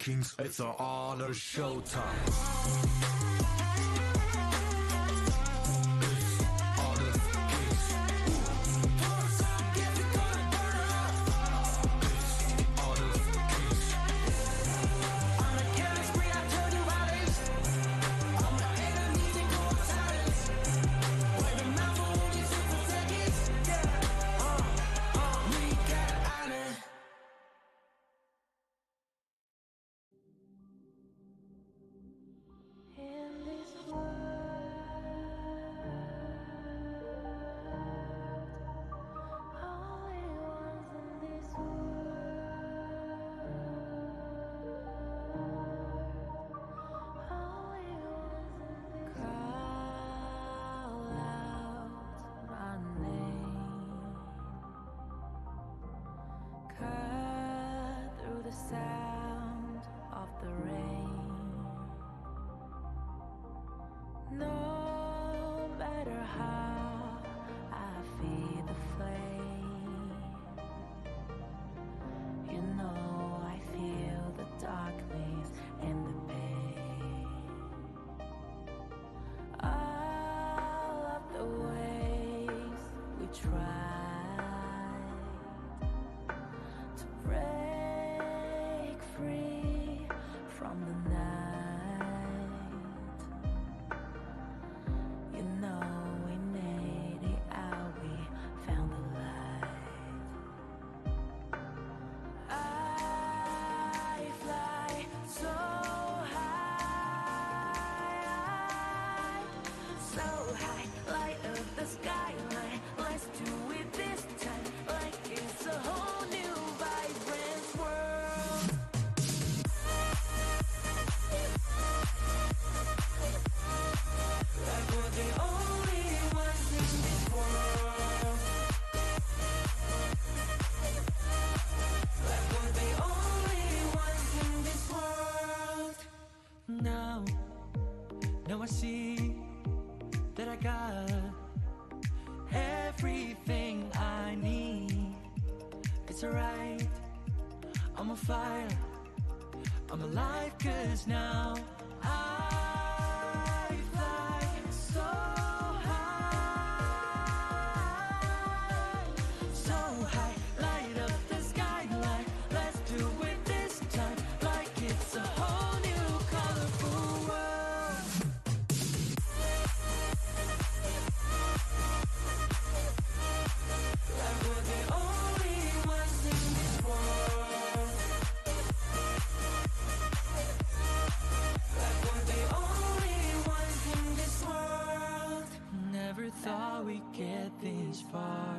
kings, it's all a showtime. Now I see that I got everything I need. It's alright, I'm on fire, I'm alive, 'cause now I fly so high, so high, light up the skyline. Let's do it this time, like it's a whole new colorful world. Like we're the only ones in this world. Like we're the only ones in this world. Never thought we'd get this far,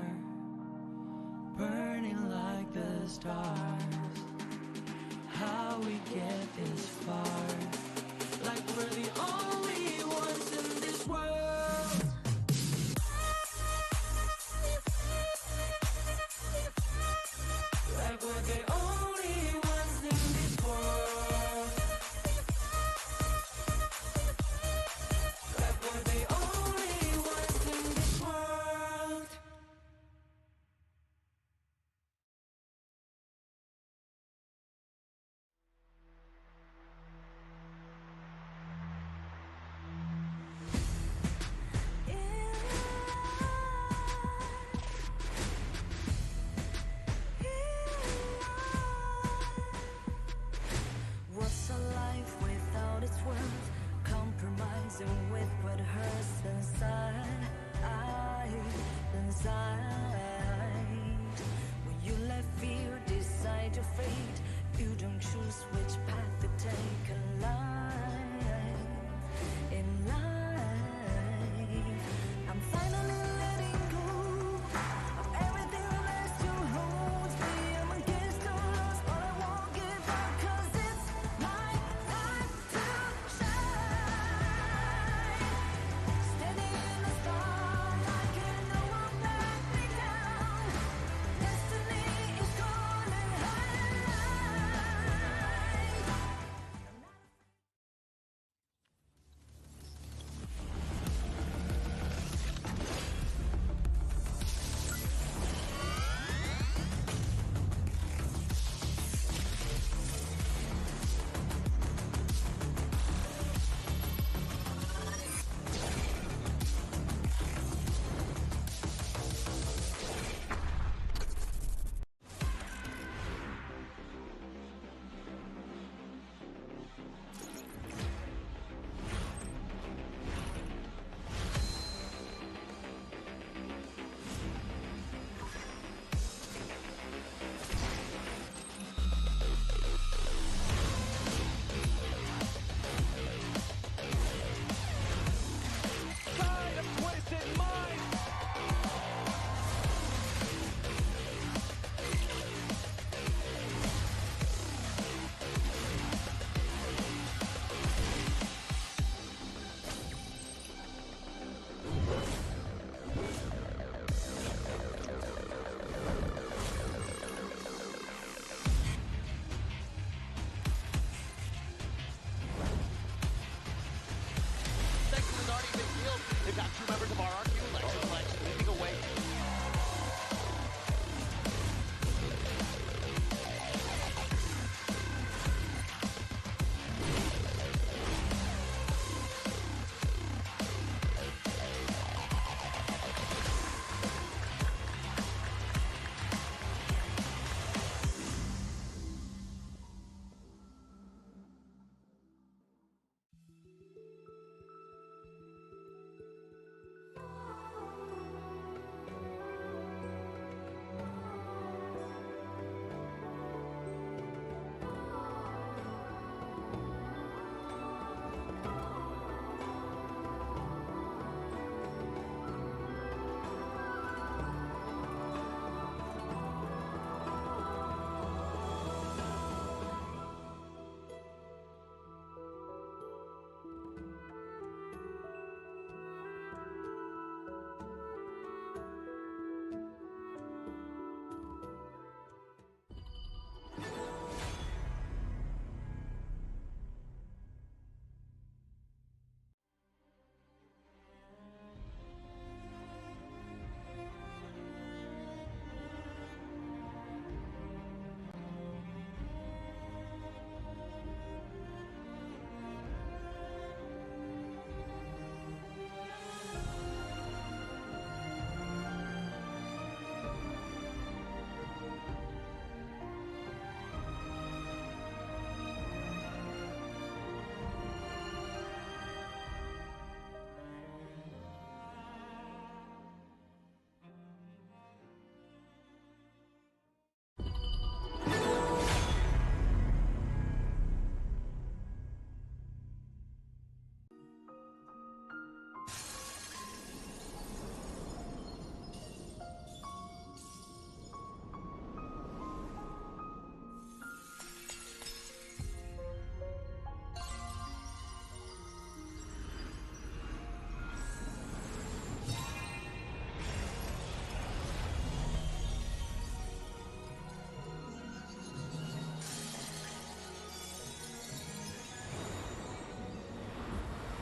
burning like the stars. How we get this far, like we're the only ones in this world. Like we're the only ones in this world. Like we're the only ones in this world. What's a life without its worth? Compromising with what hurts inside, inside. When you let fear decide your fate, you don't choose which path to take in life. In life, I'm finally letting go of everything that last to hold me. I'm against the loss, but I won't give up, 'cause it's my time to shine. Standing in the spotlight, can no one back me down. Destiny is calling high. got two members of our RQ, Lex and Flex, leading away.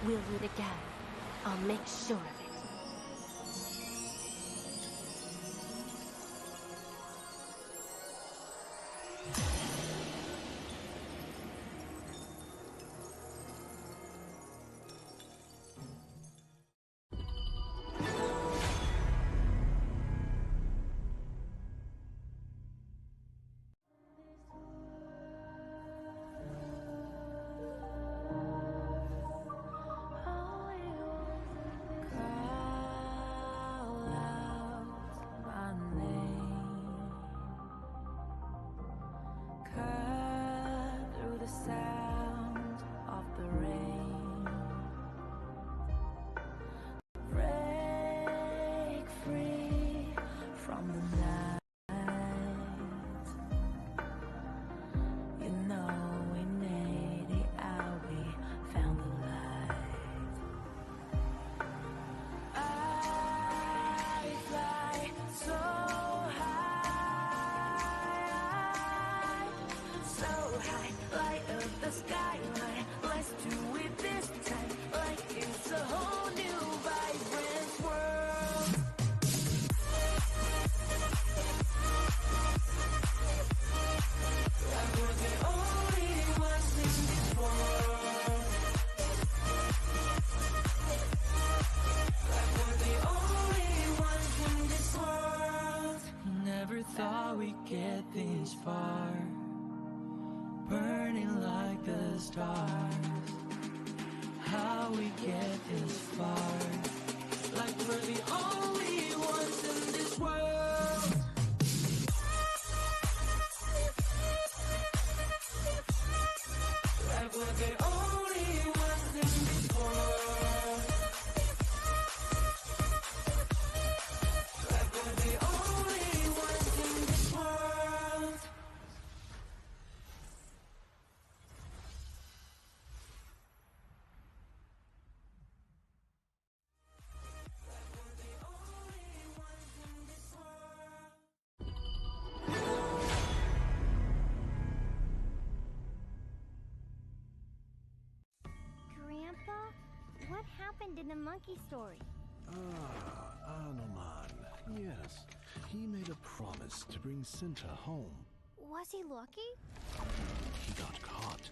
We'll lead it down. I'll make sure of it. Thought we'd get this far, burning like the stars. How we get this far, like we're the only ones in this world. Like we're the only ones in this world. Like we're the only ones in this world. Grandpa, what happened in the monkey story? Anoman. Yes, he made a promise to bring Cinta home. Was he lucky? He got caught,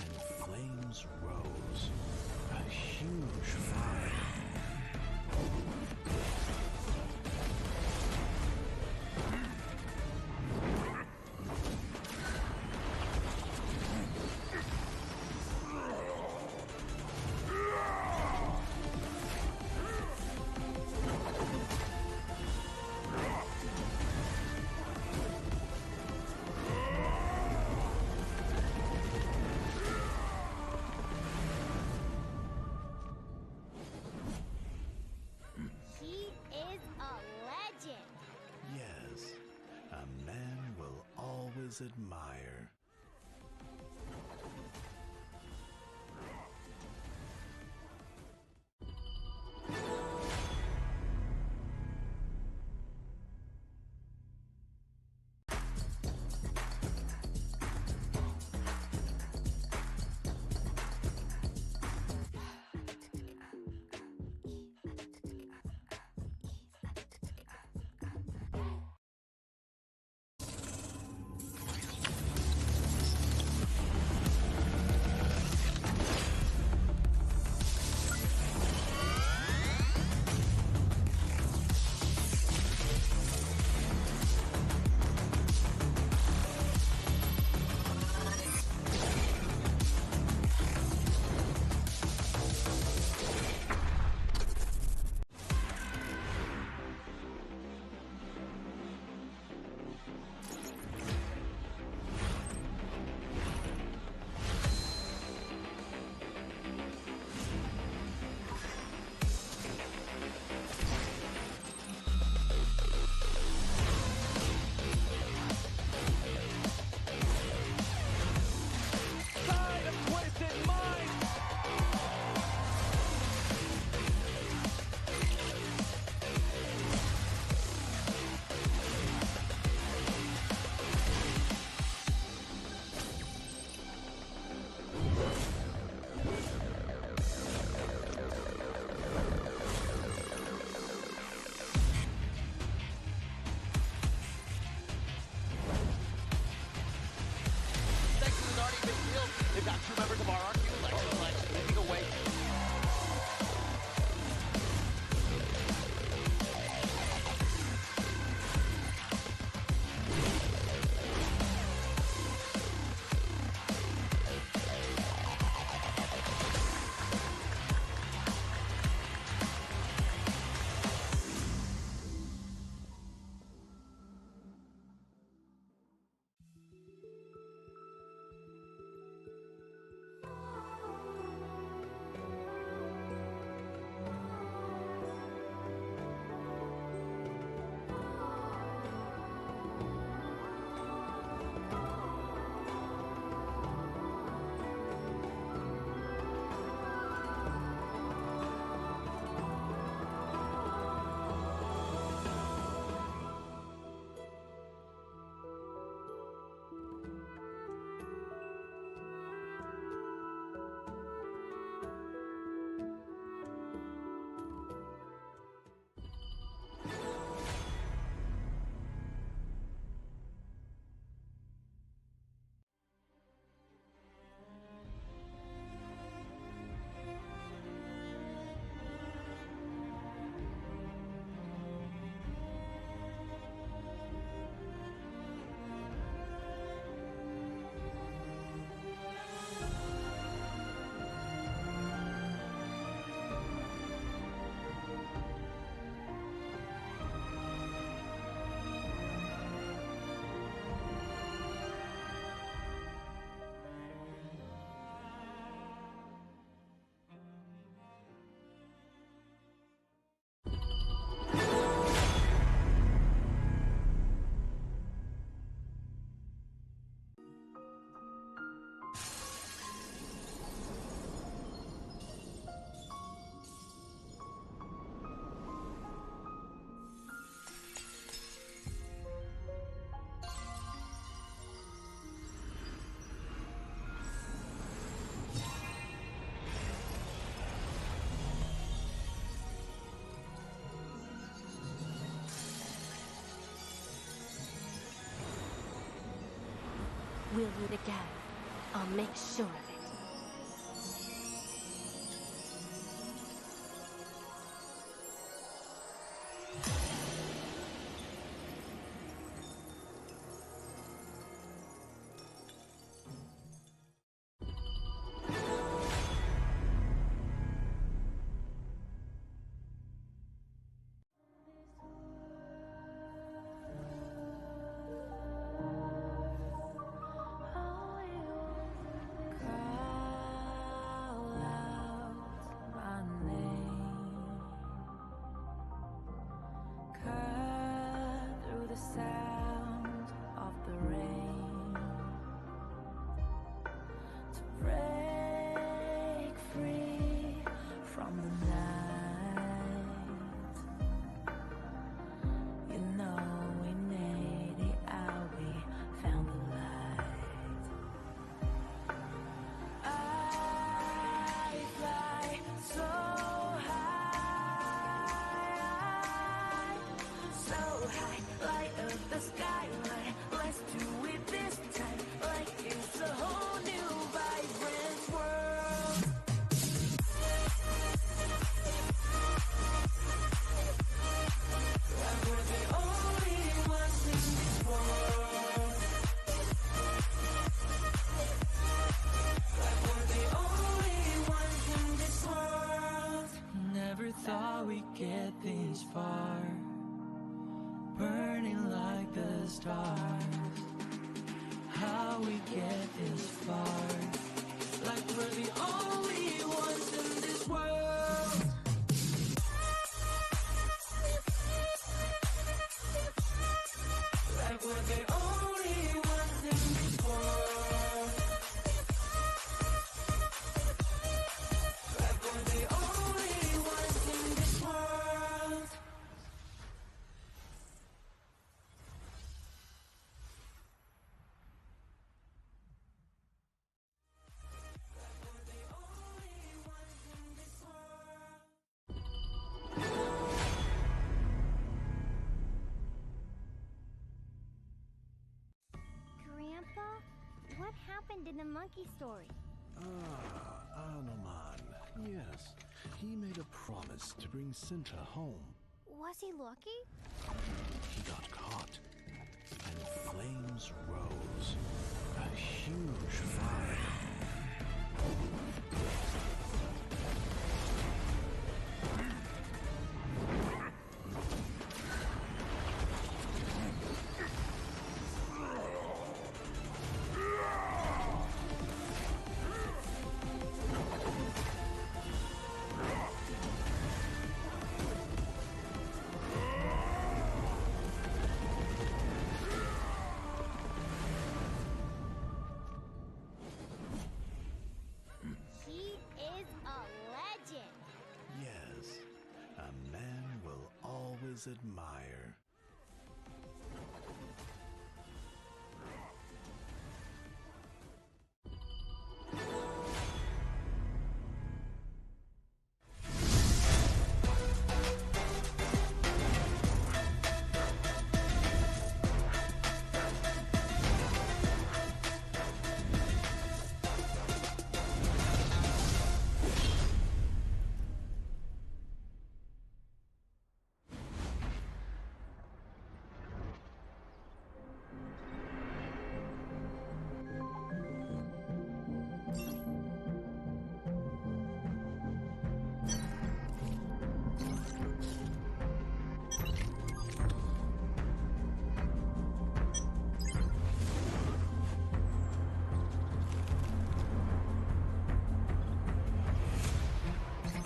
and flames rose. A huge fire. He is a legend. Yes, a man will always admire. Section has already been killed. They've got two members of our army like moving away. We'll meet again. I'll make sure of it. Thought we'd get this far, burning like the stars. How we get this far, like we're the only ones in this world. Like we're the only ones in this world. Like we're the only ones in this world. Grandpa, what happened in the monkey story? Anoman. Yes. He made a promise to bring Cinta home. Was he lucky? He got caught, and flames rose. A huge fire. He is a legend. Yes, a man will always admire.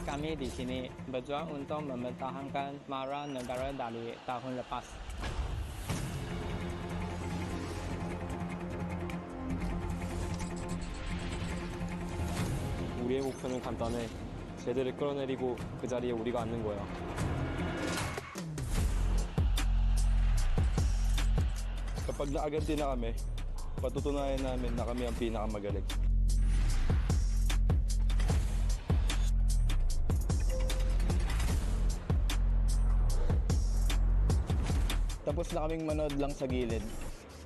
Kami di sini berjuang untuk mempertahankan marah negara dari tahun lepas. 우리의 목표는 간단해. 쟤들을 끌어내리고 그 자리에 우리가 앉는 거야. Kapag naaganti na kami, patutunayan namin na kami ang pinakamagaling. Tapos na kaming manood lang sa gilid.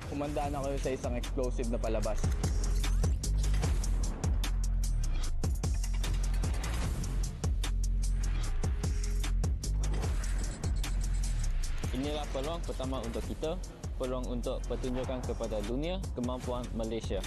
Kumandaan ako sa isang explosive na palabas. Inilah peluang pertama untuk kita, peluang untuk pertunjukan kepada dunia kemampuan Malaysia.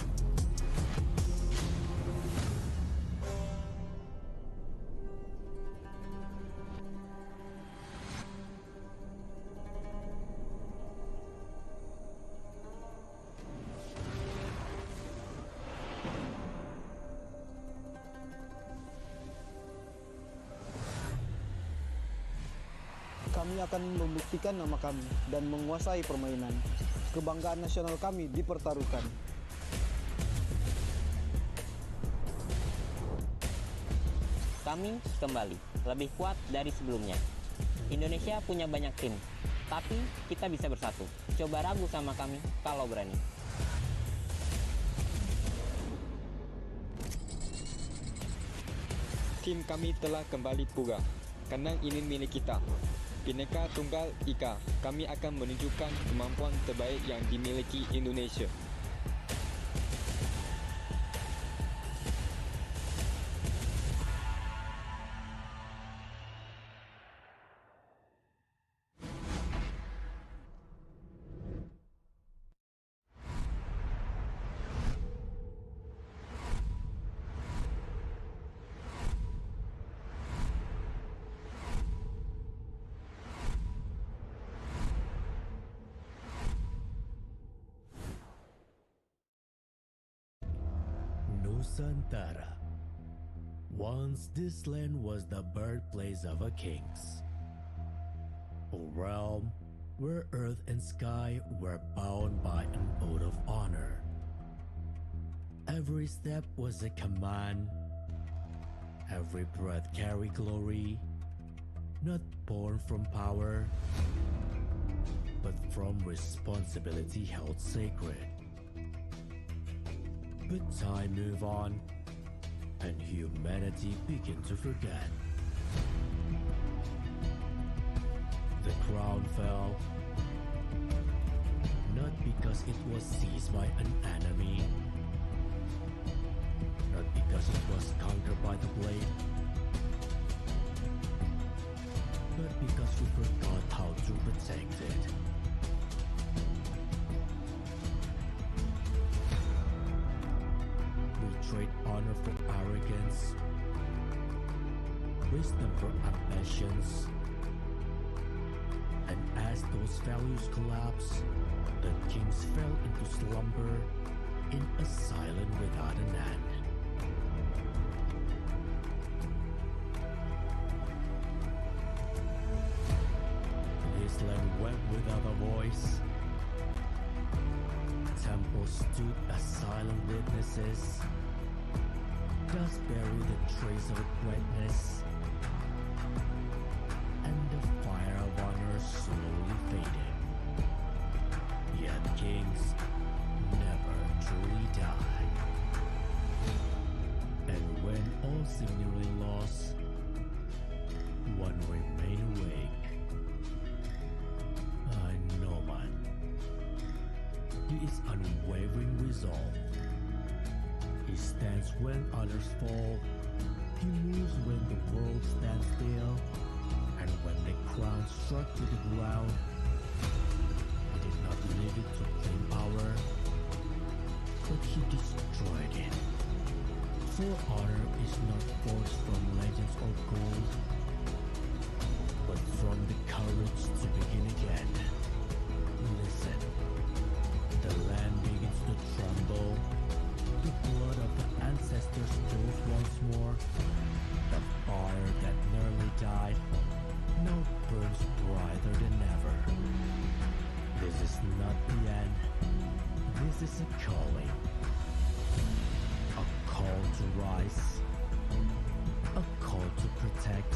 Kami akan membuktikan nama kami dan menguasai permainan. Kebanggaan nasional kami dipertaruhkan. Kami kembali, lebih kuat dari sebelumnya. Indonesia punya banyak tim, tapi kita bisa bersatu. Coba ragu sama kami kalau berani. Tim kami telah kembali pulih. Kandang ini milik kita. Bhinneka Tunggal Ika, kami akan menunjukkan kemampuan terbaik yang dimiliki Indonesia. Nusantara. Once this land was the birthplace of a kings, a realm where earth and sky were bound by an oath of honor. Every step was a command, every breath carried glory, not born from power, but from responsibility held sacred. But time moved on, and humanity began to forget. The crown fell, not because it was seized by an enemy, not because it was conquered by the blade, but because we forgot how to protect it. Trade honor for arrogance, wisdom for ambitions, and as those values collapsed, the kings fell into slumber in a silence without an end. This land wept without a voice. Temples stood as silent witnesses. Dust buried the trace of greatness, and the fire of honor slowly faded. Yet kings never truly die. And when all seemed nearly lost, one remained awake. I know man. He is unwavering resolve. He stands when others fall. He moves when the world stands still. And when the crown struck to the ground, he did not leave it to claim power, but he destroyed it. For honor is not forged from legends or gold, but from the courage to begin again. Listen, the land begins to tremble. The blood of the ancestors flows once more. The fire that nearly died now burns brighter than ever. This is not the end. This is a calling. A call to rise. A call to protect.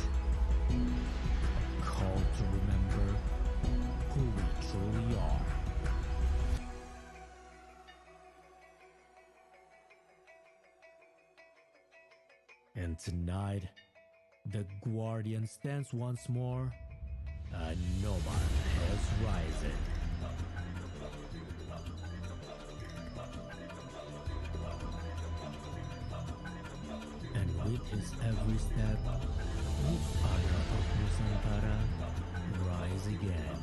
A call to remember who we truly are. And tonight, the Guardian stands once more, and no man has risen. with his every step, the honor of Nusantara rise again.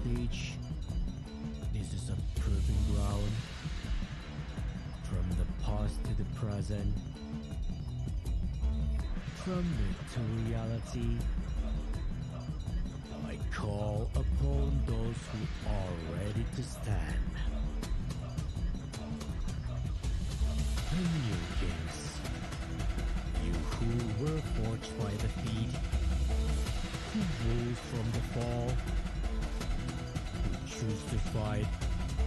Stage. This is a proving ground. From the past to the present, from myth to reality, I call upon those who are ready to stand. The new kings, you who were forged by the feet, who rose from the fall, choose to fight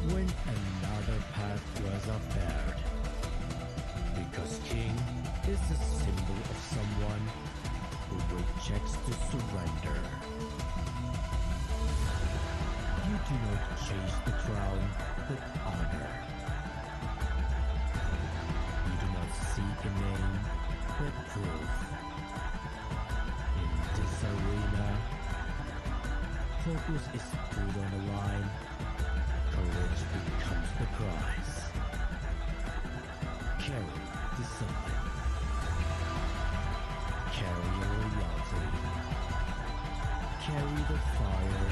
when another path was unfair. Because king is a symbol of someone who rejects to surrender. You do not chase the crown, but honor. You do not seek a name, but proof. In this arena, focus is put on the line, courage becomes the prize. Carry discipline. Carry your loyalty. Carry the fire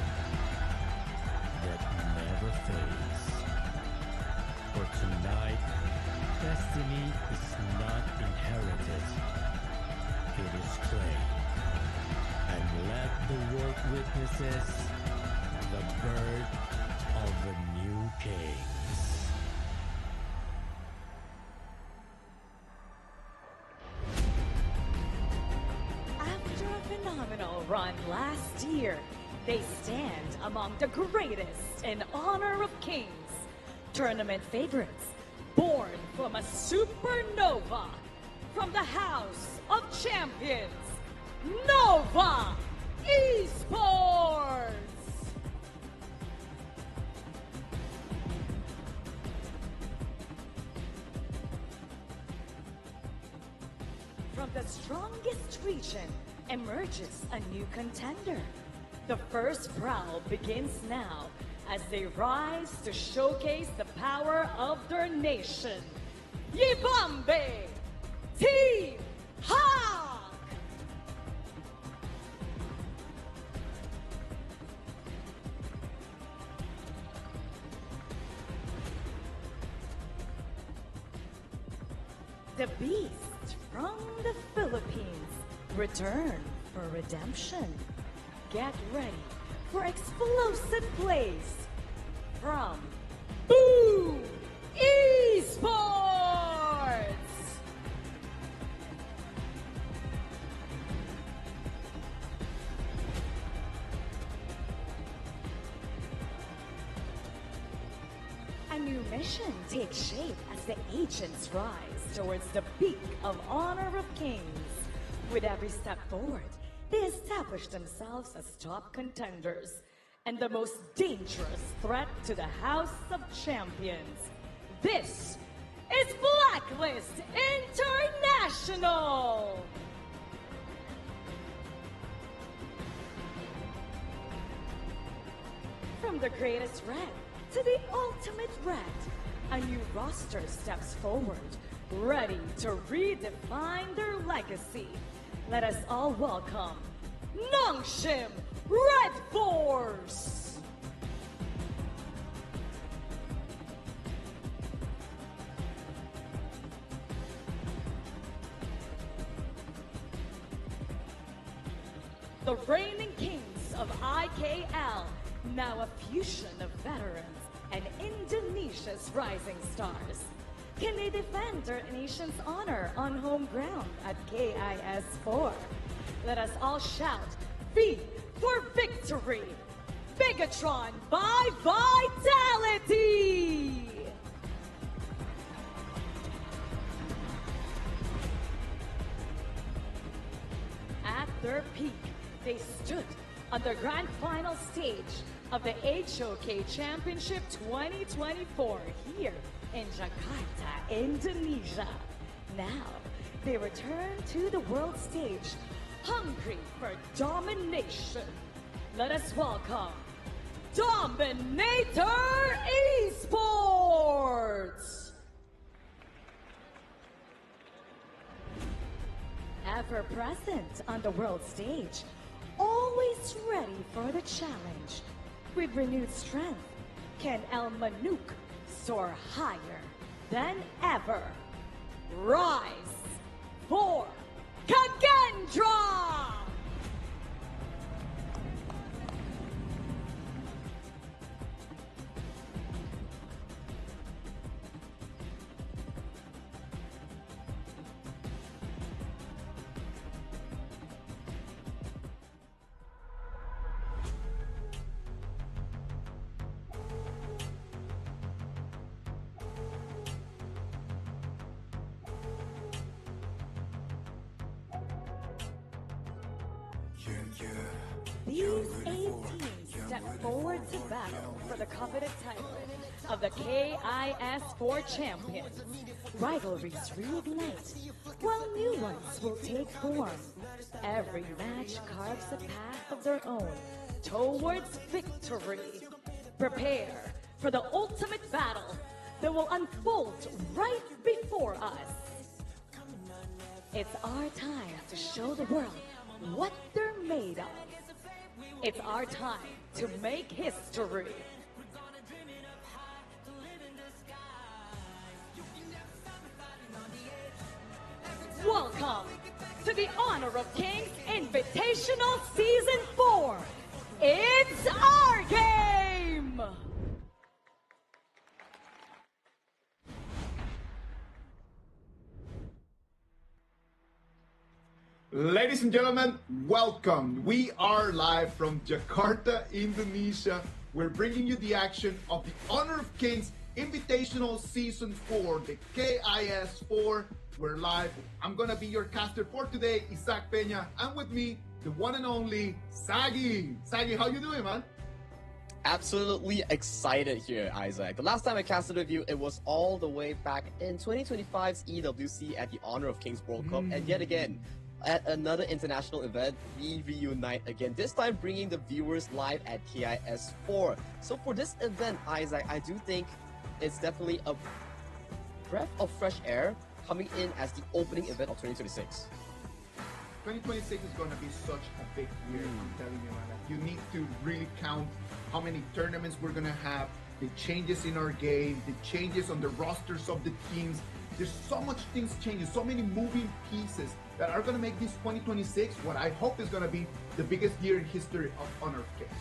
that never fades. For tonight, destiny is not inherited. It is claimed. And let the world witnesses the birth of the new kings. After a phenomenal run last year, they stand among the greatest in honor of kings. Tournament favorites, born from a supernova, from the House of Champions, Nova Esports! From the strongest region emerges a new contender. The first prowl begins now as they rise to showcase the power of their nation. Yibambe Team Hawk! The beast from the Philippines return for redemption. Get ready for explosive plays from Boom Esports! A new mission takes shape as the agents rise towards the peak of honor of kings. With every step forward, they establish themselves as top contenders and the most dangerous threat to the House of Champions. This is Blacklist International! From the greatest red to the ultimate red, a new roster steps forward, ready to redefine their legacy. Let us all welcome Nongshim Red Force! The reigning kings of IKL, now a fusion of veterans and Indonesia's rising stars. Can they defend their nation's honor on home ground at KIS4? Let us all shout, V for victory! Bigatron by Vitality! At their peak, they stood on the grand final stage of the HOK Championship 2024 here in Jakarta, Indonesia. Now, they return to the world stage, hungry for domination. Let us welcome Dominator Esports! Ever present on the world stage, always ready for the challenge. With renewed strength, can El Manuk soar higher than ever? Rise for Kagendra! These 8 teams step forward to battle for the coveted title of the KIS4 champions. Rivalries reignite, while new ones will take form. Every match carves a path of their own towards victory. Prepare for the ultimate battle that will unfold right before us. It's our time to show the world what they're made of. It's our time to make history. Welcome to the Honor of Kings Invitational Season 4. It's our game! Ladies and gentlemen, welcome. We are live from Jakarta, Indonesia. We're bringing you the action of the Honor of Kings Invitational Season 4, the KIS4. We're live. I'm going to be your caster for today, Isaac Peña, and with me, the one and only Sagi. Sagi, how you doing, man? Absolutely excited here, Isaac. The last time I casted with you, it was all the way back in 2025's EWC at the Honor of Kings World Cup, and yet again, at another international event, we reunite again, this time bringing the viewers live at KIS4. So for this event, Isaac, I do think it's definitely a breath of fresh air coming in as the opening event of 2026. 2026 is going to be such a big year, I'm telling you, man. You need to really count how many tournaments we're going to have, the changes in our game, the changes on the rosters of the teams. There's so much things changing, so many moving pieces that are going to make this 2026 what I hope is going to be the biggest year in history of Honor of Kings.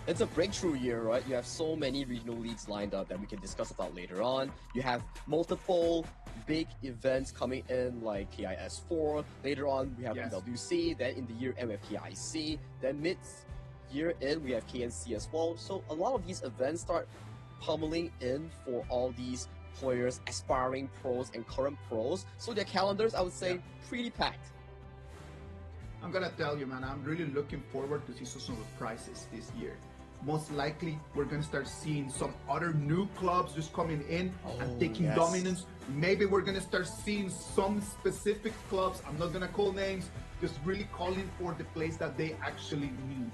It's a breakthrough year, right? You have so many regional leagues lined up that we can discuss about later on. You have multiple big events coming in like KIS4. Later on, we have EWC. Then in the year end, we have KIC. Then mid-year end, we have KNC as well. So a lot of these events start pummeling in for all these players, aspiring pros and current pros. So their calendars, I would say, pretty packed. I'm gonna tell you, man, I'm really looking forward to see some surprises this year. Most likely, we're gonna start seeing some other new clubs just coming in and taking dominance. Maybe we're gonna start seeing some specific clubs, I'm not gonna call names, just really calling for the place that they actually need.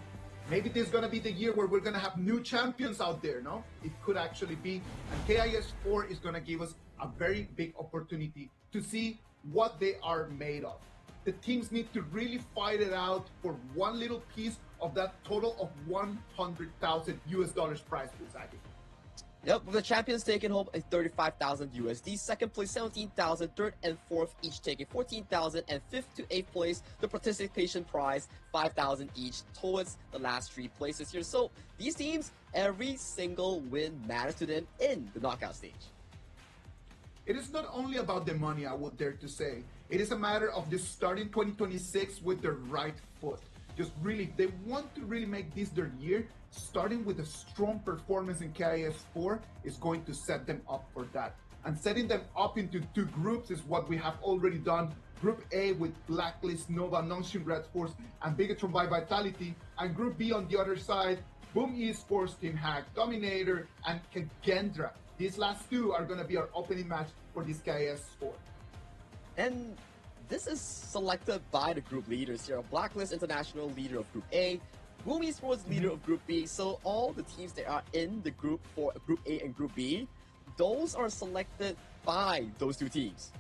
Maybe this is gonna be the year where we're gonna have new champions out there, no? It could actually be. And KIS4 is gonna give us a very big opportunity to see what they are made of. The teams need to really fight it out for one little piece of that total of $100,000 prize pool, Zaki. Yep, with the champions taking home a 35,000 USD, second place 17,000, third and fourth each taking 14,000, and fifth to eighth place the participation prize 5,000 each towards the last three places here. So these teams, every single win matters to them in the knockout stage. It is not only about the money, I would dare to say. It is a matter of just starting 2026 with the right foot. Just really, they want to really make this their year. Starting with a strong performance in KIS4 is going to set them up for that. And setting them up into two groups is what we have already done Group A with Blacklist, Nova, Nongshim Red Force, and Bigatron by Vitality. And Group B on the other side, Boom Esports, Team Hack, Dominator, and Kagendra. These last two are going to be our opening match for this KIS4. And this is selected by the group leaders here. Blacklist International, leader of Group A. Boom Esports, leader of Group B. So all the teams that are in the group for Group A and Group B, those are selected by those two teams.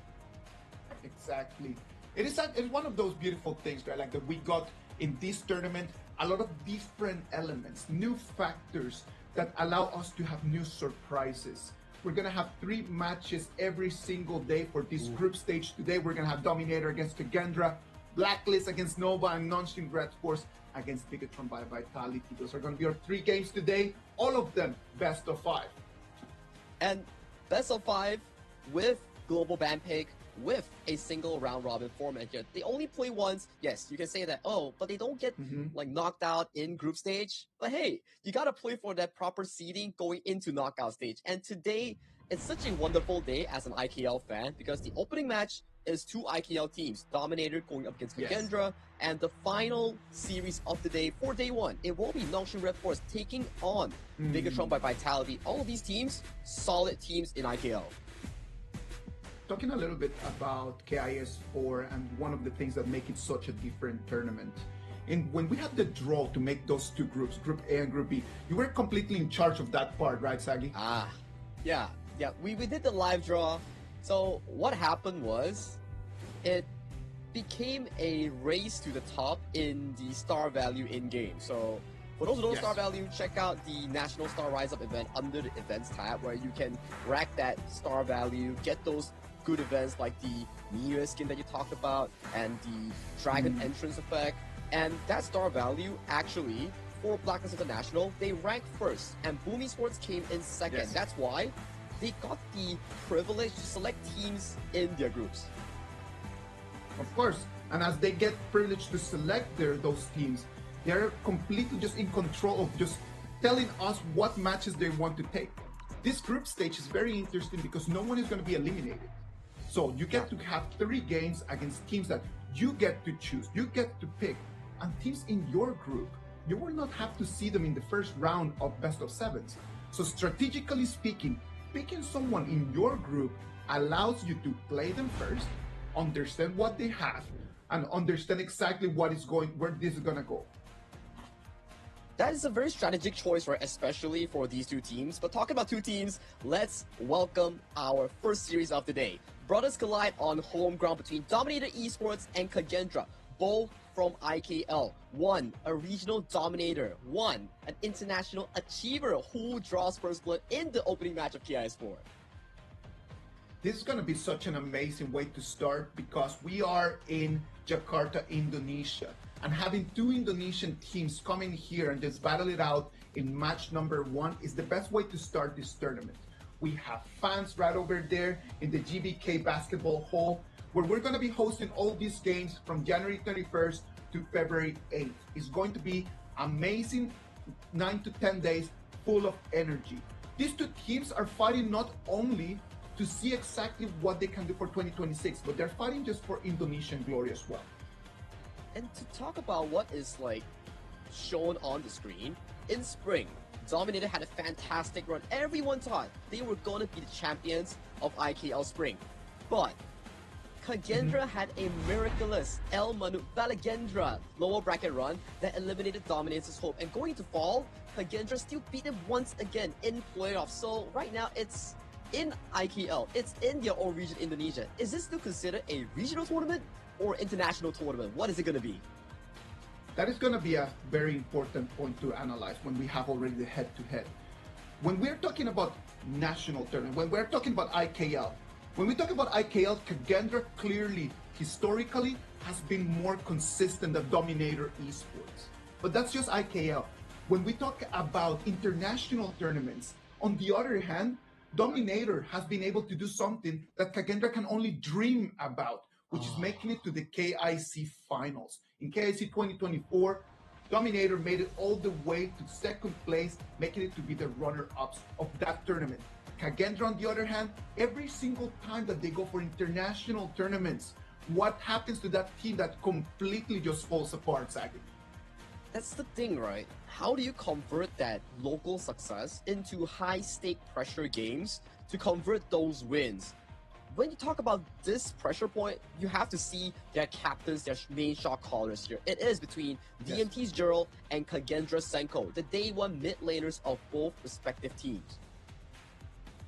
Exactly. It's one of those beautiful things, right? Like that we got in this tournament, a lot of different elements, new factors that allow us to have new surprises. We're gonna have 3 matches every single day for this group stage. Today we're gonna have Dominator against Kagendra, Blacklist against Nova, and Nonstream Red Force against Bigatron by Vitality. Those are gonna be our 3 games today, all of them best of 5. And best of 5 with global ban pick, with a single round robin format here. They only play once. Yes, you can say that, oh, but they don't get like knocked out in group stage. But hey, you gotta play for that proper seeding going into knockout stage. And today, it's such a wonderful day as an IKL fan because the opening match is 2 IKL teams, Dominator going up against Kagendra, and the final series of the day for day 1, it will be Nongshim Red Force taking on Bigatron by Vitality. All of these teams, solid teams in IKL. Talking a little bit about KIS4 and one of the things that make it such a different tournament. When we had the draw to make those 2 groups, Group A and Group B, you were completely in charge of that part, right, Sagi? Yeah. We did the live draw. So what happened was, it became a race to the top in the star value in-game. So for those who don't know star value, check out the National Star Rise Up event under the events tab where you can rack that star value, get those good events like the Mia skin that you talked about and the Dragon entrance effect. And that star value actually, for Blacklist International, they ranked first and Boom Esports came in second. That's why they got the privilege to select teams in their groups. Of course, and as they get privilege to select those teams, they're completely just in control of just telling us what matches they want to take. This group stage is very interesting because no one is going to be eliminated. So you get to have 3 games against teams that you get to choose, you get to pick, and teams in your group, you will not have to see them in the first round of best of 7s. So strategically speaking, picking someone in your group allows you to play them first, understand what they have, and understand exactly where this is gonna go. That is a very strategic choice, right? Especially for these 2 teams. But talking about 2 teams, let's welcome our first series of the day. Brothers collide on home ground between Dominator Esports and Kagendra, both from IKL. One, a regional dominator. One, an international achiever who draws first blood in the opening match of KIS4. This is going to be such an amazing way to start because we are in Jakarta, Indonesia. And having 2 Indonesian teams coming here and just battle it out in match number 1 is the best way to start this tournament. We have fans right over there in the GBK basketball hall where we're going to be hosting all these games from January 31st to February 8th. It's going to be amazing 9 to 10 days full of energy. These 2 teams are fighting not only to see exactly what they can do for 2026, but they're fighting just for Indonesian glory as well. And to talk about what is like shown on the screen, in spring, Dominator had a fantastic run. Everyone thought they were going to be the champions of IKL Spring. But Kagendra had a miraculous El Manu Balagendra lower bracket run that eliminated Dominator's hope. And going to fall, Kagendra still beat him once again in playoffs. So right now it's in IKL. It's in their own region, Indonesia. Is this still considered a regional tournament or international tournament? What is it going to be? That is going to be a very important point to analyze when we have already the head-to-head. When we're talking about national tournament, when we're talking about IKL, when we talk about IKL, Kagendra clearly, historically, has been more consistent than Dominator Esports. But that's just IKL. When we talk about international tournaments, on the other hand, Dominator has been able to do something that Kagendra can only dream about, which is making it to the KIC finals. In KIC 2024, Dominator made it all the way to second place, making it to be the runner-ups of that tournament. Kagendra, on the other hand, every single time that they go for international tournaments, what happens to that team that completely just falls apart, Zaki? That's the thing, right? How do you convert that local success into high-stake pressure games to convert those wins? When you talk about this pressure point, you have to see their captains, their main shot callers here. It is between DMT's Gerald and Kagendra Senko, the day one mid laners of both respective teams.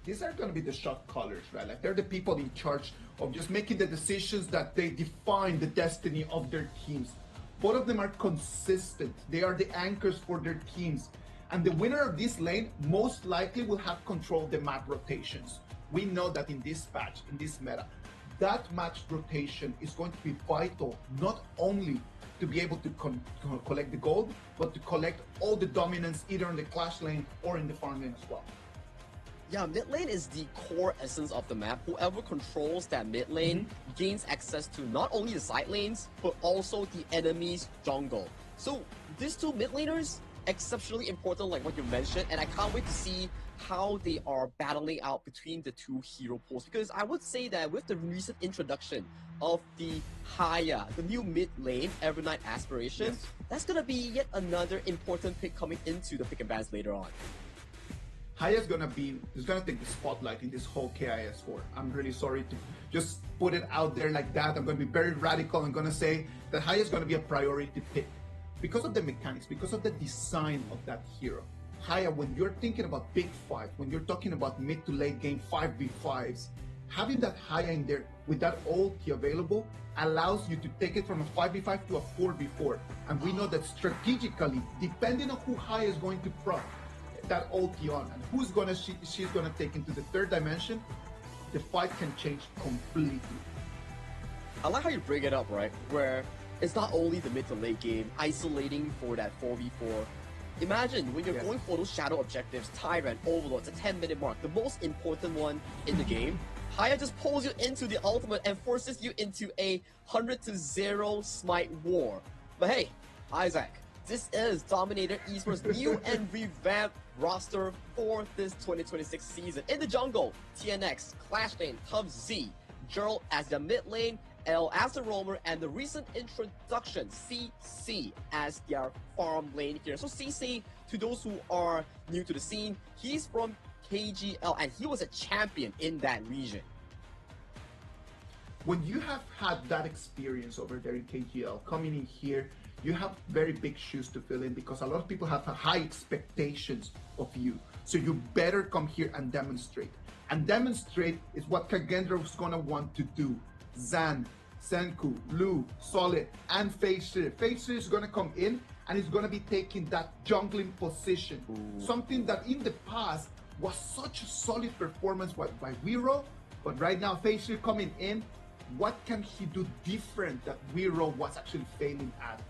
These are going to be the shot callers, right? Like they're the people in charge of just making the decisions that they define the destiny of their teams. Both of them are consistent. They are the anchors for their teams. And the winner of this lane most likely will have control of the map rotations. We know that in this patch, in this meta, that match rotation is going to be vital, not only to be able to collect the gold, but to collect all the dominance either in the clash lane or in the farm lane as well. Yeah, mid lane is the core essence of the map. Whoever controls that mid lane gains access to not only the side lanes, but also the enemy's jungle. So these two mid laners, exceptionally important like what you mentioned, and I can't wait to see how they are battling out between the two hero pools, because I would say that with the recent introduction of the Haya, the new mid lane Evernight Aspiration, that's gonna be yet another important pick coming into the pick and bans later on. Haya's gonna take the spotlight in this whole KIS4. I'm really sorry to just put it out there like that. I'm gonna be very radical. I'm gonna say that Haya's gonna be a priority pick because of the mechanics, because of the design of that hero. Haya, when you're thinking about big fight, when you're talking about mid to late game 5v5s, having that Haya in there with that ulti available allows you to take it from a 5v5 to a 4v4. And we know that strategically, depending on who Haya is going to proc that ulti on and who's she's gonna take into the third dimension, the fight can change completely. I like how you bring it up, right? Where it's not only the mid to late game, isolating for that 4v4. Imagine when you're going for those shadow objectives, Tyrant, Overlord, it's a 10-minute mark, the most important one in the game. Haya just pulls you into the ultimate and forces you into a 100-0 smite war. But hey, Isaac, this is Dominator Esports' new and revamped roster for this 2026 season. In the jungle, TNX, Clash Lane, Tubbs Z, Gerald as the mid lane, L as the roamer, and the recent introduction, CC as their farm lane here. So CC, to those who are new to the scene, he's from KGL and he was a champion in that region. When you have had that experience over there in KGL, coming in here, you have very big shoes to fill in because a lot of people have high expectations of you. So you better come here and demonstrate. And demonstrate is what Kagendra is going to want to do. Zan, Senku, Lu, Solid, and Facer. Facer is going to come in and he's going to be taking that jungling position. Something that in the past was such a solid performance by Wiro, but right now Facer coming in, what can he do different that Wiro was actually failing at?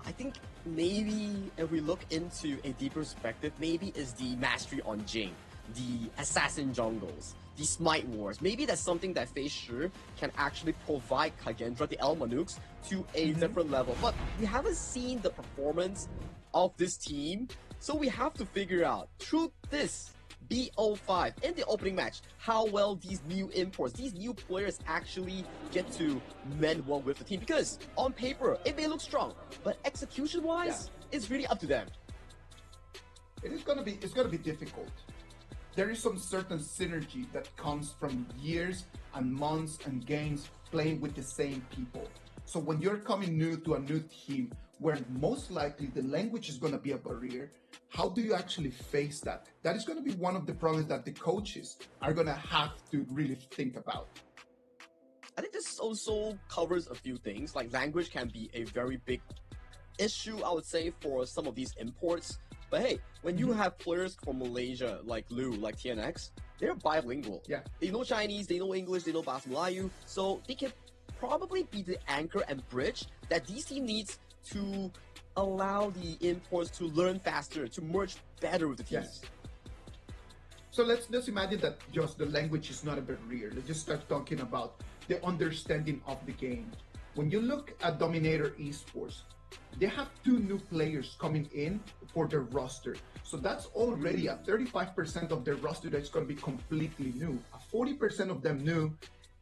I think maybe if we look into a deeper perspective, maybe is the mastery on Jing, the assassin jungles, the smite wars. Maybe that's something that Facer can actually provide Kagendra, the El Manukes, to a different level. But we haven't seen the performance of this team, so we have to figure out through this BO5 in the opening match how well these new imports, these new players actually get to mend well with the team, because on paper it may look strong, but execution wise it's really up to them. It's gonna be difficult. There is some certain synergy that comes from years and months and games playing with the same people. So when you're coming new to a new team where most likely the language is going to be a barrier, how do you actually face that? That is going to be one of the problems that the coaches are going to have to really think about. I think this also covers a few things. Like language can be a very big issue, I would say, for some of these imports. But hey, when you have players from Malaysia like Lu, like TNX, they're bilingual. Yeah. They know Chinese, they know English, they know Bahasa Melayu, so they can probably be the anchor and bridge that this team needs to allow the imports to learn faster, to merge better with the teams. Yes. So let's imagine that just the language is not a barrier. Let's just start talking about the understanding of the game. When you look at Dominator Esports, they have 2 new players coming in for their roster. So that's already a 35% of their roster that's going to be completely new. A 40% of them new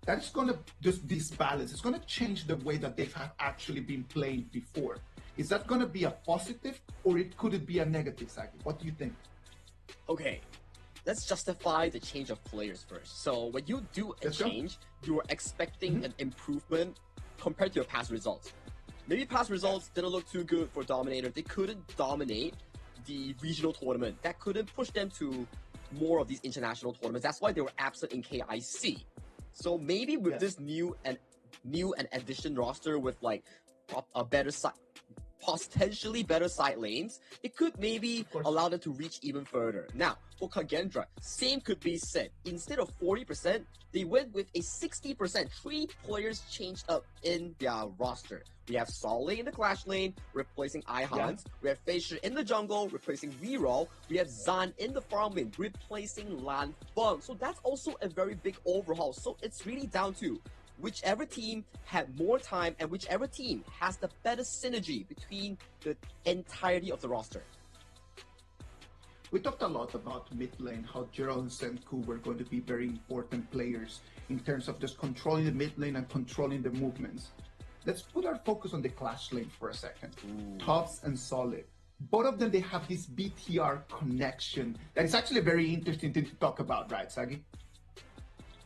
that's going to just disbalance. It's going to change the way that they have actually been playing before. Is that going to be a positive, or could it be a negative, Saki? What do you think? Okay, let's justify the change of players first. So when you do a change, you are expecting an improvement compared to your past results. Maybe past results didn't look too good for Dominator. They couldn't dominate the regional tournament. That couldn't push them to more of these international tournaments. That's why they were absent in KIC. So maybe with this new and addition roster with like a better side, potentially better side lanes, it could maybe allow them to reach even further. Now, for Kagendra, same could be said. Instead of 40%, they went with a 60%. 3 players changed up in their roster. We have Solly in the Clash lane, replacing Ihans. We have Facial in the jungle, replacing Reroll. We have Zan in the farm lane, replacing Lan Feng. So that's also a very big overhaul. So it's really down to whichever team had more time and whichever team has the better synergy between the entirety of the roster. We talked a lot about mid lane, how Gerald and Senku were going to be very important players in terms of just controlling the mid lane and controlling the movements. Let's put our focus on the Clash lane for a second. Tops and Solid. Both of them, they have this BTR connection that is actually a very interesting thing to talk about, right, Sagi?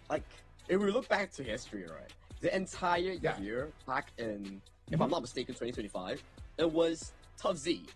Like, if we look back to history, right, the entire year back in, if I'm not mistaken, 2025, it was Tough Z,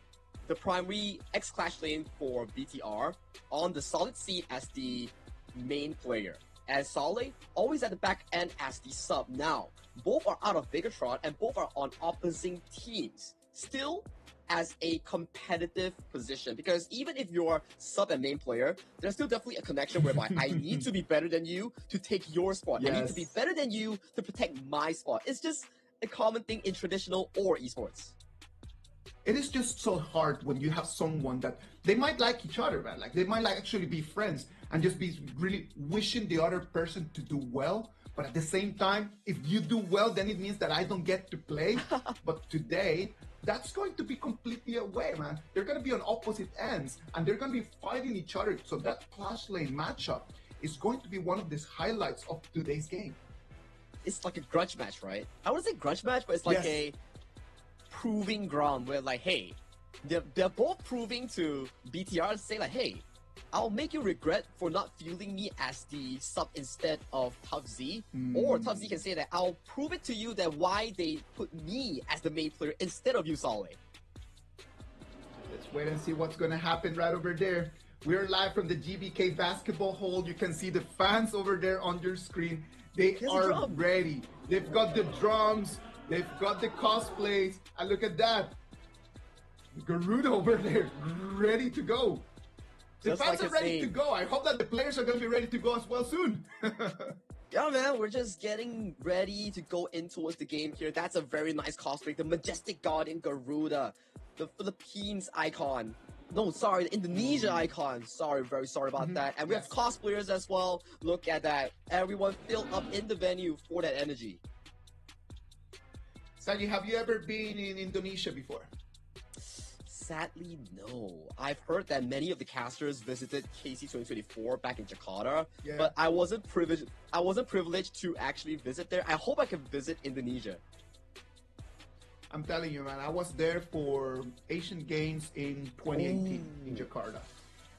the primary X-Clash lane for BTR, on the Solid seat as the main player. And Solid always at the back end as the sub. Now, both are out of Bigatron and both are on opposing teams. Still, as a competitive position, because even if you're sub and main player, there's still definitely a connection whereby I need to be better than you to take your spot. I need to be better than you to protect my spot. It's just a common thing in traditional or esports. It is just so hard when you have someone that they might like each other, man. Like they might like actually be friends and just be really wishing the other person to do well. But at the same time, if you do well, then it means that I don't get to play. But today, that's going to be completely away, man. They're going to be on opposite ends, and they're going to be fighting each other. So that Clash lane matchup is going to be one of the highlights of today's game. It's like a grudge match, right? I wouldn't say grudge match, but it's like a proving ground where, like, hey, they're both proving to BTR to say, like, hey, I'll make you regret for not fielding me as the sub instead of Tough Z. Or Tough Z can say that I'll prove it to you that why they put me as the main player instead of you, Solid. Let's wait and see what's going to happen right over there. We're live from the GBK basketball hall. You can see the fans over there on your screen. They are ready. They've got the drums. They've got the cosplays. And look at that. Garuda over there, ready to go. The fans are ready to go. I hope that the players are going to be ready to go as well soon. Yeah, man, we're just getting ready to go in towards the game here. That's a very nice cosplay. The Majestic Guardian Garuda. The Philippines icon. No, sorry, the Indonesia icon. Sorry, very sorry about that. And we have cosplayers as well. Look at that. Everyone filled up in the venue for that energy. Sally, have you ever been in Indonesia before? Sadly, no. I've heard that many of the casters visited KC 2024 back in Jakarta, but I wasn't privileged. To actually visit there. I hope I can visit Indonesia. I'm telling you, man, I was there for Asian Games in 2018 in Jakarta,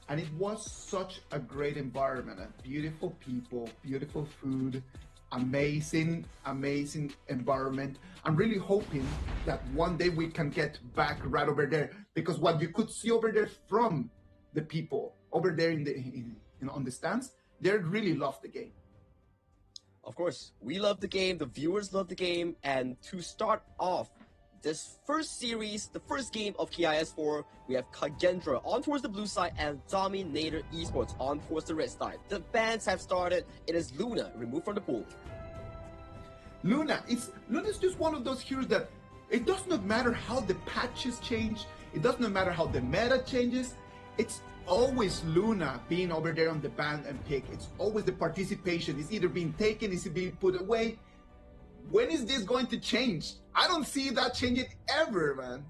and it was such a great environment. Beautiful people, beautiful food, amazing environment. I'm really hoping that one day we can get back right over there, because what you could see over there from the people over there on the stands, they really love the game. Of course, we love the game, the viewers love the game, and to start off this first series, the first game of KIS4, we have Kagendra on towards the blue side and Dominator Esports on towards the red side. The bans have started. It is Luna removed from the pool. Luna's just one of those heroes that it does not matter how the patches change, it does not matter how the meta changes, it's always Luna being over there on the ban and pick. It's always the participation. It's either being taken, it's being put away. When is this going to change? I don't see that changing ever, man.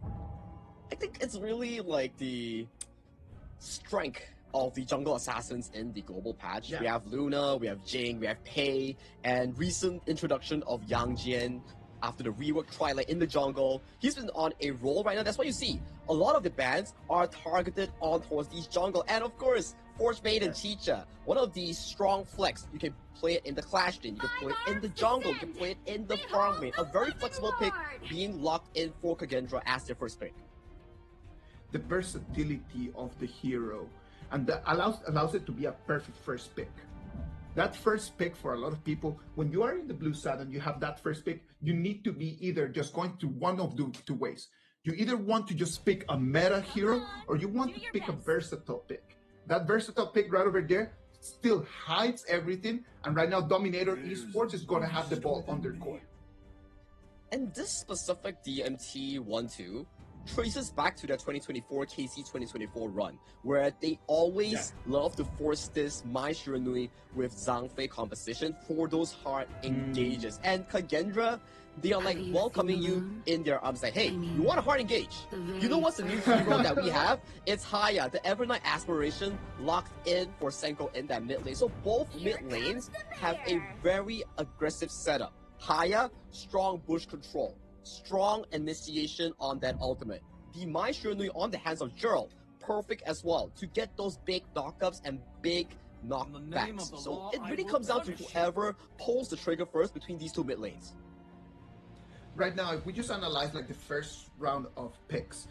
I think it's really like the strength of the jungle assassins in the global patch. Yeah. We have Luna, we have Jing, we have Pei, and recent introduction of Yang Jian after the rework Twilight in the jungle. He's been on a roll right now. That's why you see a lot of the bans are targeted on towards these jungle. And of course, Forge Maiden Chicha, one of these strong flex. You can play it in the Clash Din, you can play it in the jungle, you can play it in the farm lane. A very flexible pick being locked in for Kagendra as their first pick. The versatility of the hero, and that allows it to be a perfect first pick. That first pick for a lot of people, when you are in the blue side and you have that first pick, you need to be either just going to one of the two ways. You either want to just pick a meta hero or you want to pick a versatile pick. That versatile pick right over there still hides everything, and right now Dominator Esports is going to have the ball on their court. And this specific DMT 1-2 traces back to their 2024 KC 2024 run, where they always love to force this Mai Shiranui with Zhang Fei composition for those hard engages. And Kagendra, they are like welcoming you in their arms, like, hey, you want a hard engage? You know what's the new hero that we have? It's Haya, the Evernight Aspiration, locked in for Senko in that mid lane. So both mid lanes have a very aggressive setup. Haya, strong bush control, strong initiation on that ultimate. The Mai Shiranui on the hands of Gerald, perfect as well to get those big knockups and big knockbacks. So it really comes down to whoever pulls the trigger first between these two mid lanes. Right now, if we just analyze like the first round of picks,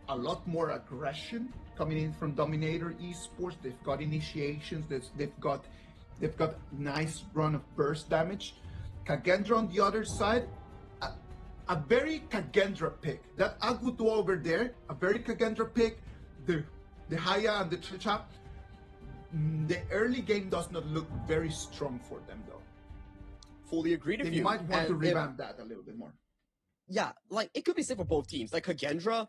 a lot more aggression coming in from Dominator Esports. They've got initiations. They've got nice run of burst damage. Kagendra on the other side, a very Kagendra pick. That Agudo over there, a very Kagendra pick. The Haya and the Chicha. The early game does not look very strong for them though. Fully agreed with you. They might want to revamp that a little bit more. Yeah, like it could be safe for both teams. Like Kagendra,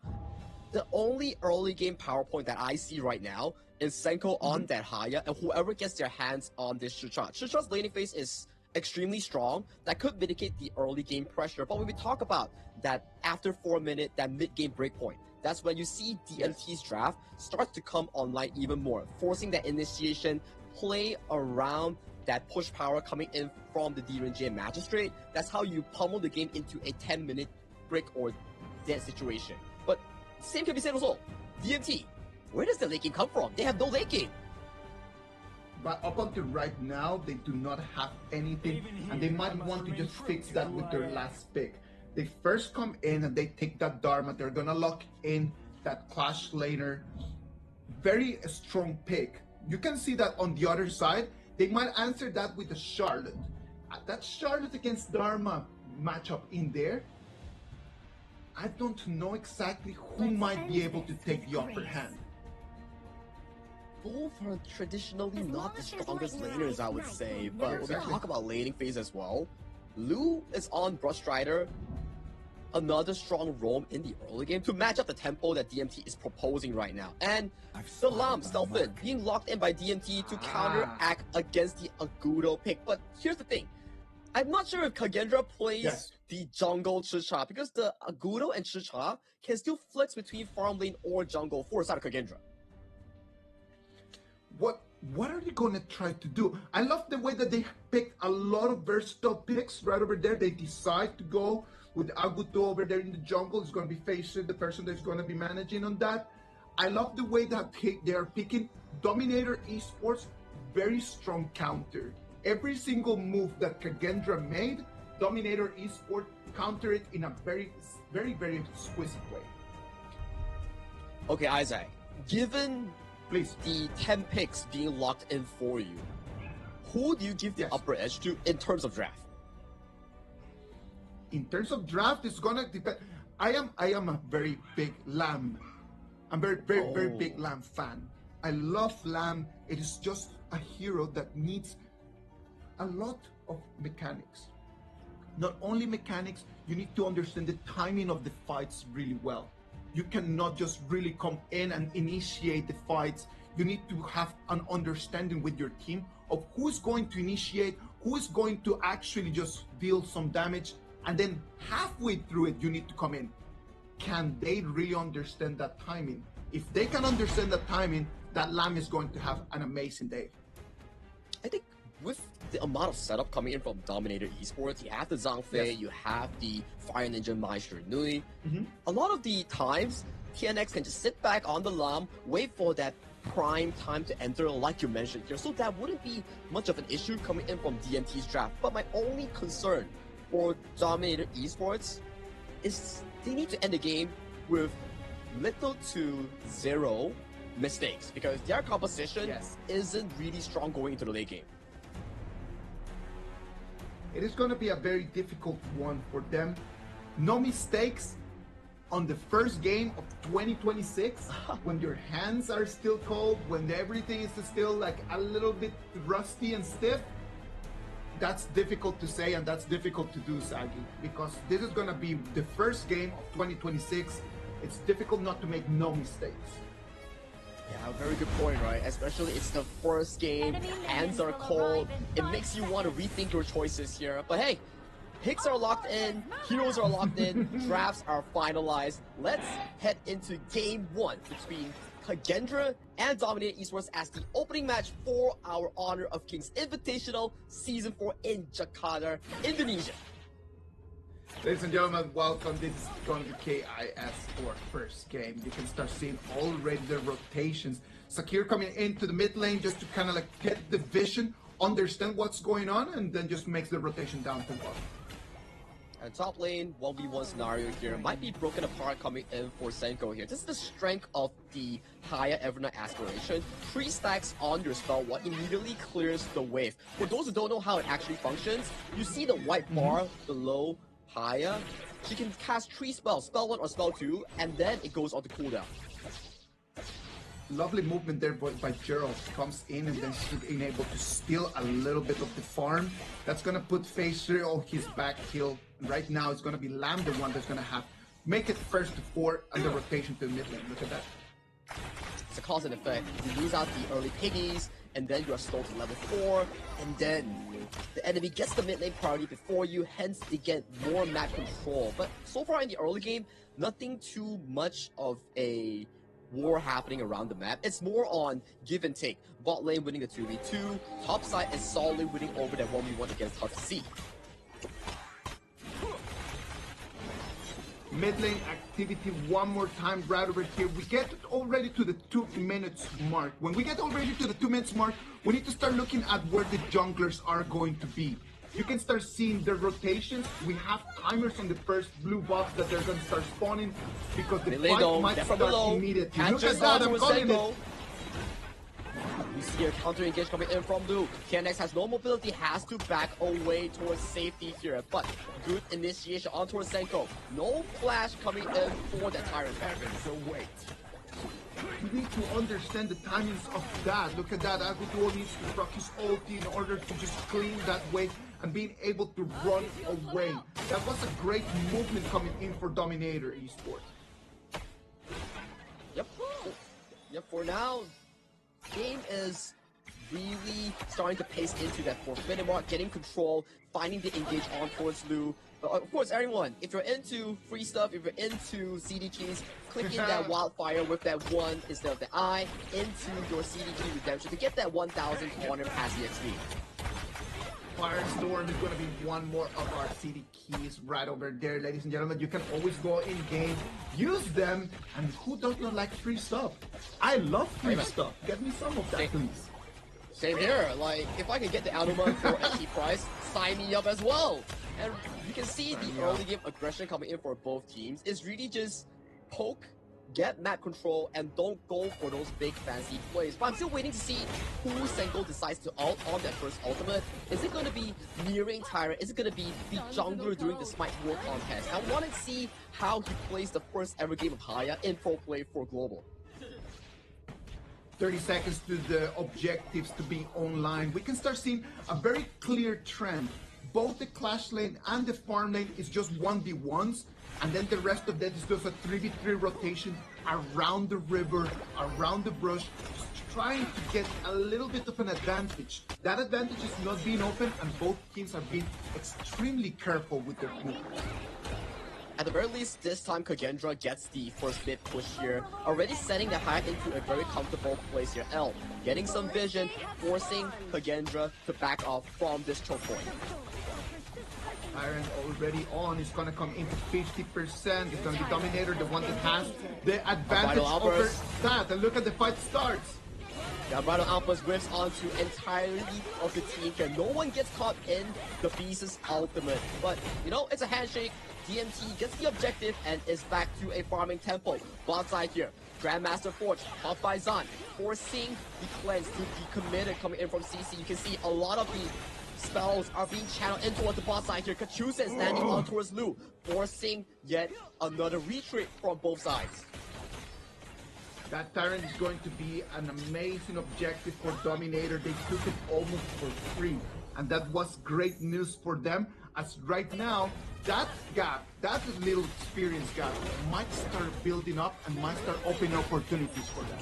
the only early game PowerPoint that I see right now is Senko on that Haya, and whoever gets their hands on this Chicha. Chicha's laning phase is extremely strong. That could mitigate the early game pressure. But when we talk about that after 4 minute, that mid game breakpoint, that's when you see DMT's draft start to come online even more, forcing that initiation, play around that push power coming in from the DRNG and Magistrate. That's how you pummel the game into a 10-minute break or dead situation. But same can be said also. DMT, where does the late game come from? They have no late game. But up until right now, they do not have anything, and they might want to just fix that with their last pick. They first come in and they take that Dharma. They're gonna lock in that Clash laner. Very strong pick. You can see that on the other side, they might answer that with a Charlotte. That Charlotte against Dharma matchup in there, I don't know exactly who might be able to take the upper hand. Both are traditionally not the strongest laners, I would say, but when we talk about laning phase as well, Lu is on Brush Strider, another strong roam in the early game to match up the tempo that DMT is proposing right now. And the Lam, Stelfin, being locked in by DMT to counteract against the Agudo pick. But here's the thing, I'm not sure if Kagendra plays the jungle Chicha, because the Agudo and Chicha can still flex between farm lane or jungle for side of Kagendra. What are they going to try to do? I love the way that they picked a lot of versatile picks right over there. They decide to go with Agudo over there in the jungle. It's going to be facing the person that's going to be managing on that. I love the way that they are picking Dominator Esports, very strong counter. Every single move that Kagendra made, Dominator Esports countered it in a very, very, very exquisite way. Okay, Isaac, given the 10 picks being locked in for you, who do you give the upper edge to in terms of draft? In terms of draft, it's gonna depend. I am a very big Lamb. I'm very big Lamb fan. I love Lamb. It is just a hero that needs a lot of mechanics. Not only mechanics, you need to understand the timing of the fights really well. You cannot just really come in and initiate the fights. You need to have an understanding with your team of who's going to initiate, who is going to actually just deal some damage, and then halfway through it, you need to come in. Can they really understand that timing? If they can understand that timing, that Lamb is going to have an amazing day. I think with the amount of setup coming in from Dominator Esports, you have the Zhangfei, Yes. you have the Fire Ninja Maestro Nui. A lot of the times, TNX can just sit back on the Lam, wait for that prime time to enter, like you mentioned here. So that wouldn't be much of an issue coming in from DMT's draft. But my only concern for Dominator Esports is they need to end the game with little to zero mistakes, because their composition isn't really strong going into the late game. It is going to be a very difficult one for them. No mistakes on the first game of 2026, when your hands are still cold, when everything is still like a little bit rusty and stiff. That's difficult to say, and that's difficult to do, Sagi, because this is going to be the first game of 2026. It's difficult not to make no mistakes. Yeah, very good point, right? Especially it's the first game, hands are cold, it makes you want to rethink your choices here. But hey, picks are locked in, heroes are locked in, drafts are finalized. Let's head into game one between Kagendra and Dominator Esports as the opening match for our honor of Kings Invitational Season 4 in Jakarta, Indonesia. Ladies and gentlemen, welcome. This is going to be KIS4 first game. You can start seeing already the rotations. Sakir coming into the mid lane just to kind of like get the vision, understand what's going on, and then just makes the rotation down to bottom. And top lane, 1v1 scenario here might be broken apart coming in for Senko here. This is the strength of the Haya Evernight Aspiration. 3 stacks on your spell one immediately clears the wave. For those who don't know how it actually functions, you see the white bar below Haya. She can cast 3 spells, spell 1 or spell 2, and then it goes on to cooldown. Lovely movement there by Gerald. Comes in and then she's being able to steal a little bit of the farm. That's going to put Facer on his back heel. Right now it's going to be Lamb the one that's going to have make it first to 4 and the rotation to the mid lane. Look at that. It's a cause and effect. You lose out the early piggies, and then you are slowed to level 4, and then the enemy gets the mid lane priority before you, hence they get more map control. But so far in the early game, nothing too much of a war happening around the map. It's more on give and take. Bot lane winning the 2v2, top side is solidly winning over that 1v1 against HuckC. Mid lane activity one more time right over here. We get already to the 2 minutes mark. When we get already to the 2 minutes mark, we need to start looking at where the junglers are going to be. You can start seeing the rotations. We have timers on the first blue box that they're going to start spawning because the fight might start immediately. Look at that, I'm calling it. You see here counter engage coming in from Luke. KNX has no mobility, has to back away towards safety here, but good initiation on towards Senko. No flash coming in for the Tyrant Baron. So wait. You need to understand the timings of that. Look at that. Agudor needs to proc his ulti in order to just clean that wave and being able to run away. That was a great movement coming in for Dominator Esports. Yep, for now, game is really starting to pace into that 4th minute mark, getting control, finding the engage on towards Lu. Of course, everyone, if you're into free stuff, if you're into CDGs, click in that wildfire with that 1 instead of the I into your CDG redemption to get that 1,400 pass EXP. Firestorm is going to be one more of our CD keys right over there, ladies and gentlemen. You can always go in game, use them, and who does not like free stuff? I love free stuff. Get me some of that, please. Same here. Like, if I can get the Aluma for a cheap price, sign me up as well. And you can see the early game aggression coming in for both teams is really just poke, get map control, and don't go for those big fancy plays. But I'm still waiting to see who Senko decides to ult on that first ultimate. Is it going to be mirroring Tyrant? Is it going to be the jungler doing the Smite War contest? I want to see how he plays the first ever game of Haya in pro play for Global. 30 seconds to the objectives to be online. We can start seeing a very clear trend. Both the Clash lane and the farm lane is just 1v1s, and then the rest of that is just a 3v3 rotation around the river, around the brush, just trying to get a little bit of an advantage. That advantage is not being open, and both teams are being extremely careful with their movements. At the very least, this time Kagendra gets the first mid push here, already setting the Hive into a very comfortable place here. L getting some vision, forcing Kagendra to back off from this choke point. Iron already on. It's gonna come into 50%. It's gonna be Dominator, the one that has the advantage over that. And look at the fight starts. Yeah, Bridal Alphas whiffs onto entirely of the team here. No one gets caught in the Beast's ultimate. But, you know, it's a handshake. DMT gets the objective and is back to a farming tempo. Bot side here. Grandmaster Forge, caught by Zan, forcing the cleanse to be committed coming in from CC. You can see a lot of the spells are being channeled in towards the bot side here. Kachusa is landing on towards Lu, forcing yet another retreat from both sides. That Tyrant is going to be an amazing objective for Dominator. They took it almost for free. And that was great news for them, as right now, that gap, that little experience gap, might start building up and might start opening opportunities for them.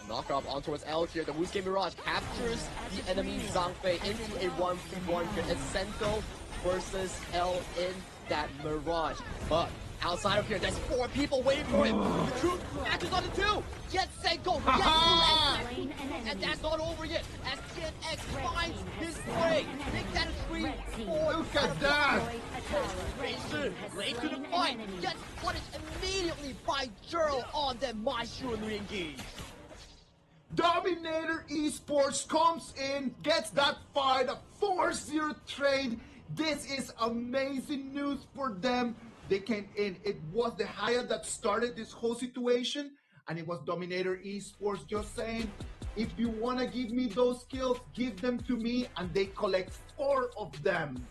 Knock up on towards L here. The Wusuke Mirage captures the enemy Zhangfei into a 1v1 here. It's Senko versus L in that Mirage. But outside of here, there's 4 people waiting for him. The truth matches on the 2. Yet Senko gets through, and that's not over yet. As TNX finds his way. Make that a 3-4. Look at that! Late to the fight. Gets punished immediately by Jurl on that Maishu re-engage. Dominator Esports comes in, gets that fight, a 4-0 trade. This is amazing news for them. They came in. It was the Hyatt that started this whole situation, and it was Dominator Esports just saying, if you want to give me those kills, give them to me, and they collect 4 of them.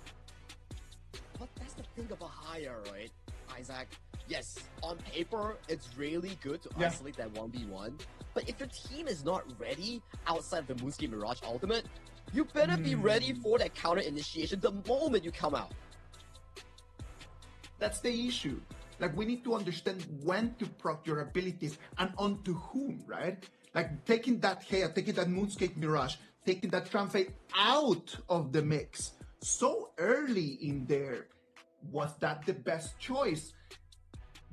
But that's the thing about Hyatt, right, Isaac? Yes, on paper, it's really good to isolate that 1v1, but if your team is not ready outside of the Moonski Mirage Ultimate, you better be ready for that counter initiation the moment you come out. That's the issue. Like, we need to understand when to proc your abilities and onto whom, right? Like, taking that Heia, taking that Moonscape Mirage, taking that Tramfei out of the mix so early in there, was that the best choice?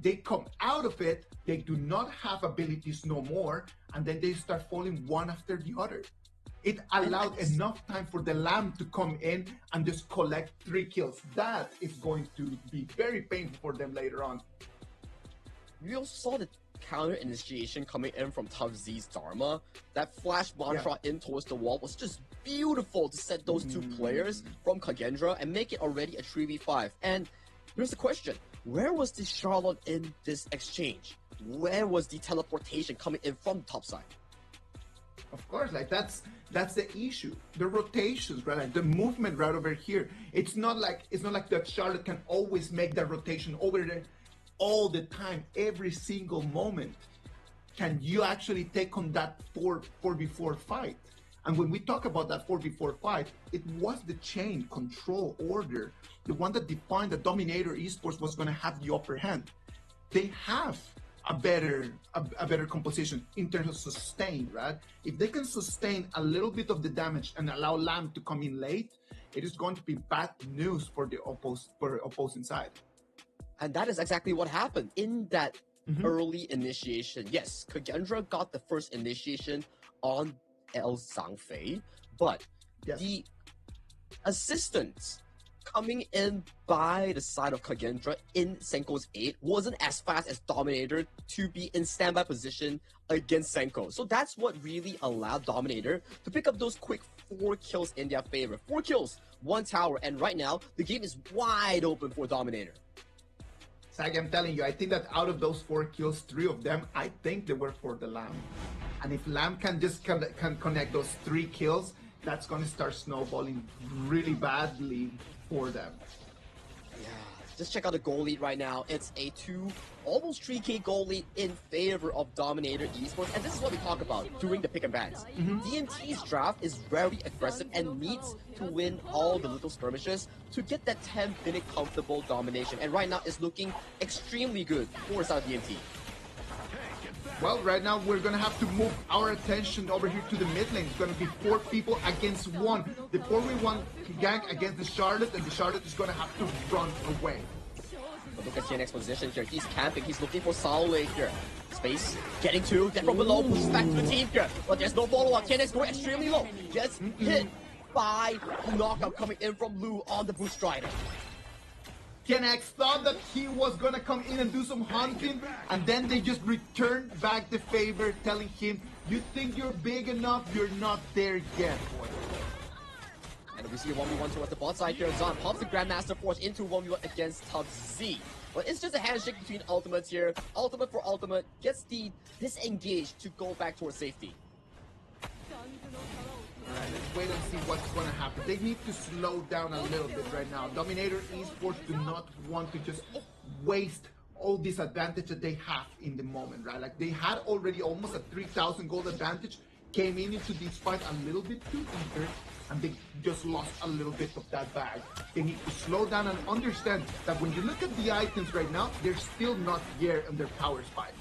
They come out of it, they do not have abilities no more, and then they start falling one after the other. It allowed enough time for the Lamb to come in and just collect 3 kills. That is going to be very painful for them later on. We also saw the counter initiation coming in from Tough Z's Dharma. That flash mantra in towards the wall was just beautiful to set those 2 players from Kagendra and make it already a 3v5. And here's the question. Where was the Charlotte in this exchange? Where was the teleportation coming in from the top side? Of course, like that's the issue. The rotations, right? Like the movement right over here. It's not like that Charlotte can always make that rotation over there all the time, every single moment. Can you actually take on that 4v4 fight? And when we talk about that 4v4 fight, it was the chain control order, the one that defined that Dominator Esports was going to have the upper hand. They have a better composition in terms of sustain, right? If they can sustain a little bit of the damage and allow Lamb to come in late, it is going to be bad news for the opposing side. And that is exactly what happened in that early initiation. Yes, Kagendra got the first initiation on El Zhangfei, but the assistance coming in by the side of Kagendra in Senko's 8 wasn't as fast as Dominator to be in standby position against Senko. So that's what really allowed Dominator to pick up those quick 4 kills in their favor. 4 kills, 1 tower, and right now the game is wide open for Dominator. Sag, I'm telling you, I think that out of those 4 kills, 3 of them, I think they were for the Lamb. And if Lamb can just can connect those 3 kills, that's going to start snowballing really badly for them. Yeah, just check out the goal lead right now. It's a almost 3K goal lead in favor of Dominator Esports. And this is what we talk about during the pick and bans. DMT's draft is very aggressive and needs to win all the little skirmishes to get that 10-minute comfortable domination. And right now it's looking extremely good for South DMT. Well, right now we're going to have to move our attention over here to the mid lane. It's going to be 4 people against 1. The 4v1 gang against the Charlotte, and the Charlotte is going to have to run away. Look at TNX position here. He's camping. He's looking for Saule here. Space. Getting two. Then from below. Pushes back to the team here. But there's no follow-up. TNX going extremely low. Gets hit by the knockout coming in from Lu on the Boost Strider. KNX thought that he was gonna come in and do some hunting, and then they just returned back the favor, telling him, you think you're big enough, you're not there yet, boy. And we see a 1v1 towards the bot side here. Zon pops the Grandmaster Force into 1v1 against Tub Z. But it's just a handshake between ultimates here. Ultimate for ultimate gets the disengaged to go back towards safety. Alright, let's wait and see what's gonna happen. They need to slow down a little bit right now. Dominator Esports do not want to just waste all this advantage that they have in the moment, right? Like, they had already almost a 3,000 gold advantage, came into this fight a little bit too eager, and they just lost a little bit of that bag. They need to slow down and understand that when you look at the items right now, they're still not there in their power spike.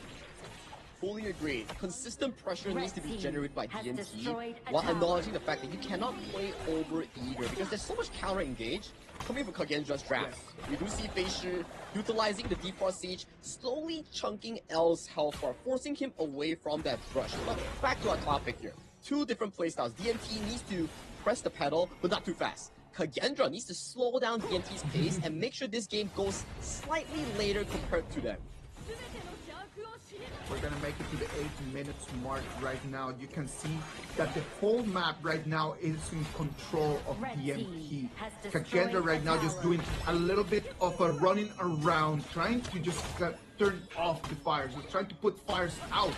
Fully agreed. Consistent pressure needs to be generated by DNT while acknowledging the fact that you cannot play over eager because there's so much counter engage coming from Kagendra's draft. You do see Feishi utilizing the Deep Frost Siege, slowly chunking L's health bar, forcing him away from that brush. But back to our topic here. Two different playstyles. DNT needs to press the pedal, but not too fast. Kagendra needs to slow down DNT's pace and make sure this game goes slightly later compared to them. We're gonna make it to the 8 minutes mark right now. You can see that the whole map right now is in control of DMT. Kagendra right now just doing a little bit of a running around, trying to just turn off the fires, just trying to put fires out.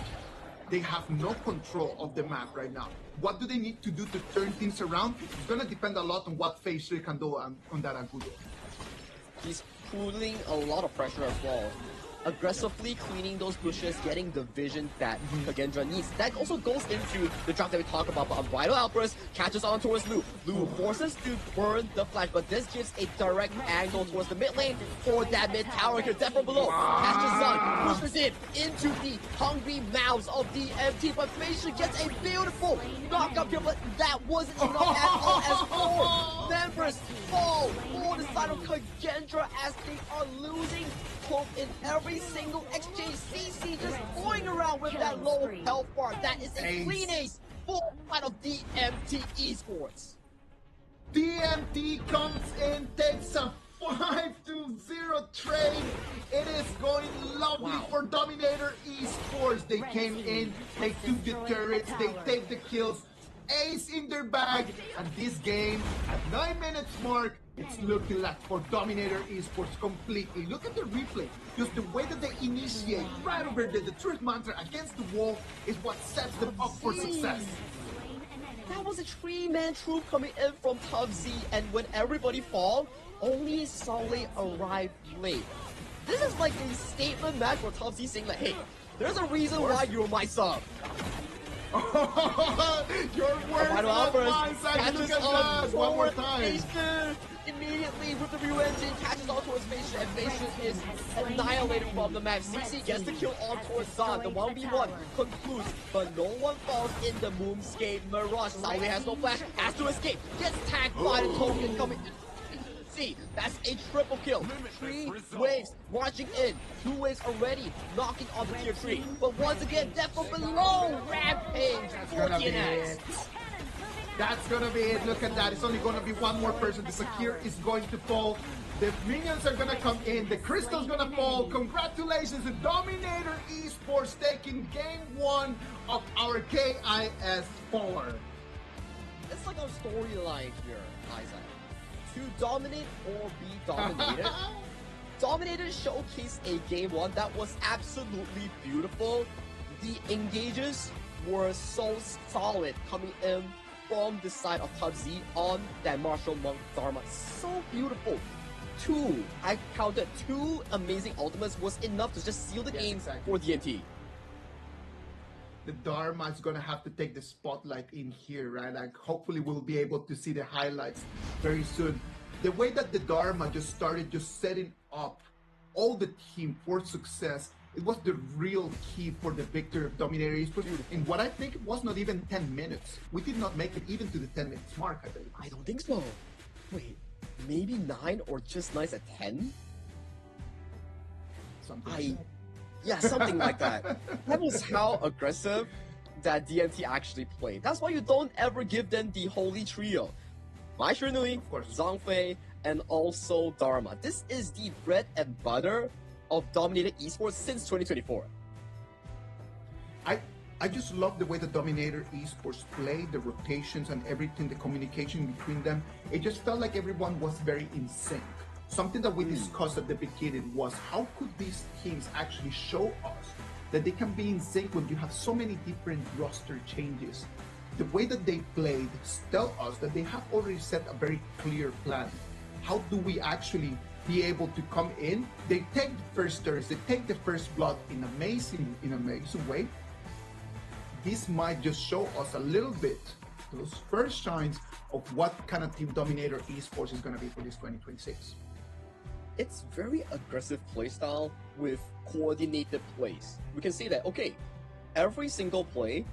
They have no control of the map right now. What do they need to do to turn things around? It's gonna depend a lot on what Feishi can do on that Agudo. He's pulling a lot of pressure as well. Aggressively cleaning those bushes, getting the vision that Kagendra needs. That also goes into the drop that we talked about, but Unbridled Outburst catches on towards Lu. Lu forces to burn the flash, but this gives a direct angle towards the mid lane for that mid tower here. Death from below. Catches Sun, pushes in into the hungry mouths of DMT, but Feishi gets a beautiful knockup here, but that wasn't enough at all as 4 members fall for the side of Kagendra as they are losing hope in every single exchange. CC just going around with that low health bar. That is a clean ace for out of DMT Esports. DMT comes in, takes a 5-0 trade. It is going lovely for Dominator Esports. They came in, they took the turrets, they take the kills. Ace in their bag, and this game at 9 minutes mark, it's looking like for Dominator Esports completely. Look at the replay. Just the way that they initiate right over there, the truth mantra against the wall is what sets them up for success. That was a 3-man troop coming in from Tub Z, and when everybody fall, only Saule arrived late. This is like a statement match for Tub Z saying like, hey, there's a reason why you're my sub. Your words not mine, catches look at that one more time. Immediately with the Ryu engine, catches on towards Feishi, and Feishi is annihilated from the map. CC gets the kill on towards Zon. The 1v1 concludes, but no one falls in the Moonscape Mirage. Saule has no flash, has to escape, gets tagged by the token coming in. See, that's a triple kill. 3 waves marching in. 2 waves already knocking on the tier 3. But once again, death from below. Rampage for DNX. That's gonna be it. Look at that. It's only gonna be one more person. The Sakir is going to fall. The minions are gonna come in. The crystal's gonna fall. Congratulations to Dominator Esports taking game 1 of our KIS4. It's like our storyline here, Isaac. To dominate or be dominated. Dominator showcased a game 1 that was absolutely beautiful. The engages were so solid coming in from the side of Tub Z on that Martial Monk Dharma. So beautiful. 2, I counted 2 amazing ultimates was enough to just seal the game for DNT. The Dharma is gonna have to take the spotlight in here, right? Like, hopefully we'll be able to see the highlights very soon. The way that the Dharma just started just setting up all the team for success, it was the real key for the victory of Dominator Esports. And what I think it was not even 10 minutes. We did not make it even to the 10 minutes mark, I believe. I don't think so. Wait, maybe 9 or just nice at 10? Yeah, something like that. That was how aggressive that DMT actually played. That's why you don't ever give them the holy trio. Mai Shinui, Zhang Fei, and also Dharma. This is the bread and butter of Dominator Esports since 2024. I just love the way the Dominator Esports played, the rotations and everything, the communication between them. It just felt like everyone was very in sync. Something that we discussed at the beginning was how could these teams actually show us that they can be in sync when you have so many different roster changes. The way that they played tell us that they have already set a very clear plan. How do we actually be able to come in? They take the first turns, they take the first blood in amazing way. This might just show us a little bit those first signs of what kind of team Dominator Esports is going to be for this 2026. It's very aggressive playstyle with coordinated plays. We can say that, okay, every single play,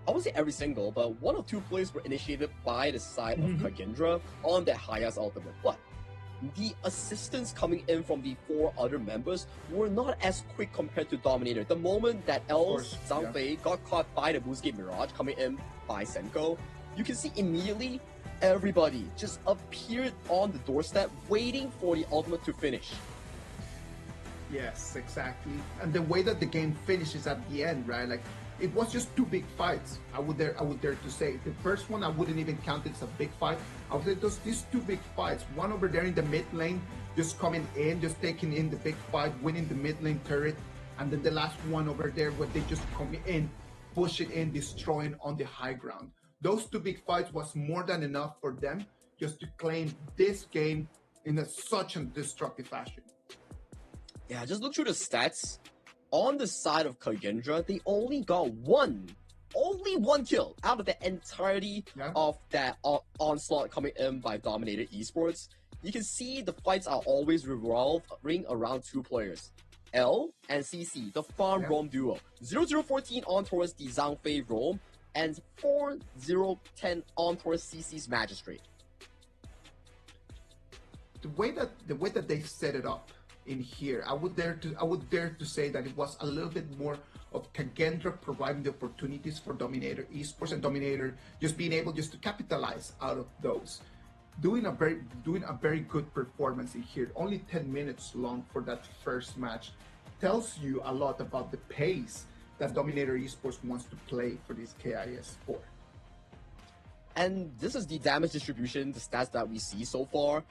I won't say every single, but one or two plays were initiated by the side of Kagendra on that Haya's ultimate. But the assistance coming in from the four other members were not as quick compared to Dominator. The moment that Els Zhang Fei got caught by the Boost Gate Mirage coming in by Senko, you can see immediately everybody just appeared on the doorstep waiting for the ultimate to finish. Yes, exactly. And the way that the game finishes at the end, right? Like, it was just two big fights. I would dare to say. The first one I wouldn't even count it as a big fight. I would say these two big fights. One over there in the mid lane, just coming in, just taking in the big fight, winning the mid lane turret, and then the last one over there where they just come in, push it in, destroying on the high ground. Those two big fights was more than enough for them just to claim this game in such a destructive fashion. Yeah, just look through the stats. On the side of Kagendra, they only got only one kill out of the entirety of that onslaught coming in by Dominator Esports. You can see the fights are always revolving around two players, L and CC, the farm roam duo. 0014 on towards the Zhang Fei roam, and 4010 on towards CC's Magistrate. The way that they set it up in here, I would dare to say that it was a little bit more of Kagendra providing the opportunities for Dominator Esports and Dominator just being able just to capitalize out of those. Doing a very good performance in here. Only 10 minutes long for that first match tells you a lot about the pace that Dominator Esports wants to play for this KIS4. And this is the damage distribution, the stats that we see so far.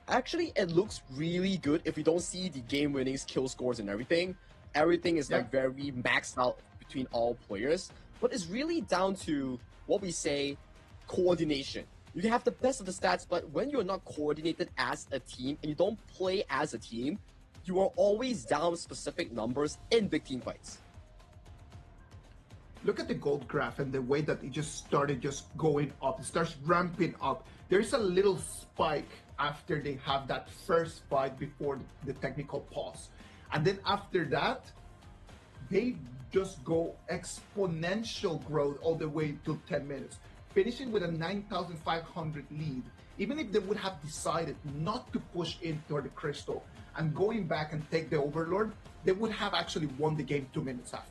Actually, it looks really good if you don't see the game winnings, kill scores, and everything. Everything is like very maxed out between all players. But it's really down to what we say, coordination. You can have the best of the stats, but when you're not coordinated as a team and you don't play as a team, you are always down specific numbers in big team fights. Look at the gold graph and the way that it just started just going up. It starts ramping up. There's a little spike after they have that first fight before the technical pause. And then after that, they just go exponential growth all the way to 10 minutes, finishing with a 9,500 lead. Even if they would have decided not to push into the crystal and going back and take the Overlord, they would have actually won the game 2 minutes after.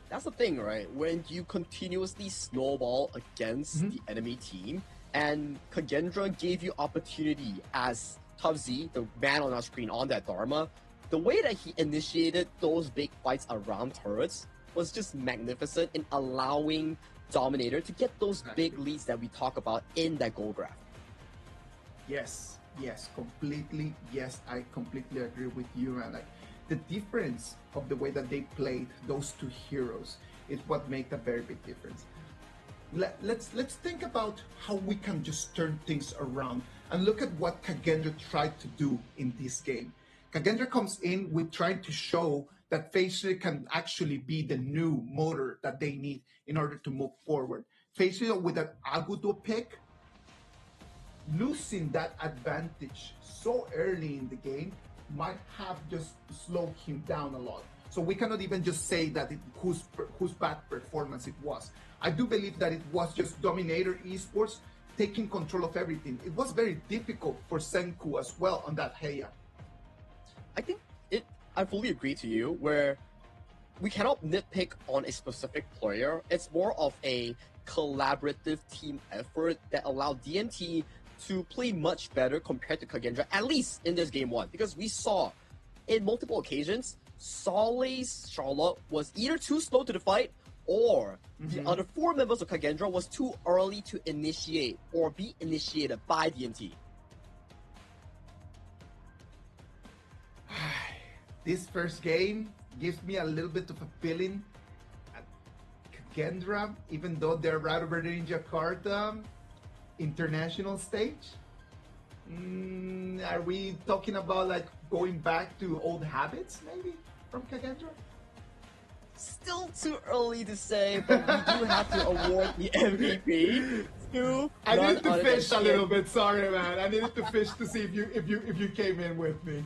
That's the thing, right? When you continuously snowball against the enemy team, and Kagendra gave you opportunity as Tubzy, the man on our screen on that Dharma, the way that he initiated those big fights around turrets was just magnificent in allowing Dominator to get those big leads that we talk about in that goal graph. Yes, completely. Yes, I completely agree with you, man. Like, the difference of the way that they played those two heroes is what made a very big difference. Let's think about how we can just turn things around and look at what Kagendra tried to do in this game. Kagendra comes in with trying to show that Facial can actually be the new motor that they need in order to move forward. Facial with an Agudo pick, losing that advantage so early in the game might have just slowed him down a lot. So we cannot even just say that whose bad performance it was. I do believe that it was just Dominator Esports taking control of everything. It was very difficult for Senku as well on that Heya. I think I fully agree to you, where we cannot nitpick on a specific player. It's more of a collaborative team effort that allowed DMT to play much better compared to Kagendra, at least in this game one, because we saw in multiple occasions, Soleil's Charlotte was either too slow to the fight, or the other 4 members of Kagendra was too early to initiate or be initiated by DMT. This first game gives me a little bit of a feeling at Kagendra, even though they're right over there in Jakarta, international stage. Are we talking about like going back to old habits, maybe, from Kagendra? Still too early to say, but we do have to award the MVP to. I needed to fish a little bit. Sorry, man. I needed to fish to see if you came in with me.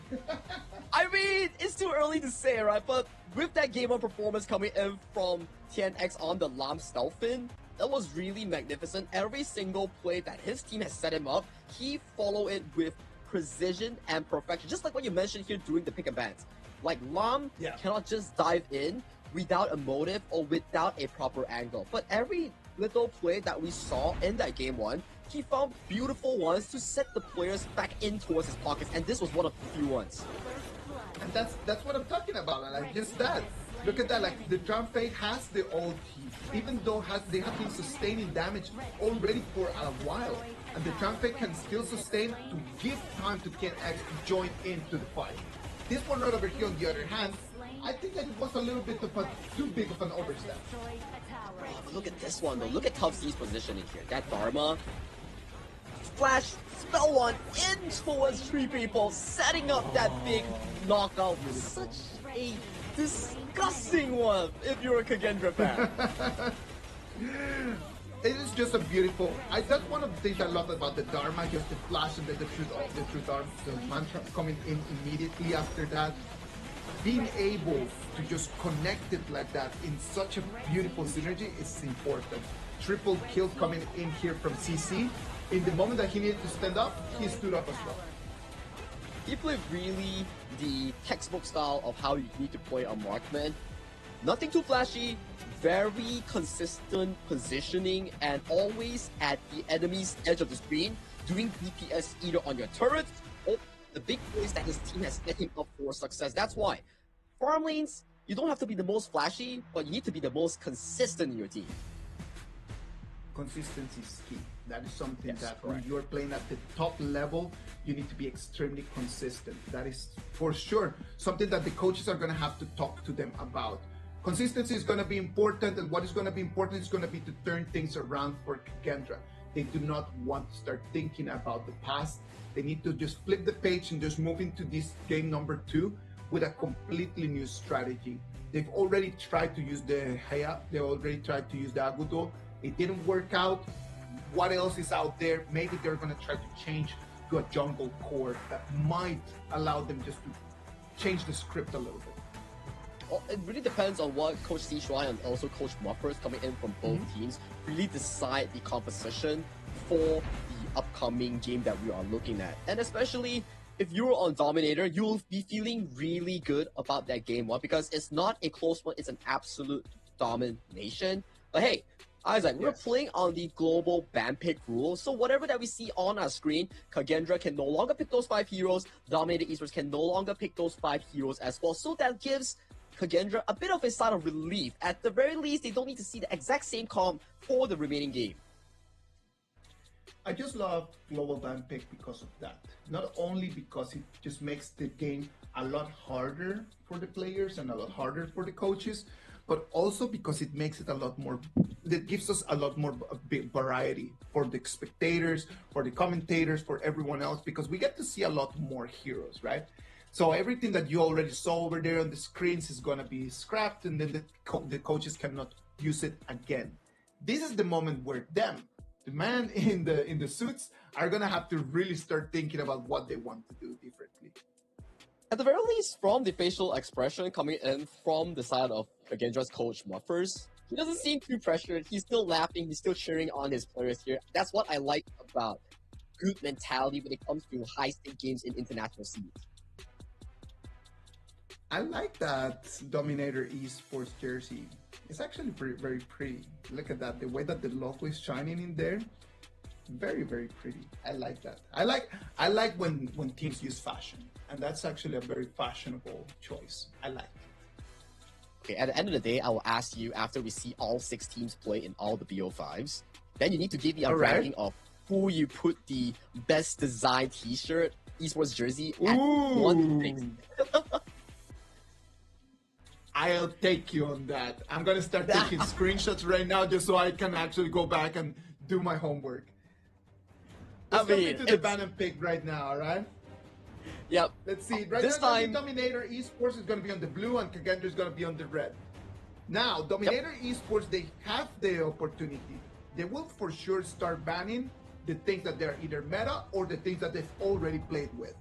I mean, it's too early to say, right? But with that game one performance coming in from TNX on the Lam Stelfin, that was really magnificent. Every single play that his team has set him up, he followed it with precision and perfection. Just like what you mentioned here during the pick and bans. Like, Lam cannot just dive in without a motive or without a proper angle. But every little play that we saw in that game one, he found beautiful ones to set the players back in towards his pockets, and this was one of the few ones. And that's what I'm talking about, like just that. Look at that, like the Drum Fate has the old team, even though they have been sustaining damage already for a while. And the Drum Fate can still sustain to give time to Ken X to join into the fight. This one right over here on the other hand, I think that it was a little bit of a too big of an overstep. Look at this one though, look at Tough C's positioning here. That Dharma, Flash, spell one in towards 3 people, setting up that big knockout. Such a disgusting one if you're a Kagendra fan. It is just a beautiful. That's one of the things I love about the Dharma, just the flash and the truth arm, the mantra coming in immediately after that. Being able to just connect it like that in such a beautiful synergy is important. Triple kill coming in here from CC. In the moment that he needed to stand up, he stood up as well. He played really the textbook style of how you need to play a marksman. Nothing too flashy, very consistent positioning, and always at the enemy's edge of the screen, doing DPS either on your turrets or the big plays that his team has set him up for success. That's why farm lanes, you don't have to be the most flashy, but you need to be the most consistent in your team. Consistency is key. That is something that when you're playing at the top level, you need to be extremely consistent. That is for sure something that the coaches are going to have to talk to them about. Consistency is going to be important, and what is going to be important is going to be to turn things around for Kagendra. They do not want to start thinking about the past. They need to just flip the page and just move into this game number 2 with a completely new strategy. They've already tried to use the Heya, they already tried to use the Agudo. It didn't work out. What else is out there? Maybe they're going to try to change to a jungle core that might allow them just to change the script a little bit. Well, it really depends on what Coach C. Shuai and also Coach Muffers coming in from both teams really decide the composition for the upcoming game that we are looking at. And especially if you're on Dominator, you'll be feeling really good about that game one because it's not a close one, it's an absolute domination. But hey, Isaac, we're playing on the global ban pick rule, so whatever that we see on our screen, Kagendra can no longer pick those 5 heroes, Dominator Esports can no longer pick those 5 heroes as well, so that gives Kagendra a bit of a sign of relief. At the very least, they don't need to see the exact same comp for the remaining game. I just love global ban pick because of that. Not only because it just makes the game a lot harder for the players and a lot harder for the coaches, but also because it makes it a lot more, it gives us a lot more variety for the spectators, for the commentators, for everyone else, because we get to see a lot more heroes, right? So everything that you already saw over there on the screens is going to be scrapped, and then the coaches cannot use it again. This is the moment where the man in the suits, are going to have to really start thinking about what they want to do differently. At the very least, from the facial expression coming in from the side of Kagendra's coach Muffers, he doesn't seem too pressured. He's still laughing. He's still cheering on his players here. That's what I like about good mentality when it comes to high-stake games in international scenes. I like that Dominator Esports jersey. It's actually very pretty. Look at that. The way that the logo is shining in there. Very pretty. I like that. I like when teams use fashion. And that's actually a very fashionable choice. I like it. Okay, at the end of the day, I will ask you after we see all 6 teams play in all the BO5s. Then you need to give me a ranking of who you put the best design t-shirt, esports jersey at 1 to 6. I'll take you on that. I'm gonna start taking screenshots right now just so I can actually go back and do my homework. Let's jump into the ban and pick right now, alright? Yep. Let's see. Right this now, Dominator Esports is going to be on the blue and Kagendra is going to be on the red. Now, Dominator Esports, they have the opportunity. They will for sure start banning the things that they're either meta or the things that they've already played with.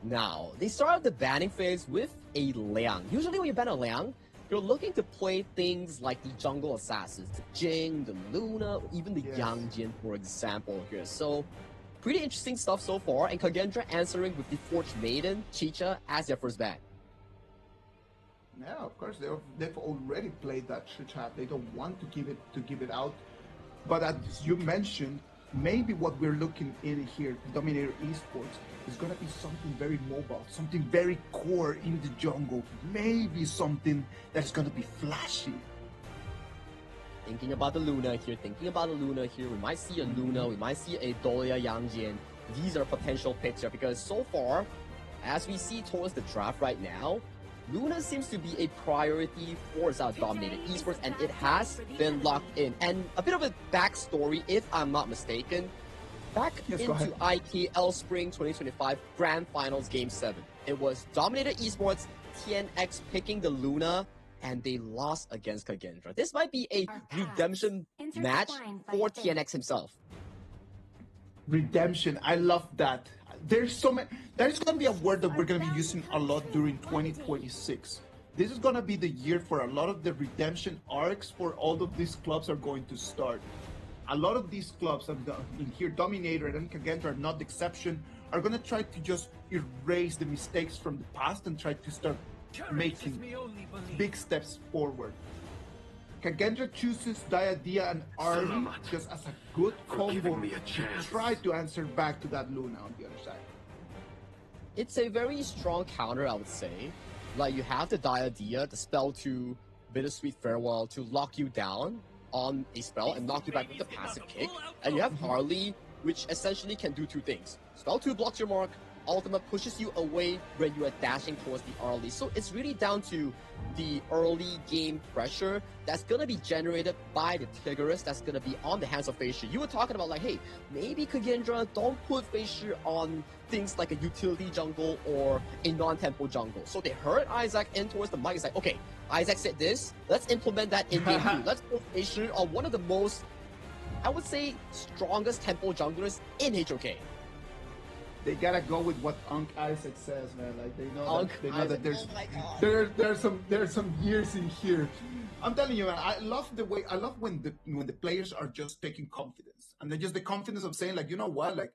Now, they started the banning phase with a Liang. Usually when you ban a Liang, you're looking to play things like the jungle assassins, the Jing, the Luna, even the Yangjin, for example here. So, pretty interesting stuff so far, and Kagendra answering with the Forged Maiden, Chicha, as their first ban. Yeah, of course, they've already played that Chicha. They don't want to give it out. But as you mentioned, maybe what we're looking in here, Dominator Esports, is going to be something very mobile, something very core in the jungle, maybe something that's going to be flashy. Thinking about the Luna here, we might see a Luna, we might see a Dolia Yangjin. These are potential picks here because so far, as we see towards the draft right now, Luna seems to be a priority for Dominator Esports, and it has been locked in. And a bit of a backstory, if I'm not mistaken, back into IKL Spring 2025 Grand Finals Game 7. It was Dominator Esports, TNX picking the Luna, and they lost against Kagendra. This might be a redemption match for TNX himself. Redemption, I love that. There's so many. That is going to be a word that we're going to be using a lot during 2026. This is going to be the year for a lot of the redemption arcs for all of these clubs are going to start. A lot of these clubs, in here, Dominator and Kagendra are not the exception, are going to try to just erase the mistakes from the past and try to start making big steps forward. Kagendra chooses Diadia and Arlie just as a good combo to try to answer back to that Luna on the other side. It's a very strong counter, I would say. Like, you have the Diadia, the spell to Bittersweet Farewell to lock you down on a spell and knock you back with the passive kick. And you have Arlie, which essentially can do 2 things. Spell 2 blocks your mark, Ultimate pushes you away when you are dashing towards the early. So it's really down to the early game pressure that's going to be generated by the Tigris that's going to be on the hands of Feishu. You were talking about like, hey, maybe Kagendra don't put Feishu on things like a utility jungle or a non-tempo jungle. So they heard Isaac in towards the mic. It's like, okay, Isaac said this, let's implement that in game 2. Let's put Feishu on one of the most, I would say, strongest tempo junglers in HOK. They gotta go with what Unc Isaac says, man. Like they know that there's some years in here. I'm telling you, man. I love when the players are just taking confidence, and then just the confidence of saying like, you know what, like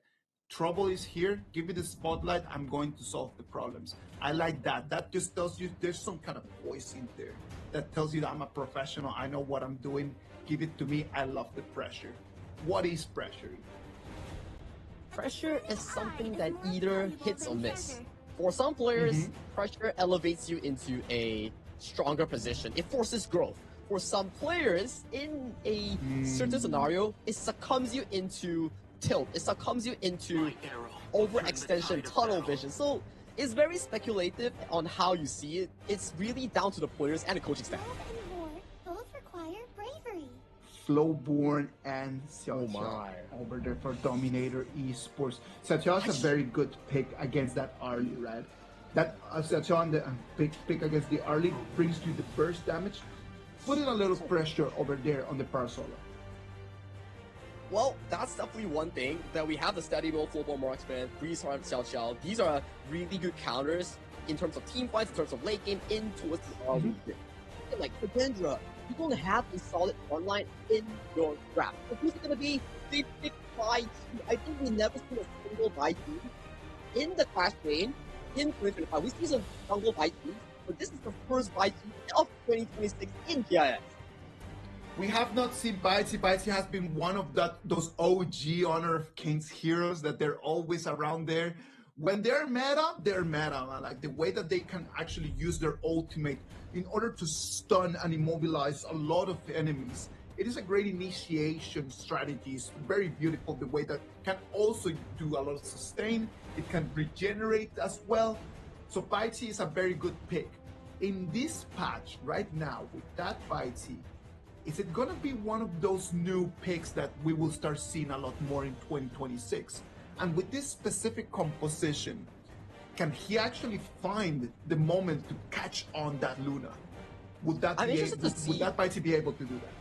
trouble is here. Give me the spotlight. I'm going to solve the problems. I like that. That just tells you there's some kind of voice in there that tells you that I'm a professional. I know what I'm doing. Give it to me. I love the pressure. What is pressure? Pressure is something that either hits or miss. For some players, pressure elevates you into a stronger position. It forces growth. For some players, in a certain scenario, it succumbs you into tilt. It succumbs you into overextension, tunnel vision. So it's very speculative on how you see it. It's really down to the players and the coaching staff. Both require bravery. Flowborn and Xiaoqiao over there for Dominator Esports. Xiaoqiao is a very good pick against that early, right? That Xiaoqiao on the pick against the early brings you the burst damage, putting a little pressure over there on the Parasola. Well, that's definitely one thing, that we have the steady mode, Flowborn Marksman, Breeze Heart, Xiaoqiao. These are really good counters in terms of team fights, in terms of late game, in towards the early. Like Kagendra, you don't have a solid frontline in your draft. So who's it going to be? They pick by team. I think we never seen a single by team in the Clash lane in 2025. We see some jungle Baichi, but this is the first Baichi of 2026 in KIS. We have not seen Baichi. Baichi has been one of those OG Honor of Kings heroes that they're always around there. When they're meta, man. Like the way that they can actually use their ultimate in order to stun and immobilize a lot of enemies. It is a great initiation strategy. It's very beautiful the way that it can also do a lot of sustain. It can regenerate as well. So Baichi is a very good pick. In this patch right now with that Baichi, is it gonna be one of those new picks that we will start seeing a lot more in 2026? And with this specific composition, can he actually find the moment to catch on that Luna? Would that Baichi be able to do that?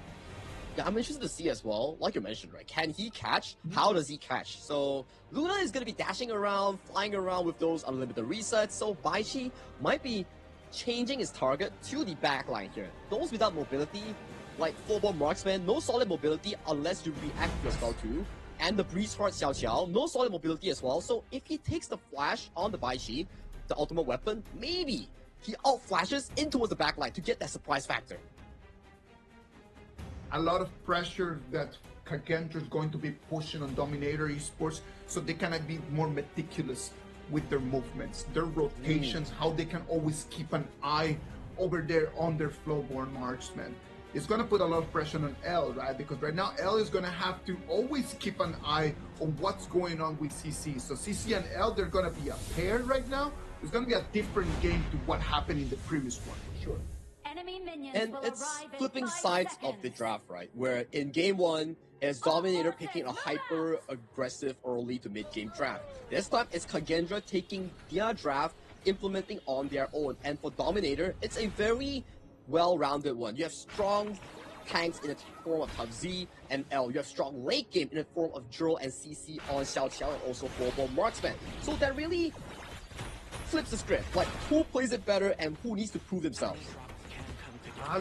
Yeah, I'm interested to see as well, like you mentioned, right? Can he catch? How does he catch? So Luna is going to be dashing around, flying around with those unlimited resets, so Baichi might be changing his target to the backline here. Those without mobility, like full-blown marksman, no solid mobility unless you react to your spell too. And the Breeze Heart Xiao Xiao, no solid mobility as well. So if he takes the flash on the Baichi, the ultimate weapon, maybe he out-flashes in towards the backline to get that surprise factor. A lot of pressure that Kagendra is going to be pushing on Dominator Esports, so they can be more meticulous with their movements, their rotations, how they can always keep an eye over there on their Flowborn marksman. It's going to put a lot of pressure on L, right? Because right now L is going to have to always keep an eye on what's going on with CC. So CC and L, they're going to be a pair right now. It's going to be a different game to what happened in the previous one, for sure. And it's flipping sides of the draft, right? Where in game one, it's Dominator picking a hyper-aggressive early to mid-game draft. This time, it's Kagendra taking their draft, implementing on their own. And for Dominator, it's a very well-rounded one. You have strong tanks in the form of Tabzi and L. You have strong late game in the form of Juro and CC on Xiao Xiao and also full-blown marksman. So that really flips the script. Like, who plays it better and who needs to prove themselves?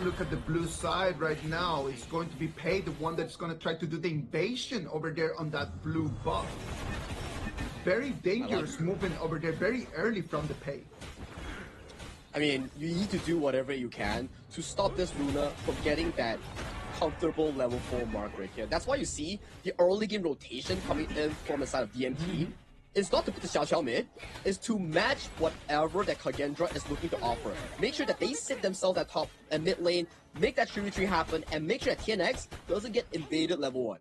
Look at the blue side right now. It's going to be Pei, the one that's going to try to do the invasion over there on that blue buff. Very dangerous movement over there, very early from the Pei. I mean, you need to do whatever you can to stop this Luna from getting that comfortable level 4 mark right here. That's why you see the early game rotation coming in from the side of DMT. It's not to put the Xiao Xiao mid, it's to match whatever that Kagendra is looking to offer. Make sure that they sit themselves at top and mid lane, make that 3v3 happen, and make sure that TNX doesn't get invaded level 1.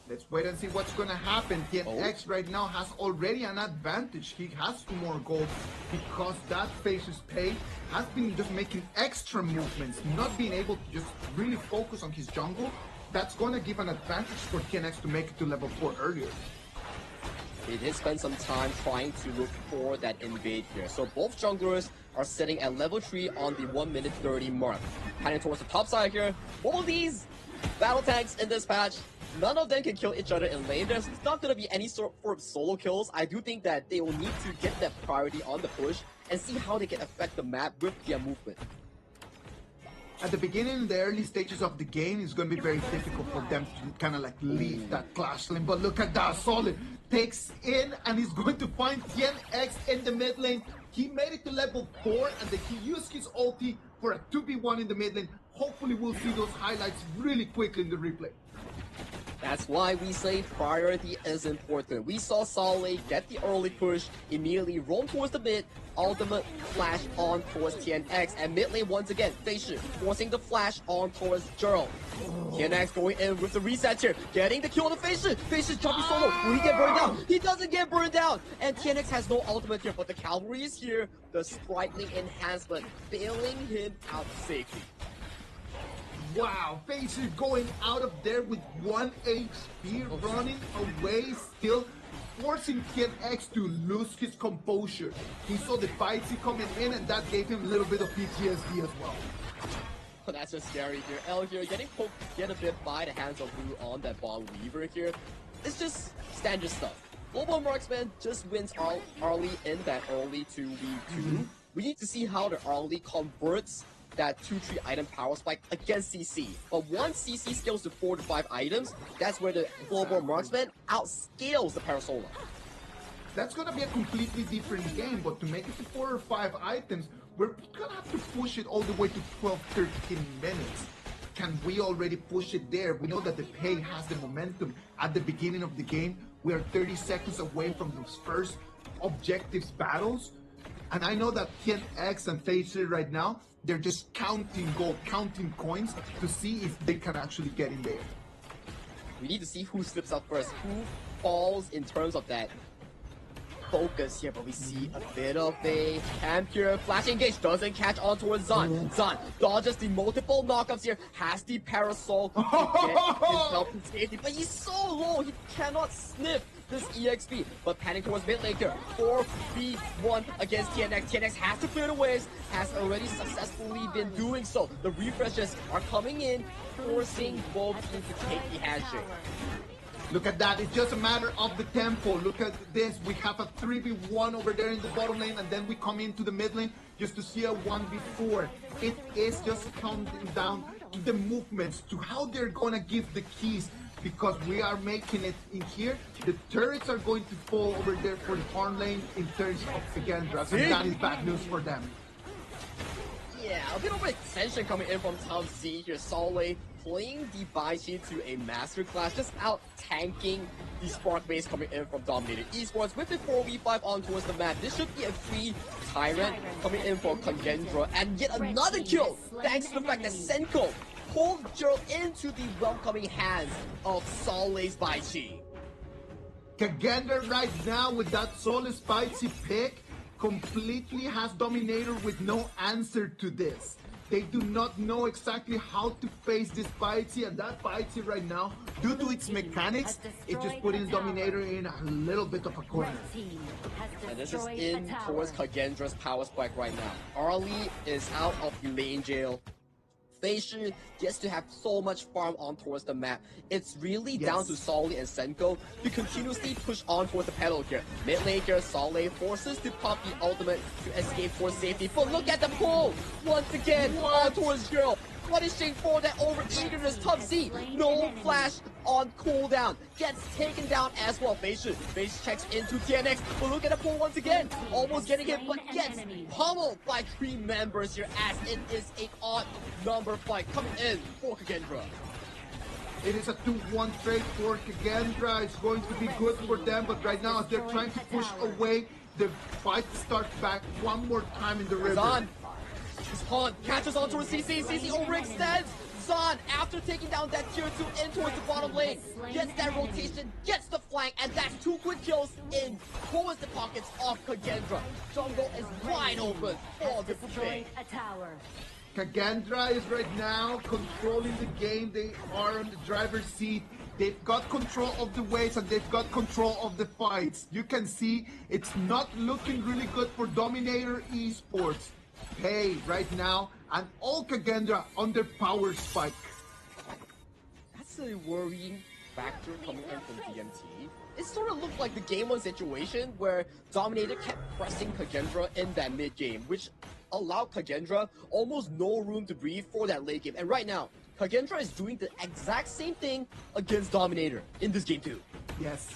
Let's wait and see what's going to happen. TNX right now has already an advantage. He has 2 more gold because that Face's Pei has been just making extra movements, not being able to just really focus on his jungle. That's going to give an advantage for TNX to make it to level 4 earlier. They did spend some time trying to look for that invade here. So both junglers are sitting at level 3 on the 1 minute 30 mark. Heading towards the top side here. All of these battle tanks in this patch, none of them can kill each other in lane. There's not going to be any sort of solo kills. I do think that they will need to get that priority on the push and see how they can affect the map with their movement. At the beginning, the early stages of the game, it's going to be very difficult for them to kind of like leave that clash lane. But look at that, Solid takes in and he's going to find TNX in the mid lane. He made it to level 4 and then he used his ulti for a 2v1 in the mid lane. Hopefully we'll see those highlights really quickly in the replay. That's why we say priority is important. We saw Solid get the early push, immediately roam towards the mid, ultimate flash on towards TNX, and mid lane once again, Feishi forcing the flash on towards Juro. TNX going in with the reset here, getting the kill on the Feishi. Feishi's jumping solo. Will he get burned down? He doesn't get burned down, and TNX has no ultimate here, but the cavalry is here. The sprightly enhancement bailing him out safely. Wow, Facer going out of there with 1 HP, running away still, forcing TNX to lose his composure. He saw the Baichi coming in and that gave him a little bit of PTSD as well. Oh, that's just scary here. L here getting poked, get a bit by the hands of Blue on that Bond Weaver here. It's just standard stuff. Global Marksman just wins early in that early 2v2. We need to see how the early converts that 2-3 item power spike against CC. But once CC scales to 4 to 5 items, that's where the Global Marksman outscales the Parasola. that's gonna be a completely different game. But to make it to 4 or 5 items, we're gonna have to push it all the way to 12, 13 minutes. Can we already push it there? We know that the pay has the momentum at the beginning of the game. We are 30 seconds away from those first objectives battles. And I know that TNX and Facer right now, they're just counting gold, counting coins to see if they can actually get in there. We need to see who slips up first, who falls in terms of that focus here, but we see a bit of a camp here. Flash engage doesn't catch on towards Zan. Zan dodges the multiple knockups here, has the parasol to get himself to safety, but he's so low, he cannot sniff this EXP. But panning towards mid lane here, 4v1 against TNX. TNX has to clear the waves, has already successfully been doing so. The refreshes are coming in, forcing both teams to take the handshake. Look at that, it's just a matter of the tempo. Look at this, we have a 3v1 over there in the bottom lane, and then we come into the mid lane just to see a 1v4. It is just counting down to the movements, to how they're gonna give the keys, because we are making it in here. The turrets are going to fall over there for the farm lane in terms of Kagendra, and that is bad news for them. Yeah, a bit of extension coming in from Top Z here. Solé playing the Baichi to a masterclass, just out tanking the Spark base coming in from Dominator Esports with the 4v5 on towards the map. This should be a free Tyrant coming in for Kagendra, and yet another kill thanks to the fact that Senko pulled Gerald into the welcoming hands of Solé's Baichi. Kagendra right now with that Soul Spicy pick completely has Dominator with no answer to this. They do not know exactly how to face this Baichi, and that Baichi right now, due to its mechanics, it just putting Dominator in a little bit of a corner. And this is in towards Kagendra's power spike right now. Arlie is out of the lane jail. Facial gets to have so much farm on towards the map. It's really down to Solé and Senko to continuously push on towards the pedal here. Mid lane here, Solé forces to pop the ultimate to escape for safety. But look at the pull! Once again, on towards Gerald. Punishing for that over-eagerness. Top Z, no flash on cooldown. Gets taken down as well. Facial checks into TNX. But look at the pull once again. Almost getting hit, but gets pummeled by 3 members here as it is an odd number fight coming in for Kagendra. It is a 2-1 trade for Kagendra. It's going to be good for them, but right now as they're trying to push away, the fight starts back one more time in the river. Zan catches onto a CC. CC overextends. Zan, after taking down that tier 2 in towards the bottom lane, gets that rotation, gets the flank, and that's 2 quick kills in towards the pockets of Kagendra. Jungle is wide open for the buffet. Kagendra is right now controlling the game. They are on the driver's seat. They've got control of the waves and they've got control of the fights. You can see it's not looking really good for Dominator Esports. Hey, right now, and all Kagendra on their power spike. That's a worrying factor coming in from DMT. It sort of looked like the game 1 situation where Dominator kept pressing Kagendra in that mid game, which allowed Kagendra almost no room to breathe for that late game. And right now, Kagendra is doing the exact same thing against Dominator in this game too. Yes.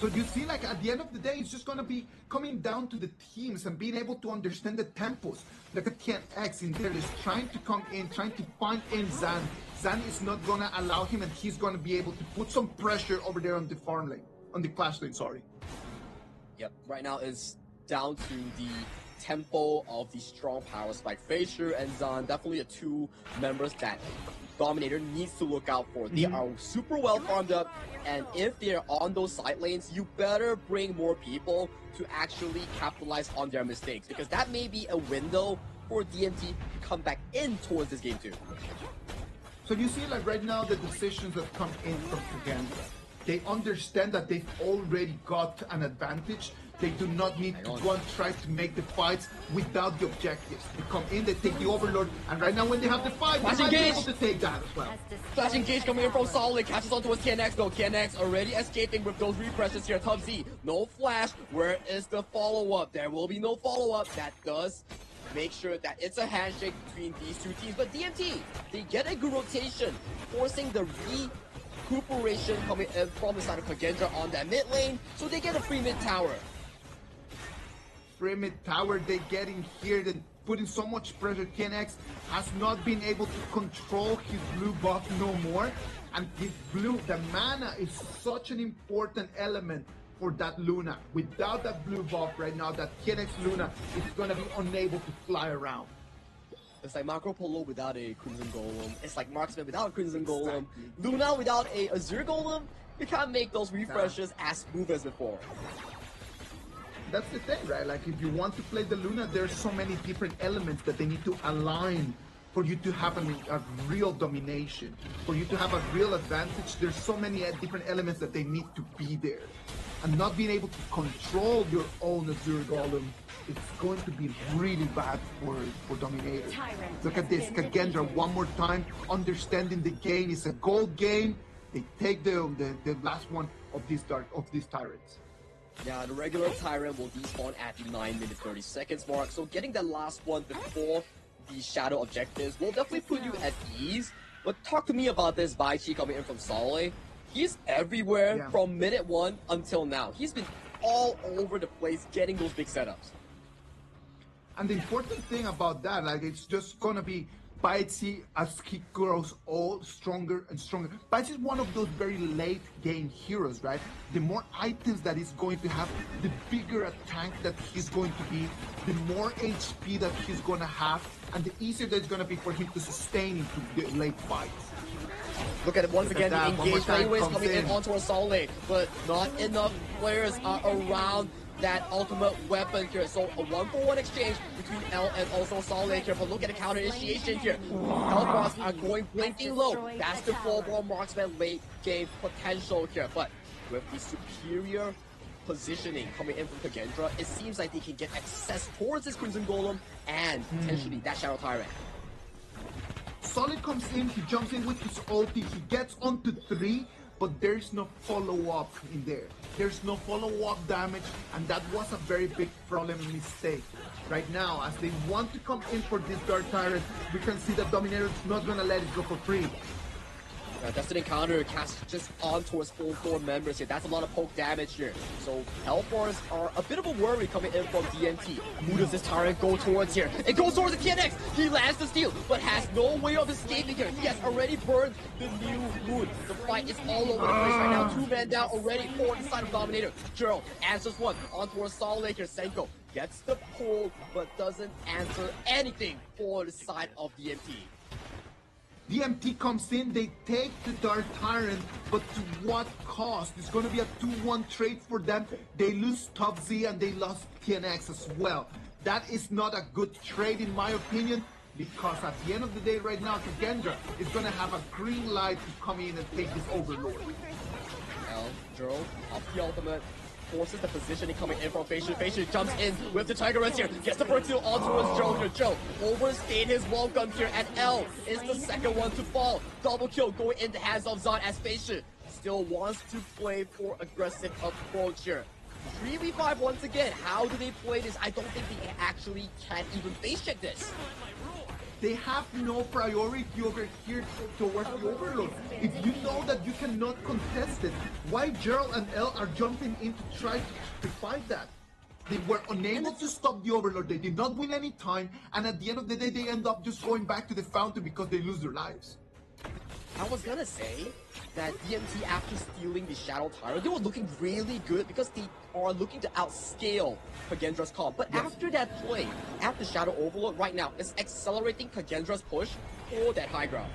So you see, like, at the end of the day, it's just going to be coming down to the teams and being able to understand the tempos. Look at TNX in there, is trying to come in, trying to find in Zan. Zan is not going to allow him, and he's going to be able to put some pressure over there on the farm lane, on the clash lane, sorry. Yep, right now it's down to the tempo of the strong power spike. Facial and Zan, definitely the 2 members that Dominator needs to look out for. They are super well farmed up, and if they're on those side lanes, you better bring more people to actually capitalize on their mistakes, because that may be a window for DMT to come back in towards this game too. So you see, like, right now, the decisions that come in from Kagendra, they understand that they've already got an advantage. They do not need to go and try to make the fights without the objectives. They come in, they take the Overlord, and right now when they have the fight, they might be able to take that as well. Flash engage coming in from Solid, catches on towards TNX though. TNX already escaping with those refreshes here. Top Z, no flash. Where is the follow-up? There will be no follow-up. That does make sure that it's a handshake between these 2 teams. But DMT, they get a good rotation, forcing the recuperation coming in from the side of Kagendra on that mid lane, so they get a free mid tower. Free mid tower they get in here, then putting so much pressure. KNX has not been able to control his blue buff no more, and his blue, the mana is such an important element for that Luna. Without that blue buff right now, that KNX Luna is gonna be unable to fly around. It's like Marco Polo without a Crimson Golem. It's like Marksman without a Crimson Golem. Luna without a Azure Golem. You can't make those refreshes as smooth as before. That's the thing, right? Like, if you want to play the Luna, there's so many different elements that they need to align for you to have a real domination. For you to have a real advantage, there's so many different elements that they need to be there. And not being able to control your own Azure Golem, it's going to be really bad for Dominator. Look at this, Kagendra one more time, understanding the game. It's a gold game. They take the last one of these tyrants. Yeah, the regular Tyrant will despawn at the 9 minutes 30 seconds mark, so getting the last one before the Shadow objectives will definitely put you at ease. But talk to me about this Baichi coming in from Solé. He's everywhere from minute 1 until now. He's been all over the place getting those big setups. And the important thing about that, like, it's just gonna be Baichi as he grows all stronger and stronger. Baichi is one of those very late game heroes, right? The more items that he's going to have, the bigger a tank that he's going to be, the more HP that he's gonna have, and the easier that it's gonna be for him to sustain into the late fights. Look at it once again, the engaged anyways coming in onto a Solé, but not enough players are around that ultimate weapon here. So a 1-for-1 exchange between L and also Solé here. But look at the counter initiation here. Health bars are going blinking low. That's the full-blown marksman late game potential here. But with the superior positioning coming in from Kagendra, it seems like they can get access towards this Crimson Golem and potentially that Shadow Tyrant. Solid comes in, he jumps in with his ulti, he gets onto 3, but there's no follow-up in there. There's no follow-up damage, and that was a very big problem and mistake. Right now, as they want to come in for this Dark Tyrant, we can see that Dominator is not gonna let it go for free. That's an encounter cast just on towards full 4 members here. That's a lot of poke damage here. So health bars are a bit of a worry coming in from DMT. Who does this Tyrant go towards here? It goes towards the KNX! He lands the steal, but has no way of escaping here. He has already burned the new moon. The fight is all over the place right now. 2 men down already for the side of Dominator. Gerald answers one on towards Solé here. Senko gets the pull, but doesn't answer anything for the side of DMT. DMT comes in, they take the Dark Tyrant, but to what cost? It's going to be a 2-1 trade for them. They lose Top Z and they lost TNX as well. That is not a good trade in my opinion, because at the end of the day right now, Kagendra is going to have a green light to come in and take this Overlord. Gerald, off the ultimate, forces the positioning coming in from Facial. Facial jumps in with the Tiger Reds here, gets the first steal on towards Joe here. Joe overstayed his welcome here, and L is the second one to fall. Double kill going in the hands of Zod as Facial still wants to play for aggressive approach here. 3v5 once again. How do they play this? I don't think they actually can even face check this. They have no priority over here towards the Overlord. If you know that you cannot contest it, why Gerald and L are jumping in to try to fight that? They were unable to stop the Overlord. They did not win any time, and at the end of the day, they end up just going back to the fountain because they lose their lives. I was gonna say that DMT, after stealing the Shadow Tyrant, they were looking really good because they are looking to outscale Kagendra's comp. But after that play, after Shadow Overlord right now, it's accelerating Kagendra's push for that high ground.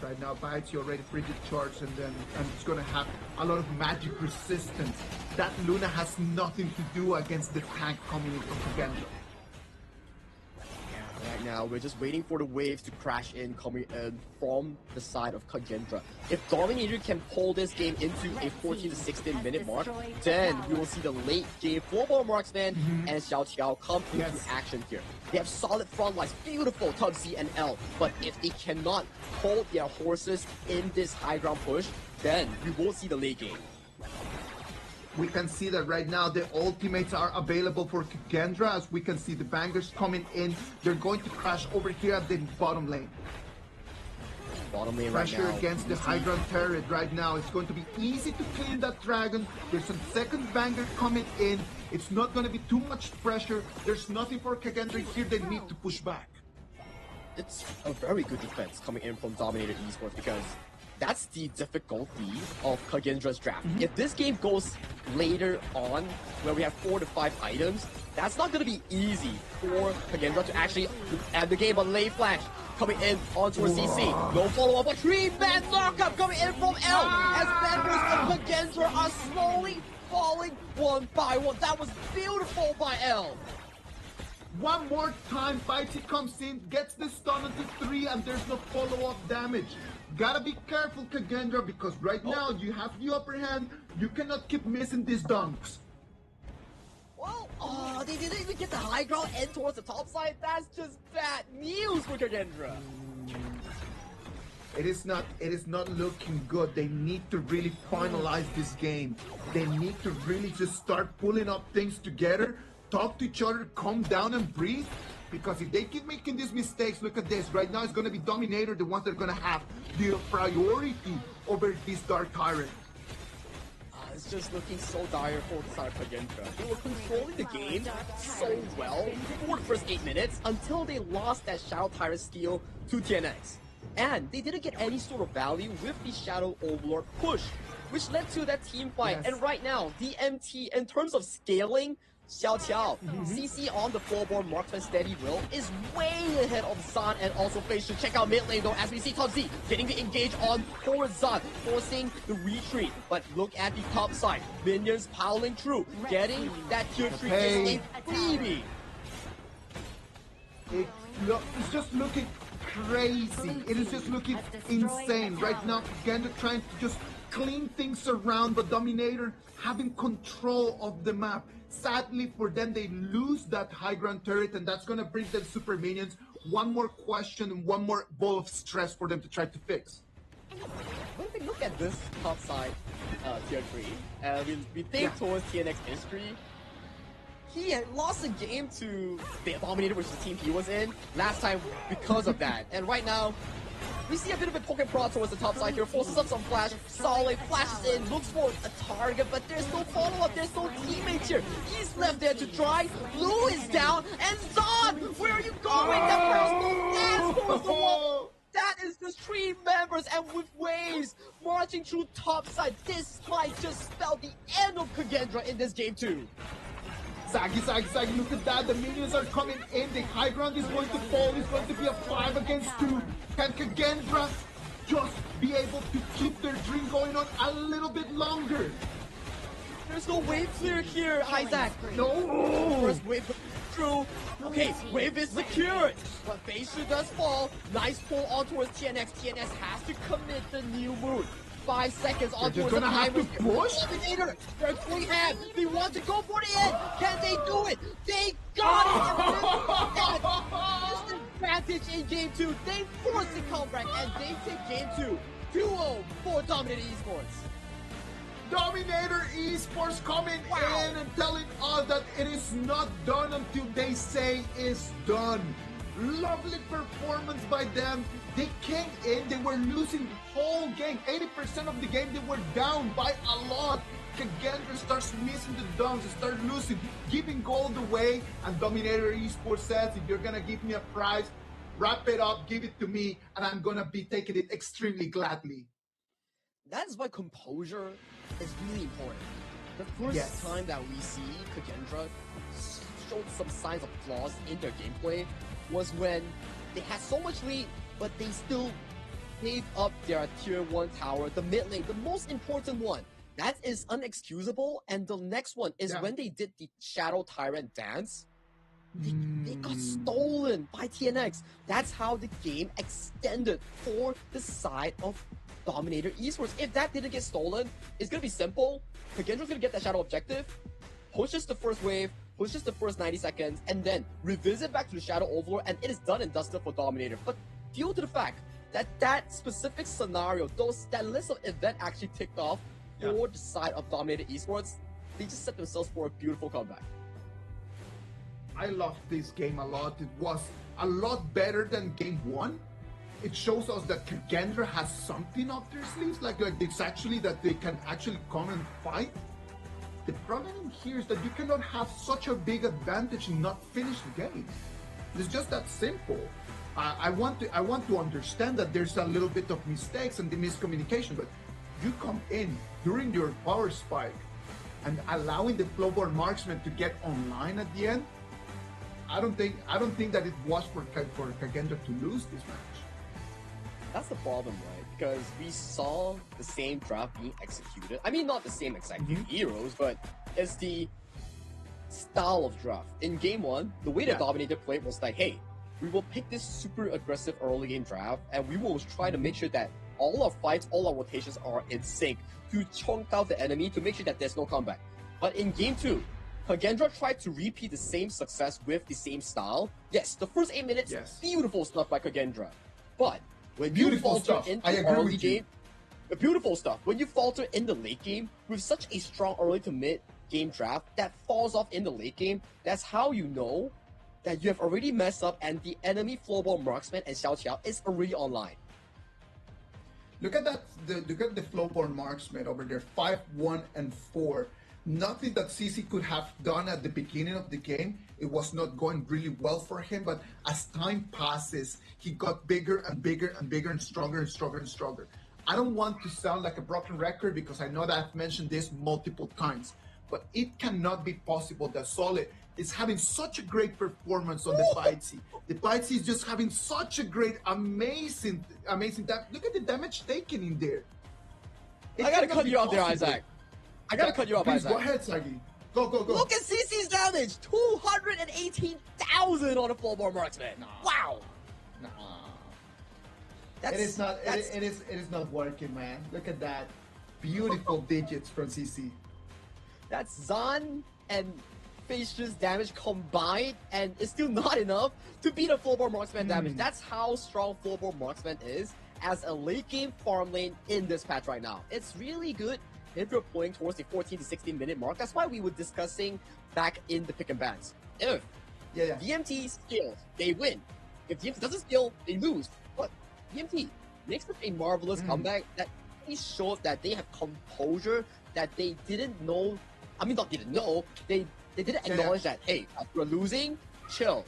Right now, Baichi already frigid charged, and it's gonna have a lot of magic resistance. That Luna has nothing to do against the tank coming in from Kagendra. Right now, we're just waiting for the waves to crash in coming in from the side of Kagendra. If Dominator can pull this game into a 14 to 16 minute mark, then we will see the late game full-ball marksman and Xiao Qiao come into action here. They have solid front lines, beautiful Tub Z and L, but if they cannot hold their horses in this high ground push, then we won't see the late game. We can see that right now the ultimates are available for Kagendra, as we can see the bangers coming in. They're going to crash over here at the bottom lane. Bottom lane right Pressure now. against the high ground turret right now. It's going to be easy to clean that dragon. There's a second banger coming in. It's not going to be too much pressure. There's nothing for Kagendra here. They need to push back. It's a very good defense coming in from Dominator Esports because that's the difficulty of Kagendra's draft. If this game goes later on, where we have 4 to 5 items, that's not going to be easy for Kagendra to actually end the game on lane flash. Coming in onto a CC. No follow-up, but 3-man knockup coming in from L as members of Kagendra are slowly falling one by one. That was beautiful by L. One more time, Baiti comes in, gets the stun onto 3, and there's no follow-up damage. Gotta be careful, Kagendra, because right now you have the upper hand. You cannot keep missing these dunks. Well, they didn't even get the high ground end towards the top side. That's just bad news for Kagendra. It is not looking good. They need to really finalize this game. They need to really just start pulling up things together, talk to each other, calm down and breathe. Because if they keep making these mistakes, look at this. Right now it's going to be Dominator, the ones that are going to have the priority over this Dark Tyrant. It's just looking so dire for the side of Kagendra. They were controlling the game so well for the first 8 minutes until they lost that Shadow Tyrant steal to TNX. And they didn't get any sort of value with the Shadow Overlord push, which led to that team fight. Yes. And right now, DMT, in terms of scaling, Xiao Qiao, CC on the floorboard, Marksman Steady Will is way ahead of Zan and also Face. To check out mid lane though, as we see Top Z getting the engage on for Zan, forcing the retreat. But look at the top side, minions piling through, getting that tier 3 is a freebie. It's just looking crazy. It is just looking insane. Right now, Kagendra trying to just clean things around, but Dominator having control of the map. Sadly for them, they lose that high ground turret, and that's going to bring them super minions. One more question and one more ball of stress for them to try to fix. When we look at this top side tier 3, we think towards TNX history, he had lost a game to the Dominator, which is the team he was in, last time because of that. And right now, we see a bit of a poke and prod towards the top side here, forces up some flash, Solid flashes in, looks for a target, but there's no follow-up, there's no teammates here. He's left there to dry, Blue is down, and Zon, where are you going? That personal dance towards the wall! That is just 3 members, and with waves marching through top side, this might just spell the end of Kagendra in this game too. Zaggy, look at that. The minions are coming in. The high ground is going to fall. It's going to be a 5 against 2. Can Kagendra just be able to keep their dream going on a little bit longer? There's no wave clear here, Isaac. No. First wave through. Okay, wave is secured. But Beishu does fall. Nice pull on towards TNX. TNX has to commit the new move. 5 seconds on towards the timer. Dominator, they're free hand. They want to go for the end. Can they do it? They got it. Advantage in game 2. They forced the comeback and they take game 2. 2-0 for Dominator Esports. Dominator Esports coming in and telling us that it is not done until they say it's done. Lovely performance by them. They came in, they were losing the whole game. 80% of the game they were down by a lot. Kagendra starts missing the dunks, start losing, giving gold away, and Dominator Esports says, if you're gonna give me a prize, wrap it up, give it to me, and I'm gonna be taking it extremely gladly. That's why composure is really important. The first time that we see Kagendra showed some signs of flaws in their gameplay was when they had so much lead, but they still gave up their tier 1 tower, the mid lane, the most important one. That is unexcusable, and the next one is when they did the Shadow Tyrant dance. They got stolen by TNX. That's how the game extended for the side of Dominator Esports. If that didn't get stolen, it's gonna be simple. Kagendra's gonna get that Shadow objective, pushes the first wave, pushes the first 90 seconds, and then revisit back to the Shadow Overlord, and it is done and dusted for Dominator. But due to the fact that that specific scenario, that list of event actually ticked off for the side of Dominator Esports, they just set themselves for a beautiful comeback. I loved this game a lot. It was a lot better than game 1. it shows us that Kagendra has something up their sleeves, like it's actually that they can actually come and fight. The problem here is that you cannot have such a big advantage and not finish the game. It's just that simple. I want to understand that there's a little bit of mistakes and the miscommunication, but you come in during your power spike and allowing the flowborn marksman to get online at the end. I don't think that it was for Kagendra to lose this match. That's the problem, right? Because we saw the same draft being executed. I mean, not the same exact heroes, but it's the style of draft. In game one, the way the Dominator played was like, hey, we will pick this super aggressive early game draft, and we will try to make sure that all our fights, all our rotations are in sync to chunk out the enemy to make sure that there's no comeback. But in game two, Kagendra tried to repeat the same success with the same style. Yes, the first 8 minutes, beautiful stuff by Kagendra. But when you falter in the early game, the beautiful stuff, when you falter in the late game with such a strong early to mid game draft that falls off in the late game, that's how you know that you have already messed up and the enemy flowball marksman and Xiao Qiao is already online. Look at that! Look at the flowborn marksman over there, 5-1 and 4. Nothing that CC could have done at the beginning of the game. It was not going really well for him, but as time passes, he got bigger and bigger and bigger and stronger and stronger and stronger. I don't want to sound like a broken record because I know that I've mentioned this multiple times, but it cannot be possible that Solid is having such a great performance on the Bitesy. The Bitesy is just having such a great, amazing look at the damage taken in there. I gotta cut you off there, Isaac. I gotta cut you off, Isaac. Go ahead, Sagi. Go. Look at CC's damage! 218,000 on a flowball marksman. Wow. It is not working, man. Look at that. Beautiful digits from CC. That's Zan and Facia's damage combined, and it's still not enough to beat a flowball marksman damage. That's how strong flowball marksman is as a late game farm lane in this patch right now. It's really good if you're playing towards the 14 to 16 minute mark. That's why we were discussing back in the pick and bans. If DMT skills, they win. If DMT doesn't skill, they lose. But DMT makes such a marvelous comeback that he showed that they have composure that they didn't know. I mean, not didn't know. They didn't acknowledge that, hey, we're losing, chill.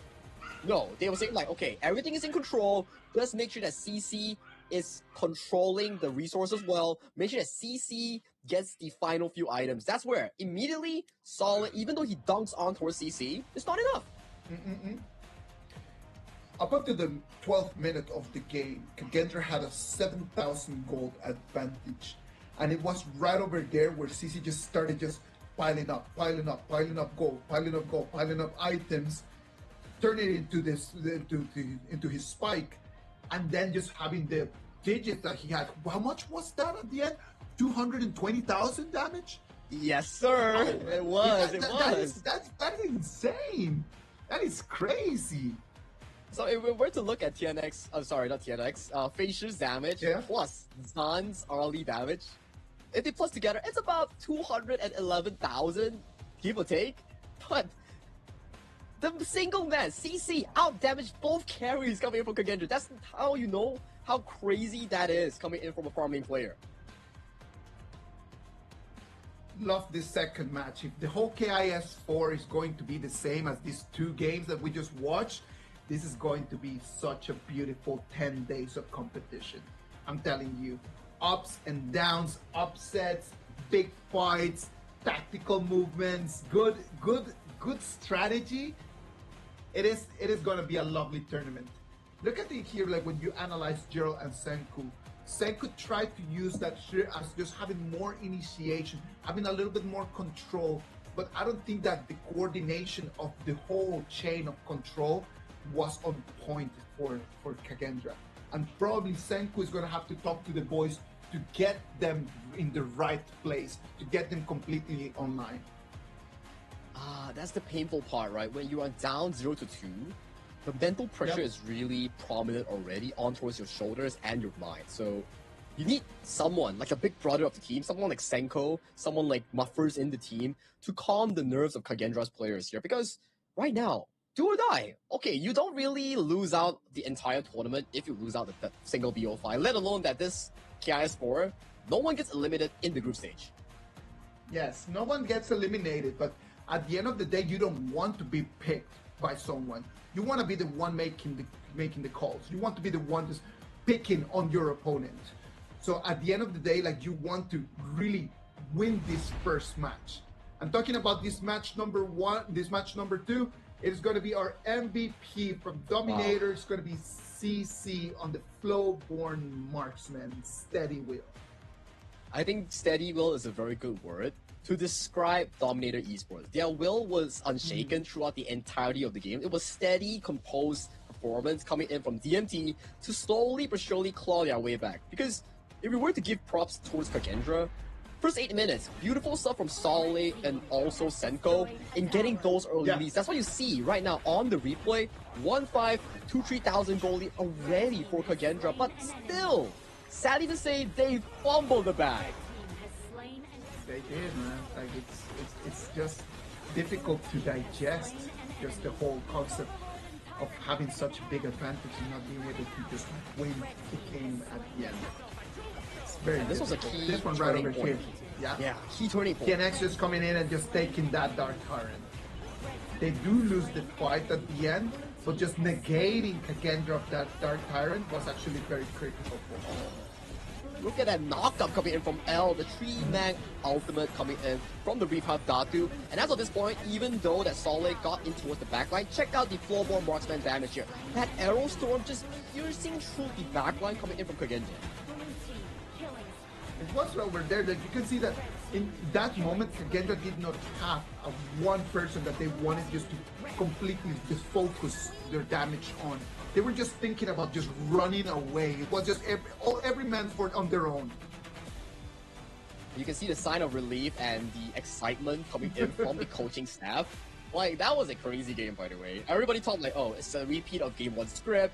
No, they were saying like, okay, everything is in control. Let's make sure that CC is controlling the resources well. Make sure that CC gets the final few items. That's where immediately Solid, even though he dunks on towards CC, it's not enough. Up until the 12th minute of the game, Kagendra had a 7,000 gold advantage. And it was right over there where CC just started just piling up gold, piling up items, turning it into this into his spike, and then just having the digits that he had. How much was that at the end? 220,000 damage? Yes, sir. It was. That is insane. That is crazy. So if we were to look at TNX, I'm sorry, not TNX, Facia's damage plus Zan's early damage, if they plus together, it's about 211,000, give or take. But the single man, CC, out-damaged both carries coming in from Kagendra. That's how you know how crazy that is coming in from a farming player. Love this second match. If the whole KIS4 is going to be the same as these two games that we just watched, this is going to be such a beautiful 10 days of competition. I'm telling you. Ups and downs, upsets, big fights, tactical movements, good strategy. It is going to be a lovely tournament. Look at it here, like when you analyze Gerald and Senku. Senku tried to use that shit as just having more initiation, having a little bit more control, but I don't think that the coordination of the whole chain of control was on point for Kagendra. And probably Senku is going to have to talk to the boys to get them in the right place, to get them completely online. That's the painful part, right? When you are down 0-2, the mental pressure is really prominent already on towards your shoulders and your mind. So you need someone, like a big brother of the team, someone like Senko, someone like Muffers in the team, to calm the nerves of Kagendra's players here. Because right now, do or die. Okay, you don't really lose out the entire tournament if you lose out the single BO5, let alone that this KIS4, no one gets eliminated in the group stage. Yes, no one gets eliminated, but at the end of the day, you don't want to be picked by someone. You want to be the one making the calls. You want to be the one just picking on your opponent. So at the end of the day, like, you want to really win this first match. I'm talking about this match number 1, this match number 2. It's going to be our MVP from Dominator. Wow. It's going to be CC on the Flowborn Marksman, Steady Will. I think steady will is a very good word to describe Dominator Esports. Their will was unshaken throughout the entirety of the game. It was steady, composed performance coming in from DMT to slowly but surely claw their way back. Because if we were to give props towards Kagendra, first 8 minutes, beautiful stuff from Solid and also Senko in getting those early leads. That's what you see right now on the replay. 1-5, 2-3,000 goal lead already for Kagendra, but still, sadly to say, they fumbled the bag. They did, man. Like, it's just difficult to digest, just the whole concept of having such a big advantage and not being able to just win the game at the end. It's very this was a key this one right over here. Yeah, key turning point. KNX just coming in and just taking that Dark Current. They do lose the fight at the end, but just negating Kagendra of that Dark Tyrant was actually very critical for them. Look at that knockup coming in from L, the 3-man ultimate coming in from the Repath Datu. And as of this point, even though that Solid got in towards the backline, check out the Flowborn Marksman damage here. That Arrow Storm just piercing through the backline coming in from Kagendra. It was over there that you can see that in that moment, Kagendra did not have one person that they wanted just to completely just focus their damage on. They were just thinking about just running away. It was just every man on their own. You can see the sign of relief and the excitement coming in from the coaching staff. Like, that was a crazy game, by the way. Everybody thought, like, oh, it's a repeat of Game 1's script.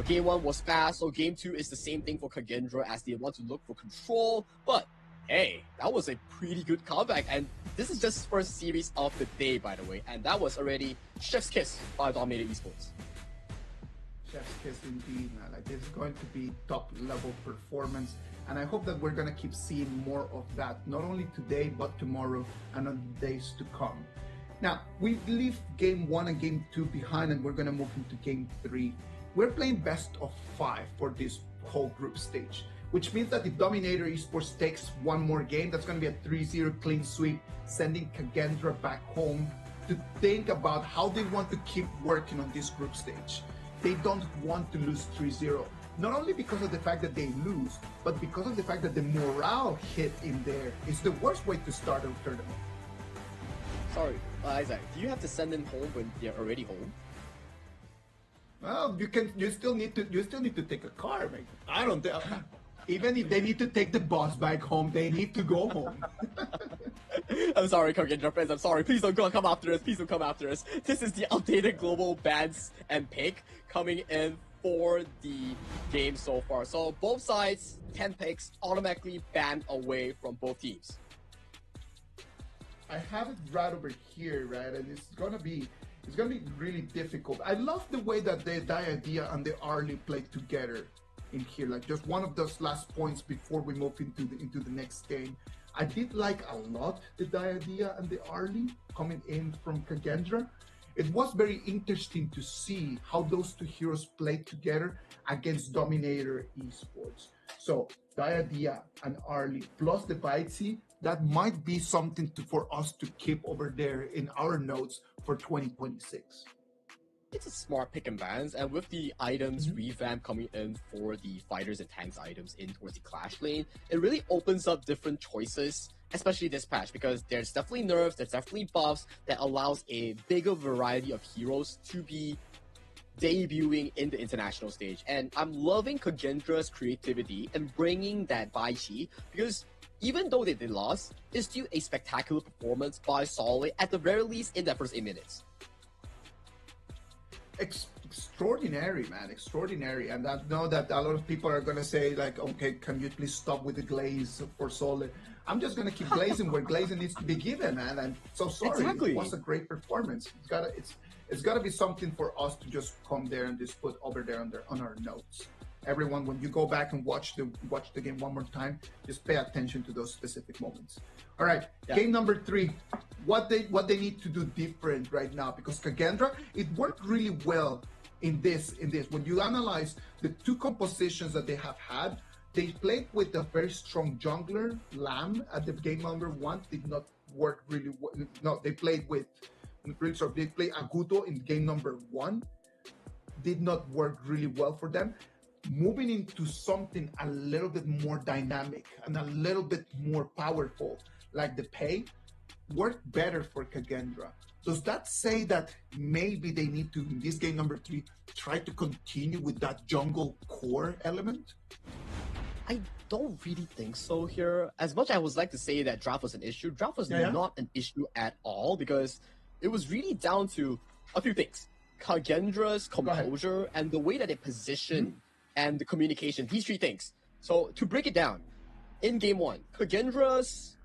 Game 1 was fast, so Game 2 is the same thing for Kagendra as they want to look for control. But, hey, that was a pretty good comeback. And this is just first series of the day, by the way. And that was already chef's kiss by Dominator Esports. Chef's kiss indeed, man. Like, this is going to be top level performance, and I hope that we're gonna keep seeing more of that, not only today but tomorrow and on the days to come. Now, we leave Game 1 and Game 2 behind, and we're gonna move into Game 3. We're playing best of 5 for this whole group stage, which means that if Dominator Esports takes one more game, that's gonna be a 3-0 clean sweep, sending Kagendra back home to think about how they want to keep working on this group stage. They don't want to lose 3-0, not only because of the fact that they lose, but because of the fact that the morale hit in there is the worst way to start a tournament. Sorry, Isaac, do you have to send them home when they're already home? Well, you still need to take a car, man. I don't think, even if they need to take the bus back home, they need to go home. I'm sorry, Kagendra fans, I'm sorry. Please don't come after us. Please don't come after us. This is the updated global bans and pick coming in for the game so far. So both sides, 10 picks automatically banned away from both teams. I have it right over here, right? And it's gonna be really difficult. I love the way that the Diadea and the Arlie play together in here. Like, just one of those last points before we move into the next game. I did like a lot the Diadea and the Arlie coming in from Kagendra. It was very interesting to see how those two heroes played together against Dominator Esports. So Diadea and Arlie plus the Bitesy, that might be something for us to keep over there in our notes for 2026. It's a smart pick and bans, and with the items revamp coming in for the fighters and tanks items in towards the clash lane, it really opens up different choices, especially this patch, because there's definitely nerfs, there's definitely buffs that allows a bigger variety of heroes to be debuting in the international stage. And I'm loving Kagendra's creativity and bringing that Baishi, because even though they lost, it's still a spectacular performance by Solid, at the very least in that first 8 minutes. Extraordinary, man, extraordinary. And I know that a lot of people are gonna say, like, okay, can you please stop with the glaze for Solid? I'm just gonna keep glazing where glazing needs to be given, man. I'm so sorry. Exactly. It was a great performance. it's got to be something for us to just come there and just put over there on our notes. Everyone, when you go back and watch the game one more time, just pay attention to those specific moments. All right, game number 3. What they need to do different right now, because Kagendra, it worked really well in this. When you analyze the 2 compositions that they have had, they played with a very strong jungler, Lamb, at the game number 1. Did not work really well. No, they played with they played Agudo in game number 1. Did not work really well for them. Moving into something a little bit more dynamic and a little bit more powerful, like the pay, worked better for Kagendra. Does that say that maybe they need to, in this game number 3, try to continue with that jungle core element? I don't really think so here. As much as I would like to say that draft was an issue, draft was not an issue at all, because it was really down to a few things. Kagendra's composure and the way that they position and the communication, these 3 things. So to break it down, in game 1, Kagendra's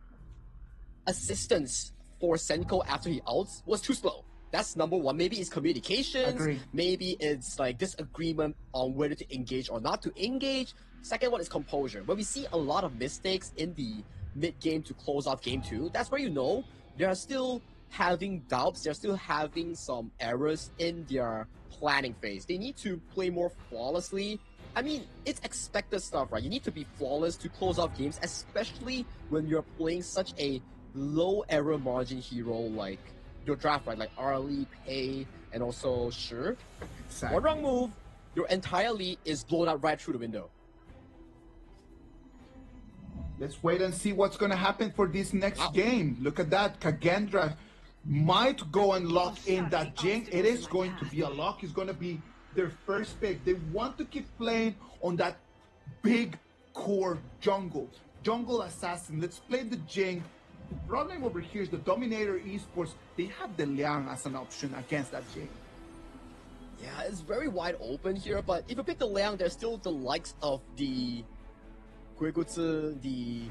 assistance for Senko after he ults was too slow. That's number 1. Maybe it's communications. Agreed. Maybe it's like disagreement on whether to engage or not to engage. Second one is composure. When we see a lot of mistakes in the mid-game to close off game 2, that's where you know they are still having doubts. They're still having some errors in their planning phase. They need to play more flawlessly. I mean, it's expected stuff, right? You need to be flawless to close off games, especially when you're playing such a low error margin hero like your draft, right? Like Arlie, Pei, and also Shi. Exactly. One wrong move, your entire lead is blown out right through the window. Let's wait and see what's going to happen for this next game. Look at that. Kagendra might go and lock in that Jing. It is going to be a lock. It's going to be their first pick. They want to keep playing on that big core jungle assassin. Let's play the Jing. The problem over here is the Dominator Esports. They have the Liang as an option against that Jing. Yeah, it's very wide open here, but if you pick the Liang, there's still the likes of the Guigutsu, the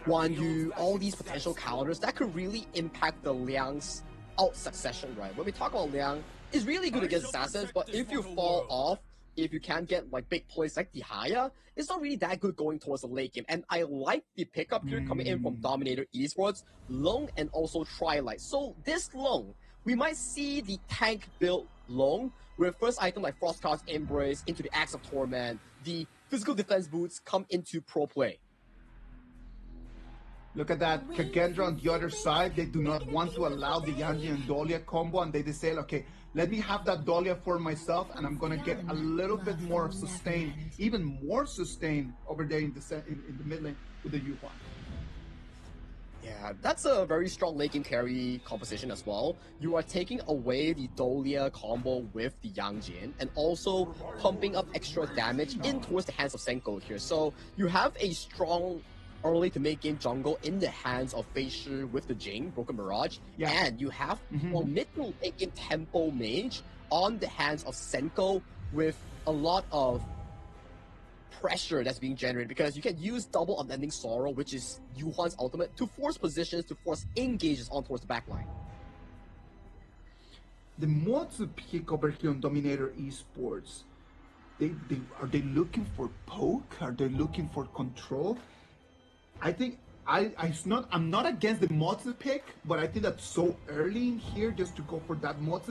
Guan Yu, all these potential counters that could really impact the Liang's out succession, right? When we talk about Liang, it's really good against assassins, but if you fall off, if you can't get like big plays like the Haya, it's not really that good going towards the late game. And I like the pickup here coming in from Dominator Esports, Long and also Twilight. So this Long, we might see the tank build Long with first item like Frostcast Embrace into the Axe of Torment, the physical defense boots come into pro play. Look at that, Kagendra on the other side. They do not want to allow the Yanji and Dolia combo, and they decide, okay, let me have that Dolia for myself, and I'm gonna get a little bit more sustain, even more sustain over there in the mid lane with the Yuhuan. Yeah, that's a very strong late game carry composition as well. You are taking away the Dolia combo with the Yangjin and also pumping up extra damage in towards the hands of Senko here. So you have a strong early to mid game jungle in the hands of Fei Shi with the Jing, Broken Mirage, and you have a mid to late game tempo mage on the hands of Senko with a lot of pressure that's being generated, because you can use double unending sorrow, which is Yuhuan's ultimate, to force positions, to force engages on towards the backline. The mods pick over here on Dominator Esports, are they looking for poke? Are they looking for control? I think I'm not against the mods pick, but I think that's so early in here just to go for that mods.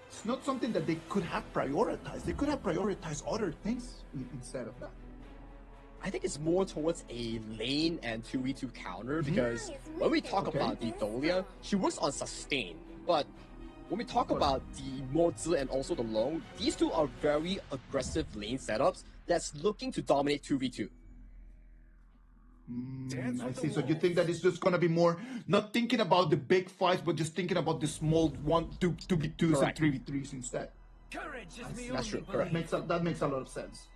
It's not something that they could have prioritized. They could have prioritized other things instead of that. I think it's more towards a lane and 2v2 counter, because when we talk about the Dolia, she works on sustain. But when we talk about the Mozi and also the Long, these two are very aggressive lane setups that's looking to dominate 2v2. I see. So you think that it's just gonna be more not thinking about the big fights, but just thinking about the small 2v2s and 3v3s instead. That's true. Correct. That makes a lot of sense.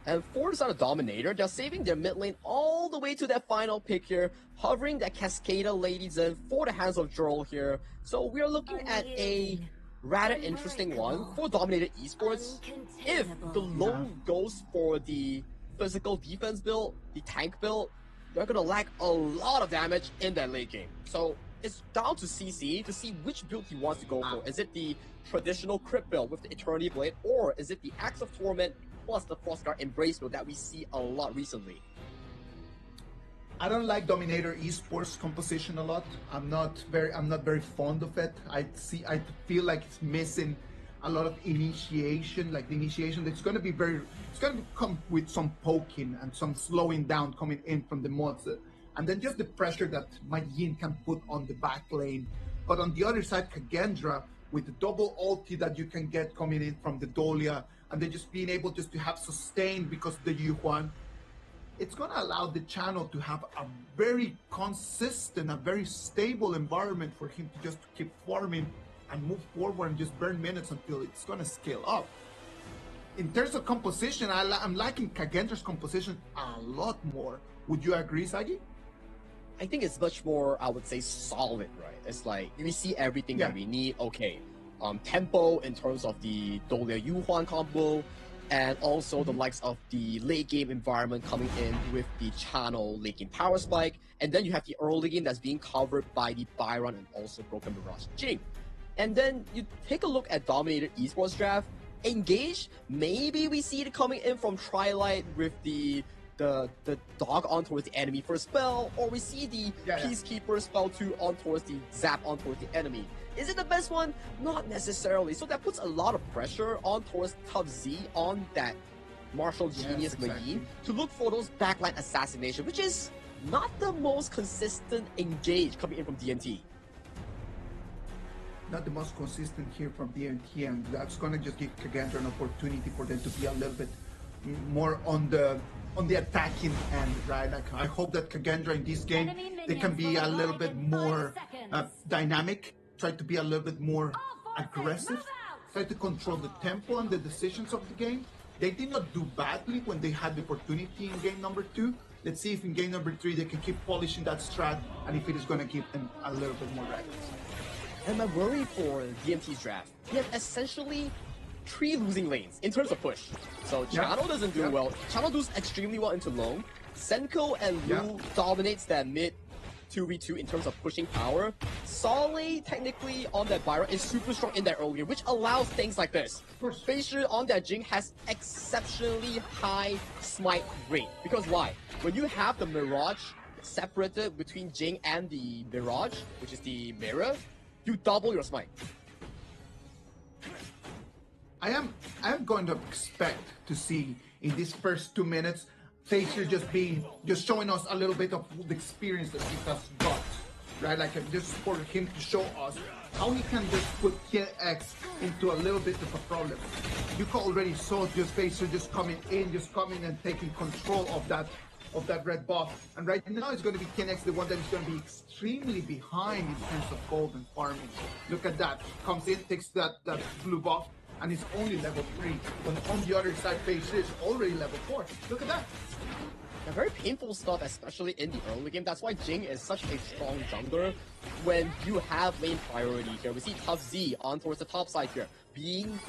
And for the Dominator, they're saving their mid lane all the way to that final pick here, hovering that Cascada Ladies in for the hands of Joel here. So we are looking at a rather interesting one for Dominator Esports. If the Long goes for the physical defense build, the tank build, they're gonna lack a lot of damage in that late game. So it's down to CC to see which build he wants to go for. Is it the traditional crit build with the Eternity Blade, or is it the Axe of Torment plus the Frostguard Embrace build that we see a lot recently? I don't like Dominator Esports composition a lot. I'm not very fond of it. I feel like it's missing a lot of initiation. Like the initiation, it's gonna come with some poking and some slowing down coming in from the mods, and then just the pressure that my Yin can put on the back lane. But on the other side, Kagendra with the double ulti that you can get coming in from the Dolia, and then just being able just to have sustain because of the Yuhuan. It's going to allow the channel to have a very consistent, a very stable environment for him to just keep farming and move forward and just burn minutes until it's going to scale up. In terms of composition, I'm liking Kagendra's composition a lot more. Would you agree, Sagi? I think it's much more, I would say, solid, right? It's like, we see everything that we need. Okay, tempo in terms of the Dolia Yuhuan combo, and also the likes of the late game environment coming in with the channel late game power spike, and then you have the early game that's being covered by the Byron and also Broken Mirage Jing. And then you take a look at Dominator Esports draft, Engage, maybe we see it coming in from Twilight with the dog on towards the enemy for a spell, or we see the Peacekeeper spell 2 on towards the zap on towards the enemy. Is it the best one? Not necessarily. So that puts a lot of pressure on towards Tough Z on that martial genius Mayin to look for those backline assassination, which is not the most consistent engage coming in from DNT. Not the most consistent here from DNT, and that's going to just give Kagendra an opportunity for them to be a little bit more on the attacking end, right? Like, I hope that Kagendra in this game, they can be a little bit more dynamic, try to be a little bit more aggressive, try to control the tempo and the decisions of the game. They did not do badly when they had the opportunity in game number 2. Let's see if in game number 3 they can keep polishing that strat, and if it is going to give them a little bit more records. And my worry for DMT's draft, he has essentially 3 losing lanes in terms of push. So Channel doesn't do well. Channel does extremely well into Long. Senko and Lu dominates that mid 2v2 in terms of pushing power. Solly, technically, on that Byron is super strong in that early game, which allows things like this. Feishu on that Jing has exceptionally high smite rate. Because why? When you have the Mirage separated between Jing and the Mirage, which is the mirror, you double your smite. I am going to expect to see in these first 2 minutes Facer just showing us a little bit of the experience that he has got, right? Like just for him to show us how he can just put KIS into a little bit of a problem. You already saw just Facer just coming and taking control of that red buff, and right now it's going to be KIS the one that is going to be extremely behind in terms of gold and farming. Look at that, comes in, takes that blue buff, and it's only level 3. When on the other side, Facer is already level 4. Look at that. Very painful stuff, especially in the early game. That's why Jing is such a strong jungler when you have lane priority here. We see Tough Z on towards the top side here, being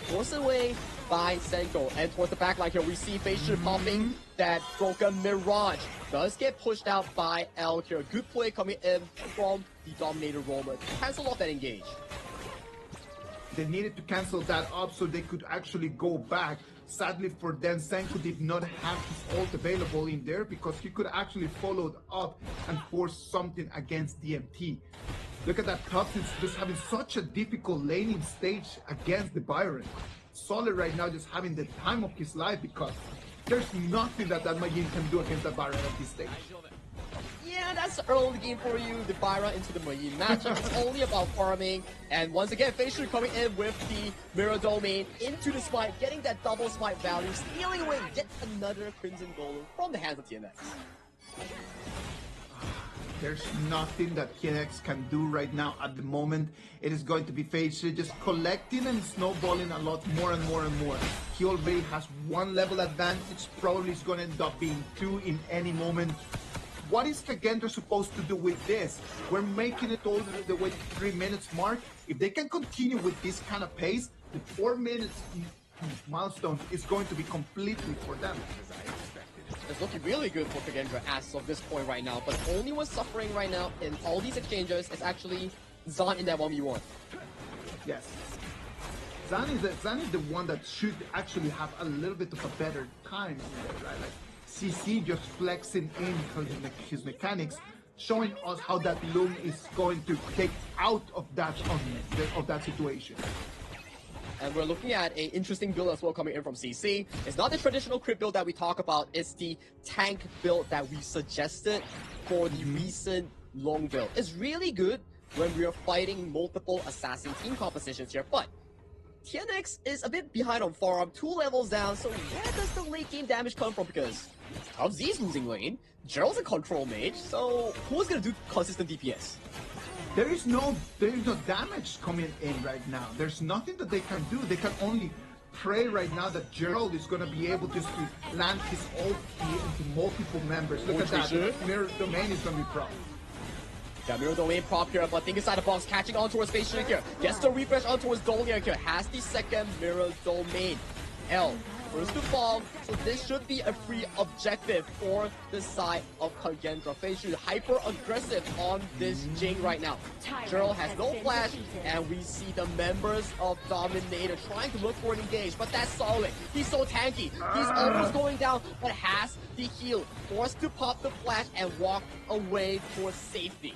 forced away by Senko. And towards the back line here, we see Facer popping that Broken Mirage. Does get pushed out by L here. Good play coming in from the Dominator Roamer to cancel off that engage. They needed to cancel that up so they could actually go back. Sadly for them, Senko did not have his ult available in there because he could actually follow up and force something against DMT. Look at that, Tubbs is just having such a difficult laning stage against the Byron. Solid right now just having the time of his life because there's nothing that Majin can do against the Byron at this stage. Yeah, that's the early game for you, the Byron into the Mayin matchup. It's only about farming, and once again, Facer coming in with the Mirror Domain into the smite, getting that double smite value, stealing away yet another Crimson Golem from the hands of TNX. There's nothing that KIS can do right now at the moment. It is going to be Facer just collecting and snowballing a lot more and more and more. He already has 1 level advantage, probably is going to end up being 2 in any moment. What is Kagendra supposed to do with this? We're making it all the way to 3 minutes mark. If they can continue with this kind of pace, the 4 minutes milestone is going to be completely for them. is looking really good for Kagendra as of this point right now, but the only one suffering right now in all these exchanges is actually Zan in that 1v1. Yes. Zan is the one that should actually have a little bit of a better time in there, right? Like CC just flexing in his mechanics, showing us how that Loom is going to take out of that situation. And we're looking at an interesting build as well coming in from CC. It's not the traditional crit build that we talk about, it's the tank build that we suggested for the recent long build. It's really good when we are fighting multiple assassin team compositions here, but TNX is a bit behind on farm, 2 levels down, so where does the late game damage come from? Because Tough Z's losing lane, Gerald's a control mage, so who's gonna do consistent DPS? There is no damage coming in right now. There's nothing that they can do. They can only pray right now that Gerald is going to be able just to land his ult into multiple members. Look at that. Mirror Domain is going to be prop. Yeah, Mirror Domain prop here, but think inside the box, catching on towards Face Shield here. Gets the refresh on towards Dolia here. Has the second Mirror Domain. L. First to fall, so this should be a free objective for the side of Kagendra. Face Shield hyper aggressive on this Jing right now. Gerald has no flash, and we see the members of Dominator trying to look for an engage, but that's solid. He's so tanky. He's almost going down, but has the heal. Forced to pop the flash and walk away for safety.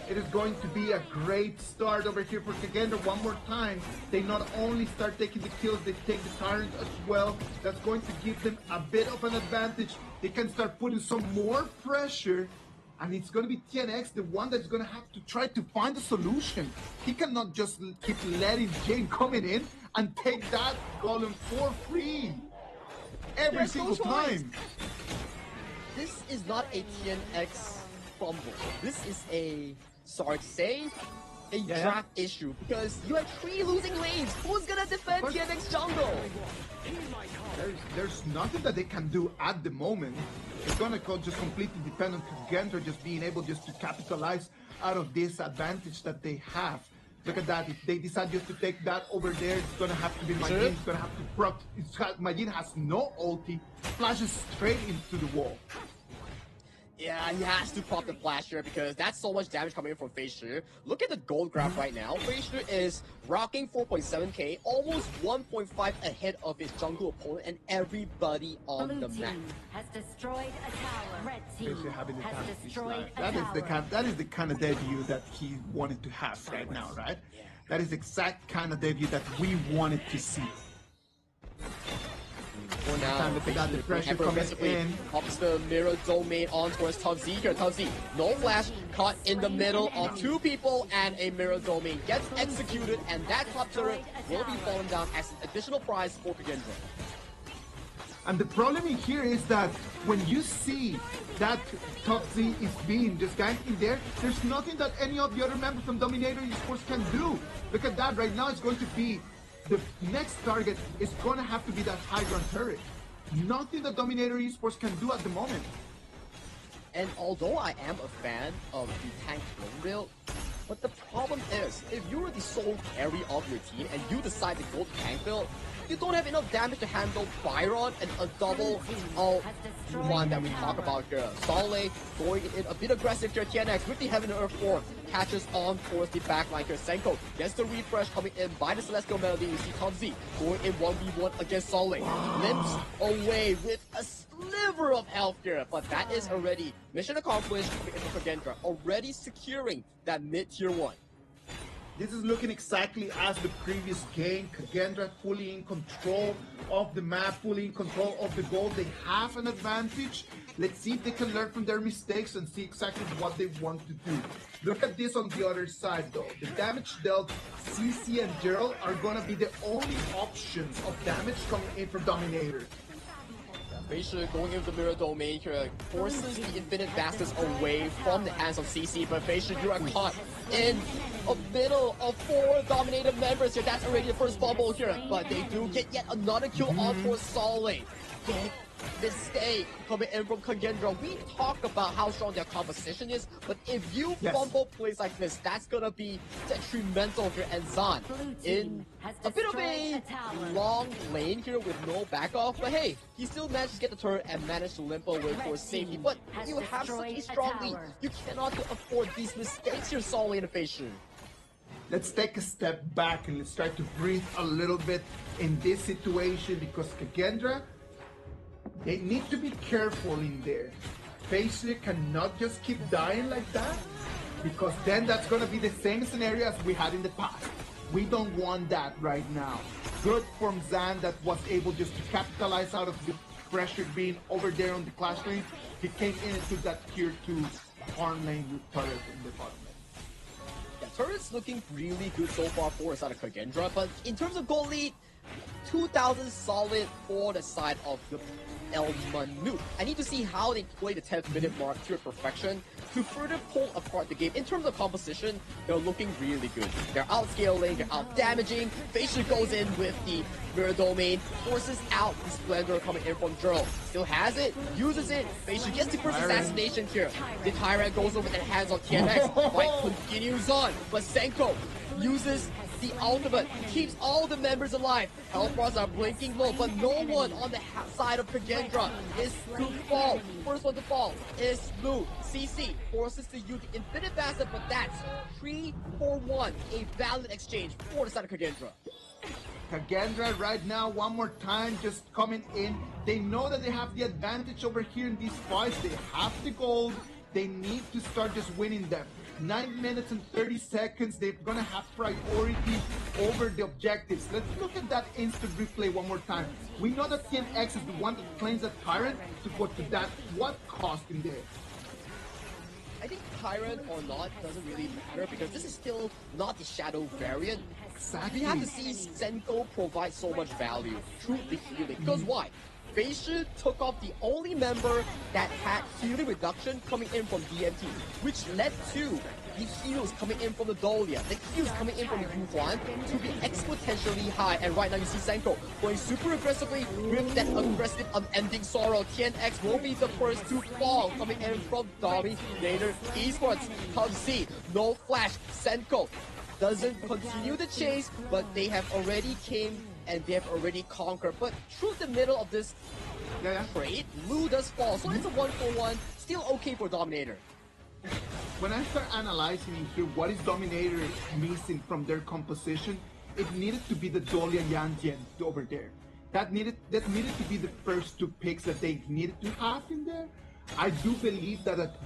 It is going to be a great start over here for Kagendra one more time. They not only start taking the kills, they take the Tyrant as well. That's going to give them a bit of an advantage. They can start putting some more pressure, and it's going to be TNX, the one that's going to have to try to find a solution. He cannot just keep letting Jane coming in and take that golem for free every single time. This is not a TNX fumble. This is a, sorry to say, a draft issue, because you have 3 losing lanes. Who's gonna defend TNX jungle? There's nothing that they can do at the moment. It's gonna just completely depend on Kagendra just being able just to capitalize out of this advantage that they have. Look at that. If they decide just to take that over there, it's gonna have to be Majin. It's gonna have to proc. Majin has no ulti, flashes straight into the wall. Yeah, he has to pop the flash here because that's so much damage coming in from Face Shield. Look at the gold graph right now. Face Shield is rocking 4.7k, almost 1.5 ahead of his jungle opponent and everybody on the map. Has destroyed a tower. Red team has destroyed a tower. That is the kind of debut that he wanted to have right now, right? That is the exact kind of debut that we wanted to see. For now, the pressure coming in. Pops the Mirror Domain on towards Tough Z here. Tough Z, no flash, caught in the middle of 2 people, and a Mirror Domain gets executed, and that top turret will be fallen down as an additional prize for Kagendra. And the problem in here is that when you see that Tough Z is being just ganked in there, there's nothing that any of the other members from Dominator Esports can do. Look at that, right now it's going to be the next target is going to have to be that Hydron turret. Nothing that Dominator Esports can do at the moment. And although I am a fan of the tank build, but the problem is, if you're the sole carry of your team and you decide to go to tank build, you don't have enough damage to handle Byron and a double one that we talk about here. Solé going in a bit aggressive here. TNX with the Heaven and Earth 4 catches on towards the backline here. Senko gets the refresh coming in by the Celestial Melody. You see Tough Z going in 1v1 against Solé. Limps away with a sliver of health here, but that is already mission accomplished for Kagendra, already securing that mid-tier 1. This is looking exactly as the previous game. Kagendra fully in control of the map, fully in control of the goal. They have an advantage. Let's see if they can learn from their mistakes and see exactly what they want to do. Look at this on the other side though. The damage dealt, CC and Gerald are gonna be the only options of damage coming in from Dominator. Face Shield going into the Mirror Domain here forces the Infinite Bastards away from the hands of CC, but Face Shield, you are caught in a middle of 4 Dominator members here. That's already the first fumble here, but they do get yet another kill on for Solé. big mistake coming in from Kagendra. We talk about how strong their composition is, but if you fumble plays like this, that's gonna be detrimental here. And Zan in a bit of a long lane here with no back off, but hey, he still managed to get the turret and managed to limp away for safety. But you have such a strong lead, you cannot afford these mistakes here, Solly and Facial. Let's take a step back and let's try to breathe a little bit in this situation, because Kagendra, they need to be careful in there. Facial cannot just keep dying like that, because then that's going to be the same scenario as we had in the past. We don't want that right now. Good from Zan that was able just to capitalize out of the pressure being over there on the clash lane. He came in and took that tier 2 farm lane with turret in the bottom lane. Yeah, turret's looking really good so far for the side of Kagendra, but in terms of goal lead, 2,000 solid for the side of the El Manu. I need to see how they play the 10th minute mark to perfection to further pull apart the game. In terms of composition, they're looking really good. They're outscaling, they're out-damaging. Facial goes in with the mirror domain, forces out the Splendor coming in from Jurl. Still has it, uses it. Facial gets the first assassination here. The Tyrant goes over and hands on TNX. Fight continues on, but Senko uses the ultimate, keeps all the members alive. Health bars are blinking low, but no one on the side of Kagendra is to fall. First one to fall is Blue. CC forces to use the Infinite Bastard, but that's 3-4-1, a valid exchange for the side of Kagendra. Kagendra right now, one more time, just coming in. They know that they have the advantage over here in these fights. They have the gold. They need to start just winning them. 9 minutes and 30 seconds, they're gonna have priority over the objectives. Let's look at that instant replay one more time. We know that TNX is the one that claims that Tyrant, but to that, what cost in there? I think Tyrant or not doesn't really matter, because this is still not the Shadow variant. Exactly. We have to see Senko provide so much value through the healing. Because why? Facial took off the only member that had healing reduction coming in from DMT, which led to the heals coming in from the Dahlia, the heals coming in from the Yuhuan to be exponentially high. And right now you see Senko going super aggressively with that aggressive unending sorrow. TNX will be the first to fall coming in from Dominator Esports. PUBG, no flash. Senko doesn't continue the chase, but they have already came and they have already conquered. But through the middle of this trade, Lu does fall. So it's a 1-for-1, still okay for Dominator. When I start analyzing here what is Dominator missing from their composition, it needed to be the Dolly and Yanjian over there. That needed to be the first 2 picks that they needed to have in there. I do believe that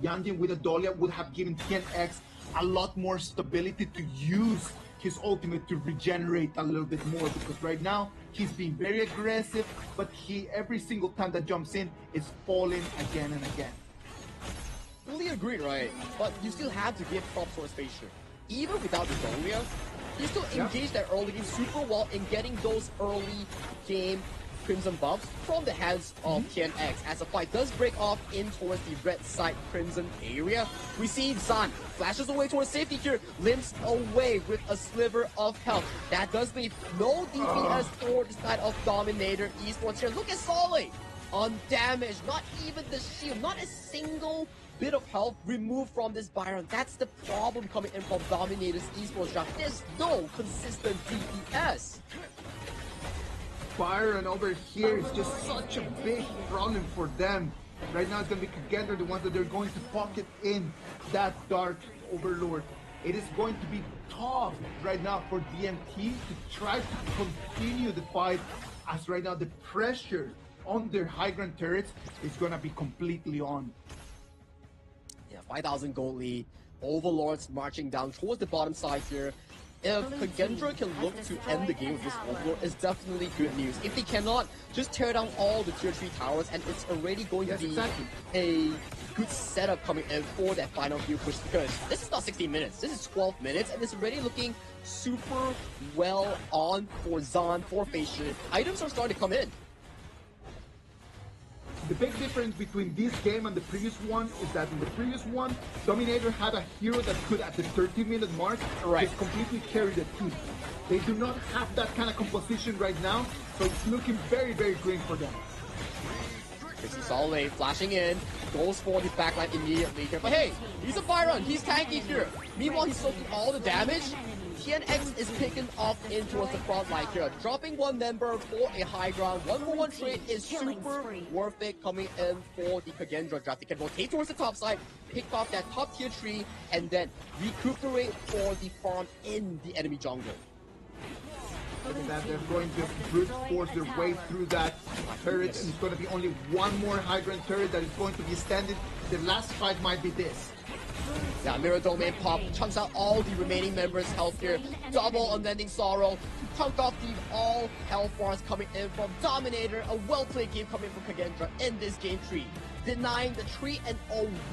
Yanjian with a Dahlia would have given TNX a lot more stability to use his ultimate to regenerate a little bit more, because right now he's being very aggressive, but he every single time that jumps in is falling again and again. Fully agreed, right? But you still have to give props for Facial. Even without the Dahlia, he still engaged that early game super well in getting those early game Crimson buffs from the hands of TNX as the fight does break off in towards the red side Crimson area. We see Zan flashes away towards safety here, limps away with a sliver of health. That does leave no DPS for the side of Dominator Esports here. Look at Solly, undamaged, not even the shield, not a single bit of health removed from this Byron. That's the problem coming in from Dominator's Esports draft. There's no consistent DPS. Byron over here is just such a big problem for them. Right now it's going to be Kagendra, the ones that they're going to pocket in that Dark Overlord. It is going to be tough right now for DMT to try to continue the fight, as right now the pressure on their high ground turrets is going to be completely on. Yeah, 5,000 gold lead. Overlords marching down towards the bottom side here. If Kagendra can look to end the game with this Overlord, it's definitely good news. If they cannot, just tear down all the tier 3 towers, and it's already going to be a good setup coming in for that final few push, because this is not 16 minutes, this is 12 minutes, and it's already looking super well on for Zan, for Facial. Items are starting to come in. The big difference between this game and the previous one is that in the previous one, Dominator had a hero that could, at the 30-minute mark, just completely carry the team. They do not have that kind of composition right now, so it's looking very, very green for them. Chrissy Solway flashing in, goes for the backline immediately here. But hey, he's a Byron, he's tanky here. Meanwhile, he's soaking all the damage. TNX is picking off in towards the front line here. Dropping one member for a high ground. 1-for-1 trade is super worth it coming in for the Kagendra draft. They can rotate towards the top side, pick off that top tier tree, and then recuperate for the farm in the enemy jungle. Look at that, they're going to brute force their way through that turret, and it's going to be only one more Hydrant turret that is going to be standing. The last fight might be this. Yeah, Mirror Domain pop chunks out all the remaining members' health here. Double Unending Sorrow to chunk off the all health bars coming in from Dominator. A well-played game coming from Kagendra in this game tree. Denying the 3-0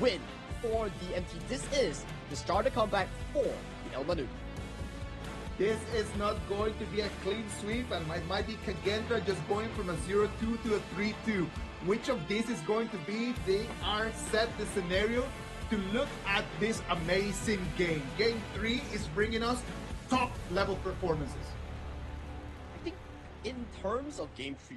win for the MT. This is the start of comeback for the El Manu. This is not going to be a clean sweep, and it might be Kagendra just going from a 0-2 to a 3-2. Which of these is going to be? They are set the scenario to look at this amazing game. Game 3 is bringing us top level performances. I think in terms of game 3,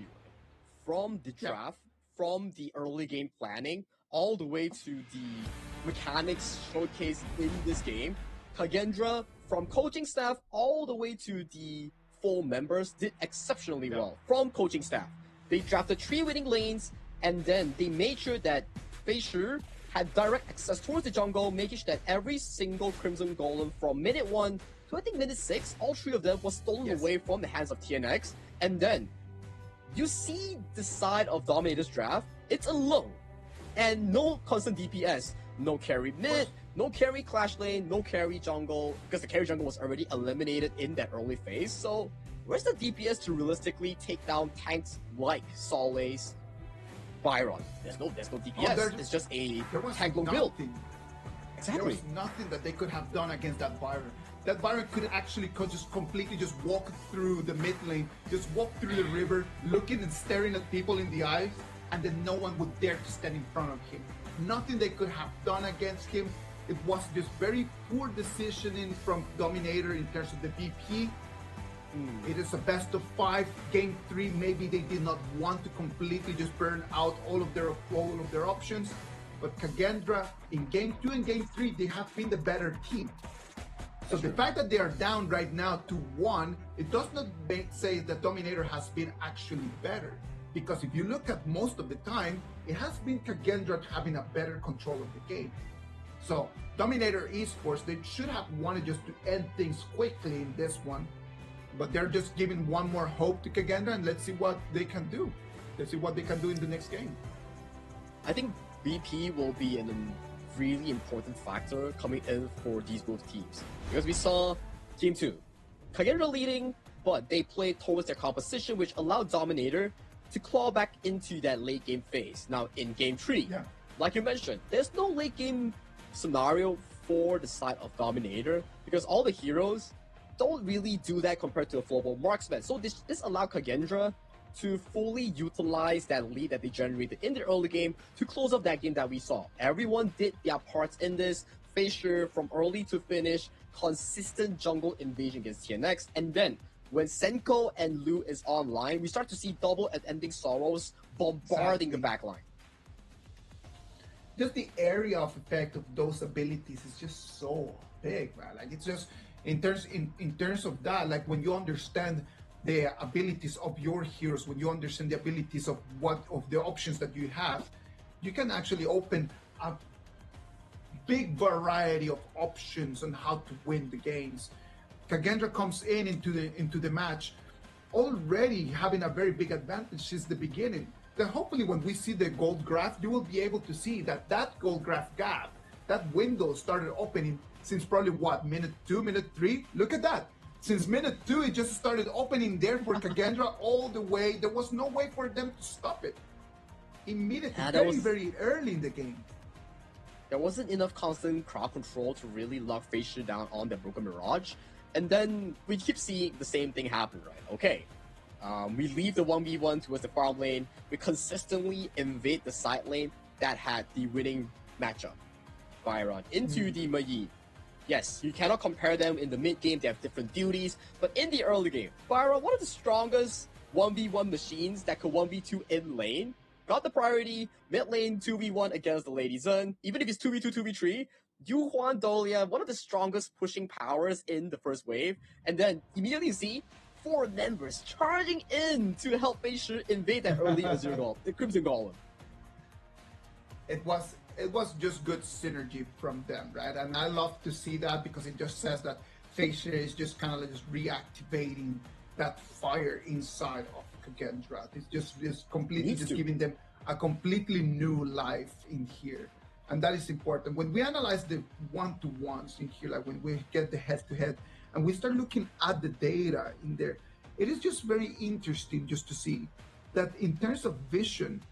from the draft, from the early game planning, all the way to the mechanics showcased in this game, Kagendra, from coaching staff all the way to the full members, did exceptionally well. From coaching staff, they drafted 3 winning lanes, and then they made sure that Feishu had direct access towards the jungle, making sure that every single Crimson Golem from minute 1 to I think minute 6, all 3 of them was stolen away from the hands of TNX. And then you see the side of Dominator's draft, it's alone. And no constant DPS, no carry mid, no carry clash lane, no carry jungle, because the carry jungle was already eliminated in that early phase. So where's the DPS to realistically take down tanks like Solway's Byron? There's no DPS. It's just a tank lone build. Exactly. There was nothing that they could have done against that Byron. That Byron could actually just completely just walk through the mid lane, just walk through the river, looking and staring at people in the eyes, and then no one would dare to stand in front of him. Nothing they could have done against him. It was just very poor decisioning from Dominator in terms of the BP. It is a best of 5. Game 3, maybe they did not want to completely just burn out all of their options. But Kagendra, in Game 2 and Game 3, they have been the better team. So the fact that they are down right now to 1, it does not say that Dominator has been actually better. Because if you look at most of the time, it has been Kagendra having a better control of the game. So Dominator Esports, they should have wanted just to end things quickly in this one. But they're just giving one more hope to Kagendra, and let's see what they can do. Let's see what they can do in the next game. I think BP will be a really important factor coming in for these both teams. Because we saw Game 2, Kagendra leading, but they played towards their composition, which allowed Dominator to claw back into that late game phase. Now in Game 3, like you mentioned, there's no late game scenario for the side of Dominator, because all the heroes don't really do that compared to a global marksman. So this allowed Kagendra to fully utilize that lead that they generated in the early game to close up that game that we saw. Everyone did their parts in this. Feishu from early to finish, consistent jungle invasion against TNX, and then when Senko and Lu is online, we start to see double and ending sorrows bombarding the backline. Just the area of effect of those abilities is just so big, man. Like it's just in terms of that, like when you understand the abilities of your heroes, when you understand the abilities of the options that you have, you can actually open a big variety of options on how to win the games. Kagendra comes into the match already having a very big advantage since the beginning. Then hopefully when we see the gold graph, you will be able to see that gold graph gap, that window started opening since probably what, minute 2, minute 3? Look at that. Since minute 2, it just started opening there for Kagendra all the way. There was no way for them to stop it. Immediately, very early in the game. There wasn't enough constant crowd control to really lock Feishu down on the Broken Mirage. And then we keep seeing the same thing happen, right? Okay, we leave the 1v1 towards the farm lane. We consistently invade the side lane that had the winning matchup. Byron into the Mei. Yes, you cannot compare them in the mid game, they have different duties, but in the early game, Byra, one of the strongest 1v1 machines that could 1v2 in lane, got the priority, mid lane 2v1 against the Lady Zun, even if it's 2v2, 2v3, Yu Huan Dolia, one of the strongest pushing powers in the first wave, and then immediately you see 4 members charging in to help Fei Shi invade that early Azure Golem, the Crimson Golem. It was just good synergy from them, right? And I love to see that because it just says that Fei Shi is just kind of like just reactivating that fire inside of Kagendra. It's completely just giving them a completely new life in here. And that is important. When we analyze the one-to-ones in here, like when we get the head-to-head, and we start looking at the data in there, it is just very interesting just to see that in terms of vision,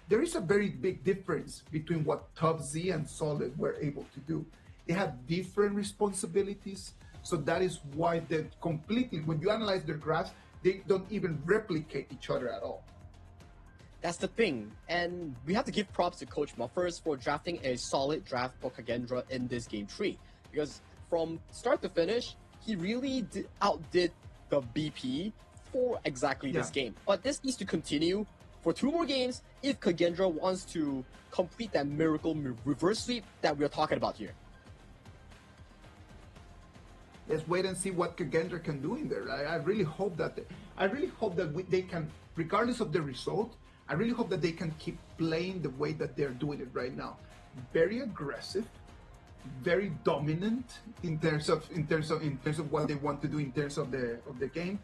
there is a very big difference between what Top Z and Solid were able to do. They have different responsibilities, so that is why they completely, when you analyze their graphs, they don't even replicate each other at all. That's the thing, and we have to give props to Coach Muffers for drafting a solid draft for Kagendra in this game 3, because from start to finish, he really outdid the BP for exactly this game. But this needs to continue for 2 more games if Kagendra wants to complete that miracle reverse sweep that we're talking about here. Let's wait and see what Kagendra can do in there. I really hope that they can, regardless of the result, I really hope that they can keep playing the way that they're doing it right now. Very aggressive, very dominant in terms of what they want to do in terms of the game.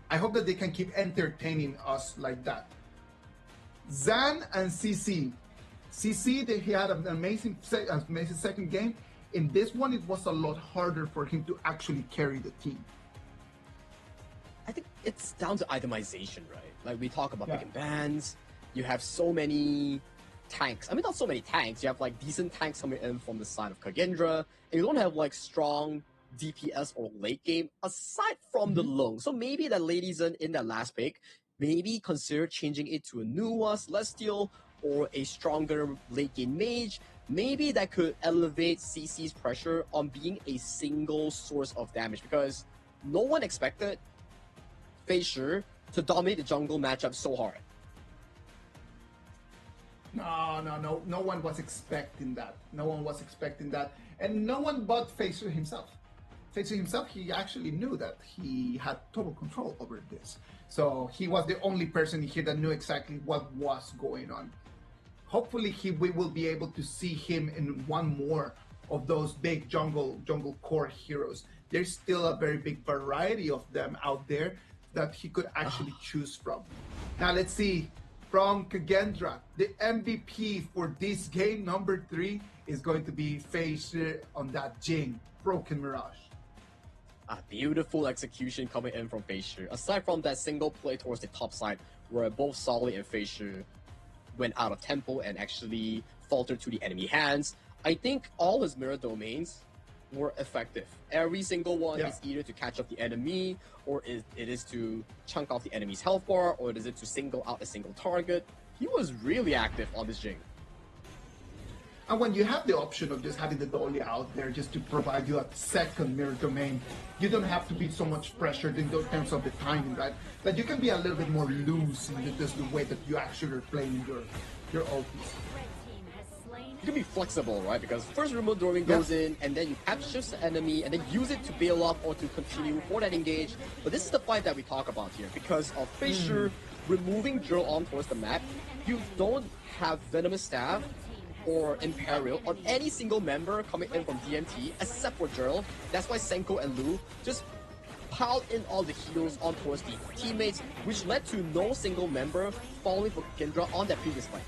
I hope that they can keep entertaining us like that. Zan and CC. CC, he had an amazing second game. In this one, it was a lot harder for him to actually carry the team. I think it's down to itemization, right? Like we talk about picking bans. You have so many tanks. I mean, not so many tanks. You have like decent tanks coming in from the side of Kagendra. And you don't have like strong DPS or late game aside from the Lung. So maybe that Lady Zun in that last pick, maybe consider changing it to a Nuwa Celestial or a stronger late game mage. Maybe that could elevate CC's pressure on being a single source of damage, because no one expected Fei Shi to dominate the jungle matchup so hard. No one was expecting that. No one was expecting that. And no one but Fei Shi himself. Fei Shi himself, he actually knew that he had total control over this. So he was the only person here that knew exactly what was going on. Hopefully we will be able to see him in one more of those big jungle core heroes. There's still a very big variety of them out there that he could actually choose from. Now let's see. From Kagendra, the MVP for this game, number 3, is going to be Fei Shi on that Jing, Broken Mirage. A beautiful execution coming in from Fei Shi. Aside from that single play towards the top side, where both Solid and Fei Shi went out of tempo and actually faltered to the enemy hands, I think all his mirror domains were effective. Every single one is either to catch up the enemy, or it is to chunk off the enemy's health bar, or is it to single out a single target. He was really active on this Jing. And when you have the option of just having the Dolly out there just to provide you a second mirror domain, you don't have to be so much pressured in terms of the timing, right? But you can be a little bit more loose in just the way that you actually are playing your ultis. You can be flexible, right? Because first remote drawing goes in, and then you capture the enemy, and then use it to bail off or to continue for that engage. But this is the fight that we talk about here. Because of Fei Shi removing Drill on towards the map, you don't have Venomous Staff or Imperial on any single member coming in from DMT, except for Drill. That's why Senko and Lu just piled in all the heals on towards the teammates, which led to no single member falling for Kendra on that previous fight.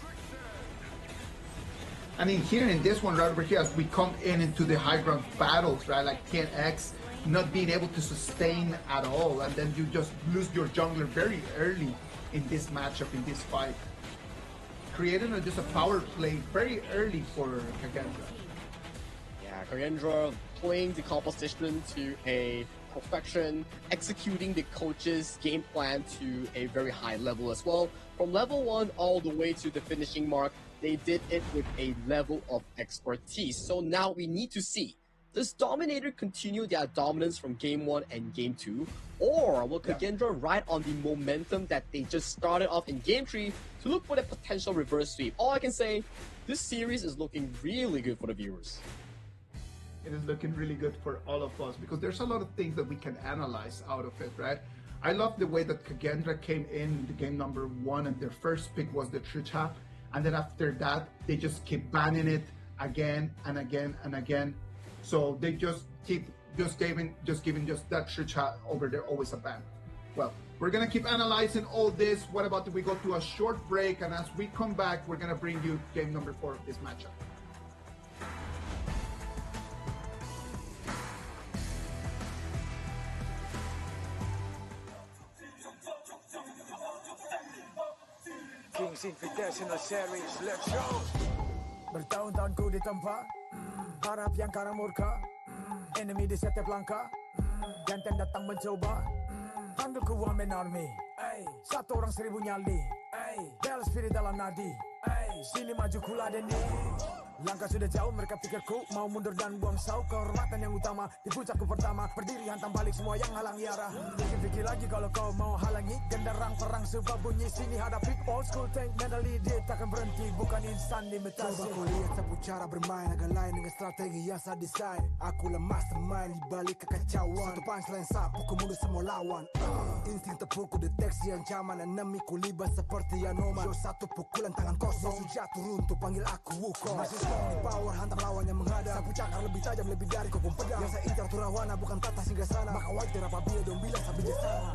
I mean, here in this one right over here, as we come into the high ground battles, right, like 10x, not being able to sustain at all, and then you just lose your jungler very early in this matchup, in this fight. Creating just a power play very early for Kagendra. Yeah, Kagendra playing the composition to a perfection, executing the coach's game plan to a very high level as well. From level 1 all the way to the finishing mark, they did it with a level of expertise. So now we need to see Does Dominator continue their dominance from Game 1 and Game 2? Or will Kagendra ride on the momentum that they just started off in Game 3 to look for the potential reverse sweep? All I can say, this series is looking really good for the viewers. It is looking really good for all of us because there's a lot of things that we can analyze out of it, right? I love the way that Kagendra came in the game number 1 and their first pick was the Tricha, and then after that they just keep banning it again and again and again. So they just keep giving that Tricha over there, always a ban. Well, we're gonna keep analyzing all this. What about if we go to a short break, and as we come back, we're gonna bring you game number 4 of this matchup. Kings Invitational Series, let's go! Bertahun-tahun ku ditempa, harap yang karang murka, enemy di setiap langkah, ganteng datang mencoba, panggil ku one man army, satu orang 1000 nyali, bel spirit dalam nadi, sini maju ku ladeni. Langkah sudah jauh, mereka pikirku mau mundur dan buang sau. Kehormatan yang utama di puncakku pertama, berdiri hantam balik semua yang halangi arah. Pikir lagi kalau kau mau halangi, genderang perang sebab bunyi sini hadapi. Old school tank medali, dia takkan berhenti, bukan instan imitasi. Coba kau lihat sapu cara bermain agak lain dengan strategi yang saya desain. Aku lemah mastermind di balik kekacauan. Satu punchline sapu ku mundur semua lawan. Insting tepukku deteksi ancaman, enemiku libat seperti Anoman. Yo satu pukulan tangan kosong, jatuh runtuh panggil aku Wukong. Di power hantam lawan yang menghadap, sapu cakar lebih tajam lebih dari kokong pedang. Yang saya incar turawana bukan tata singgah sana, maka wajar apabila dong bilang sampai di sana.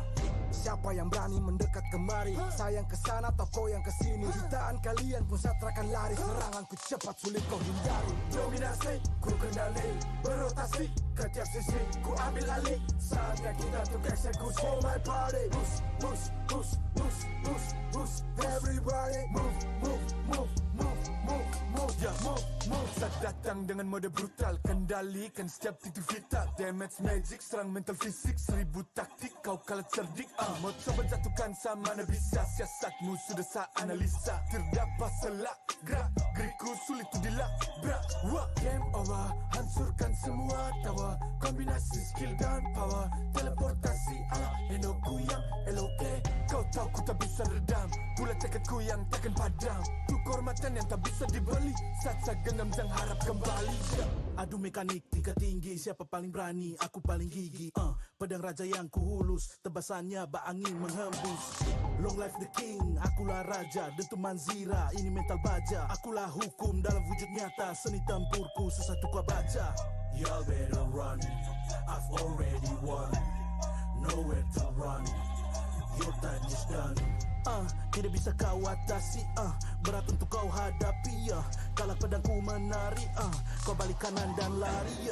Siapa yang berani mendekat kemari, sayang kesana atau kau yang kesini. Jutaan kalian pun satrakan lari, seranganku cepat sulit kau hindari. Dominasi, ku kendali, berotasi ke tiap sisi, ku ambil alih. Saatnya kita untuk eksekusi. For my party, push, push, push, push, push, push. Everybody move, move, move, move, move, move, yeah, move, move. Saat datang dengan mode brutal, kendalikan setiap titik vital. Damage magic, serang mental fisik, 1000 taktik, kau kalah cerdik. Mau coba jatuhkan sama mana bisa, siasatmu sudah saya analisa. Terdapat selak, gerak, geriku sulit tu dilabrak. Wah, game over, hancurkan semua tawa. Kombinasi skill dan power, teleportasi ala Enoku yang eloke. Kau tahu ku tak bisa redam, pula tekadku yang takkan padam. Tu kehormatan yang tak bisa dibeli, saat saya genggam jangan harap kembali. Adu mekanik tingkat tinggi, siapa paling berani, aku paling gigi. Pedang raja yang ku hulus, tebasannya bak angin menghembus. Long life the king, akulah raja, dentuman zira, ini mental baja. Akulah hukum dalam wujud nyata, seni tempurku susah tukar baca. Y'all better run, I've already won, nowhere to run, your time is done. Tidak bisa kau atasi, berat untuk kau hadapi, kalah pedangku menari, kau balik kanan dan lari,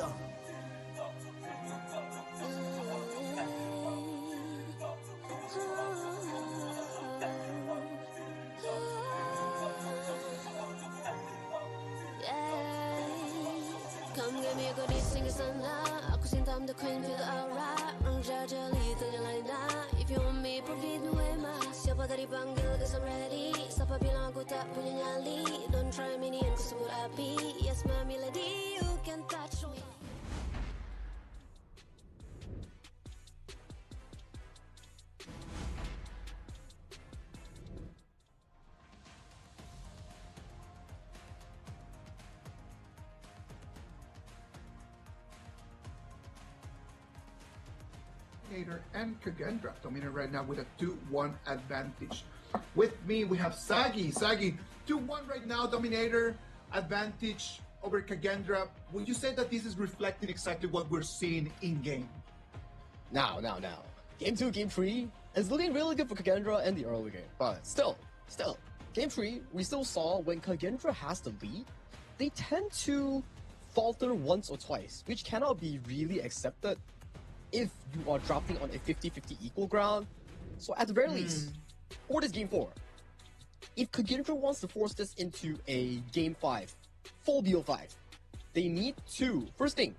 Come get me a good sing a song now. Aku cinta I'm the queen, feel the aura. Orang jajali ternyalain dah. If you want me, profit me way mas. Siapa tadi panggil, cause I'm ready. Siapa bilang aku tak punya nyali. Don't try me, ni yang kusebut api. Yes, my melody, you can touch me. And Kagendra. Dominator right now with a 2-1 advantage. With me, we have Sagi. Sagi, 2-1 right now, Dominator advantage over Kagendra. Would you say that this is reflecting exactly what we're seeing in game? Now. Game 2, Game 3 is looking really good for Kagendra in the early game. But still, Game 3, we still saw when Kagendra has the lead, they tend to falter once or twice, which cannot be really accepted if you are drafting on a 50-50 equal ground. So at the very least, for this Game 4, if Kagendra wants to force this into a Game 5, full BO5, they need to, first thing,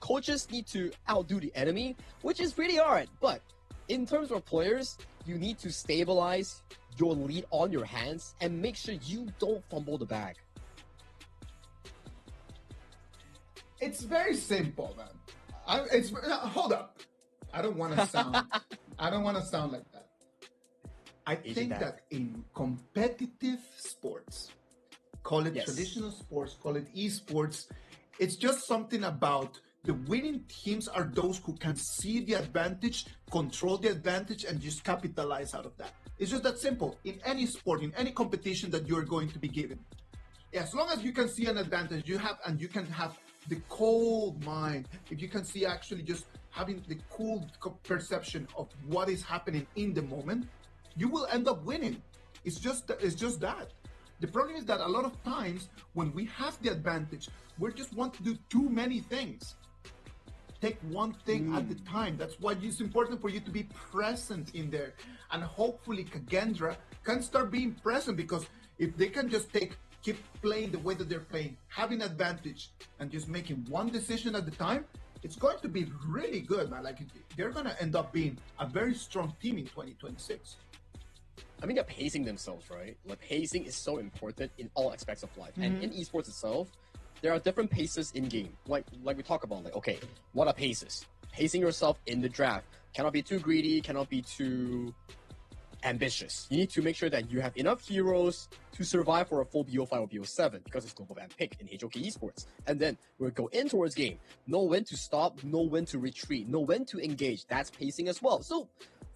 coaches need to outdo the enemy, which is pretty hard, but in terms of players, you need to stabilize your lead on your hands and make sure you don't fumble the bag. It's very simple, man. Hold up. I don't want to sound like that. I think that in competitive sports, call it traditional sports, call it esports, it's just something about the winning teams are those who can see the advantage, control the advantage, and just capitalize out of that. It's just that simple. In any sport, in any competition that you're going to be given, as long as you can see an advantage, you can have the cold mind. If you can see actually just having the cool perception of what is happening in the moment, you will end up winning. It's just that. The problem is that a lot of times when we have the advantage, we just want to do too many things. Take one thing at a time. That's why it's important for you to be present in there. And hopefully Kagendra can start being present, because if they can just keep playing the way that they're playing, having advantage, and just making one decision at a time, it's going to be really good, man. Like, they're going to end up being a very strong team in 2026. I mean, they're pacing themselves, right? Like, pacing is so important in all aspects of life. And in esports itself, there are different paces in game. Like we talk about, like, okay, what are paces? Pacing yourself in the draft. Cannot be too greedy, cannot be too ambitious. You need to make sure that you have enough heroes to survive for a full BO5 or BO7, because it's global ban pick in HOK Esports. And then we'll go in towards game. Know when to stop, know when to retreat, know when to engage. That's pacing as well. So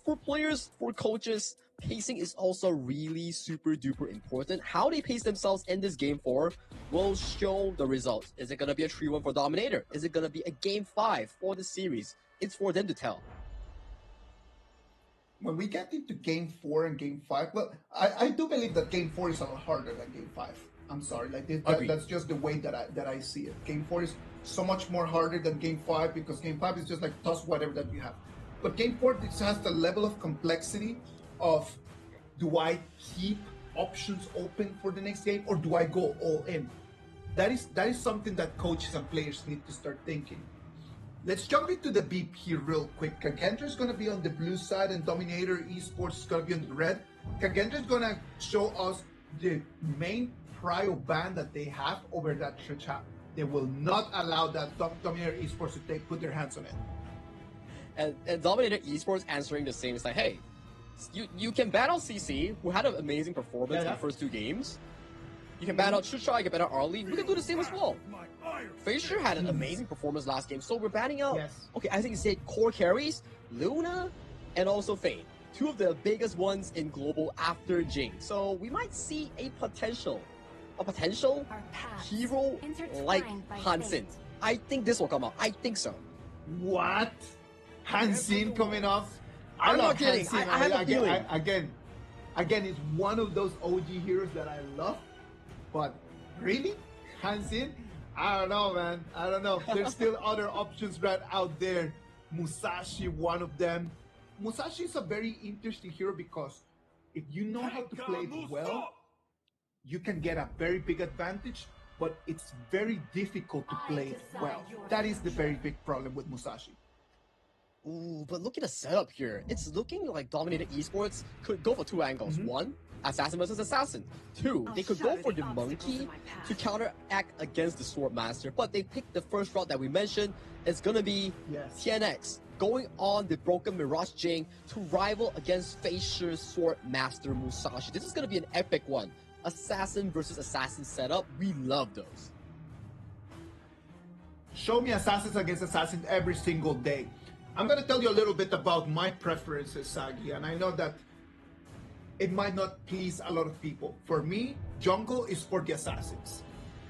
for players, for coaches, pacing is also really super duper important. How they pace themselves in this game 4 will show the results. Is it going to be a 3-1 for Dominator? Is it going to be a game 5 for the series? It's for them to tell. When we get into game 4 and game 5, well, I do believe that game 4 is a lot harder than game 5. I'm sorry, like that's just the way that I see it. Game 4 is so much more harder than game 5, because game 5 is just like toss whatever that you have. But game 4 just has the level of complexity of, do I keep options open for the next game, or do I go all in? That is something that coaches and players need to start thinking. Let's jump into the beep here real quick. Kagendra is going to be on the blue side, and Dominator Esports is going to be on the red. Kagendra is going to show us the main prio ban that they have over that chat. They will not allow that Dominator Esports to put their hands on it. And Dominator Esports answering the same. It's like, hey, you can ban out CC, who had an amazing performance in the first 2 games. You can ban out Chucha, you can ban out Arlie. We can do the same as well. Fisher had an amazing performance last game, so we're banning out, okay, I think you said core carries, Luna, and also Fane. 2 of the biggest ones in global after Jing. So we might see a potential hero like Hansen. I think this will come out. I think so. What? Hansen coming off? I'm not kidding. Hansen. I have a feeling. Again, it's one of those OG heroes that I love. But really? Hansen? I don't know, man. I don't know. There's still other options right out there. Musashi, one of them. Musashi is a very interesting hero, because if you know how to play it well, you can get a very big advantage, but it's very difficult to play it well. That is the very big problem with Musashi. Ooh, but look at the setup here. It's looking like Dominator Esports could go for 2 angles. 1, assassin versus assassin. 2, they could go for the monkey to counteract against the sword master, but they picked the first route that we mentioned. It's gonna be TNX going on the broken Mirage Jing to rival against Fisher's sword master Musashi. This is gonna be an epic one. Assassin versus assassin setup. We love those. Show me assassins against assassins every single day. I'm going to tell you a little bit about my preferences, Sagi, and I know that it might not please a lot of people. For me, jungle is for the assassins.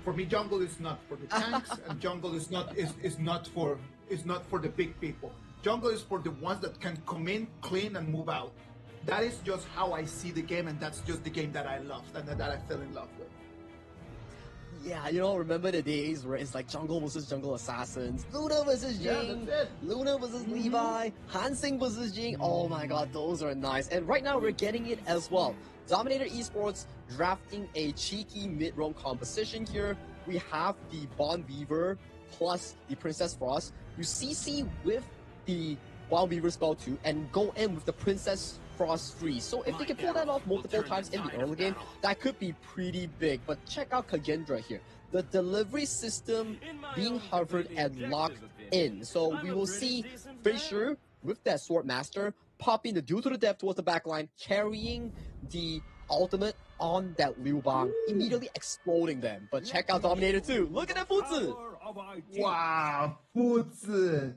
For me, jungle is not for the tanks, and jungle is not for the big people. Jungle is for the ones that can come in, clean, and move out. That is just how I see the game, and that's just the game that I love and that I fell in love with. Yeah, you know, remember the days where it's like jungle versus jungle assassins, Luna versus Jing, Luna versus Levi, Hansing versus Jing. Oh my god, those are nice. And right now we're getting it as well. Dominator Esports drafting a cheeky mid-roam composition here. We have the Bond Weaver plus the Princess Frost. You CC with the Bond Weaver spell 2 and go in with the Princess Frost Freeze. So if they can pull that off multiple times in the early game, that could be pretty big. But check out Kagendra here. The delivery system being hovered and locked in. So we will see Fisher with that Sword Master popping the duel to the depth towards the backline, carrying the ultimate on that Liu Bang, immediately exploding them. But check out Dominator 2. Look at that Futsu! Wow, Futsu!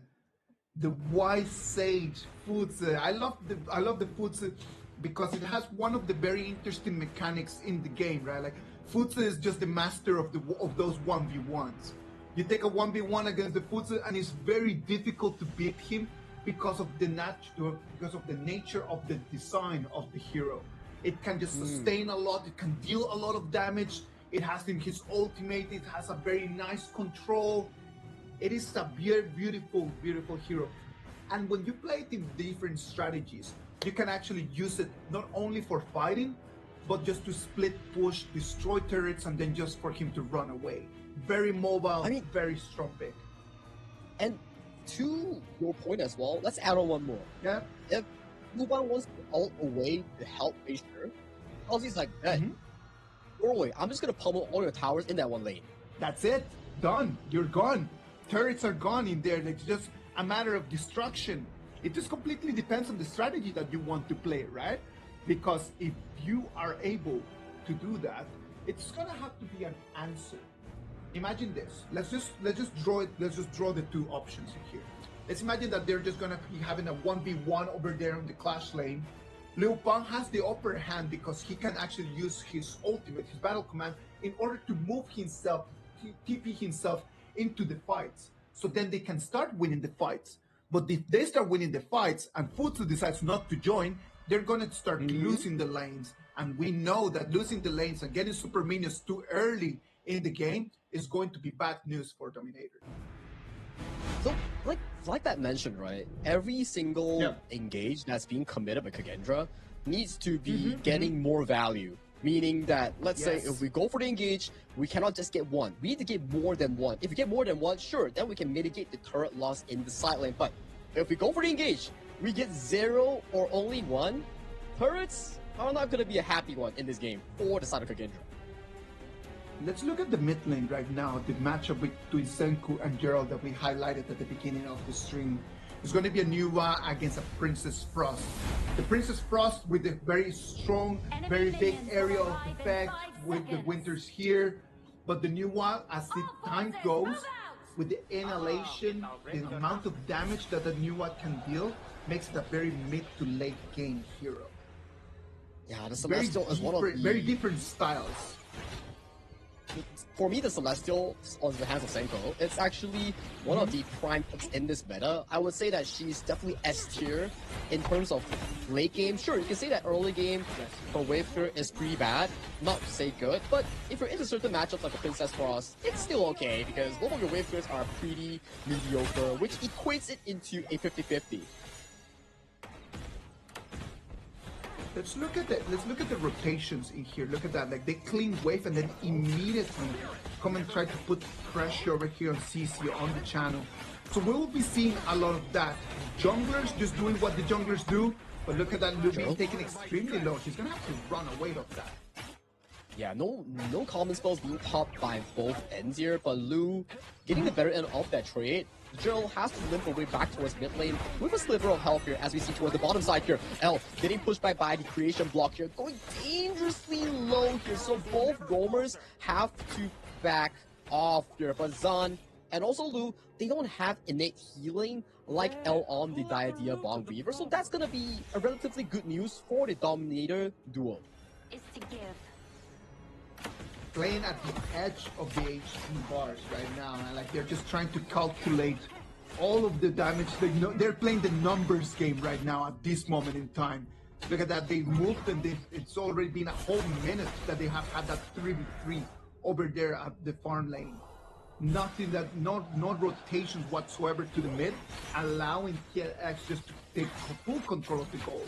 The wise sage Futsu. I love the Futsu because it has one of the very interesting mechanics in the game, right? Like Futsu is just the master of those 1v1s. You take a 1v1 against the Futsu and it's very difficult to beat him because of the nature of the design of the hero. It can just sustain a lot, it can deal a lot of damage. It has in his ultimate, it has a very nice control. It is a beautiful, beautiful hero. And when you play it in different strategies, you can actually use it not only for fighting, but just to split, push, destroy turrets, and then just for him to run away. Very mobile, very strong pick. And to your point as well, let's add on one more. Yeah. If Luban wants to ult away to help Fisher, Ozzy's like, hey, go away. I'm just going to pummel all your towers in that one lane. That's it. Done. You're gone. Turrets are gone in there. It's just a matter of destruction. It just completely depends on the strategy that you want to play, right? Because if you are able to do that, it's gonna have to be an answer. Imagine this. Let's just draw it. Let's just draw the two options here. Let's imagine that they're just gonna be having a 1v1 over there in the clash lane. Liu Bang has the upper hand because he can actually use his ultimate, his battle command, in order to move himself, TP himself into the fights. So then they can start winning the fights. But if they start winning the fights and Futsu decides not to join, they're going to start losing the lanes. And we know that losing the lanes and getting super minions too early in the game is going to be bad news for Dominator. So, like that mentioned, right? Every single engage that's being committed by Kagendra needs to be getting more value. Meaning that, let's say, if we go for the engage, we cannot just get one. We need to get more than one. If we get more than one, sure, then we can mitigate the turret loss in the side lane. But if we go for the engage, we get 0 or only 1, turrets are not going to be a happy one in this game for the side of Kagendra. Let's look at the mid lane right now, the matchup between Senku and Gerald that we highlighted at the beginning of the stream. It's going to be a Nuwa against a Princess Frost. The Princess Frost with the very strong, very big aerial effect with the winters here. But the Nuwa, as the time goes, with the inhalation, the amount of damage that the Nuwa can deal, makes it a very mid to late game hero. Yeah, the Celestial is one of the... Very different styles. For me, the Celestial on the hands of Senko, it's actually one of the prime picks in this meta. I would say that she's definitely S tier in terms of late game. Sure, you can say that early game for wave clear is pretty bad, not to say good, but if you're into certain matchups like the Princess Frost, it's still okay because both of your wave clears are pretty mediocre, which equates it into a 50-50. Let's look at the rotations in here. Look at that. Like they clean wave and then immediately come and try to put pressure over here on CC on the channel. So we will be seeing a lot of that. Junglers just doing what the junglers do. But look at that, Luby taking extremely low. She's gonna have to run away of that. Yeah, no common spells being popped by both ends here, but Lu getting the better end of that trade. Gerald has to limp away back towards mid lane with a sliver of health here as we see towards the bottom side here. L getting pushed back by the creation block here, going dangerously low here, so both roamers have to back off here. But Zan and also Lu, they don't have innate healing like L on the Diadea Bong Weaver, so that's gonna be a relatively good news for the Dominator duo. Is to give. Playing at the edge of the HP bars right now, and like they're just trying to calculate all of the damage. They're playing the numbers game right now at this moment in time. Look at that, they moved and it's already been a whole minute that they have had that 3v3 over there at the farm lane. Nothing that, no rotations whatsoever to the mid, allowing KIS4 just to take full control of the gold.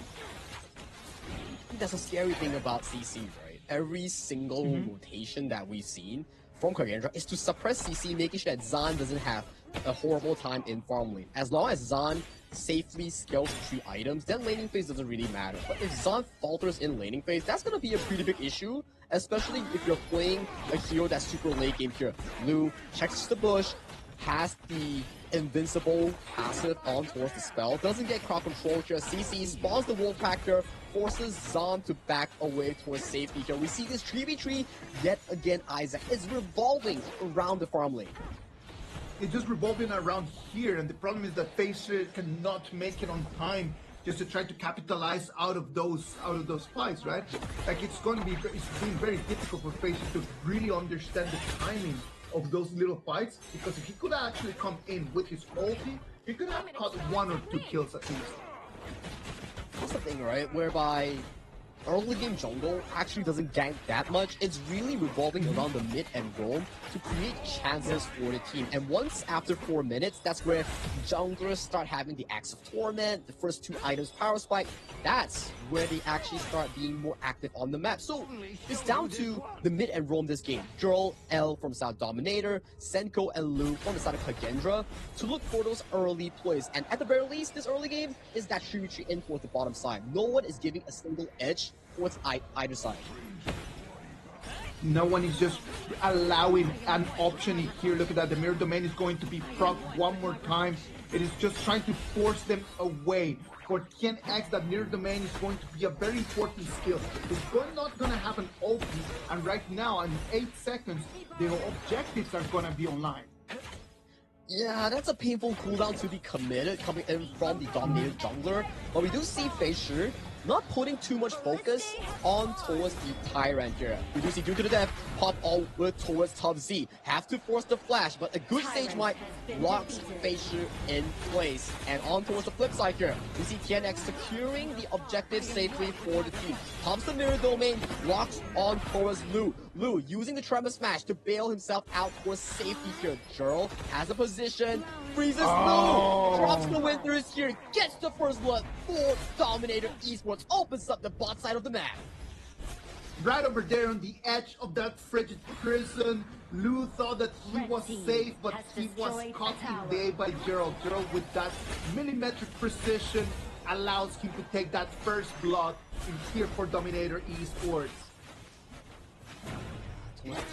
That's a scary thing about CC, right? Every single rotation that we've seen from Kagendra is to suppress CC, making sure that Zan doesn't have a horrible time in farm lane. As long as Zan safely scales 3 items, then laning phase doesn't really matter. But if Zon falters in laning phase, that's gonna be a pretty big issue, especially if you're playing a hero that's super late game here. Lu checks the bush, has the invincible passive on towards the spell, doesn't get crowd control here. CC spawns the wolf pack here, forces Zon to back away towards safety here. We see this 3v3 yet again. Isaac is revolving around the farm lane. It's just revolving around here, and the problem is that Facer cannot make it on time just to try to capitalize out of those fights, right? Like it's been very difficult for Facer to really understand the timing of those little fights, because if he could actually come in with his ulti, he could have caught 1 or 2 kills at least. That's the thing, right? Whereby early game jungle actually doesn't gank that much. It's really revolving around the mid and roam to create chances for the team. And once after 4 minutes, that's where junglers start having the Axe of Torment, the first 2 items power spike. That's where they actually start being more active on the map. So it's down to the mid and roam this game. Jurl, L from side Dominator, Senko and Lu from the side of Kagendra to look for those early plays. And at the very least, this early game is that 3v3 in towards the bottom side. No one is giving a single edge towards either side. No one is just allowing an option here. Look at that. The mirror domain is going to be procced 1 more time. It is just trying to force them away. For KIS4, that mirror domain is going to be a very important skill. It's not going to have an ulti, and right now, in 8 seconds, the objectives are going to be online. Yeah, that's a painful cooldown to be committed coming in from the Dominator jungler. But we do see Facer not putting too much focus on towards the Tyrant here. We do see due to the death, pop over towards top Z. Have to force the flash, but a good stage might locks Facer in place. And on towards the flip side here, we see KIS4 securing the objective safely for the team. Pops the mirror domain, locks on towards Lu. Lu using the Tremor Smash to bail himself out towards safety here. Jurl has a position, freezes Lu, drops the Winters here, gets the first blood for Dominator Esports, opens up the bot side of the map. Right over there on the edge of that frigid prison, Lu thought that he was safe, but he was caught in day by Jurl. Jurl with that millimetric precision allows him to take that first blood in here for Dominator Esports.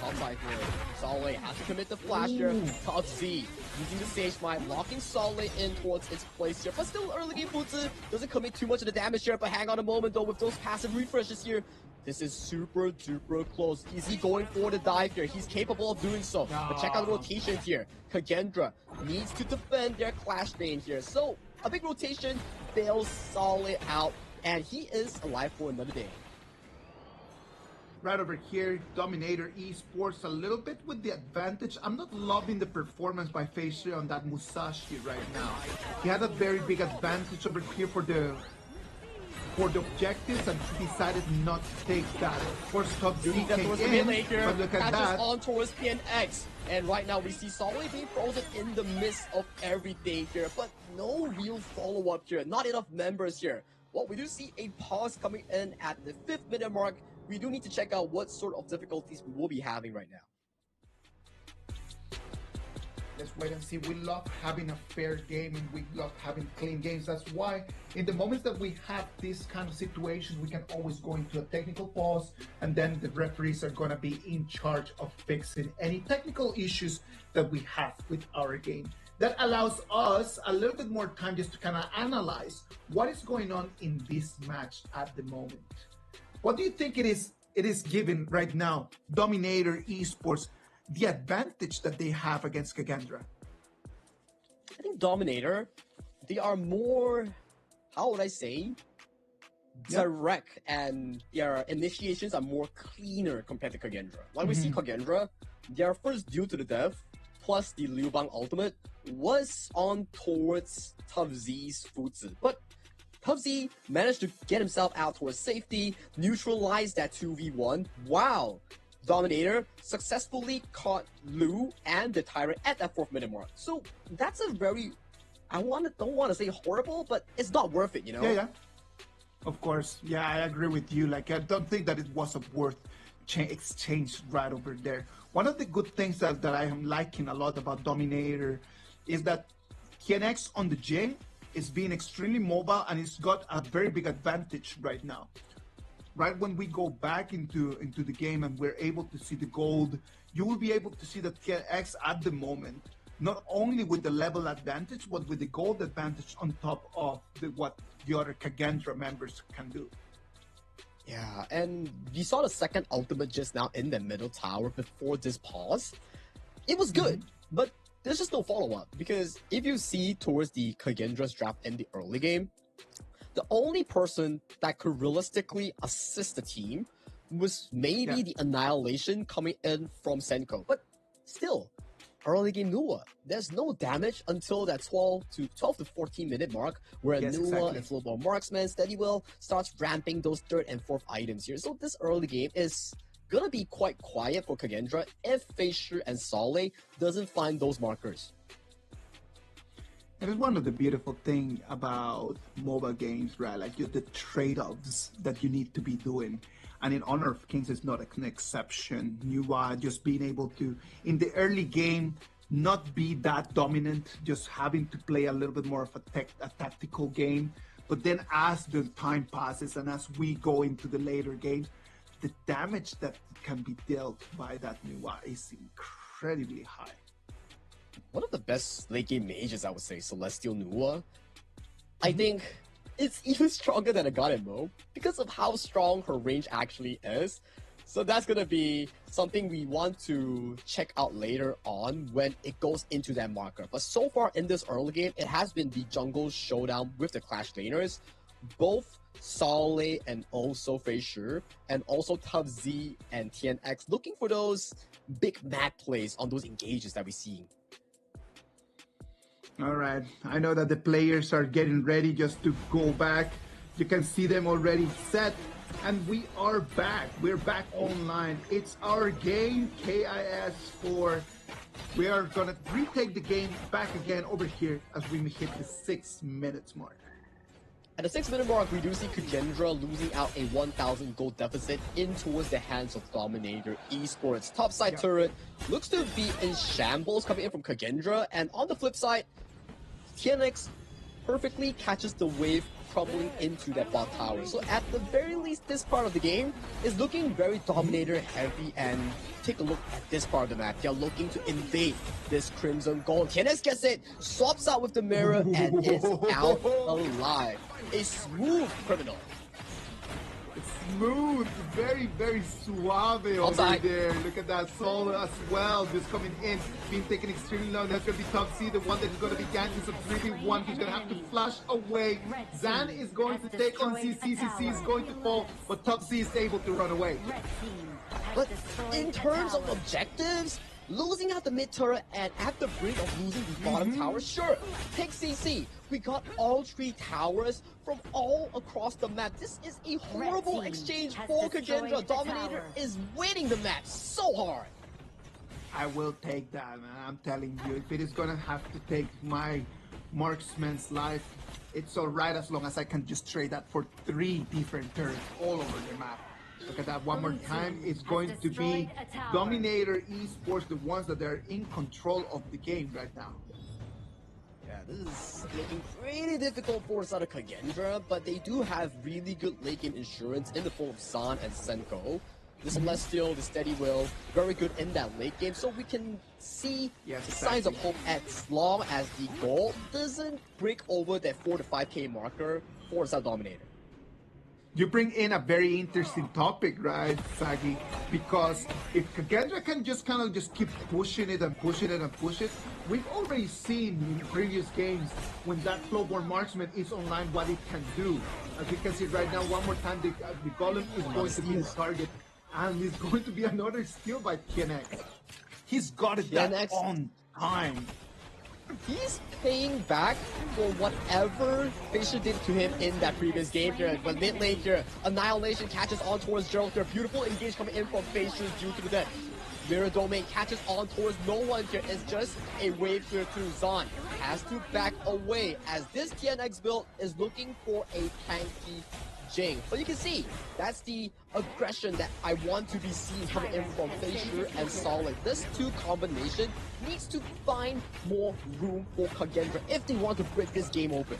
Top side here. Solid has to commit the flash here. Top Z using the Sage Smite, locking Solid in towards its place here. But still early game Futsu doesn't commit too much of the damage here. But hang on a moment though, with those passive refreshes here, this is super duper close. Is he going for the dive here? He's capable of doing so. But check out the rotations here. Kagendra needs to defend their Clash Bane here. So a big rotation bails Solid out, and he is alive for another day. Right over here, Dominator Esports a little bit with the advantage. I'm not loving the performance by Facer on that Musashi right now. He had a very big advantage over here for the objectives, and he decided not to take that. Of course, top Z came in, but look at that. On towards KIS4, and right now we see Solid being frozen in the midst of everything here, but no real follow-up here, not enough members here. Well, we do see a pause coming in at the 5th minute mark. We do need to check out what sort of difficulties we will be having right now. Let's wait and see. We love having a fair game, and we love having clean games. That's why in the moments that we have this kind of situations, we can always go into a technical pause, and then the referees are going to be in charge of fixing any technical issues that we have with our game. That allows us a little bit more time just to kind of analyze what is going on in this match at the moment. What do you think it is given right now, Dominator Esports, the advantage that they have against Kagendra? I think Dominator, they are more, how would I say, direct, and their initiations are more cleaner compared to Kagendra. Like we see Kagendra, their first due to the death, plus the Liu Bang ultimate, was on towards Tough Z's Futsu. But Tough Z managed to get himself out towards safety, neutralize that 2v1. Wow! Dominator successfully caught Lu and the Tyrant at that 4th minute mark. So that's a very, don't want to say horrible, but it's not worth it, you know? Yeah. Of course. Yeah, I agree with you. Like, I don't think that it was a worth exchange right over there. One of the good things that I am liking a lot about Dominator is that KIS4 on the J is being extremely mobile, and it's got a very big advantage right now. Right when we go back into the game and we're able to see the gold, you will be able to see that KX at the moment, not only with the level advantage, but with the gold advantage on top of what the other Kagendra members can do. Yeah, and we saw the second ultimate just now in the middle tower before this pause. It was good, but there's just no follow-up, because if you see towards the Kagendra's draft in the early game, the only person that could realistically assist the team was maybe the Annihilation coming in from Senko. But still, early game Nuwa, there's no damage until that 12 to 14 minute mark, where Nuwa and Flowball Marksman Steady Will starts ramping those third and fourth items here. So this early game is gonna be quite quiet for Kagendra if Facier and Sale doesn't find those markers. It is one of the beautiful things about mobile games, right? Like the trade-offs that you need to be doing. And in Honor of Kings is not an exception. You are just being able to, in the early game, not be that dominant, just having to play a little bit more of a tactical game. But then as the time passes and as we go into the later games, the damage that can be dealt by that Nuwa is incredibly high. One of the best late game mages, I would say, Celestial Nuwa. I think it's even stronger than a Garemo because of how strong her range actually is. So that's going to be something we want to check out later on when it goes into that marker. But so far in this early game, it has been the jungle showdown with the Clash laners. Both Sale and also Facier, and also Tough Z and TNX looking for those big map plays on those engages that we're seeing. All right, I know that the players are getting ready just to go back. You can see them already set, and we are back. We're back online. It's our game, KIS4. We are gonna retake the game back again over here as we hit the 6 minutes mark. At the 6 minute mark, we do see Kagendra losing out a 1,000 gold deficit in towards the hands of Dominator Esports. Topside turret looks to be in shambles coming in from Kagendra, and on the flip side, TNX perfectly catches the wave crumbling into that bot tower. So at the very least, this part of the game is looking very Dominator heavy, and take a look at this part of the map. They're looking to invade this Crimson Gold. TNX gets it, swaps out with the mirror, and is out alive. A smooth criminal. Smooth, very, very suave over there. Look at that solo as well, just coming in, being taken extremely long. That's going to be Tough Z, the one that is going to be ganking some 3v1. He's going to have to flash away. Zan is going to take on CC. CC is going to fall, but Tough Z is able to run away. But in terms of objectives, losing out the mid turret and at the brink of losing the bottom tower, sure, take CC. We got all 3 towers from all across the map. This is a horrible exchange for Kagendra. Dominator is winning the map so hard. I will take that, man. I'm telling you, if it is gonna have to take my marksman's life, it's alright as long as I can just trade that for 3 different turrets all over the map. Look at that one more time. It's going to be Dominator Esports, the ones that are in control of the game right now. Yeah, this is looking pretty difficult for Sada Kagendra, but they do have really good late game insurance in the form of Zan and Senko. The Celestial, the Steady Will, very good in that late game, so we can see signs of hope as long as the goal doesn't break over that 4 to 5k marker for Sada Dominator. You bring in a very interesting topic, right, Sagi? Because if Kagendra can just kind of just keep pushing it and pushing it and push it, we've already seen in previous games when that Flowborn Marksman is online what it can do. As you can see right now, one more time, the Golem is going to be the target, and it's going to be another steal by TNX. He's got it that on time. He's paying back for whatever Facier did to him in that previous game here. But mid lane here, Annihilation catches on towards Gerald here. Beautiful engage coming in from Facier due to the death. Mirror Domain catches on towards no one here. It's just a wave here through Zan. Has to back away as this TNX build is looking for a tanky Jing. But you can see, that's the aggression that I want to be seen coming in from Fisher and Solid. This two combination needs to find more room for Kagendra if they want to break this game open.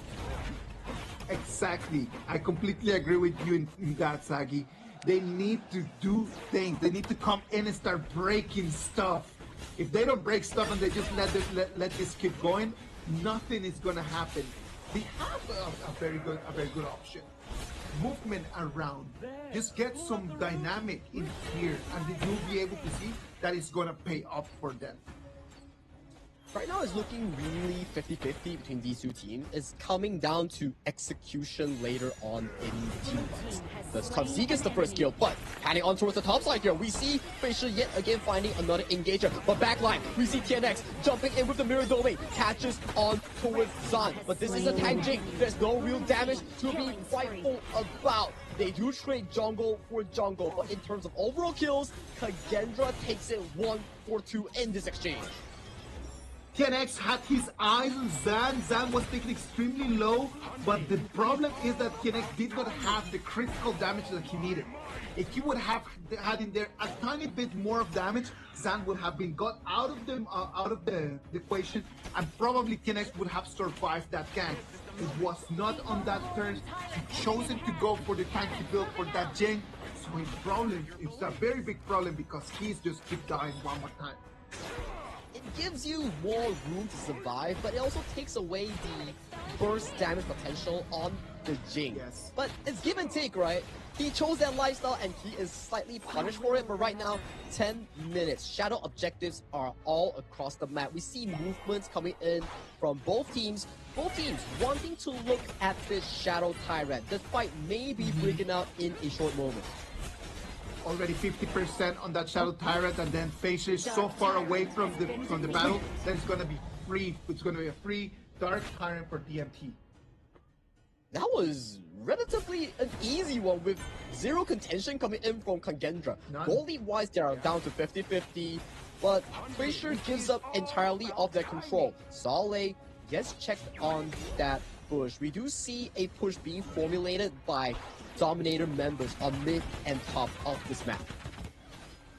Exactly. I completely agree with you in that, Sagi. They need to do things. They need to come in and start breaking stuff. If they don't break stuff and they just let this keep going, nothing is gonna happen. They have a very good option. Movement around. Just get some dynamic in here, and you'll be able to see that it's gonna pay off for them. Right now it's looking really 50-50 between these two teams. It's coming down to execution later on in the team fights. Does Kanzi gets the first kill, but panning on towards the top side here. We see Fisher yet again finding another engager. But backline, we see TNX jumping in with the mirror domain, catches on towards Zan. But this is a tank Jing. There's no real damage to be frightful about. They do trade jungle for jungle, but in terms of overall kills, Kagendra takes it 1-4-2 in this exchange. TNX had his eyes on Zan. Zan was taken extremely low, but the problem is that TNX did not have the critical damage that he needed. If he would have had in there a tiny bit more of damage, Zan would have been got out of the equation, and probably TNX would have survived that gank. It was not on that turn. He chosen to go for the tank to build for that Jing. So it's a very big problem because he's just keep dying one more time. It gives you more room to survive, but it also takes away the burst damage potential on the Jing. Yes. But it's give and take, right? He chose that lifestyle and he is slightly punished for it, but right now, 10 minutes. Shadow objectives are all across the map. We see movements coming in from both teams. Both teams wanting to look at this Shadow Tyrant. This fight may be breaking out in a short moment. Already 50% on that Shadow Tyrant, and then Facia is so far away from the battle that it's gonna be free. It's gonna be a free Dark Tyrant for DMT. That was relatively an easy one with zero contention coming in from Kagendra. Goal lead wise, they are down to 50-50, but Fraser gives up entirely of their control. Saleh gets checked on that push. We do see a push being formulated by Dominator members on mid and top of this map.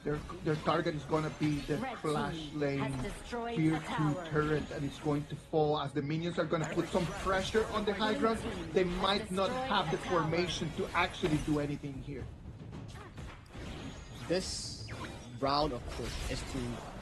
Their target is going to be the Flash Lane Tier 2 turret, and it's going to fall as the minions are going to put some pressure on the high ground. They might not have the formation to actually do anything here. This round of push is to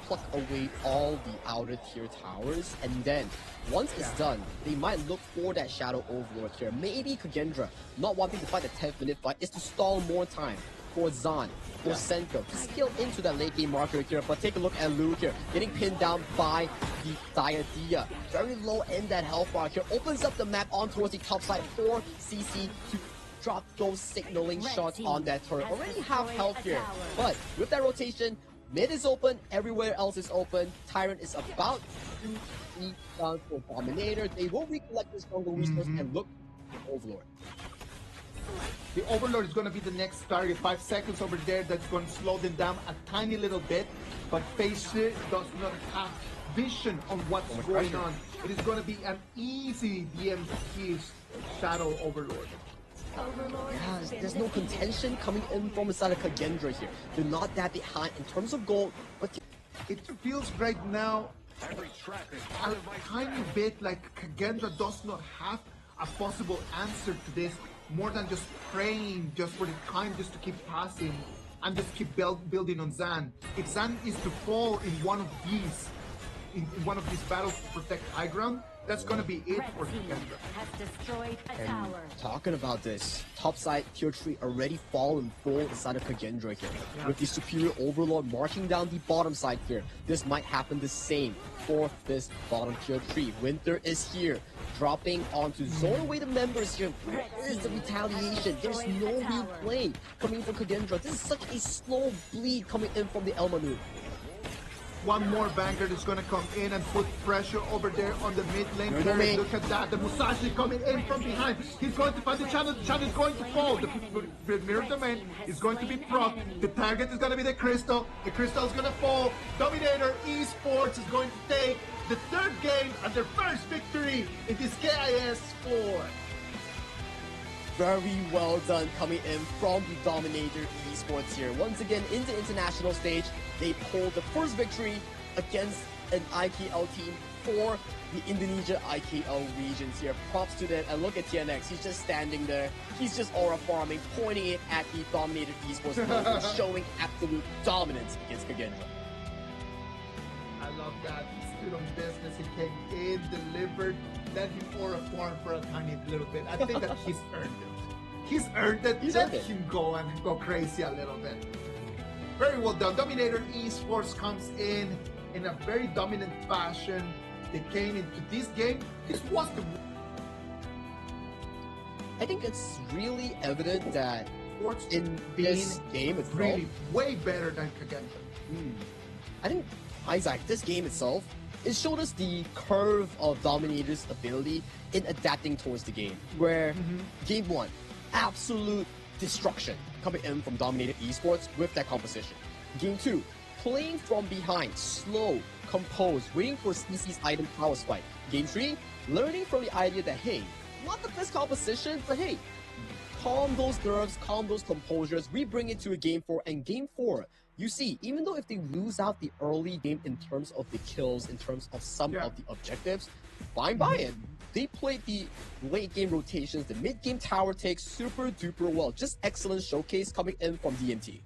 pluck away all the outer tier towers, and then once it's done, they might look for that Shadow Overlord here. Maybe Kagendra, not wanting to fight the 10th-minute fight, is to stall more time for Zan, for Senko, to skill into that late game marker here. But take a look at Luke here, getting pinned down by the Diadia. Very low in that health bar here, opens up the map on towards the top side for CC to drop those signaling shots on that turret. Already have health here, but with that rotation, mid is open, everywhere else is open. Tyrant is about to be down for Dominator. They will recollect this jungle resource and look for Overlord. The Overlord is going to be the next target. 5 seconds over there, that's going to slow them down a tiny little bit, but Facer does not have vision on what's going on. It is going to be an easy DMT Shadow Overlord. Yeah, there's no contention coming in from inside of Kagendra here. They're not that behind in terms of gold, but it feels right now a tiny bit like Kagendra does not have a possible answer to this, more than just praying just for the time just to keep passing and just keep building on Zan. If Zan is to fall in one of these battles to protect high ground, that's gonna be it for Kagendra. And talking about this, topside tier 3 already fallen full inside of Kagendra here. With the superior Overlord marking down the bottom side here, this might happen the same for this bottom tier 3. Winter is here, dropping onto zone away the members here. Where is the retaliation? There's no real play coming from Kagendra. This is such a slow bleed coming in from the Elmanu. One more Vanguard is going to come in and put pressure over there on the mid lane. Look at that. The Musashi coming in from behind. He's going to find the channel. The channel is going to fall. The mirror domain is going to be proc. The target is going to be the Crystal. The Crystal is going to fall. Dominator Esports is going to take the 3rd game and their first victory in this KIS4. very well done coming in from the Dominator Esports here. Once again, in the international stage, they pulled the first victory against an IKL team for the Indonesia IKL regions here. Props to them. And look at TNX. He's just standing there. He's just aura farming, pointing it at the Dominator Esports logo, showing absolute dominance against Kagendra. I love that. He stood on business. He came in, delivered, let him aura farm for a tiny little bit. I think that he's earned it. He's earned it. Let him go and go crazy a little bit. Very well done. Dominator Esports comes in a very dominant fashion. They came into this game. This was the... I think it's really evident that in this game itself, really way better than Kagendra. I think, Isaac, this game itself, it showed us the curve of Dominator's ability in adapting towards the game. Where game 1, absolute destruction coming in from Dominator Esports with that composition. Game 2, playing from behind, slow, composed, waiting for CC's item power spike. Game 3, learning from the idea that, hey, not the best composition, but hey, calm those nerves, calm those composures, we bring it to a Game 4, and Game 4, you see, even though if they lose out the early game in terms of the kills, in terms of some of the objectives, fine by it. They played the late game rotations, the mid game tower takes super duper well. Just excellent showcase coming in from DMT.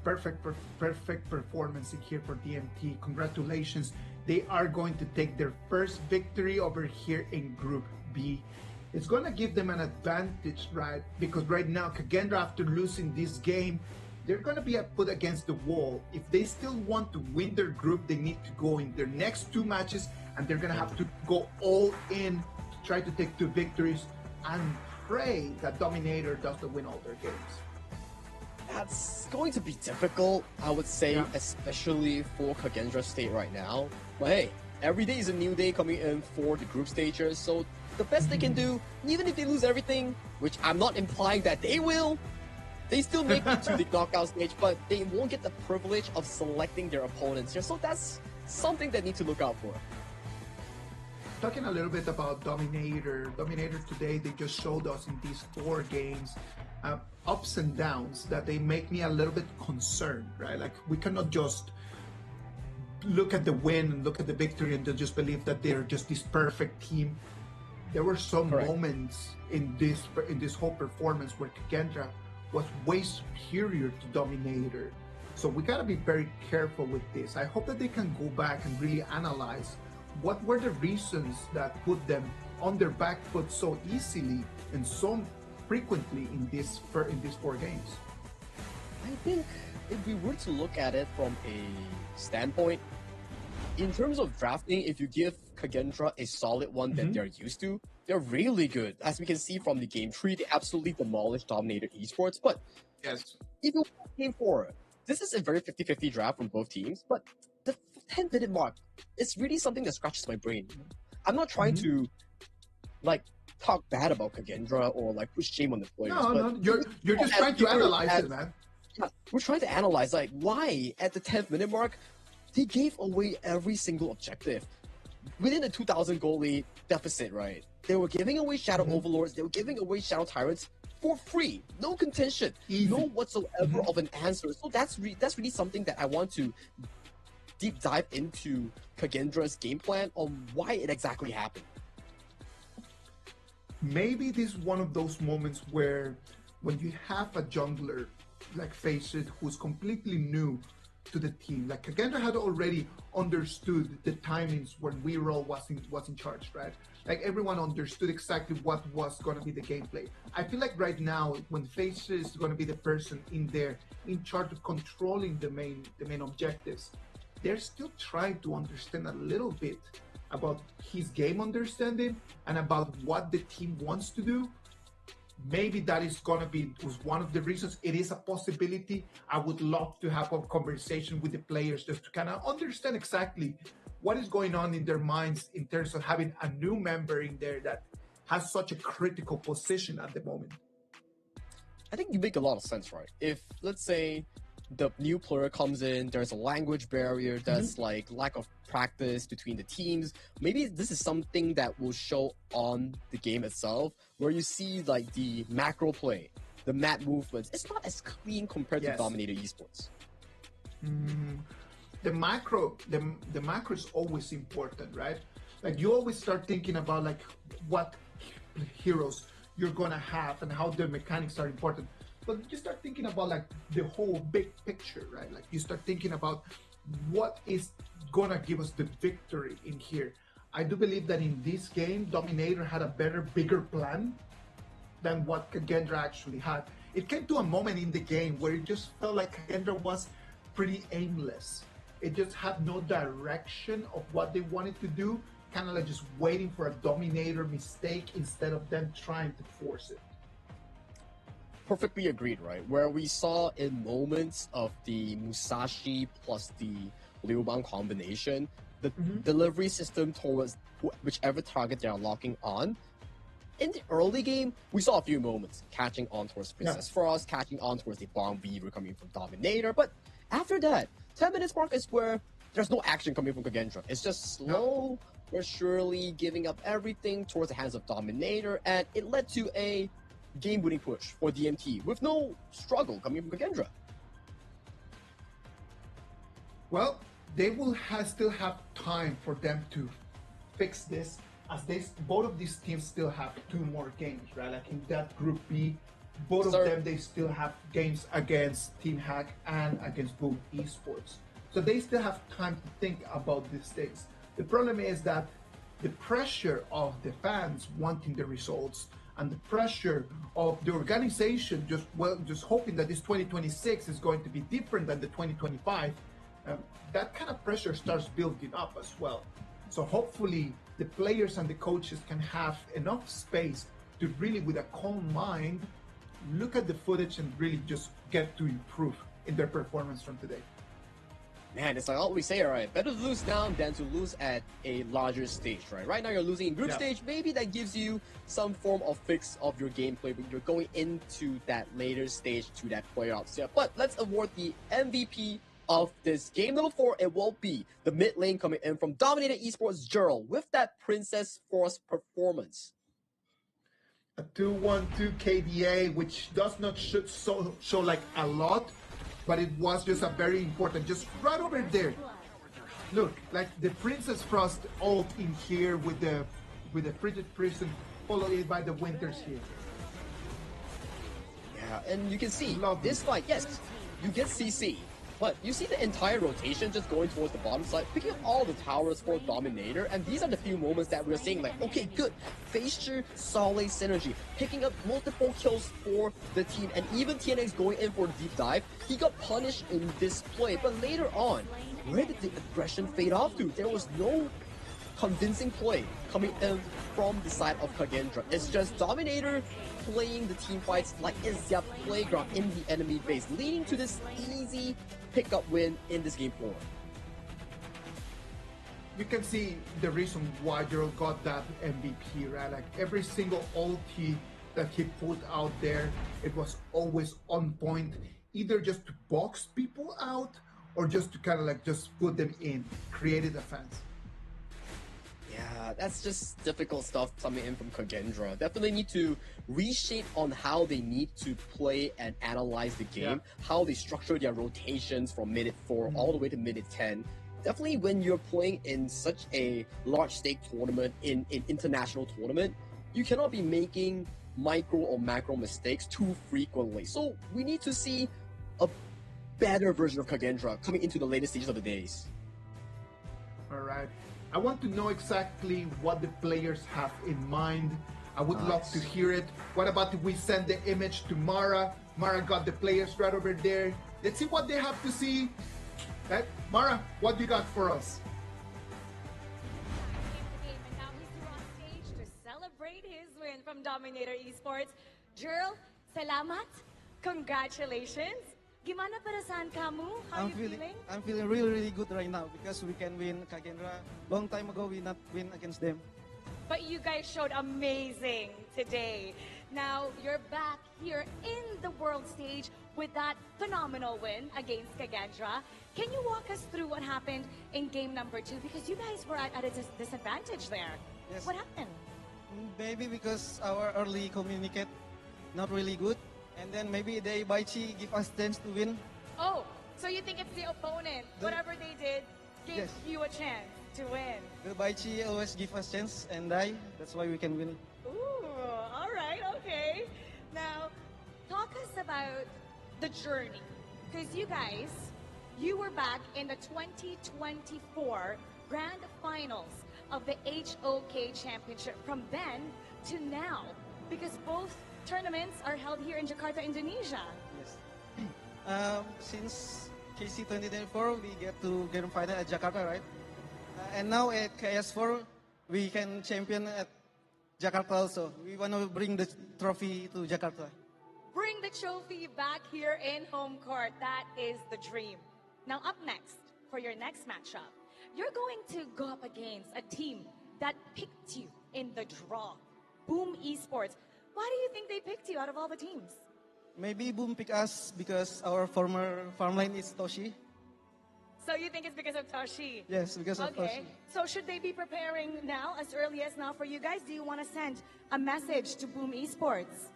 Perfect performance here for DMT. Congratulations. They are going to take their first victory over here in Group B. It's going to give them an advantage, right? Because right now, Kagendra, after losing this game, they're going to be put against the wall. If they still want to win their group, they need to go in their next 2 matches, and they're going to have to go all in to try to take 2 victories and pray that Dominator doesn't win all their games. That's going to be difficult, I would say, especially for Kagendra State right now. But hey, every day is a new day coming in for the group stagers, so the best they can do, even if they lose everything, which I'm not implying that they will, they still make it to the knockout stage, but they won't get the privilege of selecting their opponents here, so that's something they need to look out for. Talking a little bit about Dominator today, they just showed us in these 4 games ups and downs that they make me a little bit concerned, right? Like, we cannot just look at the win and look at the victory and just believe that they're just this perfect team. There were some moments in this whole performance where Kagendra was way superior to Dominator. So we gotta be very careful with this. I hope that they can go back and really analyze what were the reasons that put them on their back foot so easily and so frequently in these 4 games. I think if we were to look at it from a standpoint, in terms of drafting, if you give Kagendra a solid one that they're used to, they're really good. As we can see from the Game 3, they absolutely demolished Dominator Esports. But if you look at Game 4, this is a very 50-50 draft from both teams, but the 10-minute mark is really something that scratches my brain. I'm not trying to, like, talk bad about Kagendra or, like, push shame on the players. No, you're just trying to analyze it, man. Yeah, we're trying to analyze, like, why at the 10th-minute mark, they gave away every single objective. Within a 2,000 goal lead deficit, right? They were giving away Shadow Overlords, they were giving away Shadow Tyrants for free. No contention, no whatsoever of an answer. So that's really something that I want to deep dive into Kagendra's game plan on why it exactly happened. Maybe this is one of those moments where when you have a jungler like Faceit who's completely new to the team, like Kagendra had already understood the timings when WeRoll was in charge, right? Like everyone understood exactly what was going to be the gameplay. I feel like right now, when Faceit is going to be the person in there in charge of controlling the main objectives, they're still trying to understand a little bit about his game understanding and about what the team wants to do. Maybe that is gonna be one of the reasons. It is a possibility. I would love to have a conversation with the players just to kind of understand exactly what is going on in their minds in terms of having a new member in there that has such a critical position at the moment. I think you make a lot of sense, right? If, let's say, the new player comes in, there's a language barrier, there's like lack of practice between the teams. Maybe this is something that will show on the game itself, where you see like the macro play, the map movements. It's not as clean compared to Dominator Esports. The macro is always important, right? Like you always start thinking about like what heroes you're gonna have and how the mechanics are important. But you start thinking about like the whole big picture, right? Like you start thinking about what is gonna give us the victory in here. I do believe that in this game, Dominator had a better, bigger plan than what Kagendra actually had. It came to a moment in the game where it just felt like Kagendra was pretty aimless. It just had no direction of what they wanted to do, kind of like just waiting for a Dominator mistake instead of them trying to force it. Perfectly agreed, right? Where we saw in moments of the Musashi plus the Liu Bang combination, the delivery system towards whichever target they're locking on. In the early game, we saw a few moments catching on towards Princess Frost, catching on towards the Bomb Weaver coming from Dominator, but after that, 10 minutes mark is where there's no action coming from Kagendra. It's just slow but surely giving up everything towards the hands of Dominator, and it led to a game-winning push for DMT with no struggle coming from Kagendra. Well, they will still have time for them to fix this, as both of these teams still have 2 more games, right? Like in that Group B, both of them, they still have games against Team Hack and against Boom Esports. So they still have time to think about these things. The problem is that the pressure of the fans wanting the results and the pressure of the organization just hoping that this 2026 is going to be different than the 2025, that kind of pressure starts building up as well. So hopefully the players and the coaches can have enough space to really, with a calm mind, look at the footage and really just get to improve in their performance from today. Man, it's like all we say, all right, better to lose now than to lose at a larger stage, right? Right now you're losing in group stage, maybe that gives you some form of fix of your gameplay, but you're going into that later stage to that playoffs. Yeah, but let's award the MVP of this game number 4. It will be the mid lane coming in from Dominator Esports, Gerald, with that Princess Force performance. A 2-1-2 KDA, which does not show like a lot, but it was just a very important, just right over there. Look, like the Princess Frost ult in here with the Frigid Prison, followed by the Winters here. Yeah, and you can see this fight, yes, you get CC, but you see the entire rotation just going towards the bottom side, picking up all the towers for Dominator, and these are the few moments that we're seeing like, okay, good, Facer, Solé synergy, picking up multiple kills for the team, and even TNX going in for the deep dive. He got punished in this play, but later on, where did the aggression fade off to? There was no convincing play coming in from the side of Kagendra. It's just Dominator playing the team fights like it's their playground in the enemy base, leading to this easy pickup win in this game 4. You can see the reason why Gerald got that MVP, right? Like every single ulti that he put out there, it was always on point, either just to box people out or just to kind of like just put them in, created offense. Yeah, that's just difficult stuff coming in from Kagendra. Definitely need to reshape on how they need to play and analyze the game, how they structure their rotations from minute 4 all the way to minute 10. Definitely when you're playing in such a large stake tournament, in international tournament, you cannot be making micro or macro mistakes too frequently. So we need to see a better version of Kagendra coming into the later stages of the days. All right. I want to know exactly what the players have in mind. I would love to hear it. What about if we send the image to Mara? Mara got the players right over there. Let's see what they have to see. Okay. Mara, what do you got for us? And now he's here on stage to celebrate his win from Dominator Esports. Gerald, salamat. Congratulations. Gimana perasaan kamu? How are you feeling? I'm feeling really, really good right now because we can win Kagendra. Long time ago, we not win against them. But you guys showed amazing today. Now, you're back here in the world stage with that phenomenal win against Kagendra. Can you walk us through what happened in game number 2? Because you guys were at a disadvantage there. Yes. What happened? Maybe because our early communicate not really good, and then maybe they Baichi give us chance to win. Oh, so you think it's the opponent, whatever they did, gave you a chance to win. The Baichi always give us chance and die. That's why we can win it. Ooh, all right, okay. Now, talk us about the journey. Because you guys, you were back in the 2024 Grand Finals of the HOK Championship from then to now. Because both tournaments are held here in Jakarta, Indonesia. Yes. Since KC 2024, we get to Grand Final at Jakarta, right? And now at KIS4, we can champion at Jakarta also. We want to bring the trophy to Jakarta. Bring the trophy back here in home court. That is the dream. Now up next, for your next matchup, you're going to go up against a team that picked you in the draw, Boom Esports. Why do you think they picked you out of all the teams? Maybe Boom picked us because our former farmline is Toshi. So you think it's because of Toshi? Yes, because of Toshi. So should they be preparing now, as early as now for you guys? Do you want to send a message to Boom Esports?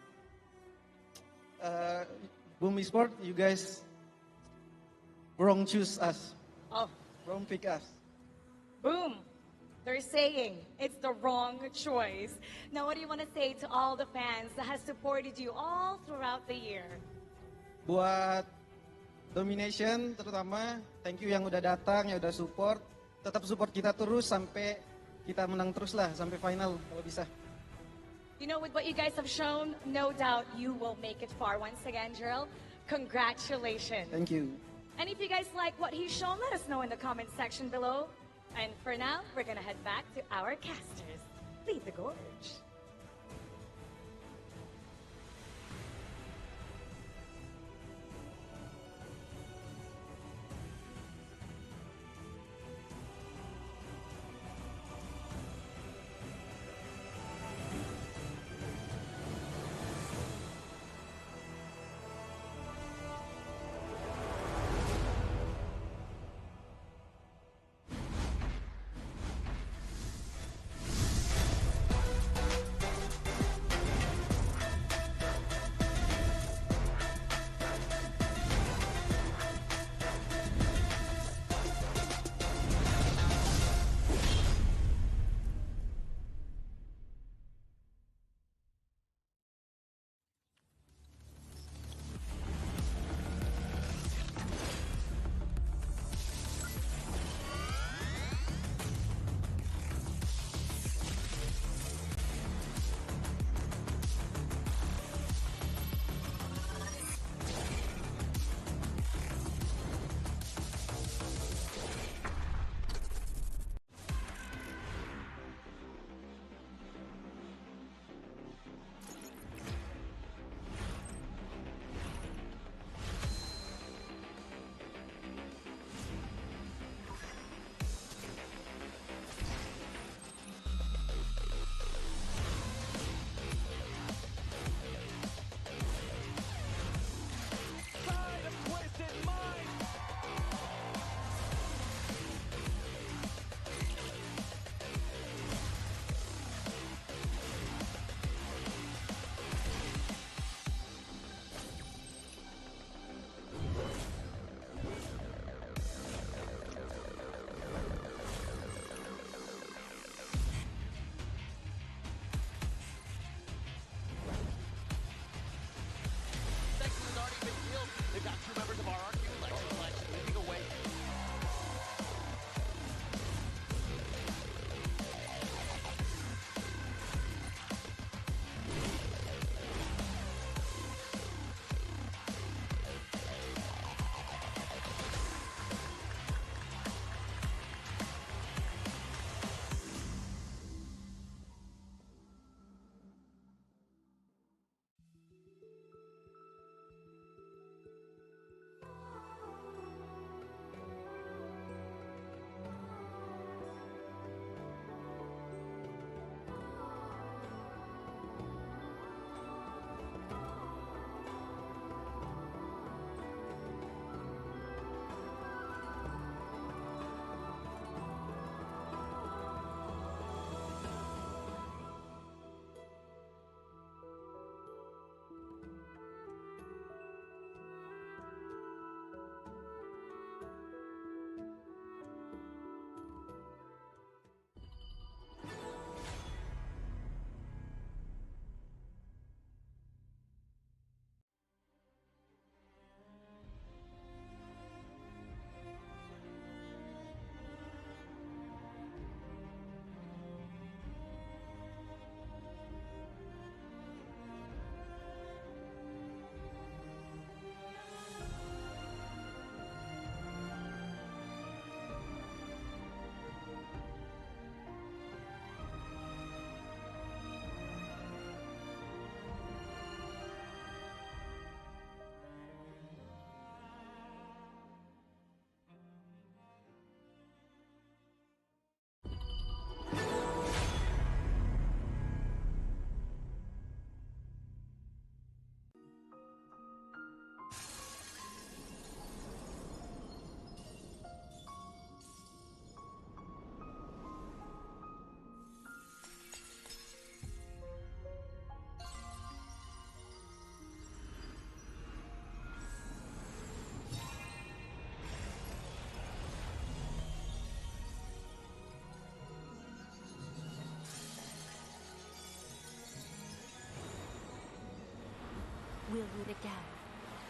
Boom Esports, you guys wrong choose us. Oh. Wrong pick us. Boom. They're saying it's the wrong choice. Now, what do you want to say to all the fans that has supported you all throughout the year? Buat Domination terutama, thank you yang udah datang, yang udah support. Tetap support kita terus sampai kita menang terus lah, sampai final kalau bisa. You know, with what you guys have shown, no doubt you will make it far. Once again, Gerald, congratulations. Thank you. And if you guys like what he's shown, let us know in the comment section below. And for now, we're going to head back to our casters. Lead the gorge.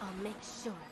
I'll make sure of it.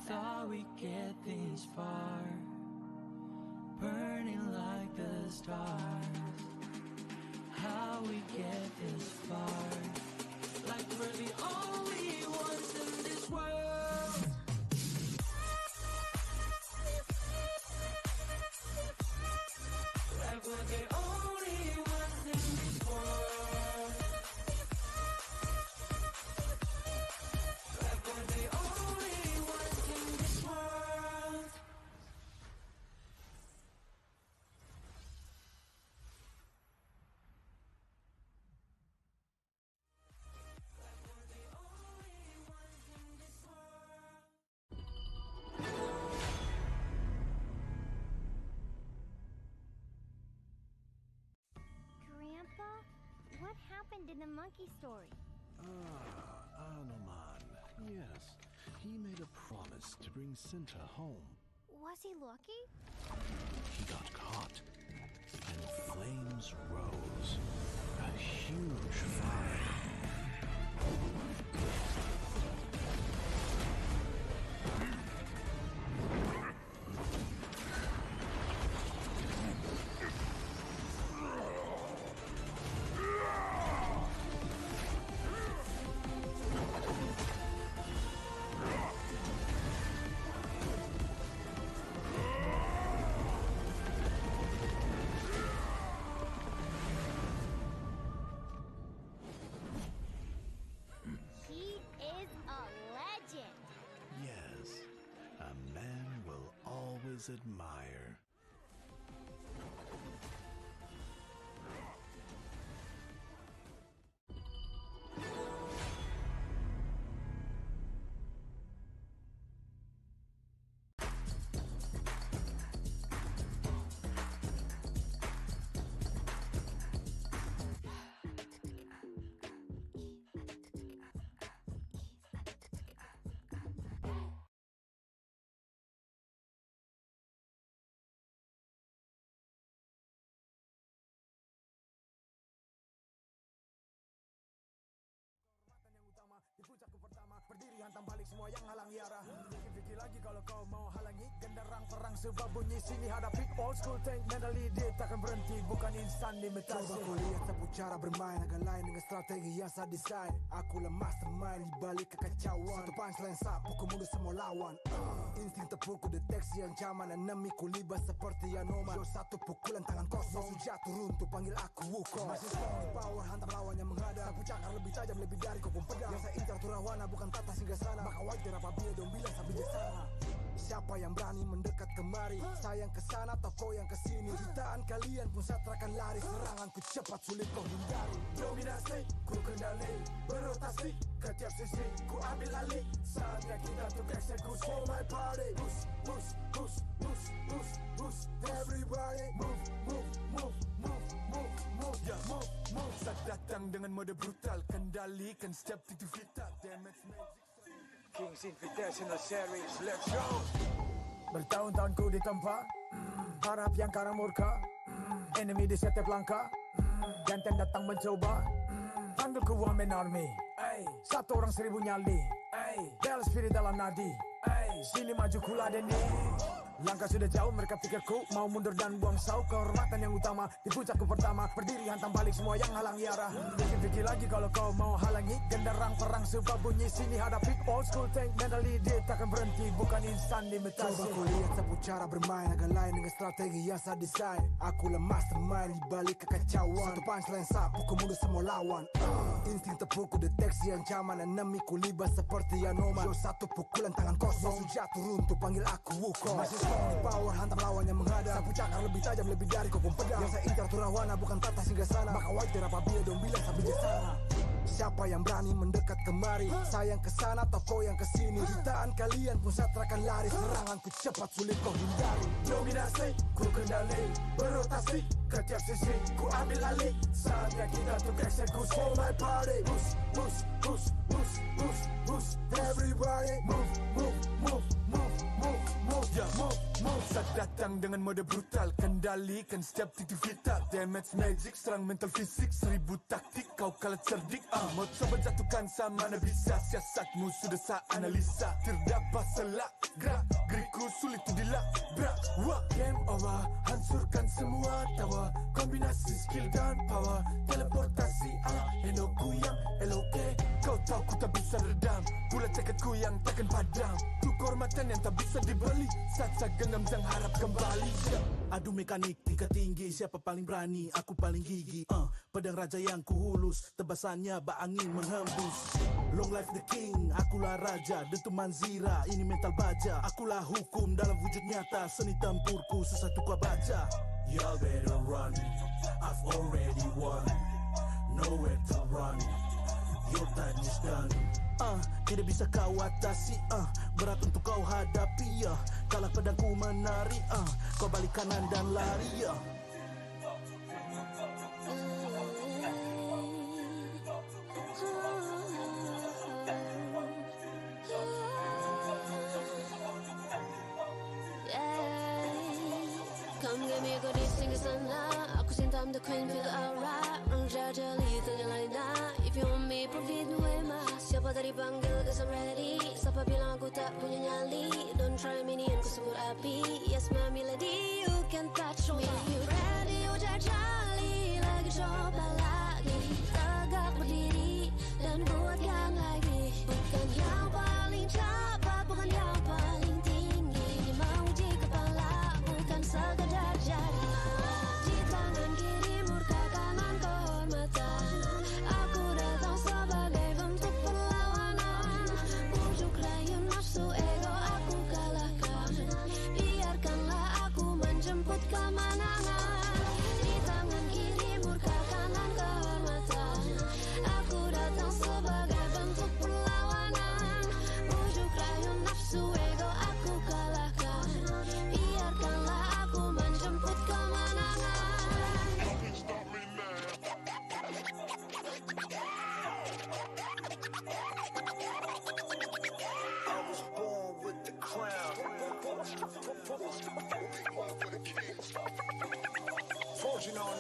Thought we'd get this far, burning like the stars. How we get this far, like we're the only ones in this world. Like we're the only ones in this world. Like we're the only ones in this world. Grandpa, what happened in the monkey story? Anuman. Yes, he made a promise to bring Sinta home. Was he lucky? He got caught, and flames rose. A huge fire. He is a legend. Yes, a man will always admire. Berdiri hantam balik semua yang halang Yara. Fikir lagi kalau kau mau halangi genderang perang sebab bunyi sini hadapi old school tank mentally dia takkan berhenti bukan instan limitasi. Coba kau lihat sapu cara bermain agak lain dengan strategi yang saya desain. Akulah mastermind di balik kekacauan. Satu punchline saat pukul mundur semua lawan. Insting terpukul deteksi yang zaman enemiku libas seperti Anoman. Yo satu pukulan tangan kosong jatuh runtuh panggil aku Wukong. Masih strong di power hantam lawan yang menghadap. Sapu cakar lebih tajam lebih dari kokong pedang. Yang saya incar turawana bukan tata singgah sana. Maka wajar apabila dong bilang saya bijaksana. Siapa yang berani mendekat kemari? Saya yang kesana atau kau yang kesini? Jutaan kalian pun saya terakan lari. Seranganku cepat sulit kau hindari. Dominasi ku kendali, berotasi ke tiap sisi ku ambil alih. Saatnya kita untuk eksekusi. For my party, push, push, push, push, push, push. Everybody move, move, move, move, move, move. Move, saat datang dengan mode brutal, kendalikan setiap titik vital. Damage magic. Kings Invitational Series, let's go. Bertahun-tahun ku ditempa, harap yang karang murka, enemy di setiap langkah, ganteng datang mencoba, panggil ku one man army, satu orang 1000 nyali, bel spirit dalam nadi, sini maju ku ladeni. Langkah sudah jauh, mereka pikirku mau mundur dan buang sau. Kehormatan yang utama di puncakku pertama, berdiri hantam balik semua yang halangi arah. Fikir lagi kalau kau mau halangi, genderang perang sebab bunyi sini hadapi. Old school tank mentally dia takkan berhenti, bukan instan limitasi. Coba ku lihat sapu cara bermain agak lain dengan strategi yang saya desain. Akulah mastermind di balik kekacauan, satu punchline sapu ku mundur semua lawan. Insting tepukku deteksi ancaman, enemiku libas seperti Anoman. Yo satu pukulan tangan kosong, musuh jatuh runtuh panggil aku Wukong. Masih strong di power, hantam lawan yang menghadap. Sapu cakar lebih tajam lebih dari kopong pedang. Yang saya incar turawana bukan tata singgah sana. Maka wajar apabila dong bilang saya bijaksana. Siapa yang berani mendekat kemari, saya yang kesana atau kau yang kesini. Jutaan kalian pun saya akan lari, seranganku cepat sulit kau hindari. Dominasi, ku kendali, berotasi ke tiap sisi, ku ambil alih. Saatnya kita untuk eksekusi. For my party, push, push, push, push, push, push. Everybody move, move, move, move, move, move, yeah, move, move. Saat datang dengan mode brutal, kendalikan setiap titik vital. Damage magic, serang mental fisik, 1000 taktik, kau kalah cerdik. Mau coba jatuhkan sama mana bisa, siasatmu sudah saya analisa. Terdapat salah gerak, geriku sulit tu dilabrak. Wah, game over, hancurkan semua tawa. Kombinasi skill dan power, teleportasi enoku yang LOK. Kau tahu ku tak bisa redam, pula tekadku yang takkan padam. Tu kehormatan yang tak bisa dibeli, saat saya genggam jangan harap kembali. Adu mekanik tingkat tinggi, siapa paling berani, aku paling gigi. Pedang raja yang ku hulus, tebasannya bak angin menghembus. Long life the king, akulah raja, dentuman zira, ini mental baja. Akulah hukum dalam wujud nyata, seni tempurku susah tu kau baca. Y'all better run, I've already won, nowhere to run, your time is done. Tidak bisa kau atasi, berat untuk kau hadapi, kalah pedangku menari, kau balik kanan dan lari, Come get me go di singgah sana, aku cinta I'm the queen feel alright. Orang jajali ternyalain dah. If you want me profit me mah. Siapa tadi panggil cause I'm ready. Siapa bilang aku tak punya nyali. Don't try me ni aku sumber api. Yes my melody you can touch me. You ready you jajali lagi coba lagi. Tegak berdiri dan buat yang lagi. Bukan yang paling cepat, bukan yang paling tinggi. Mau uji kepala bukan sekadar jadi. Di tangan kiri murka kanan kehormatan. Aku datang sebagai bentuk perlawanan. Bujuk rayu nafsu ego aku kalahkan. Biarkanlah aku menjemput kemenangan. Di tangan kiri murka kanan kehormatan. Aku datang sebagai bentuk perlawanan. Bujuk rayu nafsu ego aku kalahkan. Biarkanlah aku menjemput kemenangan. I was born with the crown. Fortune on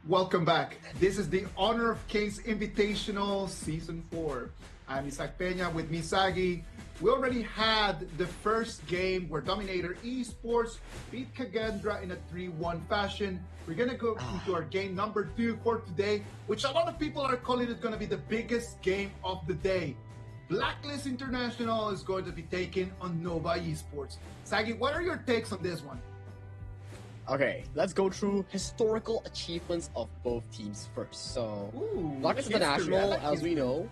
Welcome back. This is the Honor of Kings Invitational Season 4. I'm Isaac Peña with Misagi. We already had the first game where Dominator Esports beat Kagendra in a 3-1 fashion. We're going to go into our game number 2 for today, which a lot of people are calling it going to be the biggest game of the day. Blacklist International is going to be taking on Nova Esports. Sagi, what are your takes on this one? Okay, let's go through historical achievements of both teams first. So, Blacklist International, as we know,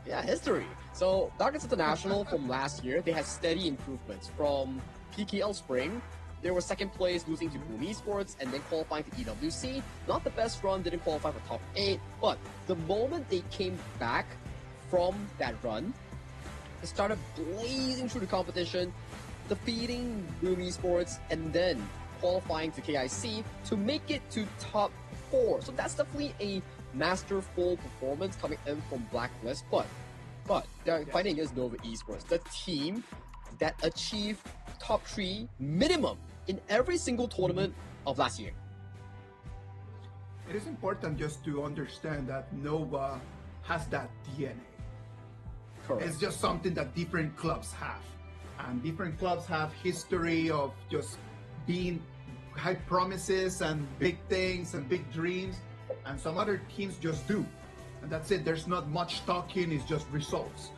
history. So, Blacklist International from last year, they had steady improvements from PKL Spring. They were second place, losing to Boom Esports, and then qualifying to EWC. Not the best run, didn't qualify for top 8, but the moment they came back from that run, they started blazing through the competition, defeating Boom Esports, and then qualifying to KIC to make it to top 4. So that's definitely a masterful performance coming in from Blacklist, but they're fighting against Nova Esports, the team that achieved top 3 minimum in every single tournament of last year. It is important just to understand that Nova has that DNA. Correct. It's just something that different clubs have. And different clubs have history of just being high promises and big things and big dreams. And some other teams just do. And that's it. There's not much talking, it's just results.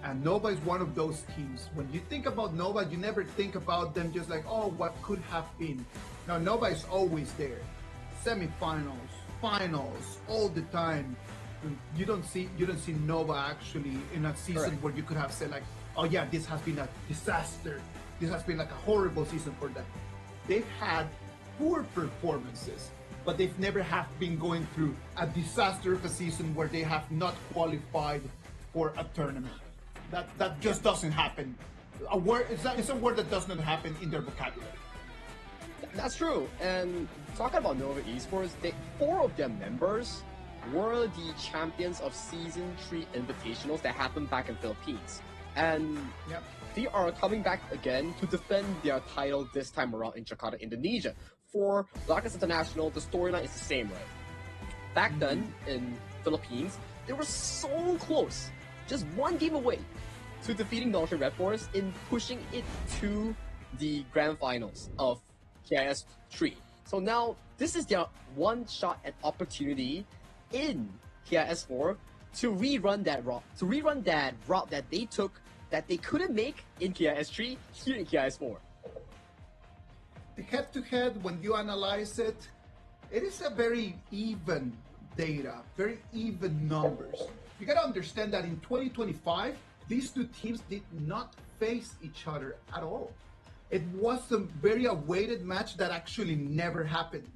And Nova is one of those teams. When you think about Nova, you never think about them just like, oh, what could have been. No, Nova is always there. Semifinals, finals, all the time. You don't see Nova actually in a season where you could have said like, oh yeah, this has been a disaster. This has been like a horrible season for them. They've had poor performances, but they've never have been going through a disaster of a season where they have not qualified for a tournament. That just doesn't happen. It's a word that does not happen in their vocabulary. That's true. And talking about Nova Esports, 4 of their members were the champions of Season 3 Invitationals that happened back in Philippines. And they are coming back again to defend their title this time around in Jakarta, Indonesia. For Blacklist International, the storyline is the same, right? Back then, in Philippines, they were so close, just one game away, to defeating Military Red Force in pushing it to the grand finals of KIS3. So now, this is their one shot at opportunity in KIS4 to rerun that route that they took that they couldn't make in KIS3 here in KIS4. The head-to-head, when you analyze it, it is a very even data, very even numbers. You gotta understand that in 2025, these two teams did not face each other at all. It was a very awaited match that actually never happened.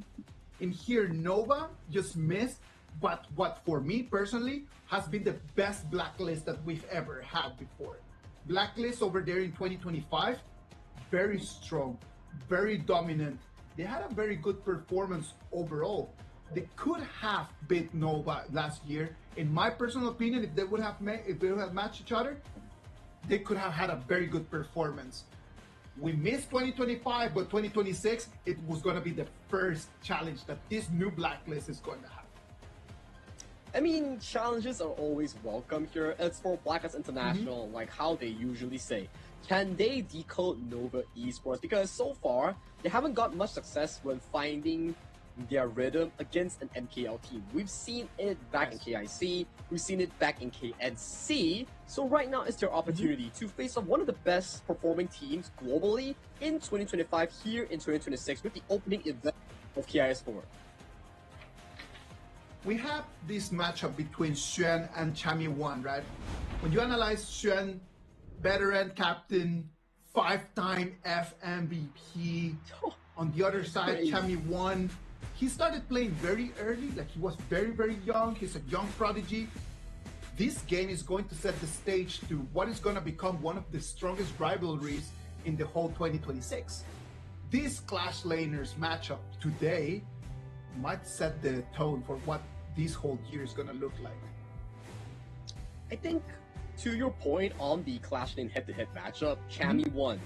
In here, Nova just missed, but what for me personally has been the best Blacklist that we've ever had before. Blacklist over there in 2025, very strong, very dominant. They had a very good performance overall. They could have beat Nova last year. In my personal opinion, if they would have matched each other, they could have had a very good performance. We missed 2025, but 2026, it was going to be the first challenge that this new Blacklist is going to have. I mean, challenges are always welcome here. It's for Blacklist International, like how they usually say. Can they decode Nova Esports? Because so far, they haven't got much success when finding their rhythm against an MKL team. We've seen it back in KIC, we've seen it back in KNC, so right now is their opportunity to face off one of the best performing teams globally in 2025 here in 2026 with the opening event of KIS4. We have this matchup between Xuan and Chami1, right? When you analyze Xuan, veteran captain, 5-time FMVP. On the other side, Chami1, he started playing very early, like he was very, very young. He's a young prodigy. This game is going to set the stage to what is going to become one of the strongest rivalries in the whole 2026. This Clash Laners matchup today might set the tone for what this whole year is going to look like. I think, to your point on the Clash Lane head-to-head matchup, Chami1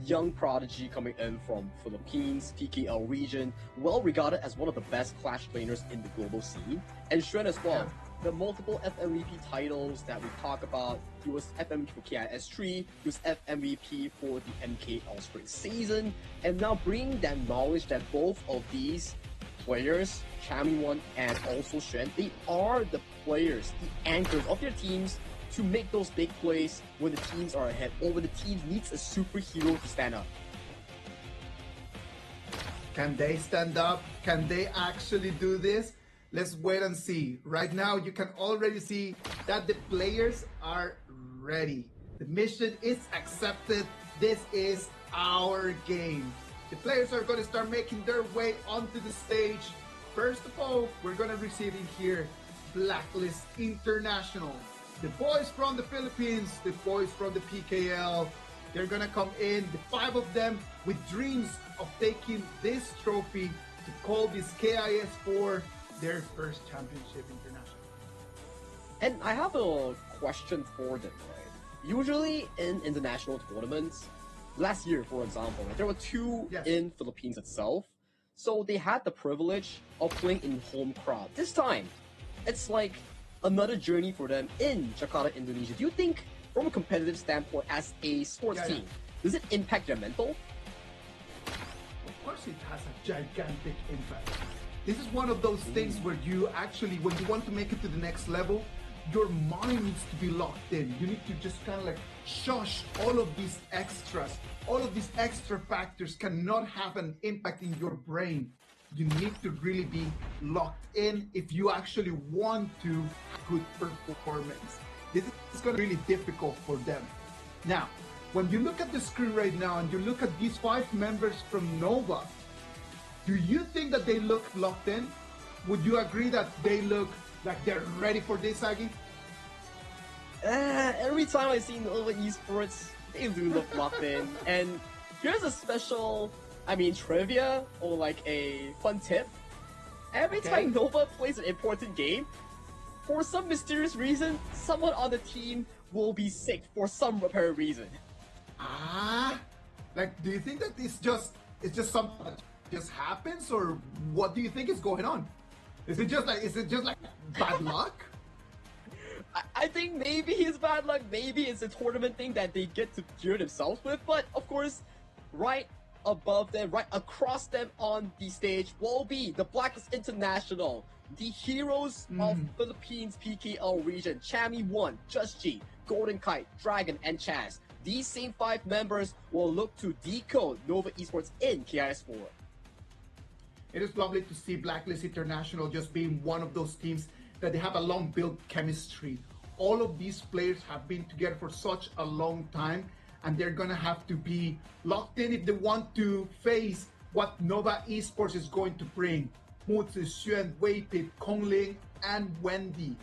young prodigy coming in from Philippines, PKL region, well regarded as one of the best Clash trainers in the global scene. And Xuan as well. The multiple FMVP titles that we talk about. He was FMVP for KIS3, he was FMVP for the MKL Spring Season, and now bringing that knowledge that both of these players, Chami1 and also Xuan, they are the players, the anchors of their teams to make those big plays when the teams are ahead or when the team needs a superhero to stand up. Can they stand up? Can they actually do this? Let's wait and see. Right now, you can already see that the players are ready. The mission is accepted. This is our game. The players are going to start making their way onto the stage. First of all, we're going to receive in here Blacklist International. The boys from the Philippines, the boys from the PKL, they're going to come in, the 5 of them, with dreams of taking this trophy to call this KIS4 their first championship international. And I have a question for them, right? Usually in international tournaments, last year, for example, there were 2 in Philippines itself, so they had the privilege of playing in home crowd. This time, it's like another journey for them in Jakarta, Indonesia. Do you think, from a competitive standpoint, as a sports team, does it impact their mental? Of course it has a gigantic impact. This is one of those things where you actually, when you want to make it to the next level, your mind needs to be locked in. You need to just kind of like shush all of these extras. All of these extra factors cannot have an impact in your brain. You need to really be locked in if you actually want to have good performance. This is going to be really difficult for them. Now, when you look at the screen right now and you look at these 5 members from Nova, do you think that they look locked in? Would you agree that they look like they're ready for this, Agi? Every time I see Nova Esports, they do look locked in. And here's a special, trivia or like a fun tip. Every time Nova plays an important game, for some mysterious reason, someone on the team will be sick for some apparent reason. Like, do you think that it's just something that just happens, or what do you think is going on? Is it just like bad luck? I think maybe it's bad luck, maybe it's a tournament thing that they get to cure themselves with, but of course, right above them, right across them on the stage will be the Blacklist International, the heroes of Philippines PKL region, Chami1, Just G, Golden Kite, Dragon, and Chaz. These same 5 members will look to decode Nova Esports in KIS4. It is lovely to see Blacklist International just being one of those teams that they have a long built chemistry. All of these players have been together for such a long time, and they're gonna have to be locked in if they want to face what Nova Esports is going to bring. Mutsu, Xuan, Weipip, Kongling, and Wendy.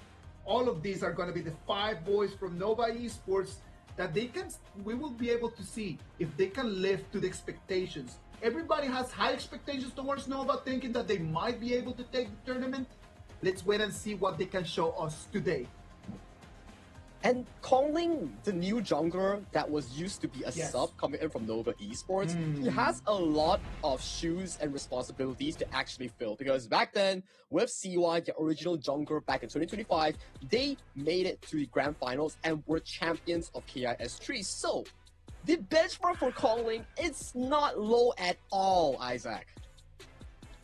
All of these are gonna be the 5 boys from Nova Esports that we will be able to see if they can live to the expectations. Everybody has high expectations towards Nova, thinking that they might be able to take the tournament. Let's wait and see what they can show us today. And Kongling, the new jungler that was used to be a sub coming in from Nova Esports, he has a lot of shoes and responsibilities to actually fill. Because back then, with CY, the original jungler back in 2025, they made it to the grand finals and were champions of KIS3. So, the benchmark for Kongling, it's not low at all, Isaac.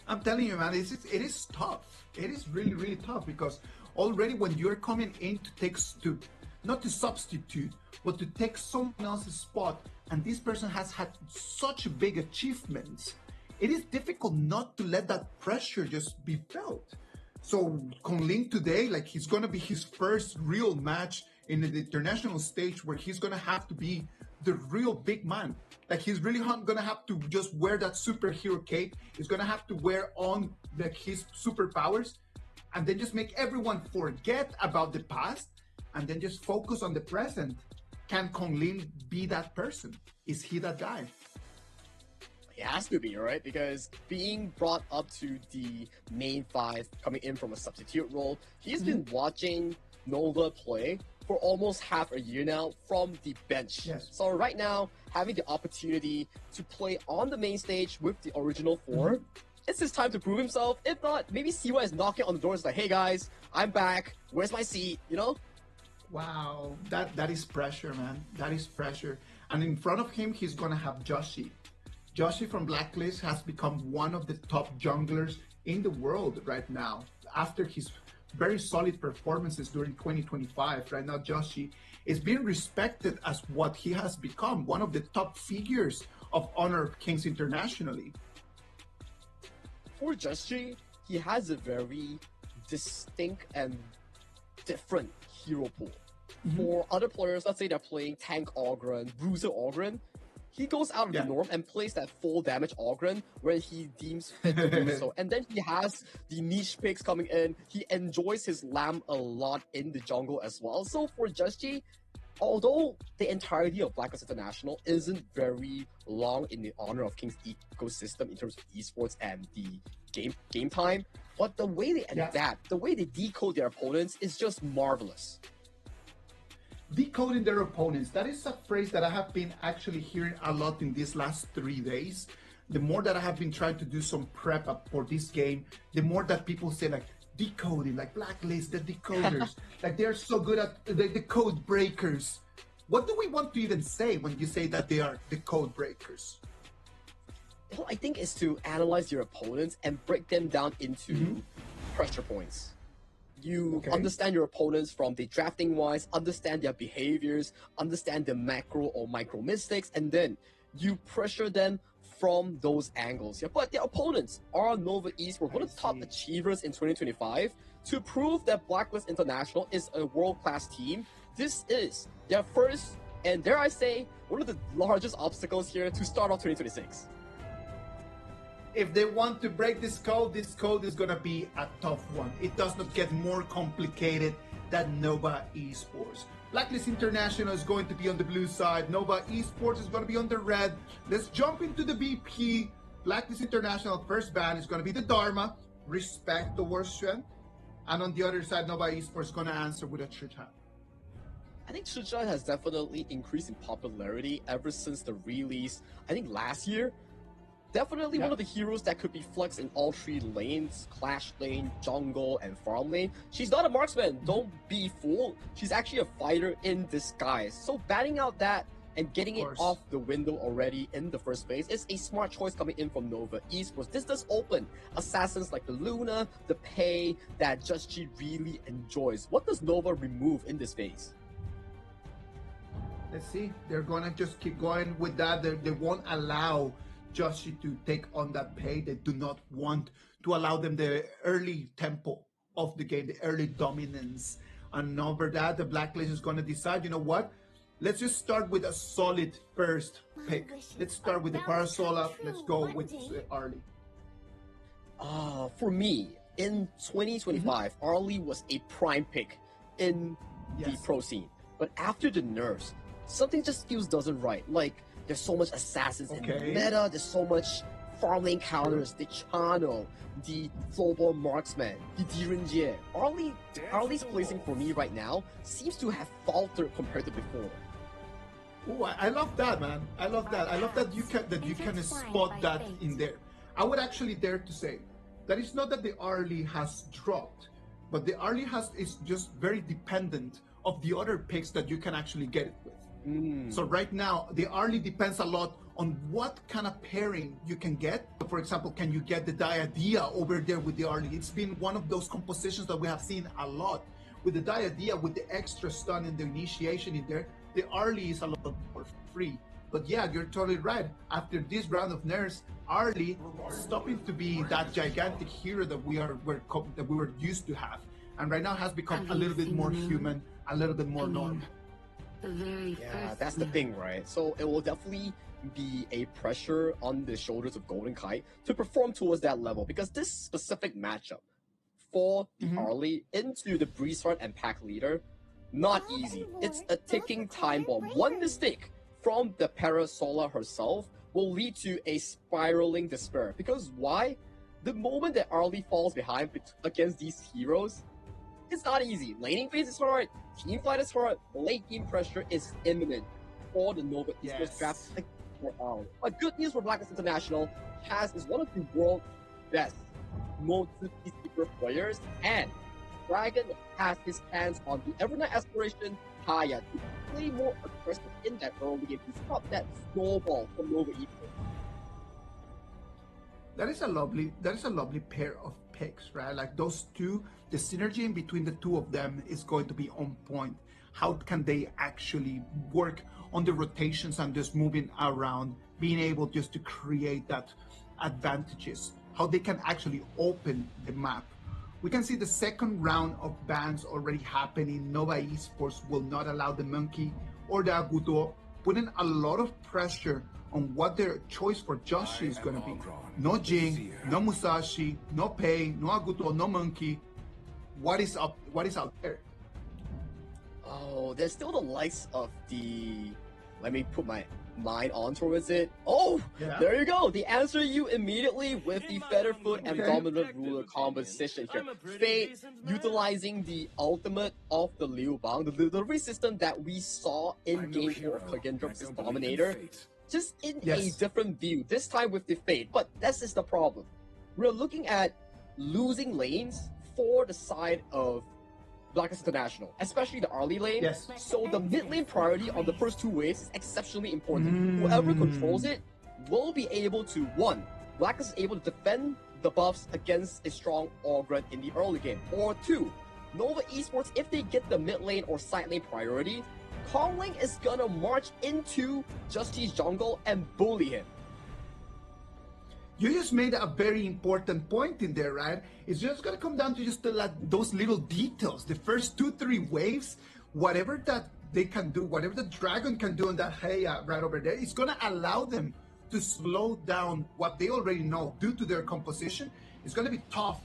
I'm telling you, man, it is tough. It is really, really tough, because already when you're coming in not to substitute, but to take someone else's spot, and this person has had such big achievements, it is difficult not to let that pressure just be felt. So Kongling today, like, he's gonna be his first real match in the international stage where he's gonna have to be the real big man. Like, he's really gonna have to just wear that superhero cape. He's gonna have to wear on his superpowers, and then just make everyone forget about the past and then just focus on the present. Can Kongling be that person? Is he that guy? He has to be, right? Because being brought up to the main 5, coming in from a substitute role, he's been watching Nova play for almost half a year now from the bench. Yes. So right now, having the opportunity to play on the main stage with the original four, it's his time to prove himself. If not, maybe CY is knocking on the door. It's like, hey guys, I'm back. Where's my seat? You know? Wow, that is pressure, man. That is pressure. And in front of him, he's gonna have Joshi. Joshi from Blacklist has become one of the top junglers in the world right now. After his very solid performances during 2025, right now Joshi is being respected as what he has become, one of the top figures of Honor Kings internationally. For Joshi, he has a very distinct and different hero pool. For other players, let's say they're playing Tank Ogren, Bruiser Ogren, he goes out of the norm and plays that full damage Ogren when he deems fit to do so. And then he has the niche picks coming in. He enjoys his lamb a lot in the jungle as well. So for Joshi, although the entirety of Blacklist International isn't very long in the Honor of Kings ecosystem in terms of esports and the game time, but the way they adapt, the way they decode their opponents is just marvelous. Decoding their opponents, that is a phrase that I have been actually hearing a lot in these last 3 days. The more that I have been trying to do some prep up for this game, the more that people say like decoding, like Blacklist, the decoders, like they're so good at the code breakers. What do we want to even say when you say that they are the code breakers? Well, I think it's to analyze your opponents and break them down into pressure points. You understand your opponents from the drafting wise, understand their behaviors, understand the macro or micro mistakes, and then you pressure them from those angles. Yeah, but their opponents are Nova Esports, one of the top achievers in 2025. To prove that Blacklist International is a world-class team, this is their first, and dare I say, one of the largest obstacles here to start off 2026. If they want to break this code is gonna be a tough one. It does not get more complicated than Nova Esports. Blacklist International is going to be on the blue side. Nova Esports is going to be on the red. Let's jump into the BP. Blacklist International first ban is going to be the Dharma, respect towards strength. And on the other side, Nova Esports is going to answer with a Chicha. I think Chicha has definitely increased in popularity ever since the release, I think last year. Definitely one of the heroes that could be flexed in all 3 lanes, Clash lane, jungle, and farm lane. She's not a marksman, don't be fooled. She's actually a fighter in disguise. So banning out that and getting it off the window already in the first place is a smart choice coming in from Nova Esports. This does open assassins like the Luna, the Pei, that Joshi really enjoys. What does Nova remove in this phase? Let's see. They're going to just keep going with that. They won't allow Joshi to take on that Pei. They do not want to allow them the early tempo of the game, the early dominance. And over that, the Blacklist is going to decide, you know what? Let's just start with a solid first pick. Let's start with the Parasola. Let's go with Arlie. For me, in 2025, Arlie was a prime pick in the pro scene. But after the nerfs, something just feels doesn't right. Like, there's so much assassins in the meta, there's so much farm lane counters, the Chano, the Flowball Marksman, the Direnjie. Arlie's placing for me right now seems to have faltered compared to before. Oh, I love that, man. I love that. I love that you can spot that in there. I would actually dare to say that it's not that the Arlie has dropped, but the Arlie is just very dependent of the other picks that you can actually get it with. So right now, the Arlie depends a lot on what kind of pairing you can get. For example, can you get the Diadea over there with the Arlie? It's been one of those compositions that we have seen a lot. With the Diadea, with the extra stun and the initiation in there, the Arlie is a lot more free. But yeah, you're totally right. After this round of nerfs, Arlie stopping to be that gigantic hero that we were used to have. And right now has become a little bit more human, a little bit more normal. Yeah, that's the thing, right? So it will definitely be a pressure on the shoulders of Golden Kite to perform towards that level, because this specific matchup for the Arlie into the Breeze Heart and Pack Leader, not easy. It's a ticking time bomb. One mistake from the Parasola herself will lead to a spiraling despair. Because why? The moment that Arlie falls behind against these heroes, It's not easy. Laning phase is hard. Team fight is hard. Late game pressure is imminent for the Nova Esports draft. But good news for Blacklist International is one of the world's best motive peacekeeper players, and Dragon has his hands on the Evernight Aspiration Kaya to play more aggressive in that early game to stop that snowball from Nova Esports. That is a lovely pair of picks, right? Like those two, the synergy in between the two of them is going to be on point. How can they actually work on the rotations and just moving around, being able just to create that advantages, how they can actually open the map. We can see the second round of bans already happening. Nova Esports will not allow the Monkey or the Agudo, putting a lot of pressure on what their choice for Joshi is going to be. No Jing, no Musashi, no Pei, no Agudo, no Monkey. What is out there? Oh, there's still the likes of the... Let me put my mind on towards it. Oh, yeah. There you go. The answer you immediately with the Featherfoot and Dominant Ruler composition here. Fate utilizing the ultimate of the Liu Bang, the delivery system that we saw in Game 4 of Kagendrup's Dominator. Just in a different view, this time with the Fate. But this is the problem. We're looking at losing lanes for the side of Blacklist International, especially the early lane. Yes. So the mid lane priority on the first two waves is exceptionally important. Whoever controls it will be able to, one, Blacklist is able to defend the buffs against a strong Ogren in the early game. Or two, Nova Esports, if they get the mid lane or side lane priority, Kongling is gonna march into Justy's jungle and bully him. You just made a very important point in there, right? It's just going to come down to just those little details. The first 2-3 waves, whatever that they can do, whatever the Dragon can do on that Heya right over there, it's going to allow them to slow down what they already know due to their composition. It's going to be tough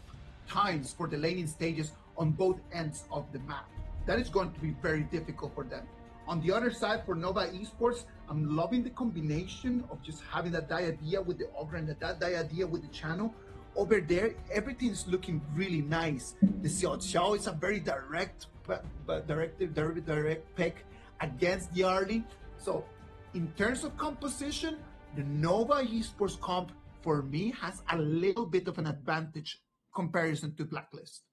times for the laning stages on both ends of the map. That is going to be very difficult for them. On the other side, for Nova Esports, I'm loving the combination of just having that Diadea with the Ogre and that Diadea with the channel. Over there, everything's looking really nice. The Xiao Xiao is a very direct pick against the early. So, in terms of composition, the Nova Esports comp, for me, has a little bit of an advantage comparison to Blacklist.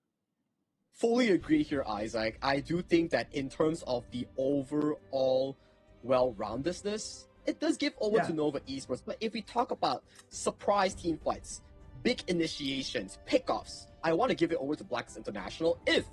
Fully agree here, Isaac. I do think that in terms of the overall well-roundedness, it does give over to Nova Esports. But if we talk about surprise team fights, big initiations, pickoffs, I want to give it over to Blacklist International if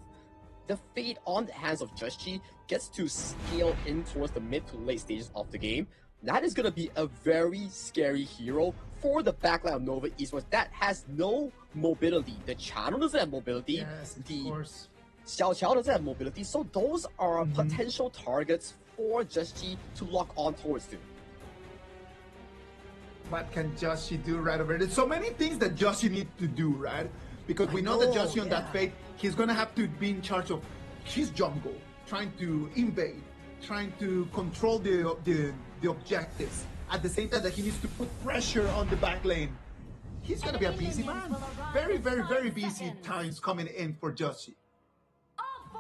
the fate on the hands of Jushi gets to scale in towards the mid to late stages of the game. That is going to be a very scary hero for the backline of Nova Esports that has no mobility. The channel doesn't have mobility. Yes, of course. Xiao Qiao doesn't have mobility. So those are potential targets for Jushi to lock on towards to. What can Jushi do right over there? There's so many things that Jushi needs to do, right? Because we know that Jushi on that fate, he's going to have to be in charge of his jungle, trying to invade, trying to control the objectives. At the same time that he needs to put pressure on the back lane. He's going to be a busy man. Very, very, very busy times coming in for Jushi.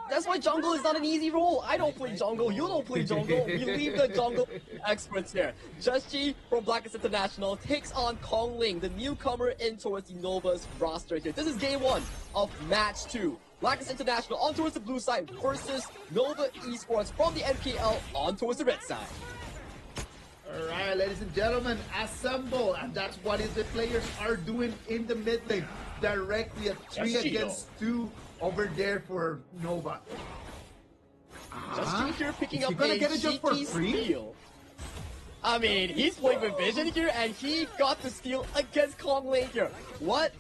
That's why jungle is not an easy role. I don't play jungle. You don't play jungle. We leave the jungle experts here. Jushi from Blacklist International takes on Kongling, the newcomer in towards the Nova's roster here. This is game 1 of match 2. Blacklist International on towards the blue side versus Nova Esports from the NKL on towards the red side. Alright, ladies and gentlemen, assemble, and that's what the players are doing in the mid lane. Directly at 3 against 2 over there for Nova. Just here picking up gonna a get it just for cheeky free? steal. I mean, he's playing with vision here, and he got the steal against Kongling here. What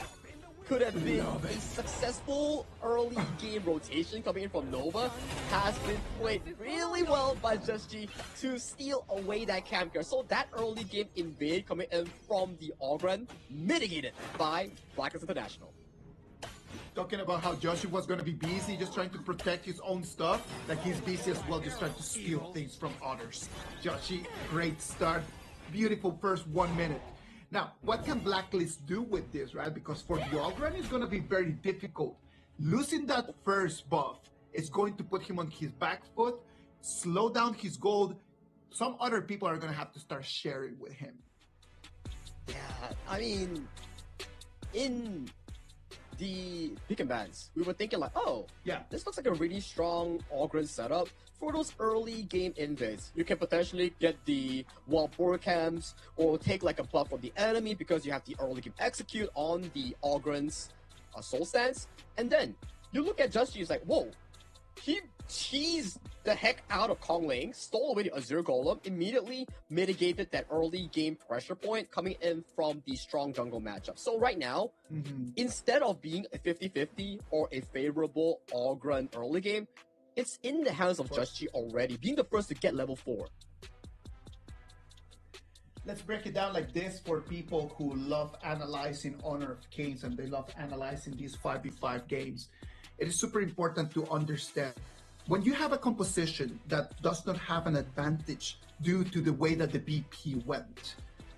could have been a successful early game rotation coming in from Nova has been played really well by Jushi to steal away that camp here. So that early game invade coming in from the Ogren mitigated by Blacklist International. Talking about how Jushi was going to be busy just trying to protect his own stuff, like he's busy as well just trying to steal things from others. Jushi, great start. Beautiful first 1 minute. Now, what can Blacklist do with this, right? Because for the Ogren, it's going to be very difficult. Losing that first buff is going to put him on his back foot, slow down his gold. Some other people are going to have to start sharing with him. Yeah, I mean, in the pick and bans, we were thinking like, oh, yeah, this looks like a really strong Ogren setup. For those early game invites, you can potentially get the wild boar camps or take like a buff from the enemy because you have the early game execute on the Ogren's soul stance. And then you look at Just G, it's like, whoa, he cheesed the heck out of Kong Ling, stole away the Azure Golem, immediately mitigated that early game pressure point coming in from the strong jungle matchup. So right now, instead of being a 50-50 or a favorable Ogren early game, it's in the hands of Just G already, being the first to get level 4. Let's break it down like this for people who love analyzing Honor of Kings and they love analyzing these 5v5 games. It is super important to understand when you have a composition that does not have an advantage due to the way that the BP went,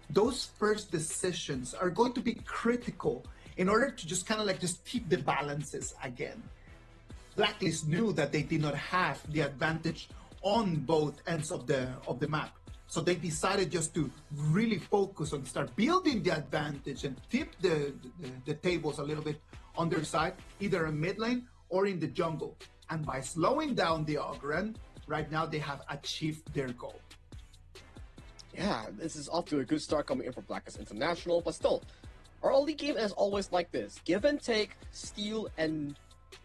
those first decisions are going to be critical in order to just kind of like just keep the balances again. Blacklist knew that they did not have the advantage on both ends of the map. So they decided just to really focus on start building the advantage and tip the tables a little bit on their side, either in mid lane or in the jungle. And by slowing down the Ogren, right now they have achieved their goal. Yeah, this is off to a good start coming in for Blacklist International, but still, our early game is always like this. Give and take, steal and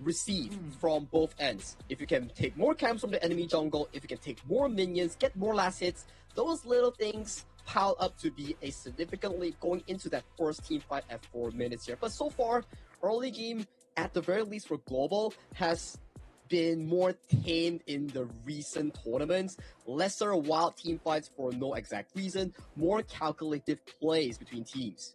receive from both ends. If you can take more camps from the enemy jungle, if you can take more minions, get more last hits, those little things pile up to be a significantly going into that first team fight at 4 minutes here. But so far, early game, at the very least for Global, has been more tamed in the recent tournaments. Lesser wild team fights for no exact reason, more calculative plays between teams.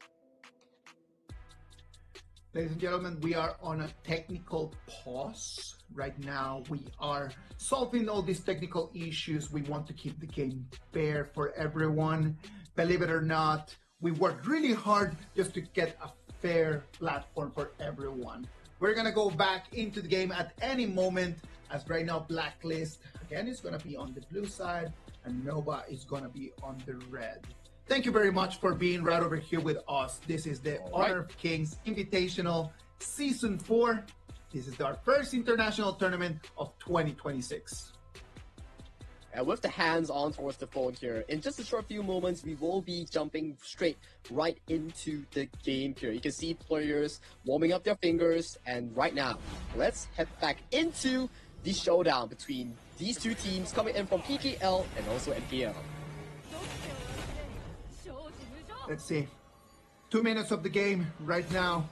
Ladies and gentlemen, we are on a technical pause. Right now, we are solving all these technical issues. We want to keep the game fair for everyone. Believe it or not, we worked really hard just to get a fair platform for everyone. We're going to go back into the game at any moment, as right now Blacklist, again, is going to be on the blue side, and Nova is going to be on the red. Thank you very much for being right over here with us. This is the Honor of Kings Invitational Season 4. This is our first international tournament of 2026. And with the hands on towards the phone here, in just a short few moments, we will be jumping straight right into the game here. You can see players warming up their fingers, and right now, let's head back into the showdown between these two teams coming in from PKL and also NKL. Let's see. 2 minutes of the game right now.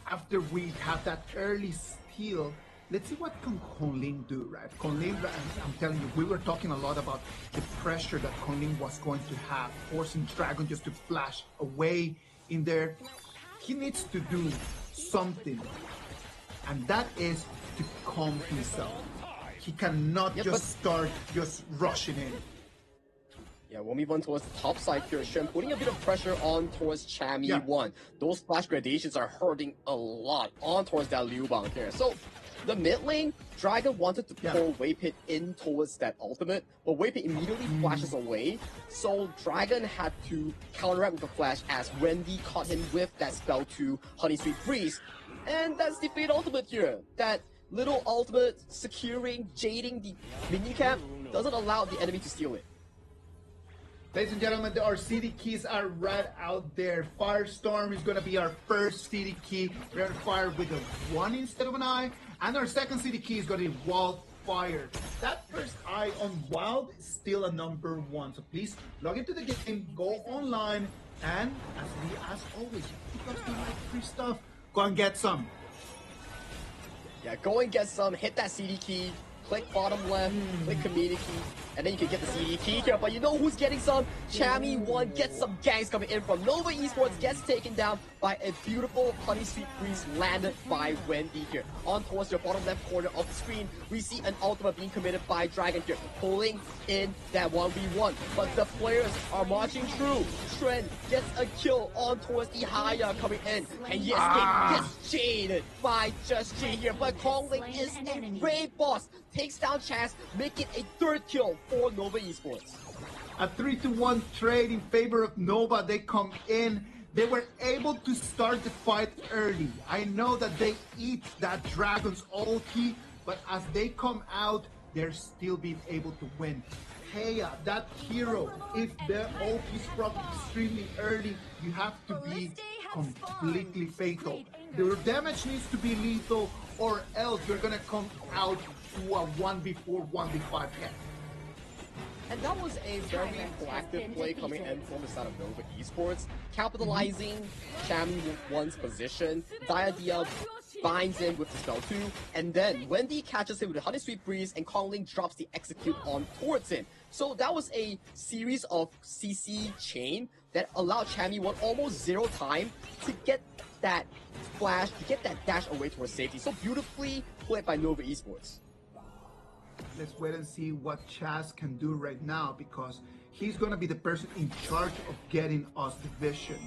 After we have that early steal, let's see what can Konglin do, right? Konglin, I'm telling you, we were talking a lot about the pressure that Konglin was going to have, forcing Dragon just to flash away in there. He needs to do something, and that is to calm himself. He cannot start just rushing in. Yeah, we'll move on towards the top side here. Shen putting a bit of pressure on towards Chami 1. Those flash gradations are hurting a lot on towards that Liu Bang here. So the mid lane, Dragon wanted to pull Waypit in towards that ultimate, but Waypit immediately flashes away. So Dragon had to counteract with the flash as Wendy caught him with that spell to Honey Sweet Breeze. And that's the Fate ultimate here. That little ultimate securing, jading the minicamp doesn't allow the enemy to steal it. Ladies and gentlemen, our CD keys are right out there. Firestorm is going to be our first CD key. We're going to fire with a 1 instead of an I. And our second CD key is going to be Wildfire. That first I on Wild is still a number 1. So please log into the game, go online, and as always, pick up some free stuff. Go and get some. Yeah, go and get some. Hit that CD key. Click bottom left. Click community key. and then you can get the CD key here. But you know who's getting some? Chammy1 gets some gangs coming in from Nova Esports, gets taken down by a beautiful Honey Sweet Breeze landed by Wendy here. On towards the bottom left corner of the screen, we see an ultimate being committed by Dragon here, pulling in that 1v1. But the players are marching through. Trent gets a kill on towards the Haya coming in, and he gets jaded by Just G here. But Kongling is a great boss, takes down Chance, making a third kill for Nova Esports. A 3-1 trade in favor of Nova. They come in. They were able to start the fight early. I know that they eat that Dragon's ulti, but as they come out, they're still being able to win. Heya, that hero, if the ulti struck extremely early, you have to be completely fatal. The damage needs to be lethal, or else you're gonna come out to a 1v4, 1v5 hit. And that was a very proactive play coming in from the side of Nova Esports, capitalizing Chammy1's position. Diadia binds in with the spell 2, and then Wendy catches him with a Honey Sweet Breeze, and Kongling drops the execute on towards him. So that was a series of CC chain that allowed Chammy1 almost zero time to get that flash, to get that dash away towards safety. So beautifully played by Nova Esports. Let's wait and see what Chaz can do right now, because he's going to be the person in charge of getting us the vision.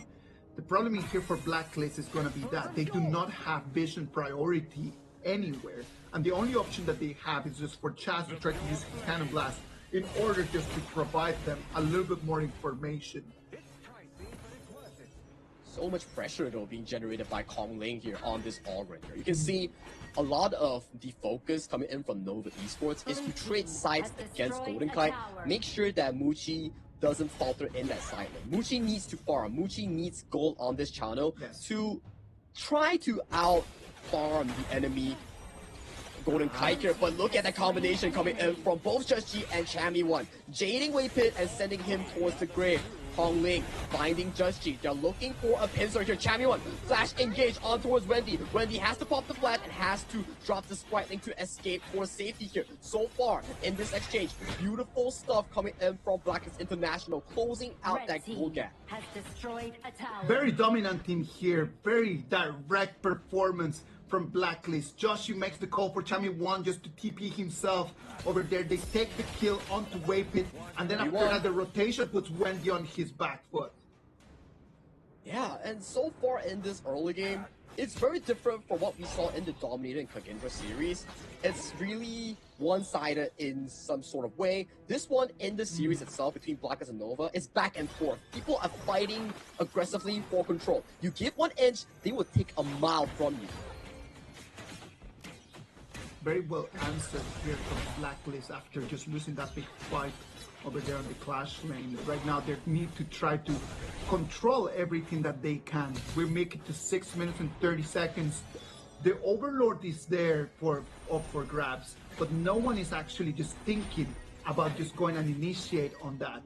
The problem in here for Blacklist is going to be that they do not have vision priority anywhere, and the only option that they have is just for Chaz to try to use Cannon Blast in order just to provide them a little bit more information. So much pressure though being generated by Kongling here on this all-rounder. You can see a lot of the focus coming in from Nova Esports is to trade sides against Golden Kite, make sure that Muchi doesn't falter in that side lane. Muchi needs to farm, Muchi needs gold on this channel to try to out-farm the enemy Golden Kite here, but look at the combination coming in from both Just G and Chammy1. Jading Wave Pit and sending him towards the grave. Kongling finding Just G. They're looking for a pincer here. Chammy1 flash engage on towards Wendy. Wendy has to pop the flat and has to drop the Sprite Link to escape for safety here. So far in this exchange, beautiful stuff coming in from Kings Invitational, closing out that goal gap. Has destroyed a tower. Very dominant team here. Very direct performance from Blacklist. Joshi makes the call for Chammy1 just to TP himself over there. They take the kill onto Wave Pit, and then after that the rotation puts Wendy on his back foot. Yeah, and so far in this early game, it's very different from what we saw in the Dominator and Kagindra series. It's really one-sided in some sort of way. This one in the series itself between Blacklist and Nova is back and forth. People are fighting aggressively for control. You give 1 inch, they will take a mile from you. Very well answered here from Blacklist after just losing that big fight over there on the Clash lane. Right now they need to try to control everything that they can. We make it to 6 minutes and 30 seconds. The Overlord is there up for grabs, but no one is actually just thinking about just going and initiate on that.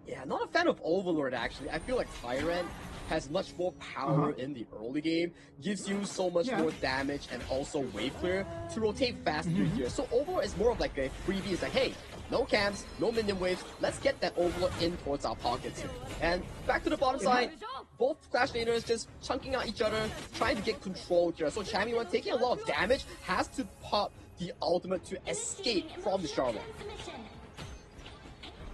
Yeah, not a fan of Overlord actually. I feel like Tyrant has much more power in the early game, gives you so much more damage and also wave clear to rotate faster here. So Overlord is more of like a freebie. It's like, hey, no camps, no minion waves, let's get that Overlord in towards our pockets here. And back to the bottom side, both Clash laners just chunking out each other, trying to get control here. So Chammy1 taking a lot of damage, has to pop the ultimate to escape from the Charlotte.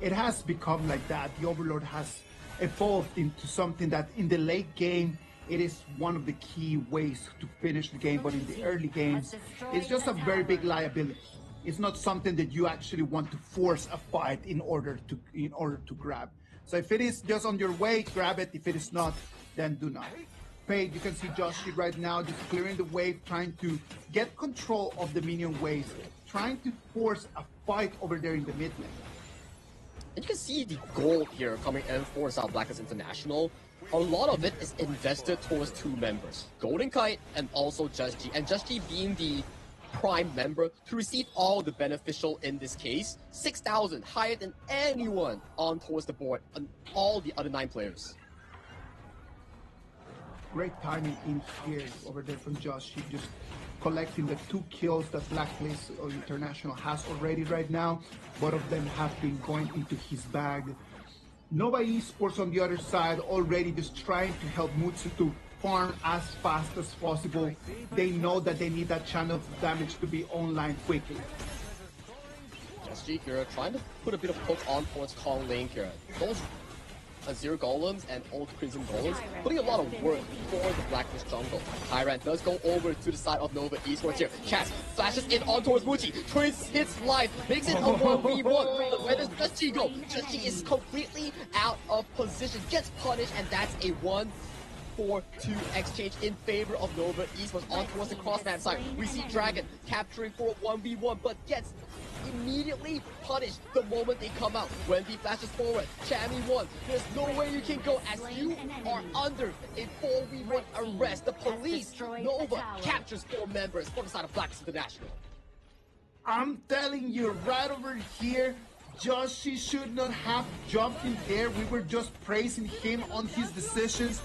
It has become like that. The Overlord has evolved into something that in the late game, it is one of the key ways to finish the game, but in the early games, it's just a very big liability. It's not something that you actually want to force a fight in order to grab. So if it is just on your way, grab it. If it is not, then do not. Paid, you can see Joshi right now just clearing the wave, trying to get control of the minion waves, trying to force a fight over there in the mid lane. And you can see the gold here coming in for South Blacklist International. A lot of it is invested towards 2 members, Golden Kite and also Just G. And Just G being the prime member to receive all the beneficial in this case. 6,000, higher than anyone on towards the board and all the other 9 players. Great timing in here over there from Josh. He just collecting the 2 kills that Blacklist International has already right now. Both of them have been going into his bag. Nova Esports on the other side already just trying to help Mutsu to farm as fast as possible. They know that they need that channel of damage to be online quickly. SG here trying to put a bit of hook on towards Kong Link here. Those Azir Golems and Old Crimson Golems putting a lot of work for the Blacklist jungle. Tyrant does go over to the side of Nova Esports here. Chaz flashes in on towards Muchi. Twins hits life, makes it a 1v1. But where does Just G go? Just G is completely out of position, gets punished, and that's a 1-4-2 exchange in favor of Nova Esports on towards the cross-map side. We see Dragon capturing for a 1v1, but gets immediately punished the moment they come out. Wendy flashes forward, Chammy 1. There's no way you can go as you are under a 4v1 arrest. The police, Nova, captures 4 members from the side of Blacklist International. I'm telling you, right over here, Joshi should not have jumped in there. We were just praising him on his decisions.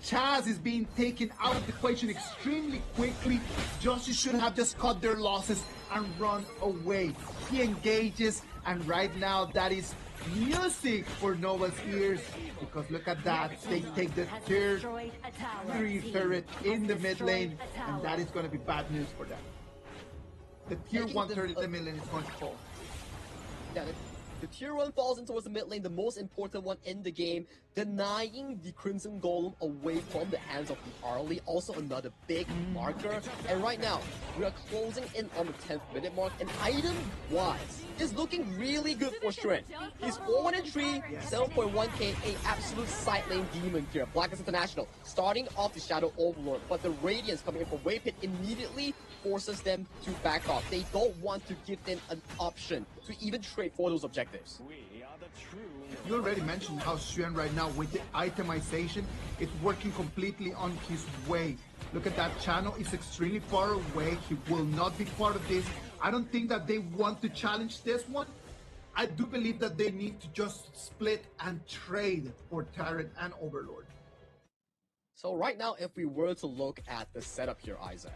Chaz is being taken out of the equation extremely quickly. Joshi should have just cut their losses and run away. He engages, and right now that is music for Nova's ears, because look at that. They take the tier 3 turret in the mid lane, and that is going to be bad news for them. The tier 1 turret in the mid lane is going to fall. Yeah, the tier 1 falls in towards the mid lane, the most important one in the game, denying the Crimson Golem away from the hands of the Arlie. Also another big marker. And right now, we are closing in on the 10th minute mark, and item-wise, is looking really good for Strength. He's 4-1-3, 7.1k, a absolute side lane demon here. Blacklist International starting off the Shadow Overlord, but the Radiance coming in from Waypit immediately forces them to back off. They don't want to give them an option to even trade for those objectives. You already mentioned how Xuan right now with the itemization is working completely on his way. Look at that channel, it's extremely far away. He will not be part of this. I don't think that they want to challenge this one. I do believe that they need to just split and trade for Tyrant and Overlord. So right now, if we were to look at the setup here, Isaac,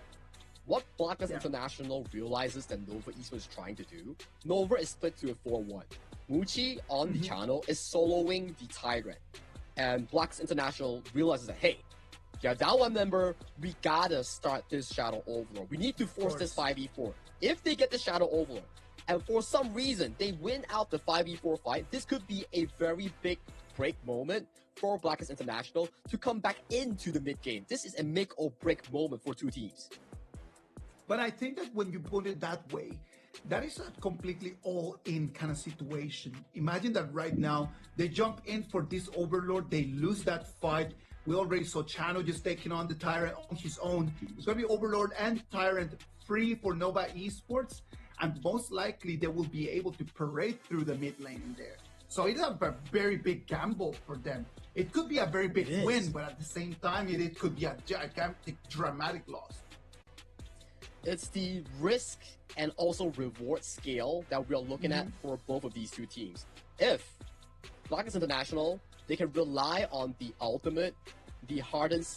what Blacklist International realizes that Nova Esports is trying to do, Nova is split to a 4-1. Muchi on the channel is soloing the Tyrant. And Blacklist International realizes that, hey, you're down 1 member, we gotta start this Shadow Overlord. We need to force this 5v4. If they get the Shadow Overlord, and for some reason they win out the 5v4 fight, this could be a very big break moment for Blacklist International to come back into the mid game. This is a make or break moment for 2 teams. But I think that when you put it that way, that is a completely all-in kind of situation. Imagine that right now, they jump in for this Overlord, they lose that fight. We already saw Chano just taking on the Tyrant on his own. It's going to be Overlord and Tyrant free for Nova Esports, and most likely they will be able to parade through the mid lane in there. So it's a very big gamble for them. It could be a very big win, but at the same time, it could be a gigantic, dramatic loss. It's the risk and also reward scale that we are looking at for both of these 2 teams. If Blacklist International, they can rely on the ultimate, the hardened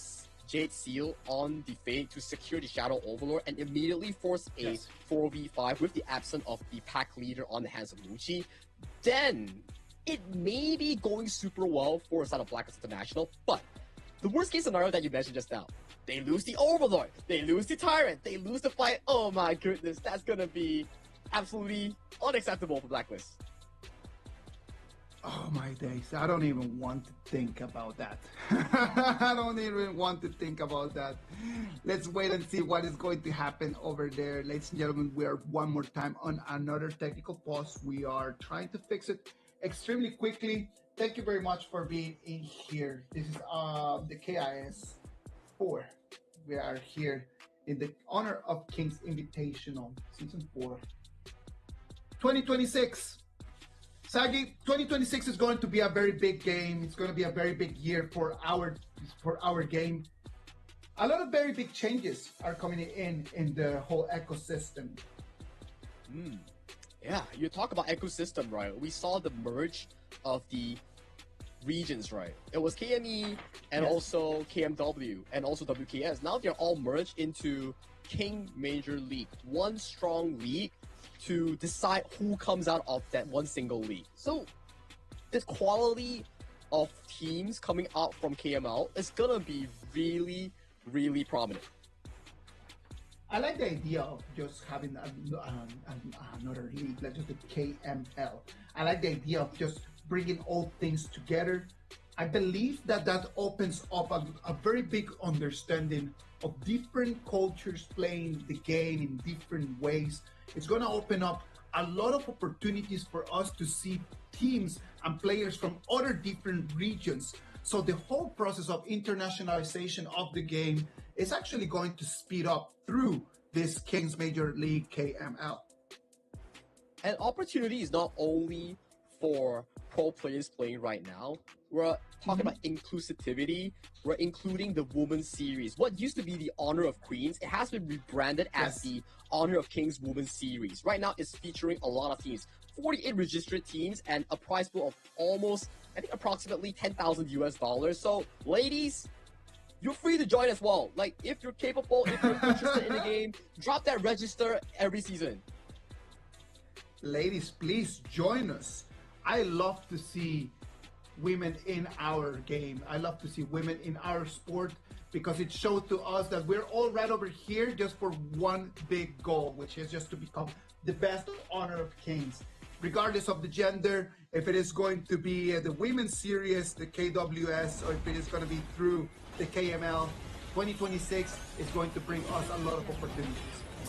Jade Seal on the Fade to secure the Shadow Overlord and immediately force a 4v5 with the absence of the pack leader on the hands of Muchi, then it may be going super well for a side of Blacklist International. But the worst case scenario that you mentioned just now, they lose the Overlord, they lose the Tyrant, they lose the fight. Oh my goodness, that's gonna be absolutely unacceptable for Blacklist. Oh my days, I don't even want to think about that. I don't even want to think about that. Let's wait and see what is going to happen over there. Ladies and gentlemen, we are one more time on another technical pause. We are trying to fix it extremely quickly. Thank you very much for being in here. This is the KIS4. We are here in the honor of Kings Invitational, Season 4. 2026. Sagi, 2026 is going to be a very big game. It's going to be a very big year for our game. A lot of very big changes are coming in the whole ecosystem. Yeah, you talk about ecosystem, right? We saw the merge of the regions, right? It was KME and also KMW and also WKS. Now they're all merged into King Major League, one strong league to decide who comes out of that one single league. So this quality of teams coming out from KML is gonna be really, really prominent. I like the idea of just having another league, like just the KML. I like the idea of just bringing all things together. I believe that opens up a very big understanding of different cultures playing the game in different ways. It's going to open up a lot of opportunities for us to see teams and players from other different regions. So the whole process of internationalization of the game is actually going to speed up through this Kings Major League KML. And opportunity is not only for pro players playing right now. We're talking about inclusivity. We're including the Women's Series. What used to be the Honor of Queens, it has been rebranded as the Honor of Kings Women's Series. Right now, it's featuring a lot of teams. 48 registered teams and a prize pool of almost, I think, approximately $10,000 US. So, ladies, you're free to join as well. Like, if you're capable, if you're interested in the game, drop that register every season. Ladies, please join us. I love to see women in our game. I love to see women in our sport because it shows to us that we're all right over here just for one big goal, which is just to become the best Honor of Kings. Regardless of the gender, if it is going to be the Women's Series, the KWS, or if it is going to be through the KML, 2026 is going to bring us a lot of opportunities.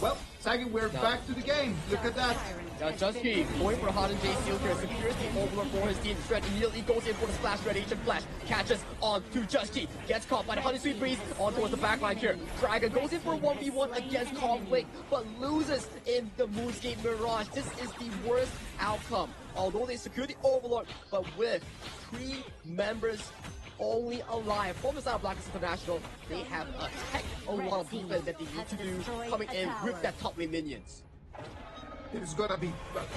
Well, Sagi, we're back to the game. Look at that. Now, Justy going for Hot and J Seal here. Secures the overlord for his team. Shred immediately goes in for the splash. Red Agent Flash catches on to Justy. Gets caught by the Honey Sweet Breeze on towards the backline here. Dragon goes in for a 1v1 against Conflict, but loses in the Moonscape Mirage. This is the worst outcome. Although they secure the overlord, but with 3 members only alive from the side of Blackness International, they have a heck of a lot of defense that they need to do coming in with that top lane minions. It's gonna be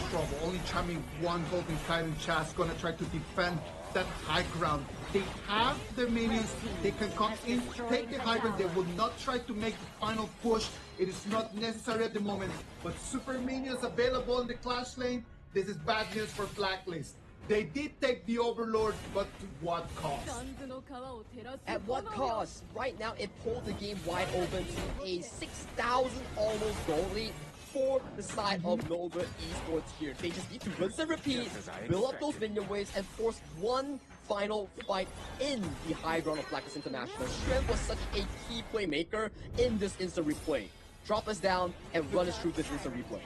trouble. Only charming one Golden Titan Chas gonna try to defend that high ground. They have the minions. They can come in, take the high ground. They will not try to make the final push. It is not necessary at the moment. But super minions available in the Clash lane. This is bad news for Blacklist. They did take the Overlord, but to what cost? At what cost? Right now, it pulled the game wide open to a 6,000 almost goal lead for the side of Nova Esports here. They just need to rinse and repeat, build up those minion waves, and force one final fight in the high ground of Blackness International. Shrem was such a key playmaker in this instant replay. Drop us down and run us through this instant replay.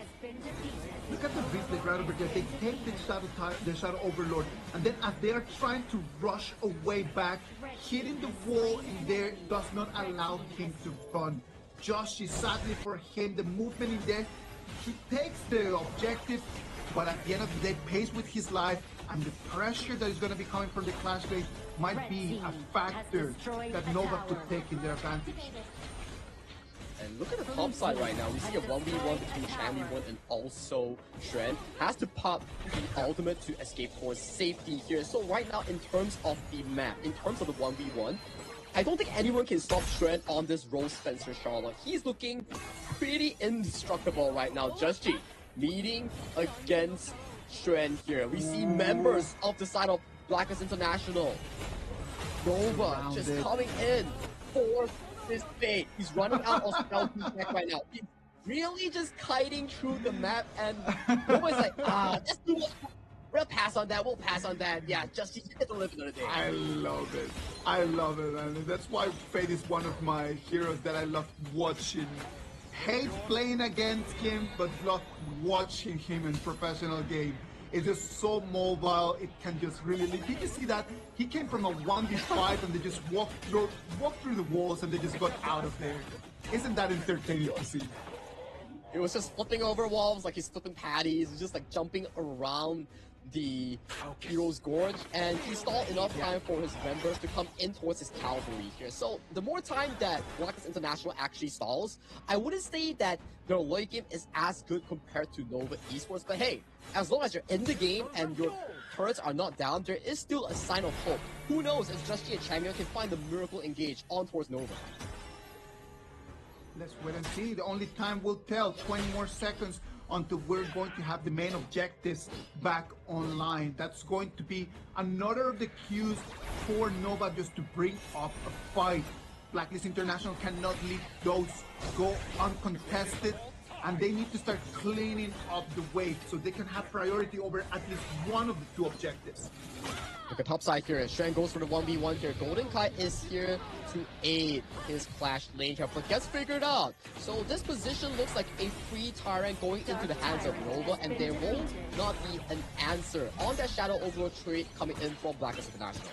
Look at the replay right over there. They take the Shadow Overlord, and then as they are trying to rush away back, hitting the wall in there does not allow him to run. Josh is sadly for him, the movement in there, he takes the objective, but at the end of the day, pays with his life, and the pressure that is going to be coming from the Clash Blade might be a factor that Nova could take in their advantage. And look at the top side right now. We see a 1v1 between Champion and also Shren. Has to pop the ultimate to escape towards safety here. So right now, in terms of the map, in terms of the 1v1, I don't think anyone can stop Shren on this Rose Spencer Charlotte. He's looking pretty indestructible right now. Just G meeting against Shren here. We see members of the side of Blackness International. Nova just coming in for this fate. He's running out of spell deck right now. He's really just kiting through the map, and Nova's like, let's do it. We'll pass on that. We'll pass on that. Yeah, just get to live another day. I love it. I love it, and that's why Fate is one of my heroes that I love watching. Hate playing against him, but love watching him in professional game. It's just so mobile. It can just really. Did you see that? He came from a 1v5 and they just walked through the walls and they just got out of there. Isn't that entertaining to see? It was just flipping over walls like he's flipping patties, just like jumping around the Hero's Gorge, and he stalled enough time for his members to come in towards his cavalry here. So the more time that Blackness International actually stalls, I wouldn't say that their late game is as good compared to Nova Esports, but hey, as long as you're in the game and your turrets are not down, there is still a sign of hope. Who knows if Just G and Champion can find the miracle engage on towards Nova. Let's wait and see. The only time will tell. 20 more seconds until we're going to have the main objectives back online. That's going to be another of the cues for Nova just to bring up a fight. Blacklist International cannot leave those go uncontested, and they need to start cleaning up the wave so they can have priority over at least one of the two objectives. Look at top side here. Shen goes for the 1v1 here. Golden Kai is here to aid his Clash lane here, but gets figured out. So this position looks like a free Tyrant going into the hands of Nova, and there will not be an answer on that Shadow Overlord trade coming in from Blacklist International.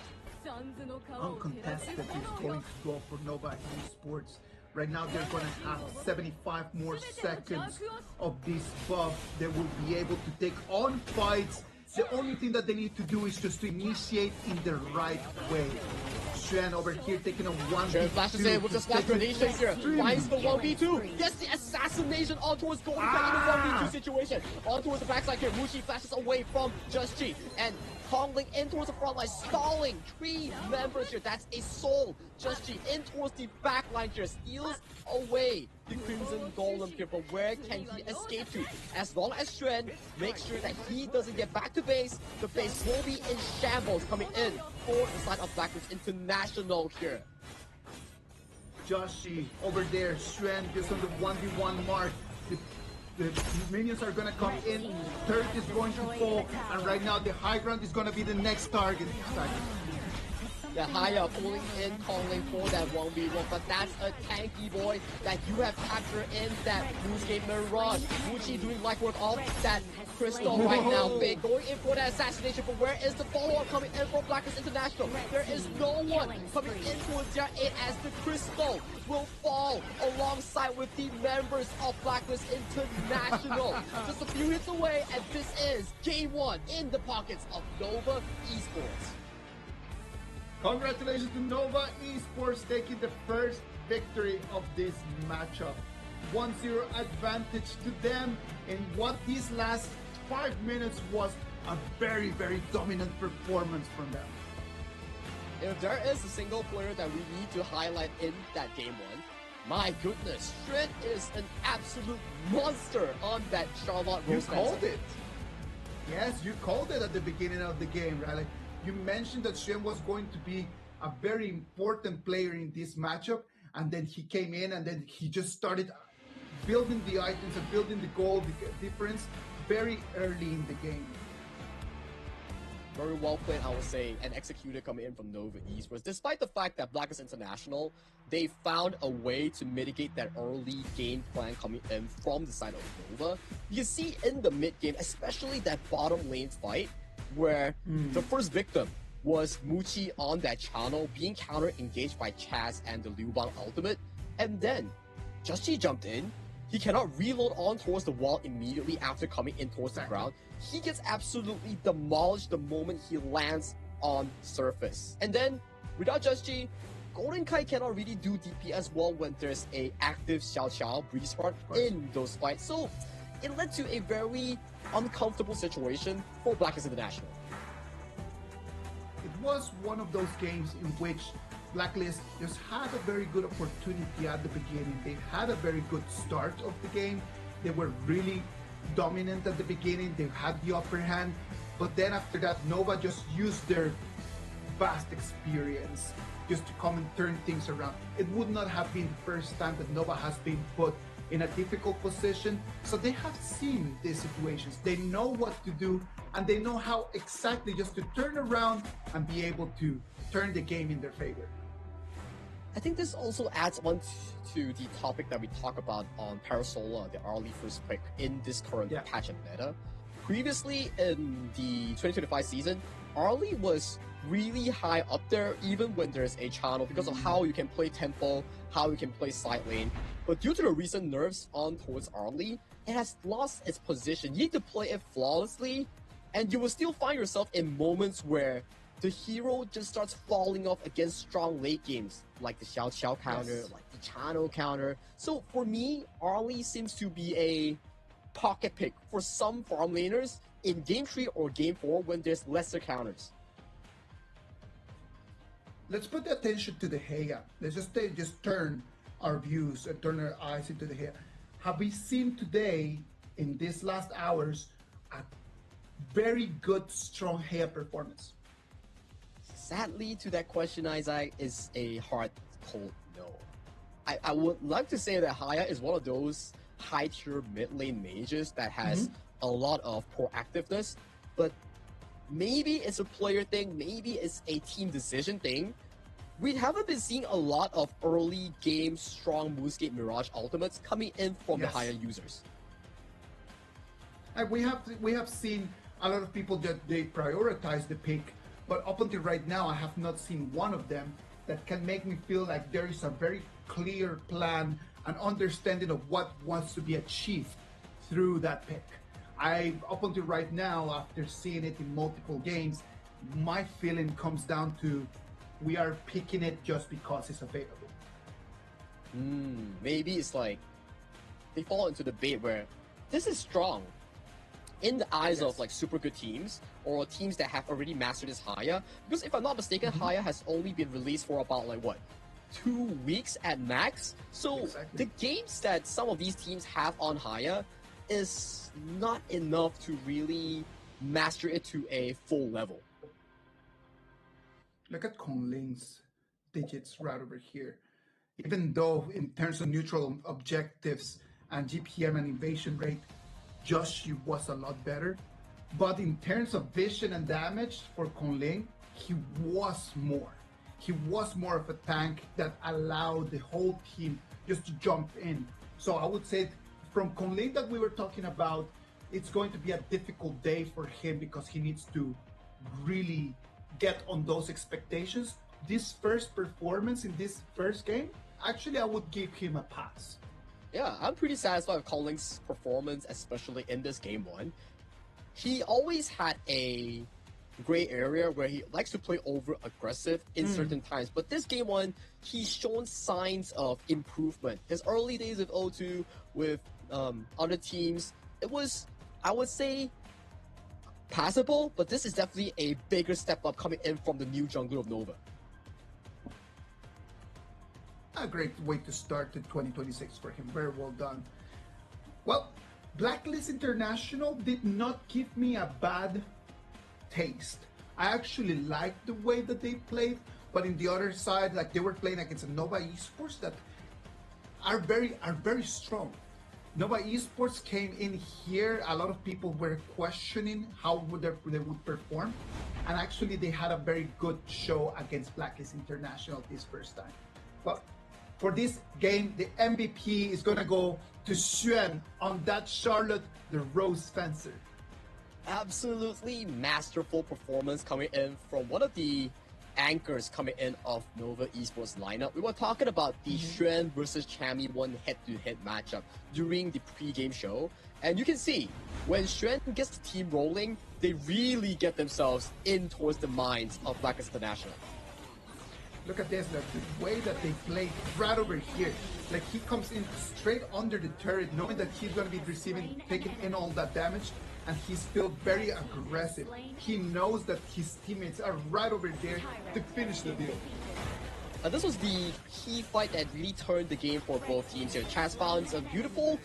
Uncontested is going to go for Nova Esports. Right now they're going to have 75 more seconds of this buff. They will be able to take on fights. The only thing that they need to do is just to initiate in the right way. Shen over here taking a 1v2. Shen flashes in with the splash grenade here. Finds the 1v2. Gets the assassination on towards Golden Kai in a 1v2 situation. On towards the backside here. Mushi flashes away from Just G. And Kongling in towards the front line, stalling 3 members here. That's a soul. Just G in towards the back line here. Steals away the Crimson Golem here. But where can he escape to? As long as Shen makes sure that he doesn't get back to base, the base will be in shambles coming in for the side of Blacklist International here. Joshi over there, Shen just on the 1v1 mark. The minions are going to come in, turret is going to fall, and right now the high ground is going to be the next target. The higher pulling in Kongling for that 1v1, but that's a tanky boy that you have captured in that RuneScape Mirage. Muchi doing light work off that Crystal right now. Big going in for that assassination, but where is the follow-up coming in from Blacklist International? There is no one coming in towards their aid as the Crystal will fall alongside with the members of Blacklist International. Just a few hits away, and this is Game 1 in the pockets of Nova Esports. Congratulations to Nova Esports taking the first victory of this matchup. 1-0 advantage to them in what these last 5 minutes was a very, very dominant performance from them. If there is a single player that we need to highlight in that Game 1, my goodness, Shen is an absolute monster on that Charlotte Rose. You called it. Yes, you called it at the beginning of the game, right? Like, you mentioned that Shen was going to be a very important player in this matchup, and then he came in and then he just started building the items and building the goal difference very early in the game. Very well played, I would say, and executed coming in from Nova Esports. Despite the fact that Blacklist International, they found a way to mitigate that early game plan coming in from the side of Nova. You can see in the mid game, especially that bottom lane fight, where the first victim was Muchi on that channel being counter-engaged by Chaz and the Liu Bang ultimate, and then Just G jumped in. He cannot reload on towards the wall immediately after coming in towards the ground. He gets absolutely demolished the moment he lands on surface. And then, without Just G, Golden Kai cannot really do DP as well when there's a active Xiao Xiao Breeze Heart in those fights. So, it led to a very uncomfortable situation for Blacklist International. It was one of those games in which Blacklist just had a very good opportunity at the beginning. They had a very good start of the game. They were really dominant at the beginning. They had the upper hand. But then after that, Nova just used their vast experience just to come and turn things around. It would not have been the first time that Nova has been put in a difficult position. So they have seen these situations. They know what to do, and they know how exactly just to turn around and be able to turn the game in their favor. I think this also adds on to the topic that we talk about on Parasola, the early first pick in this current patch and meta. Previously in the 2025 season, Arlie was really high up there even when there's a channel because of how you can play tempo, how you can play side lane. But due to the recent nerfs on towards Arlie, it has lost its position. You need to play it flawlessly, and you will still find yourself in moments where the hero just starts falling off against strong late games, like the Xiao Xiao counter, like the channel counter. So for me, Arlie seems to be a pocket pick for some farm laners in Game 3 or Game 4 when there's lesser counters. Let's put the attention to the Heya. Let's just turn our views and turn our eyes into the hair. Have we seen today, in these last hours, a very good, strong hair performance? Sadly, to that question, Isaac, is a hard, cold no. I would like to say that Haya is one of those high-tier mid-lane mages that has a lot of proactiveness, but maybe it's a player thing, maybe it's a team decision thing. We haven't been seeing a lot of early game strong Moonscape Mirage ultimates coming in from the higher users. And we have seen a lot of people that they prioritize the pick, but up until right now, I have not seen one of them that can make me feel like there is a very clear plan and understanding of what wants to be achieved through that pick. Up until right now, after seeing it in multiple games, my feeling comes down to we are picking it just because it's available. Maybe it's like they fall into the bait where this is strong in the eyes of like super good teams or teams that have already mastered this Haya. Because if I'm not mistaken, Haya has only been released for about like what, 2 weeks at max. So the games that some of these teams have on Haya is not enough to really master it to a full level. Look at Kongling's digits right over here. Even though in terms of neutral objectives and GPM and invasion rate, Joshi was a lot better. But in terms of vision and damage for Kongling, he was more. He was more of a tank that allowed the whole team just to jump in. So I would say from Kongling that we were talking about, it's going to be a difficult day for him because he needs to really get on those expectations. This first performance in this first game, actually I would give him a pass. Yeah, I'm pretty satisfied with Kongling's performance, especially in this game one. He always had a gray area where he likes to play over aggressive in certain times, but this game one, he's shown signs of improvement. His early days with O2, with other teams, it was, I would say, passable, but this is definitely a bigger step up coming in from the new jungler of Nova. A great way to start the 2026 for him. Very well done. Well, Blacklist International did not give me a bad taste. I actually liked the way that they played, but in the other side, like they were playing against a Nova Esports that are very strong. Nova Esports came in here, a lot of people were questioning how they would perform, and actually they had a very good show against Blacklist International this first time. But for this game, the MVP is going to go to Xuan on that Charlotte, the Rose Fencer. Absolutely masterful performance coming in from one of the anchors coming in of Nova Esports lineup. We were talking about the Xuan versus Chami 1 head-to-head matchup during the pre-game show, and you can see when Xuan gets the team rolling, they really get themselves in towards the minds of Blacklist International. Look at this, like the way that they play right over here. Like he comes in straight under the turret, knowing that he's going to be taking in all that damage, and he's still very aggressive. He knows that his teammates are right over there to finish the deal. This was the key fight that really turned the game for both teams here. Chaz found a beautiful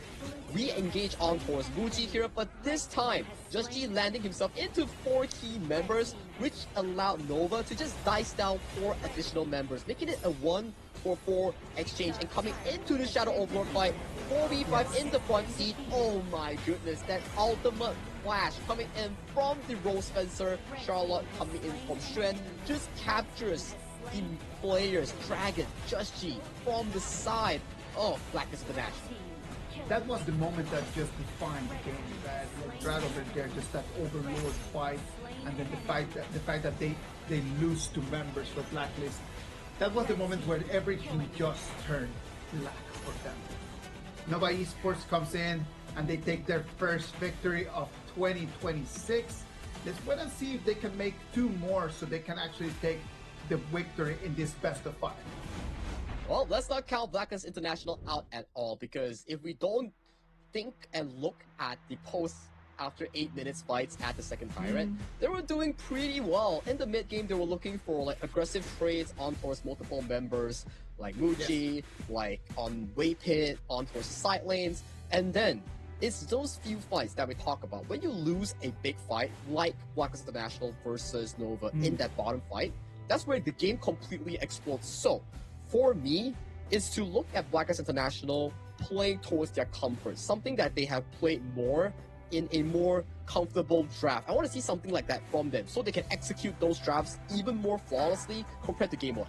re-engage on towards Muji here, but this time, Just G landing himself into 4 key members, which allowed Nova to just dice down 4 additional members, making it a 1-4-4 exchange and coming into the Shadow Overlord fight. 4v5 in the front seat. Oh my goodness, that ultimate flash coming in from the Rose Fencer. Charlotte coming in from Xuan just captures the players, Dragon, Just G, from the side of Blacklist International. That was the moment that just defined the game. That like, right over there, just that Overlord fight, and then the fact that they lose 2 members for Blacklist. That was the moment where everything just turned black for them. Nova Esports comes in and they take their first victory of 2026. Let's wait and see if they can make 2 more so they can actually take the victory in this best of 5. Well, let's not count Blacklist International out at all, because if we don't think and look at the post after 8 minutes fights at the second Tyrant, they were doing pretty well. In the mid game, they were looking for like aggressive trades on towards multiple members like Muji, like on Waypit, on towards the side lanes, and then it's those few fights that we talk about. When you lose a big fight like Blacklist International versus Nova in that bottom fight, that's where the game completely explodes. So, for me, is to look at Blacklist International playing towards their comfort, something that they have played more in a more comfortable draft. I want to see something like that from them, so they can execute those drafts even more flawlessly compared to Game 1.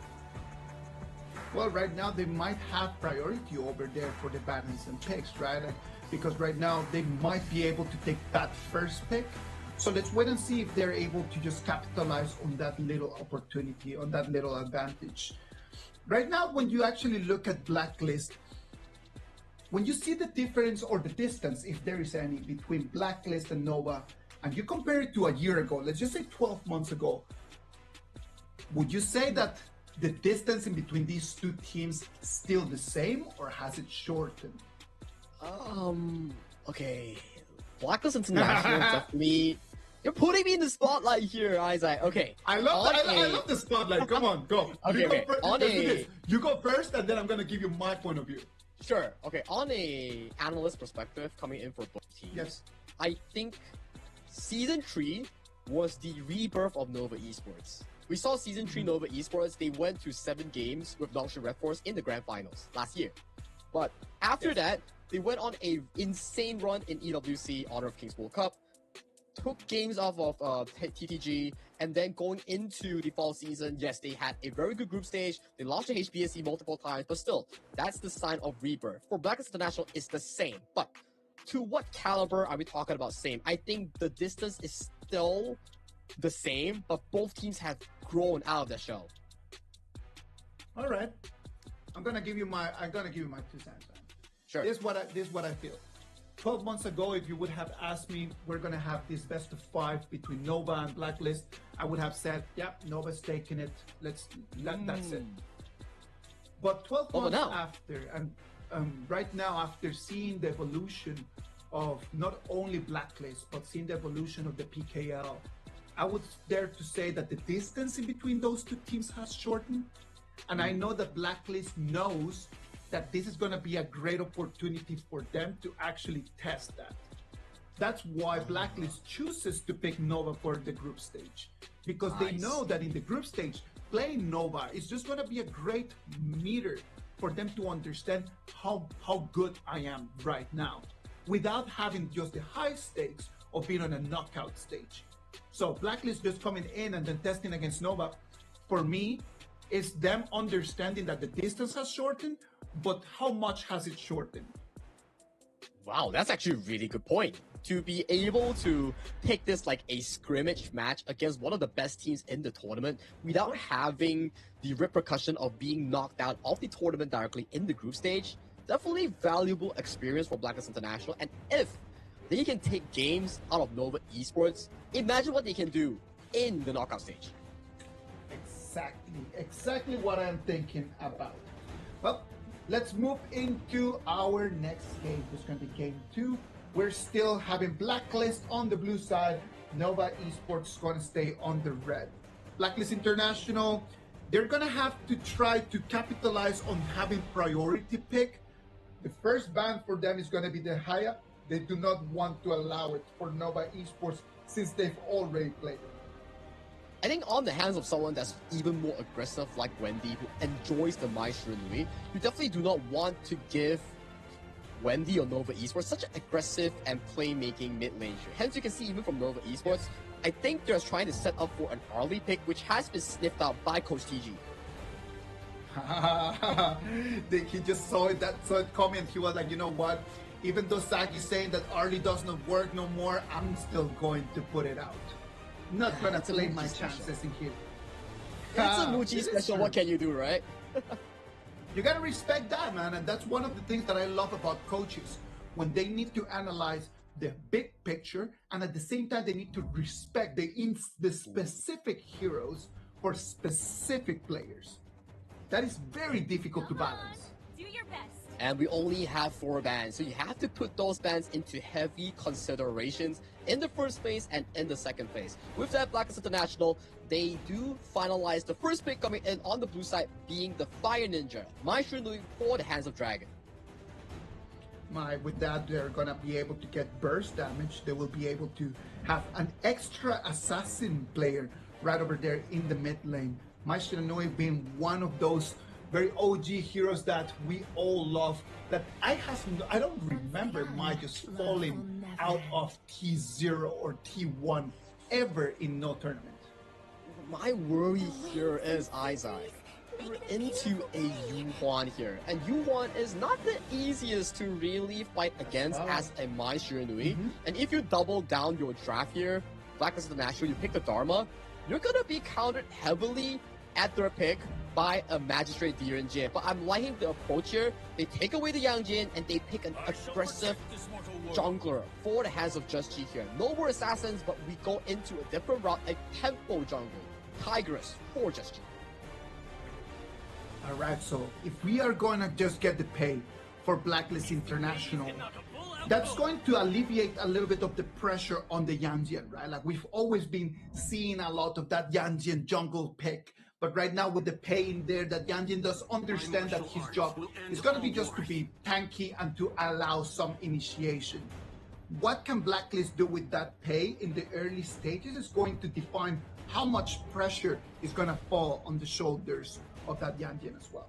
Well, right now they might have priority over there for the banners and picks, right? Because right now they might be able to take that first pick. So let's wait and see if they're able to just capitalize on that little opportunity, on that little advantage. Right now, when you actually look at Blacklist, when you see the difference or the distance, if there is any, between Blacklist and Nova, and you compare it to a year ago, let's just say 12 months ago, would you say that the distance in between these two teams is still the same, or has it shortened? Okay. Blacklist International definitely. You're putting me in the spotlight here, Isaac. Okay. I love the spotlight. Come on, go. Okay, You go first, and then I'm gonna give you my point of view. Sure. Okay. On a analyst perspective, coming in for both teams, yes, I think Season 3 was the rebirth of Nova Esports. We saw Season 3 Nova Esports. They went to 7 games with Nongshan Red Force in the Grand Finals last year. But after that, they went on a insane run in EWC, Honor of Kings World Cup, took games off of TTG, and then going into the fall season, yes, they had a very good group stage. They lost to HBSC multiple times, but still, that's the sign of rebirth. For Blacklist International, it's the same. But to what caliber are we talking about same? I think the distance is still the same, but both teams have grown out of their shell. All right, I'm gonna give you my 2 cents. Sure. This is what I feel. 12 months ago, if you would have asked me, we're going to have this best of 5 between Nova and Blacklist, I would have said, yep, Nova's taking it. That's it. But 12 months after, and right now, after seeing the evolution of not only Blacklist, but seeing the evolution of the PKL, I would dare to say that the distance in between those two teams has shortened. And I know that Blacklist knows that this is going to be a great opportunity for them to actually test that. That's why Blacklist chooses to pick Nova for the group stage, because they know that in the group stage, playing Nova is just going to be a great meter for them to understand how good I am right now, without having just the high stakes of being on a knockout stage. So Blacklist just coming in and then testing against Nova, for me, is them understanding that the distance has shortened, but how much has it shortened? Wow, that's actually a really good point. To be able to take this like a scrimmage match against one of the best teams in the tournament without having the repercussion of being knocked out of the tournament directly in the group stage, definitely valuable experience for Blacklist International. And if they can take games out of Nova Esports, imagine what they can do in the knockout stage. Exactly what I'm thinking about. Well, let's move into our next game. This is going to be game 2. We're still having Blacklist on the blue side. Nova Esports going to stay on the red. Blacklist International, they're going to have to try to capitalize on having priority pick. The first ban for them is going to be the Haya. They do not want to allow it for Nova Esports since they've already played it. I think on the hands of someone that's even more aggressive like Wendy, who enjoys the Maestro Nui, you definitely do not want to give Wendy or Nova Esports such an aggressive and playmaking mid laner. Hence, you can see even from Nova Esports, I think they're trying to set up for an early pick, which has been sniffed out by Coach TG. He just saw it coming. He was like, you know what? Even though Saki is saying that early does not work no more, I'm still going to put it out. Not gonna play my chances in here. It's a Muji special. What can you do, right? You gotta respect that, man, and that's one of the things that I love about coaches, when they need to analyze the big picture, and at the same time they need to respect the specific heroes for specific players. That is very difficult to balance. Do your best. And we only have 4 bans, so you have to put those bans into heavy considerations in the first phase and in the second phase. With that, Blacklist International, they do finalize the first pick coming in on the blue side being the Fire Ninja, Mai Shiranui for the Hands of Dragon. With that, they're gonna be able to get burst damage. They will be able to have an extra assassin player right over there in the mid lane. Mai Shiranui being one of those very OG heroes that we all love. That I don't remember Mai just falling out of T0 or T1 ever in no tournament. My worry here is Isaac. We're into a Yuhuan here, and Yuhuan is not the easiest to really fight against as a Mai Shiranui. And if you double down your draft here, Blacklist International, you pick the Dharma, you're gonna be countered heavily at their pick by a Magistrate Direnjin. But I'm liking the approach here. They take away the Yangjin and they pick an aggressive jungler for the Hands of Just Chi here. No more assassins, but we go into a different route, a tempo jungle. Tigress for Just Chi. Alright, so if we are gonna just get the pay for Blacklist International, that's going to alleviate a little bit of the pressure on the Yanjian, right? Like we've always been seeing a lot of that Yanjian jungle pick, but right now with the pay in there, that Yanjian does understand that his job is going to be just to be tanky and to allow some initiation. What can Blacklist do with that pay in the early stages is going to define how much pressure is going to fall on the shoulders of that Yanjian as well.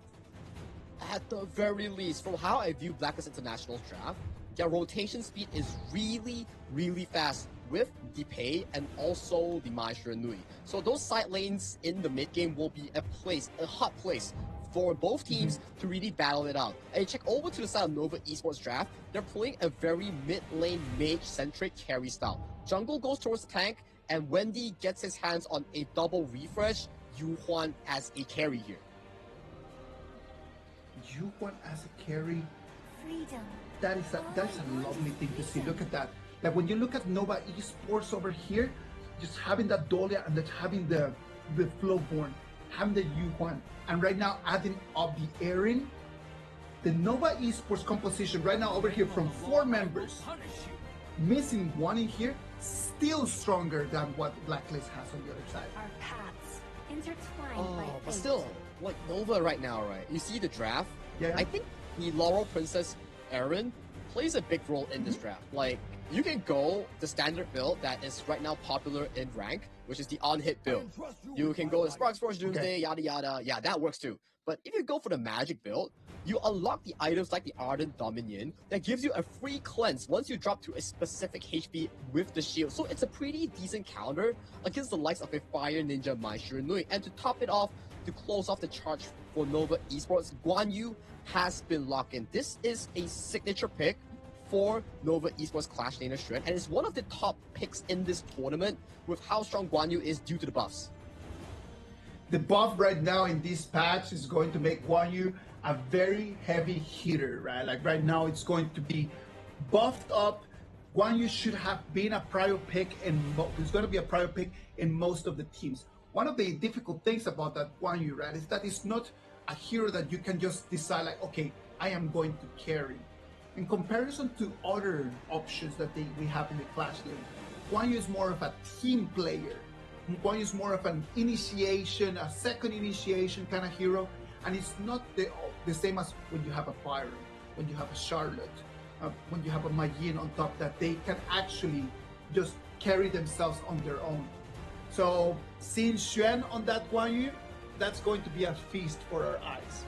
At the very least, from how I view Blacklist International's draft, their rotation speed is really, really fast with the Pei and also the Mai Shiranui. So those side lanes in the mid game will be a hot place for both teams to really battle it out. And you check over to the side of Nova Esports draft, they're playing a very mid lane mage-centric carry style. Jungle goes towards the tank, and Wendy gets his hands on a double refresh, Yuhuan as a carry here. Yuhuan as a carry? Freedom. That is a lovely thing to see. Look at that. Like when you look at Nova Esports over here, just having that Dolia and that having the Flowborn, having the Yuhuan, and right now adding up the Erin, the Nova Esports composition right now over here from 4 members, missing 1 in here, still stronger than what Blacklist has on the other side. Our paths intertwined by But still, like Nova right now, right? You see the draft? Yeah. I think the Laurel Princess Erin plays a big role in this draft. Like, you can go the standard build that is right now popular in rank, which is the on-hit build. You can go the Sparks Force Doomsday, yada yada. Yeah, that works too. But if you go for the magic build, you unlock the items like the Ardent Dominion that gives you a free cleanse once you drop to a specific HP with the shield. So it's a pretty decent counter against the likes of a Fire Ninja Mai Shiranui. And to top it off, to close off the charge for Nova Esports, Guan Yu has been locked in. This is a signature pick for Nova Esports Clash Laner Xuan, and it's one of the top picks in this tournament with how strong Guan Yu is due to the buffs. The buff right now in this patch is going to make Guan Yu a very heavy hitter, right? Like right now it's going to be buffed up. Guan Yu should have been a prior pick, and it's going to be a prior pick in most of the teams. One of the difficult things about that Guan Yu, right, is that it's not a hero that you can just decide like, okay, I am going to carry. In comparison to other options that we have in the Clash League, Guan Yu is more of a team player. Guan Yu is more of an initiation, a second initiation kind of hero, and it's not the same as when you have a Byron, when you have a Charlotte, when you have a Majin on top, that they can actually just carry themselves on their own. So seeing Xuan on that Guan Yu, that's going to be a feast for our eyes.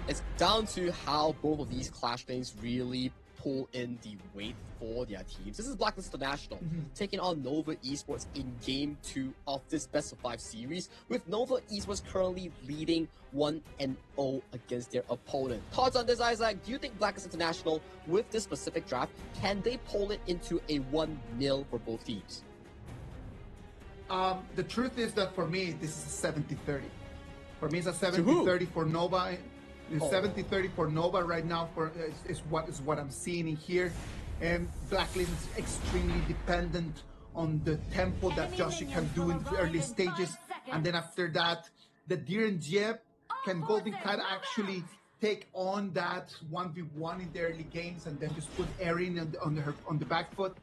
It's down to how both of these Clash lanes really pull in the weight for their teams. This is Blacklist International taking on Nova Esports in Game 2 of this Best of 5 series, with Nova Esports currently leading 1-0 against their opponent. Thoughts on this, Isaac? Do you think Blacklist International, with this specific draft, can they pull it into a 1-0 for both teams? The truth is that for me, this is a 70-30. For me, it's a 70-30 for Nova. It's 70-30 for Nova right now. Is what I'm seeing in here. And Blacklist is extremely dependent on the tempo that Joshi can do in the early stages. And then after that, the Direnjin can Golden Cat actually take on that 1v1 in the early games and then just put Erin on the back foot.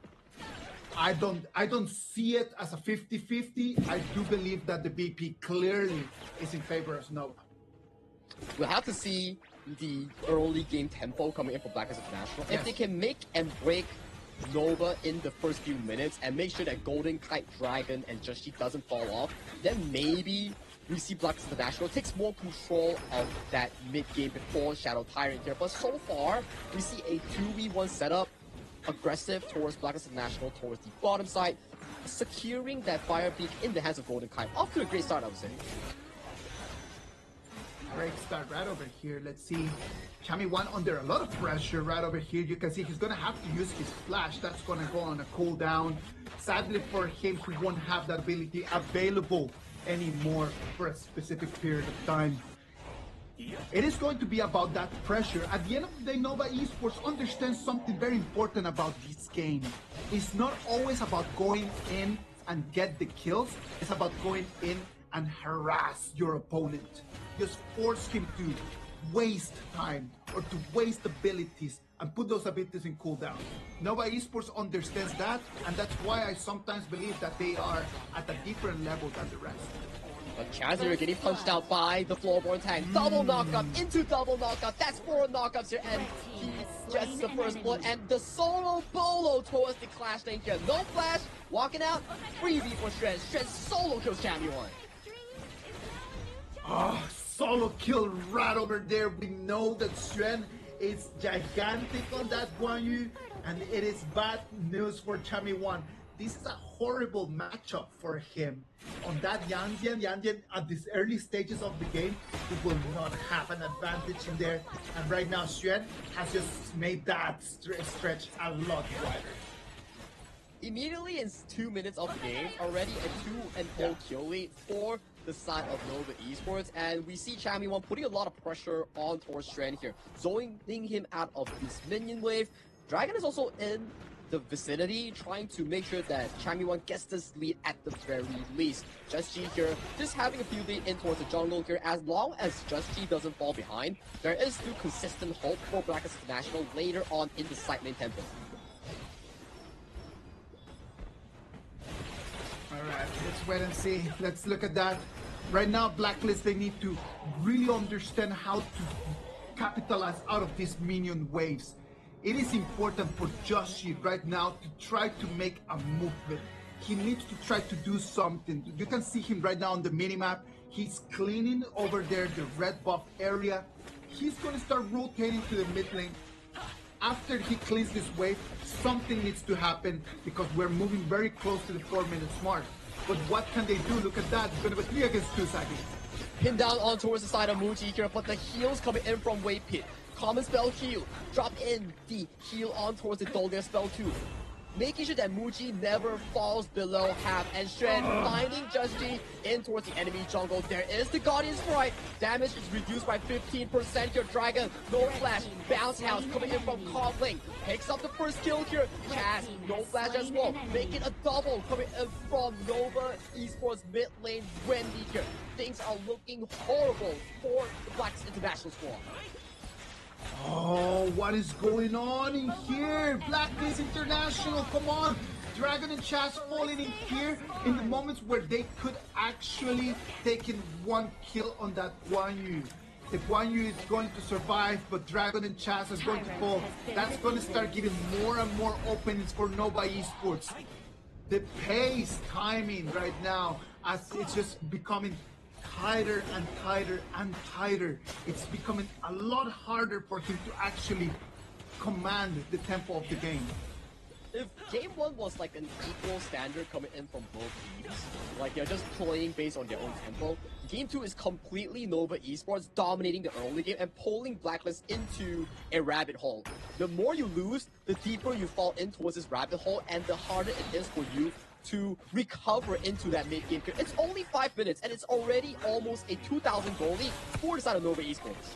I don't see it as a 50-50. I do believe that the BP clearly is in favor of Nova. We'll have to see the early game tempo coming in for Black International. If they can make and break Nova in the first few minutes and make sure that Golden Kite, Dragon, and Just She doesn't fall off, then maybe we see Black International takes more control of that mid-game before Shadow Tyrant here. But so far, we see a 2v1 setup, aggressive towards Black International towards the bottom side, securing that Fire Peak in the hands of Golden Kite. Off to a great start, I would say. Great start right over here. Let's see. Chami1 under a lot of pressure right over here. You can see he's going to have to use his flash. That's going to go on a cooldown. Sadly for him, he won't have that ability available anymore for a specific period of time. It is going to be about that pressure. At the end of the day, Nova Esports understands something very important about this game. It's not always about going in and get the kills. It's about going in and harass your opponent. Just force him to waste time or to waste abilities and put those abilities in cooldown. Nova Esports understands that, and that's why I sometimes believe that they are at a different level than the rest. But Chazir getting punched out by the Floorborn tank. Double knockup into double knockup. That's 4 knockups here, and he gets the first blood. And the solo bolo towards the Clash lane here. No flash, walking out. 3v for Shred. Shred solo kills Chami1. Oh, solo kill right over there. We know that Shren is gigantic on that Guan Yu, and it is bad news for Chami1. This is a horrible matchup for him. On that Yandian at these early stages of the game, he will not have an advantage in there. And right now, Shren has just made that stretch a lot wider. Immediately in 2 minutes of the game, already a 2-0 kill lead for the side of Nova Esports, and we see Chami1 putting a lot of pressure on towards Shren here, zoning him out of this minion wave. Dragon is also in the vicinity, trying to make sure that Chami1 gets this lead at the very least. Just G here, just having a few lead in towards the jungle here. As long as Just G doesn't fall behind, there is still consistent hope for Black International later on in the side lane tempo. Alright, let's wait and see. Let's look at that. Right now, Blacklist, they need to really understand how to capitalize out of these minion waves. It is important for Joshi right now to try to make a movement. He needs to try to do something. You can see him right now on the minimap. He's cleaning over there the red buff area. He's going to start rotating to the mid lane. After he cleans this wave, something needs to happen because we're moving very close to the 4-minute mark. But what can they do? Look at that. It's going to be 3 against 2 seconds. Pinned down on towards the side of Muji here, but the heals coming in from Wave Pit. Common spell heal. Drop in the heal on towards the Doldia spell too. Making sure that Muji never falls below half, and Shred finding Just G in towards the enemy jungle. There is the Guardian Sprite. Damage is reduced by 15% here. Dragon, no flash. Bounce House coming in from Kongling. Picks up the first kill here. Chaz, no flash as well. Making a double coming in from Nova Esports mid lane Wendy here. Things are looking horrible for the Black International squad. Oh, what is going on in here? Blacklist International, come on! Dragon and Chaz falling in here in the moments where they could actually take in 1 kill on that Guan Yu. The Guan Yu is going to survive, but Dragon and Chaz is going to fall. That's going to start giving more and more openings for Nova Esports. The pace timing right now, as it's just becoming tighter and tighter and tighter. It's becoming a lot harder for him to actually command the tempo of the game. If game 1 was like an equal standard coming in from both teams, like they're just playing based on their own tempo, game 2 is completely Nova Esports dominating the early game and pulling Blacklist into a rabbit hole. The more you lose, the deeper you fall in towards this rabbit hole, and the harder it is for you to recover into that mid-game period. It's only 5 minutes, and it's already almost a 2,000 goal lead for the side of Nova Esports.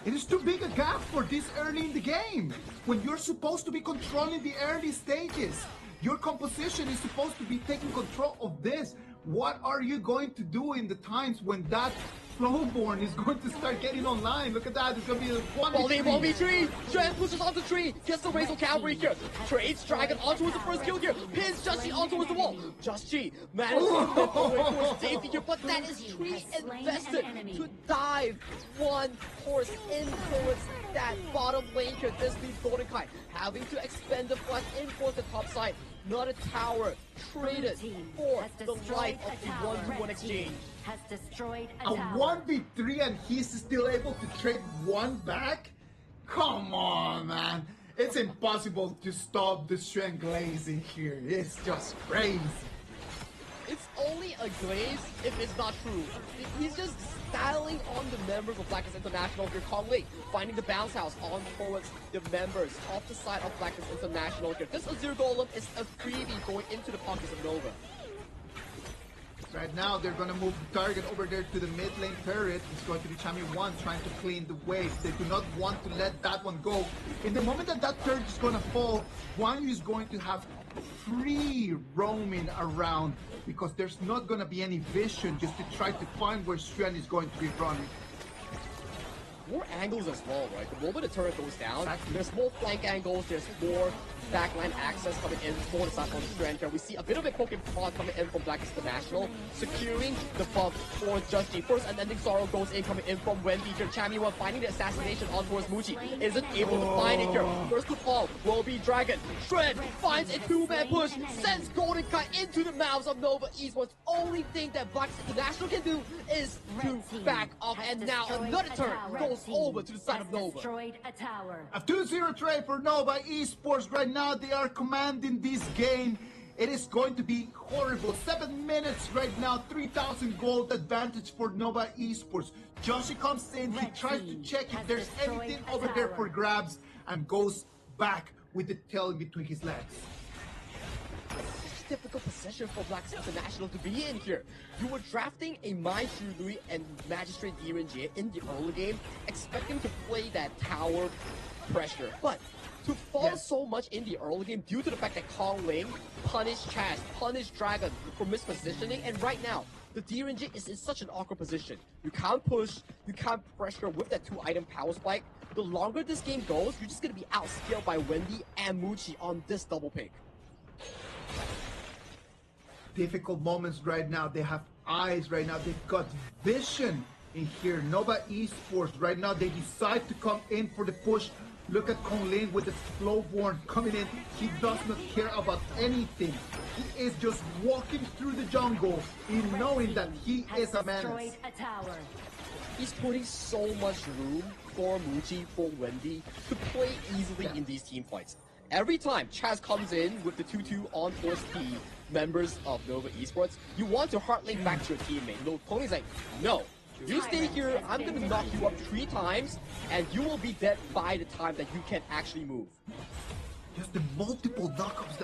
It is too big a gap for this early in the game. When you're supposed to be controlling the early stages, your composition is supposed to be taking control of this. What are you going to do in the times when that Flowborn is going to start getting online. Look at that. It's going to be a 1v3. Shen pushes onto tree. Gets the Razor Cavalry here. Trades Dragon on towards the first kill here. Pins Just G on towards the wall. Just G manages to flip away towards Davey here, but that is tree invested to dive one horse in towards that bottom lane here. This leaves Golden Kai having to expend the flash in towards the top side. Not a tower traded for the life of the 1-to-1 exchange. Has destroyed a 1v3 and he's still able to trade one back? Come on, man. It's impossible to stop the Shen glazing here. It's just crazy. It's only a glaze if it's not true. He's just styling on the members of Blacklist International. Here, Kong Lee finding the bounce house on towards the members off the side of Blacklist International. Here, this Azir Golem is a freebie going into the pockets of Nova. Right now, they're going to move the target over there to the mid lane turret. It's going to be Chami 1 trying to clean the wave. They do not want to let that one go. In the moment that that turret is going to fall, Guan Yu is going to have free roaming around because there's not going to be any vision just to try to find where Shen is going to be running. More angles as well, right? The moment the turret goes down, there's more flank angles, there's more backline access coming in for the side on the strand here. We see a bit of a poking prod coming in from Blacklist International, securing the buff for Just G. First, an ending sorrow goes in, coming in from Wendy here. Chamiwa finding the assassination on towards Muji. Isn't able to find it here. First to fall will be Dragon. Shred finds a two-man push, sends Golden Kai into the mouths of Nova Esports. Only thing that Blacklist International can do is to back off, and now another turn goes over to the side of Nova. A 2-0 trade for Nova Esports right now. They are commanding this game. It is going to be horrible. 7 minutes right now, 3,000 gold advantage for Nova Esports. Joshi comes in, he tries to check if there's anything over there for grabs and goes back with the tail in between his legs. Difficult position for Blacklist International to be in here. You were drafting a Mai Shurui and Magistrate Direnjie in the early game, expecting to play that tower pressure, but to fall so much in the early game due to the fact that Kong Ling punished Chaz, punished Dragon for mispositioning, and right now, the Direnjie is in such an awkward position. You can't push, you can't pressure with that 2-item power spike. The longer this game goes, you're just going to be outscaled by Wendy and Muchi on this double pick. Difficult moments right now. They have eyes right now. They've got vision in here. Nova Esports right now, they decide to come in for the push. Look at Kong Lin with the Flowborn coming in. He does not care about anything. He is just walking through the jungle in knowing that he is a menace. He's putting so much room for Muji, for Wendy to play easily in these team fights. Every time Chaz comes in with the 2-2 on towards the members of Nova Esports, you want to hard link back to your teammate. No, Tony's like, no, you stay here, I'm going to knock you up 3 times, and you will be dead by the time that you can actually move. Just the multiple knockups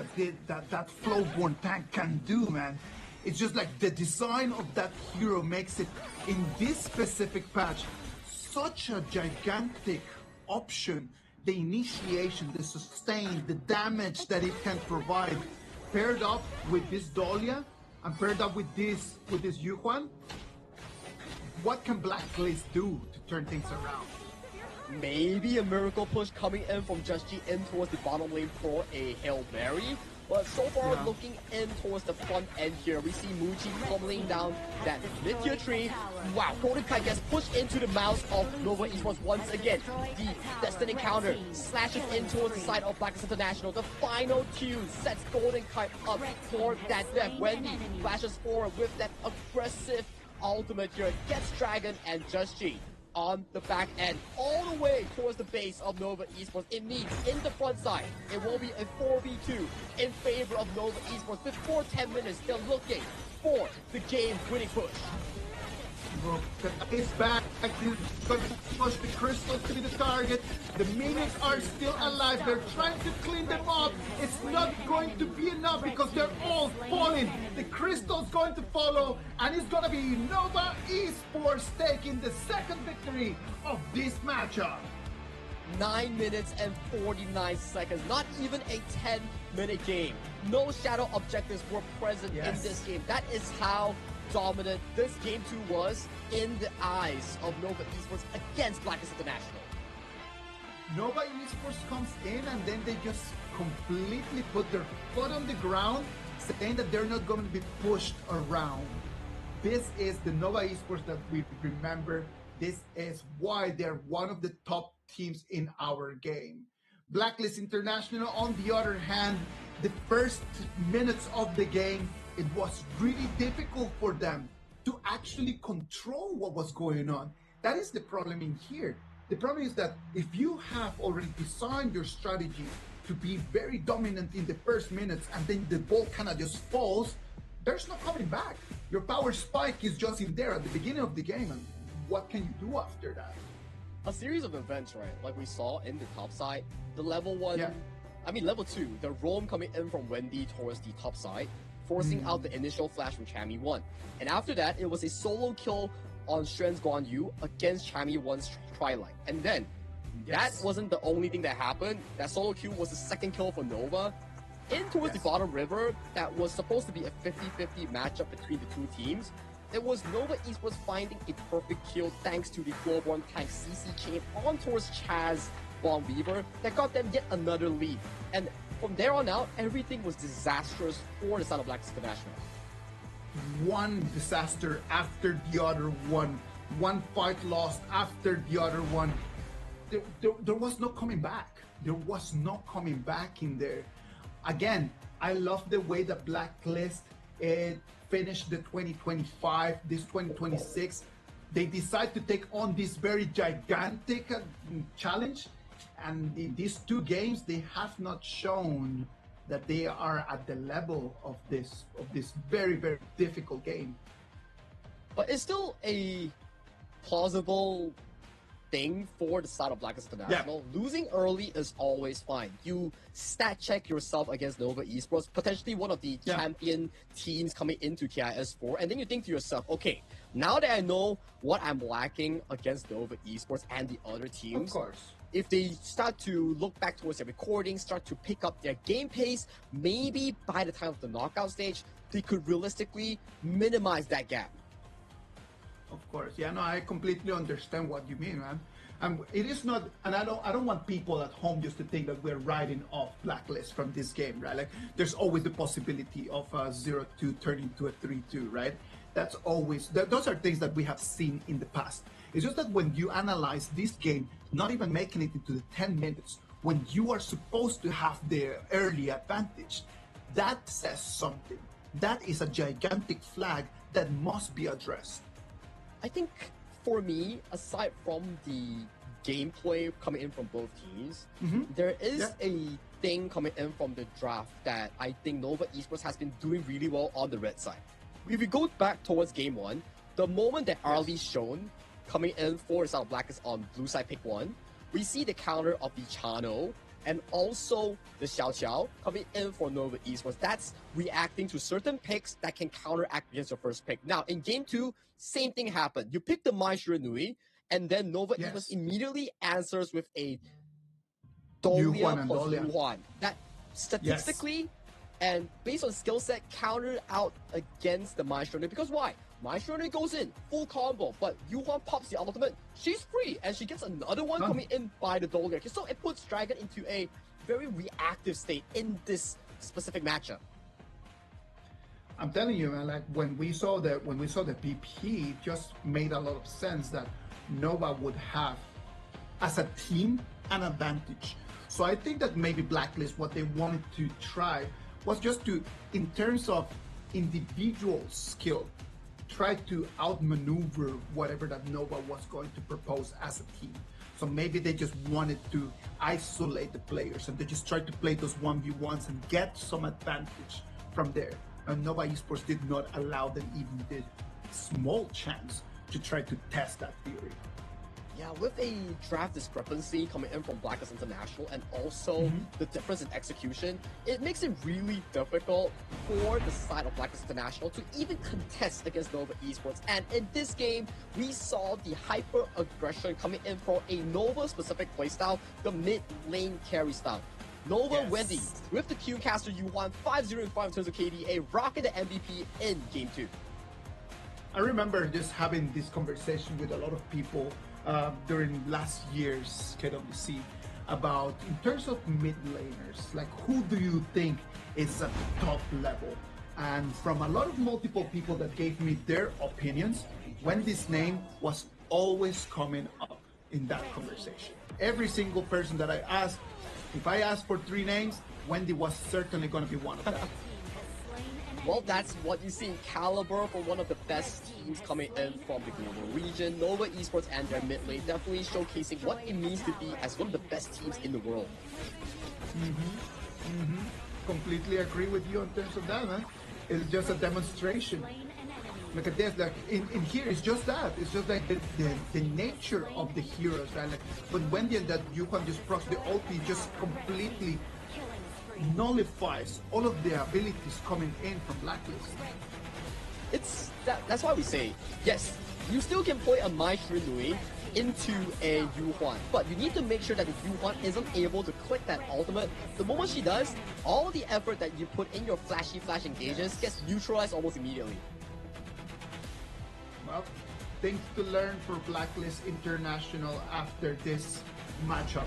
that Flowborn tank can do, man. It's just like the design of that hero makes it, in this specific patch, such a gigantic option. The initiation, the sustain, the damage that it can provide, paired up with this Dahlia and paired up with this Yuhuan, what can Blacklist do to turn things around? Maybe a miracle push coming in from Just G in towards the bottom lane for a Hail Mary. But so far, looking in towards the front end here, we see Muji pummeling down that mid-tier tree. Wow, Golden Kai gets pushed into the mouth of Nova Esports once again. The Destiny counter slashes in towards the side of Blacklist International. The final Q sets Golden Kai up for that death. Wendy flashes forward with that aggressive ultimate here. Gets Dragon and Just G on the back end, all the way towards the base of Nova Esports. It needs, in the front side, it will be a 4v2 in favor of Nova Esports. Before 10 minutes, they're looking for the game-winning push. It's back. He's going to push the crystals to be the target. The minions are still alive. They're trying to clean them up. It's not going to be enough because they're all falling. The crystal's going to follow, and it's going to be Nova Esports taking the second victory of this matchup. 9 minutes and 49 seconds. Not even a 10-minute game. No shadow objectives were present in this game. That is how dominant this Game 2 was in the eyes of Nova Esports against Blackness International. Nova Esports comes in and then they just completely put their foot on the ground, saying that they're not going to be pushed around. This is the Nova Esports that we remember. This is why they're one of the top teams in our game. Blacklist International, on the other hand, the first minutes of the game, it was really difficult for them to actually control what was going on. That is the problem in here. The problem is that if you have already designed your strategy to be very dominant in the first minutes and then the ball kind of just falls, there's no coming back. Your power spike is just in there at the beginning of the game, and what can you do after that? A series of events, right? Like we saw in the top side, the level 2, the roam coming in from Wendy towards the top side, forcing out the initial flash from Chami 1. And after that, it was a solo kill on Shen's Guan Yu against Chami 1's Twilight. And then, that wasn't the only thing that happened. That solo kill was the second kill for Nova. In towards the bottom river, that was supposed to be a 50-50 matchup between the two teams. It was Nova Esports finding a perfect kill thanks to the Glowborn tank CC chain on towards Chaz Von Weaver that got them yet another lead. And from there on out, everything was disastrous for the side of Blackness International. One disaster after the other one. One fight lost after the other one. There was no coming back. There was no coming back in there. Again, I love the way that Blacklist finished the 2025, this 2026. They decide to take on this very gigantic challenge. And in these two games, they have not shown that they are at the level of this very, very difficult game. But it's still a plausible thing for the side of Blackness International. Yeah. Losing early is always fine. You stat check yourself against Nova Esports, potentially one of the champion teams coming into KIS4, and then you think to yourself, okay, now that I know what I'm lacking against Nova Esports and the other teams, of course, if they start to look back towards their recording, start to pick up their game pace, maybe by the time of the knockout stage, they could realistically minimize that gap. Of course, yeah, no, I completely understand what you mean, man. It is not, and I don't want people at home just to think that we're writing off Blacklist from this game, right? Like, there's always the possibility of a 0-2 turning to a 3-2, right? That's always, those are things that we have seen in the past. It's just that when you analyze this game, not even making it into the 10 minutes, when you are supposed to have the early advantage, that says something. That is a gigantic flag that must be addressed. I think for me, aside from the gameplay coming in from both teams, there is a thing coming in from the draft that I think Nova Esports has been doing really well on the red side. If we go back towards game 1, the moment that Arlie's shown coming in for the side of Blacklist on blue side pick 1, we see the counter of the Chano and also the Xiao Xiao coming in for Nova Esports. That's reacting to certain picks that can counteract against your first pick. Now, in game 2, same thing happened. You pick the Mai Shiranui, and then Nova Esports immediately answers with a Dolia plus Yu Huan. That statistically and based on skill set countered out against the Mai Shiranui. Because why? Mai Shiranui goes in, full combo, but Yu Huan pops the ultimate. She's free, and she gets another one coming in by the Dolia. So it puts Dragon into a very reactive state in this specific matchup. I'm telling you, man, like when we saw the BP, it just made a lot of sense that Nova would have, as a team, an advantage. So I think that maybe Blacklist, what they wanted to try was just to, in terms of individual skill, try to outmaneuver whatever that Nova was going to propose as a team. So maybe they just wanted to isolate the players and they just tried to play those 1v1s and get some advantage from there. And Nova Esports did not allow them even the small chance to try to test that theory. Yeah, with a draft discrepancy coming in from Blacklist International and also the difference in execution, it makes it really difficult for the side of Blacklist International to even contest against Nova Esports. And in this game, we saw the hyper-aggression coming in for a Nova-specific playstyle, the mid-lane carry style. Nova Wendy with the Q caster Yu Huan 5-0 in 5 in terms of KDA, rocking the MVP in game 2. I remember just having this conversation with a lot of people during last year's KWC about, in terms of mid laners, like who do you think is at the top level? And from a lot of multiple people that gave me their opinions, Wendy's name was always coming up in that conversation. Every single person that I asked, if I asked for 3 names, Wendy was certainly going to be one of them. Well, that's what you see in caliber for one of the best teams coming in from the global region. Nova Esports and their mid lane definitely showcasing what it means to be as one of the best teams in the world. Completely agree with you in terms of that, man. It's just a demonstration. Look at this, like in here, it's just that. It's just like the nature of the heroes, right? Like when Wendy and that Yuhan just procs the ulti, just completely nullifies all of the abilities coming in from Blacklist. That's why we say, yes, you still can play a Mai Nui into a Yuhan, but you need to make sure that the Yuhan isn't able to click that ultimate. The moment she does, all the effort that you put in your flash engages gets neutralized almost immediately. Well, things to learn for Blacklist International after this matchup.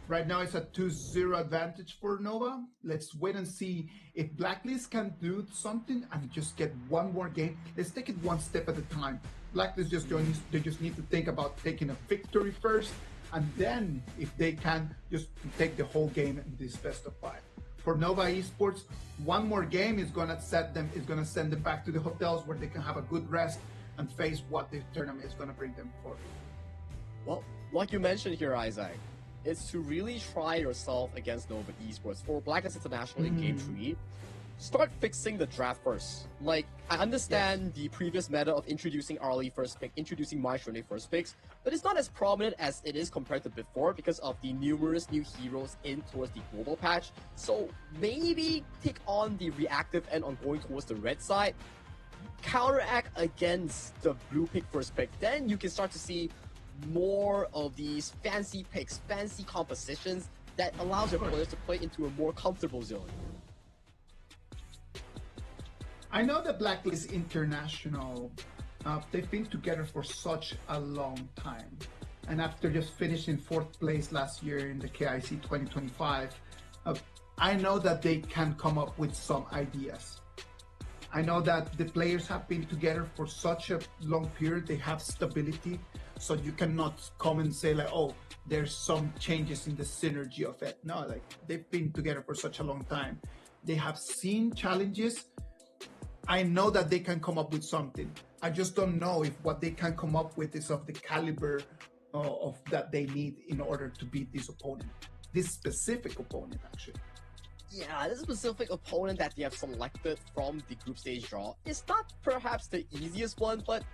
Right now it's a 2-0 advantage for Nova. Let's wait and see if Blacklist can do something and just get one more game. Let's take it one step at a time. Blacklist they just need to think about taking a victory first, and then if they can, just take the whole game in this best of 5. For Nova Esports, one more game is gonna send them back to the hotels where they can have a good rest and face what the tournament is gonna bring them for. Well, like you mentioned here, Isaac, it's to really try yourself against Nova Esports. For Blacklist International in Game 3, start fixing the draft first. Like, I understand the previous meta of introducing Arlie first pick, introducing Mai Shone first picks, but it's not as prominent as it is compared to before because of the numerous new heroes in towards the global patch. So maybe take on the reactive end on going towards the red side, counteract against the blue pick first pick. Then you can start to see more of these fancy picks, fancy compositions that allows your players to play into a more comfortable zone. I know that Blacklist International, they've been together for such a long time. And after just finishing 4th place last year in the KIC 2025, I know that they can come up with some ideas. I know that the players have been together for such a long period, they have stability. So you cannot come and say like, oh, there's some changes in the synergy of it. No, like they've been together for such a long time. They have seen challenges. I know that they can come up with something. I just don't know if what they can come up with is of the caliber of that they need in order to beat this opponent. This specific opponent, actually. Yeah, this specific opponent that they have selected from the group stage draw is not perhaps the easiest one, but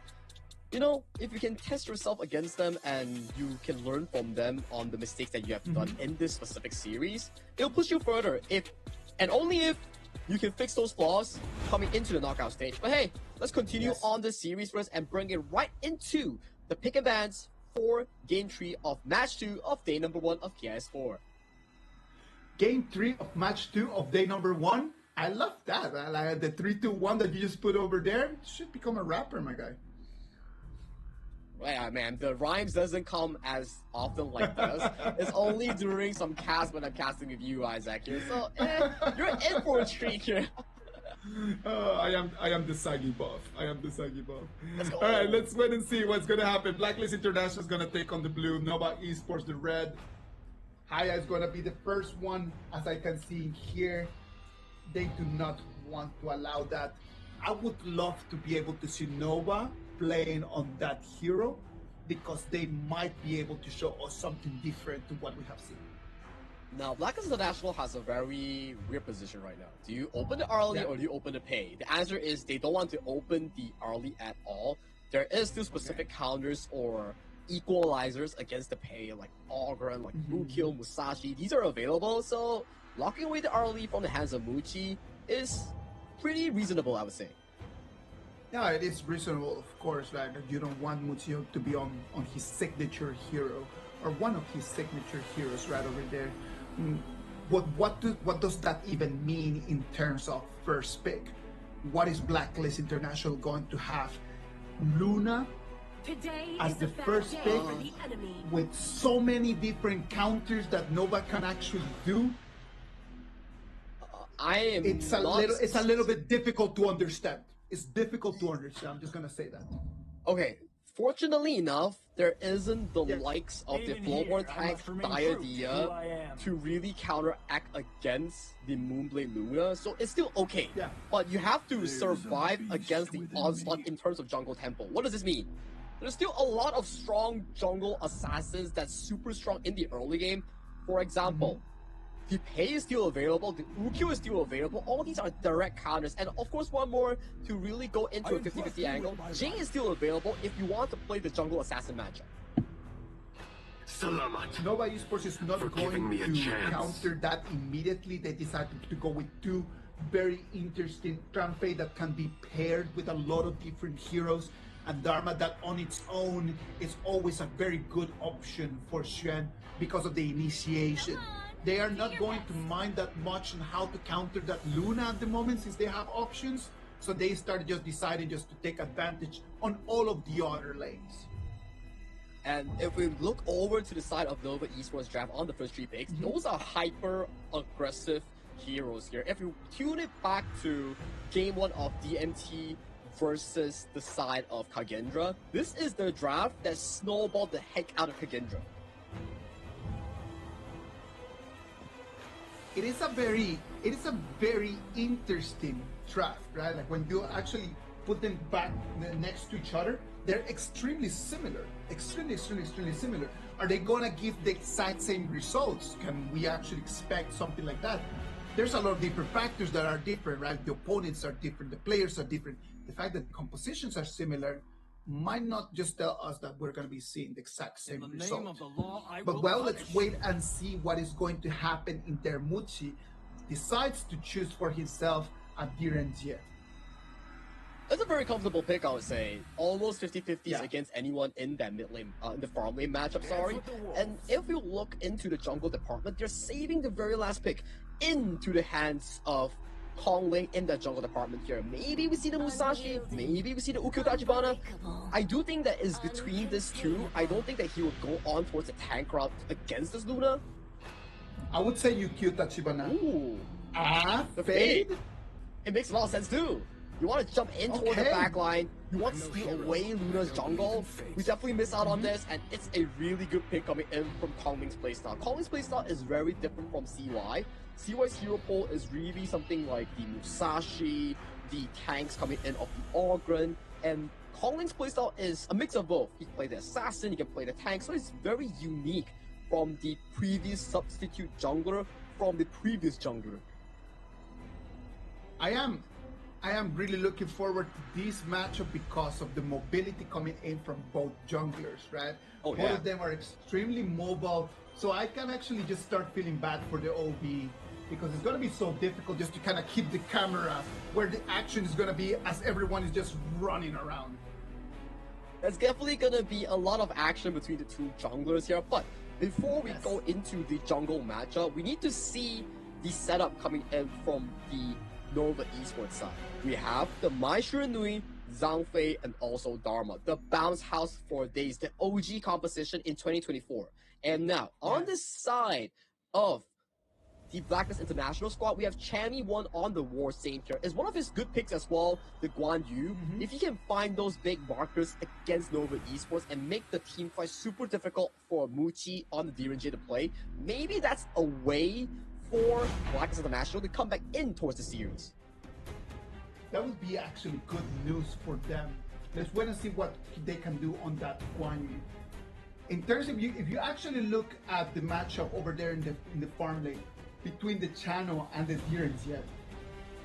you know, if you can test yourself against them and you can learn from them on the mistakes that you have done in this specific series, it'll push you further if, and only if, you can fix those flaws coming into the knockout stage. But hey, let's continue on this series first and bring it right into the pick and bans for Game 3 of Match 2 of Day number 1 of KIS4. Game 3 of Match 2 of Day number 1? I love that. I like the 3-2-1 that you just put over there. You should become a rapper, my guy. Yeah, man, the rhymes doesn't come as often like this. It's only during some cast when I'm casting with you, Isaac, here. So, you're in for a treat here. I am the saggy buff. I am the saggy buff. Let's go. All right, let's wait and see what's going to happen. Blacklist International is going to take on the blue. Nova Esports, the red. Haya is going to be the first one, as I can see here. They do not want to allow that. I would love to be able to see Nova playing on that hero because they might be able to show us something different to what we have seen. Now, Blacklist International has a very weird position right now. Do you open the early or do you open the pay? The answer is they don't want to open the early at all. There is still specific counters or equalizers against the pay, like Ogren, like Mukil, Musashi. These are available, so locking away the early from the hands of Muchi is pretty reasonable, I would say. Yeah, it is reasonable, of course, right? You don't want Muchi to be on his signature hero or one of his signature heroes right over there. What does that even mean in terms of first pick? What is Blacklist International going to have Luna Today as is the a bad first day pick for the enemy. with so many different counters that Nova can actually do. It's a little bit difficult to understand. It's difficult to understand. I'm just gonna say that. Okay, fortunately enough, there isn't the likes of the Flowborn tank Diadea to really counteract against the Moonblade Luna, so it's still okay. Yeah. But you have to survive against the onslaught in terms of jungle tempo. What does this mean? There's still a lot of strong jungle assassins that's super strong in the early game. For example, the Pei is still available, the Ukyo is still available, all these are direct counters, and of course one more to really go into a 50-50 angle, Jing is still available if you want to play the jungle assassin matchup. Nova Esports is not going to counter that immediately. They decided to go with two very interesting Trampe that can be paired with a lot of different heroes, and Dharma that on its own is always a very good option for Xuan because of the initiation. They are not going to mind that much on how to counter that Luna at the moment since they have options. So they started just deciding just to take advantage on all of the other lanes. And if we look over to the side of Nova Esports draft on the first three picks, those are hyper aggressive heroes here. If you tune it back to game one of DMT versus the side of Kagendra, this is the draft that snowballed the heck out of Kagendra. It is a very interesting draft, right? Like when you actually put them back next to each other, they're extremely similar. Extremely similar. Are they gonna give the exact same results? Can we actually expect something like that? There's a lot of different factors that are different, right? The opponents are different, the players are different. The fact that the compositions are similar might not just tell us that we're going to be seeing the exact same result. But well, let's wait and see what is going to happen in Termuchi decides to choose for himself a Direnjie. It's a very comfortable pick, I would say. Almost 50-50s against anyone in that mid lane, in the farm lane matchup, sorry. And if you look into the jungle department, they're saving the very last pick into the hands of Kong Ling in the jungle department here. Maybe we see the Musashi, maybe we see the Ukyo Tachibana. I do think that is between these two. I don't think that he would go on towards the tank route against this Luna. I would say Ukyo Tachibana. Ooh. The fade. It makes a lot of sense too. You want to jump in toward the back line. You want to steal away Luna's jungle. We definitely miss out on this, and it's a really good pick coming in from Kong Ling's playstyle. Kong Ling's playstyle is very different from CY. CY's hero pool is really something like the Musashi, the tanks coming in of the Ogren, and Kong Ling's playstyle is a mix of both. He can play the assassin, he can play the tank, so it's very unique from the previous substitute jungler from the previous jungler. I am really looking forward to this matchup because of the mobility coming in from both junglers, right? Both of them are extremely mobile, so I can actually just start feeling bad for the OB because it's going to be so difficult just to kind of keep the camera where the action is going to be as everyone is just running around. There's definitely going to be a lot of action between the two junglers here, but before we go into the jungle matchup, we need to see the setup coming in from the Nova Esports side. We have the Mai Shiranui, Zhang Fei, and also Dharma, the bounce house for days, the OG composition in 2024. And now, on the side of the Blackness International squad, we have Channy One on the War Saint here. Is one of his good picks as well, the Guan Yu. If he can find those big markers against Nova Esports and make the team fight super difficult for Muchi on the Direnjie to play, maybe that's a way for Blackness International to come back in towards the series. That would be actually good news for them. Let's wait and see what they can do on that Guan Yu. In terms of if you actually look at the matchup over there in the farm lane between the Channel and the Direnjie,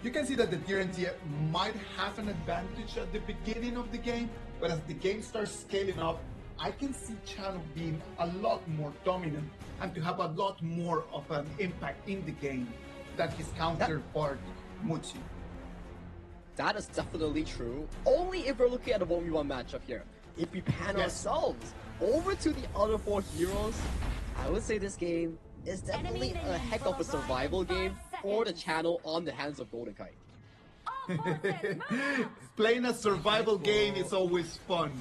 you can see that the Direnjie might have an advantage at the beginning of the game, but as the game starts scaling up, I can see Channel being a lot more dominant and to have a lot more of an impact in the game than his counterpart, Muchi. That is definitely true. Only if we're looking at a 1v1 matchup here. If we pan ourselves over to the other four heroes, I would say this game is definitely a heck of a survival game for the Channel on the hands of Golden Kite. Playing a survival game is always fun.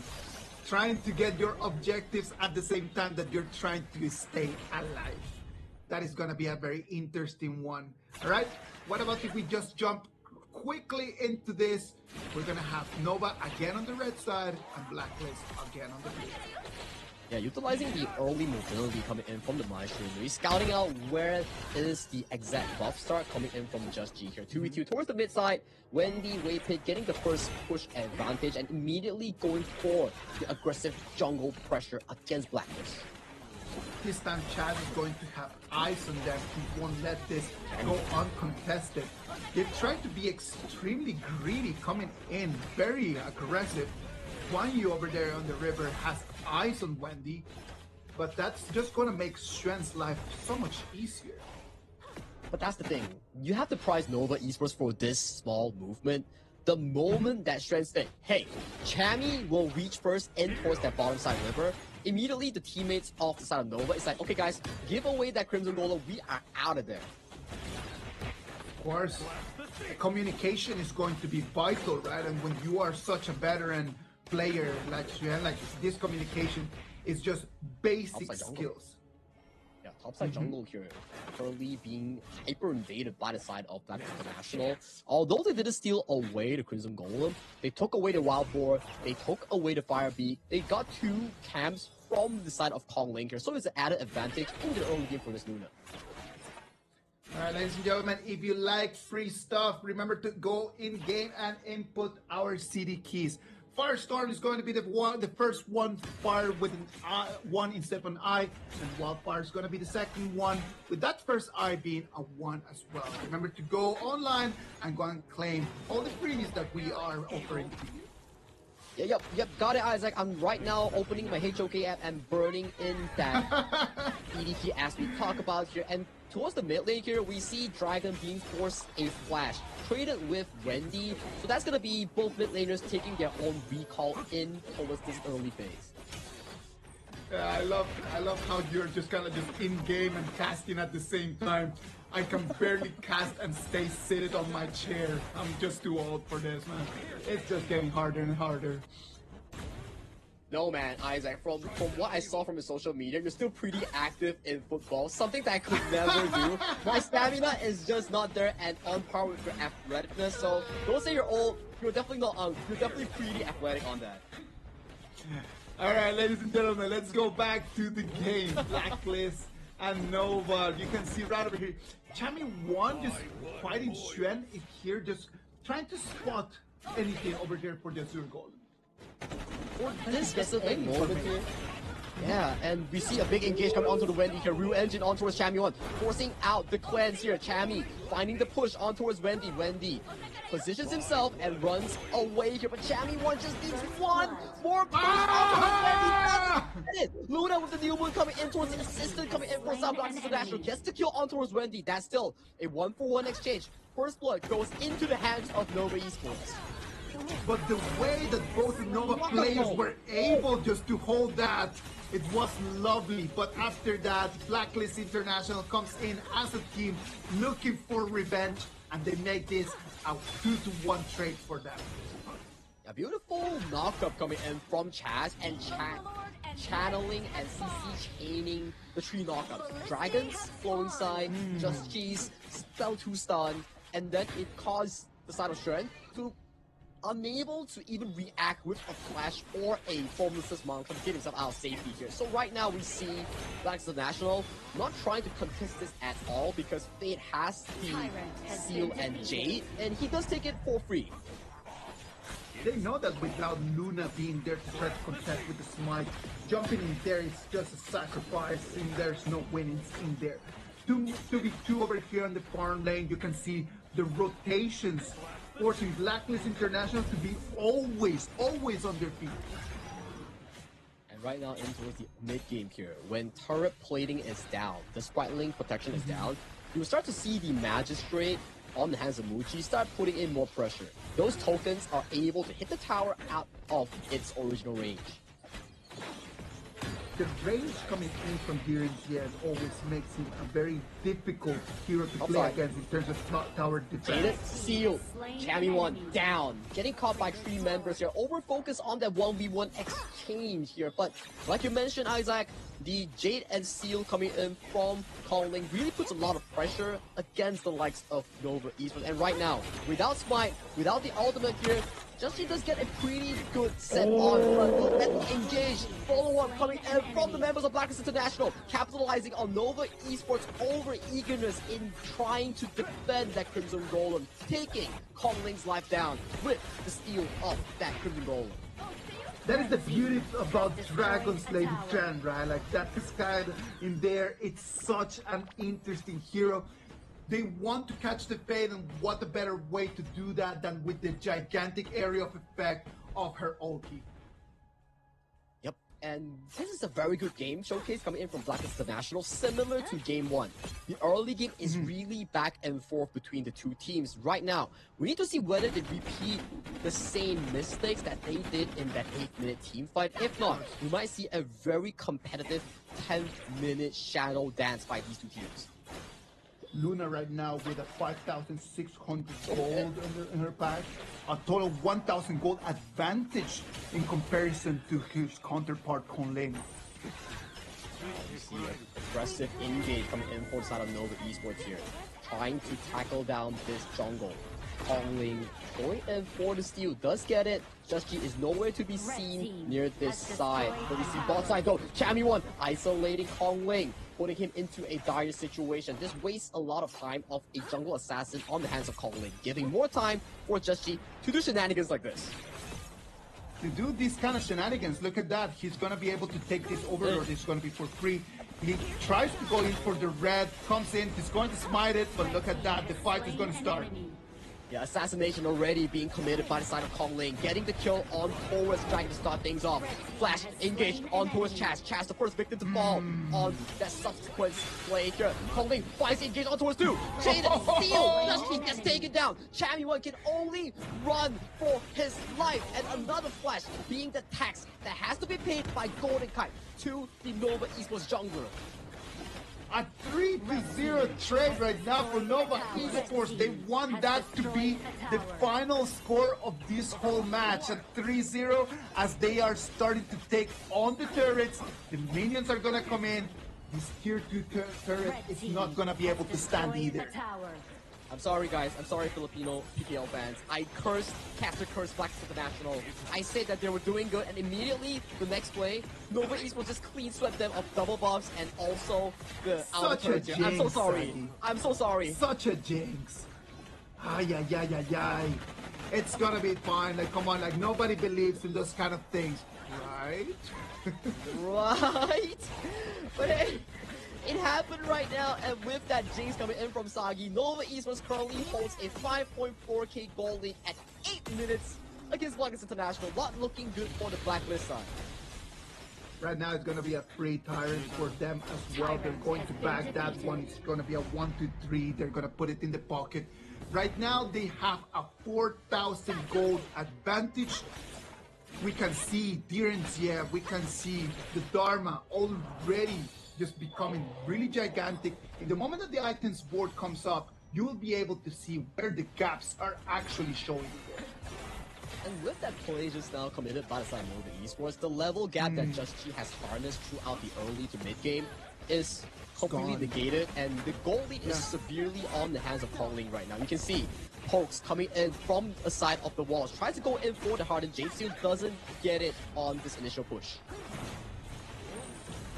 Trying to get your objectives at the same time that you're trying to stay alive. That is gonna be a very interesting one. All right, what about if we just jump quickly into this? We're gonna have Nova again on the red side and Blacklist again on the blue. Yeah, utilizing the early mobility coming in from the Maestro, he's scouting out where is the exact buff start coming in from Just G here. 2v2 towards the mid side, Wendy, Waypit getting the first push advantage and immediately going for the aggressive jungle pressure against Blacklist. This time Chad is going to have eyes on them. He won't let this go uncontested. They've tried to be extremely greedy coming in, very aggressive. Guan Yu over there on the river has eyes on Wendy, but that's just gonna make Xuan's life so much easier. But that's the thing, you have to prize Nova Esports for this small movement. The moment that Xuan said, hey, Chami will reach first in towards that bottom side river, immediately the teammates off the side of Nova is like, okay guys, give away that Crimson Golem, we are out of there. Of course, communication is going to be vital, right? And when you are such a veteran player like Xuan, like this communication is just basic skills. Yeah, topside jungle here currently being hyper invaded by the side of Black International. Although they didn't steal away the Crimson Golem, they took away the Wild Boar, they took away the Fire Beak, they got 2 camps from the side of Kong Lane here, so it's an added advantage in the early game for this Luna. Alright, ladies and gentlemen, if you like free stuff, remember to go in-game and input our CD keys. Firestorm is going to be the first one fire with an I, 1 instead of an I, and Wildfire is going to be the second one, with that first I being a 1 as well. Remember to go online and go and claim all the freebies that we are offering to you. Yep, got it, Isaac. I'm right now opening my HOK app and burning in that EDP as we talk about here. And towards the mid lane here, we see Dragon being forced a flash, traded with Wendy. So that's gonna be both mid laners taking their own recall in towards this early phase. Yeah, I love how you're just kind of just in game and casting at the same time. I can barely cast and stay seated on my chair. I'm just too old for this, man. It's just getting harder and harder. No, man, Isaac, from what I saw from the social media, you're still pretty active in football, something that I could never do. My stamina is just not there and on par with your athleticness, so don't say you're old, you're definitely not, you're definitely pretty athletic on that. Alright, ladies and gentlemen, let's go back to the game. Blacklist and Nova. You can see right over here, Chami 1 just fighting Xuan here, just trying to spot anything over there for the Azure Golem. For this specific moment here, yeah, and we see a big engage come onto the Wendy here. Real Engine on towards Chami 1, forcing out the cleanse here. Chami finding the push on towards Wendy. Wendy positions himself and runs away here, but Chami 1 just needs one more push on towards Wendy. Luna with the new moon coming in towards the assistant coming in for South Black International. Gets the kill on towards Wendy. That's still a 1-for-1 exchange. First blood goes into the hands of Nova Esports. But the way that both Nova players were able just to hold that, it was lovely. But after that, Blacklist International comes in as a team looking for revenge, and they make this a 2-to-1 trade for them. A beautiful knockup coming in from Chaz and channeling and CC chaining the 3 knockups. Dragons, Flowing Sign, Just Cheese, Spell 2 stun, and then it caused the side of Xuan to unable to even react with a flash or a formless mount to get himself out of safety here. So right now we see Black International not trying to contest this at all because Fate has the Seal and Jade, and he does take it for free. They know that without Luna being there to try to contest with the smite, jumping in there is just a sacrifice, and there's no winnings in there. 2v2 over here on the farm lane, you can see the rotations forcing Blacklist International to be always on their feet. And right now into the mid-game here, when turret plating is down, the Sprite Link protection is down, you start to see the Magistrate on the hands of Muchi start putting in more pressure. Those tokens are able to hit the tower out of its original range. the range coming in from Direnzier always makes him a very difficult hero to play against in terms of tower Jaded, defense. sealed, Cammy1 down. Getting caught by 3 members here. Over-focus on that 1v1 exchange here. But like you mentioned, Isaac, the Jade and Seal coming in from Kongling really puts a lot of pressure against the likes of Nova Esports. And right now, without Smite, without the ultimate here, Justin does get a pretty good set on, but look at the engage follow-up coming in from the members of Blacklist International, capitalizing on Nova Esports' over-eagerness in trying to defend that Crimson Golem, taking Kongling's life down with the steal of that Crimson Golem. That is the beauty about Dragon's Lady Chen, right? Like that Cascade in there, it's such an interesting hero. They want to catch the fade, and what a better way to do that than with the gigantic area of effect of her ulti. Yep, and this is a very good game showcase coming in from Blacklist International, similar to Game 1. The early game is really back and forth between the two teams. Right now, we need to see whether they repeat the same mistakes that they did in that 8-minute team fight. If not, we might see a very competitive 10-minute shadow dance by these two teams. Luna right now with a 5,600 gold in her pack, a total 1,000 gold advantage in comparison to his counterpart Kongling. You see an aggressive engage coming in for the side of Nova Esports here, trying to tackle down this jungle. Kongling going in for the steal, does get it. Just is nowhere to be seen near this side. But we see bot side go. Cammy1 isolating Kongling, putting him into a dire situation. This wastes a lot of time of a jungle assassin on the hands of Kongling, giving more time for Just to do shenanigans like this. To do these kind of shenanigans, look at that. He's going to be able to take this overlord. It's going to be for free. He tries to go in for the red, comes in, he's going to smite it, but look at that. The fight is going to start. Yeah, assassination already being committed by the side of Kongling, getting the kill on Taurus, trying to start things off. Flash engaged on Taurus Chaz. Chaz, the first victim to fall on that subsequent play here. Kongling finds the engage on Taurus too. Jaded, steal, Just gets taken down. Cammy1 can only run for his life, and another flash being the tax that has to be paid by Golden Kite to the Nova Esports jungler. A 3-0 trade right now for Nova Esports. They want that to be the final score of this whole match. At 3-0 as they are starting to take on the turrets. The minions are going to come in. This tier 2 turret is not going to be able to stand either. I'm sorry, guys. I'm sorry, Filipino PKL fans. I cursed Blacklist International. I said that they were doing good, and immediately the next play, Nova Esports just clean swept them of double buffs and also the Such a jinx, I'm so sorry. Sagi. I'm so sorry. Such a jinx. Ay, ay, ay, ay, ay. It's gonna be fine. Like, come on, like, nobody believes in those kind of things, right? Right? But hey, it happened right now, and with that jinx coming in from Sagi, Nova Esports currently holds a 5.4k gold lead at 8 minutes against Blacklist International. Not looking good for the Blacklist side. Right now, it's going to be a free tyrant for them as well. They're going to back that one. It's going to be a 1-2-3. They're going to put it in the pocket. Right now, they have a 4,000 gold advantage. We can see Direnzier, we can see the Dharma already just becoming really gigantic. In the moment that the items board comes up, you will be able to see where the gaps are actually showing. And with that play just now committed by the side of Nova Esports, the level gap that Just has harnessed throughout the early to mid game is completely negated, and the goal lead is severely on the hands of Kongling right now. You can see Pokes coming in from the side of the walls, tries to go in for the hardened Jade Seal, doesn't get it on this initial push.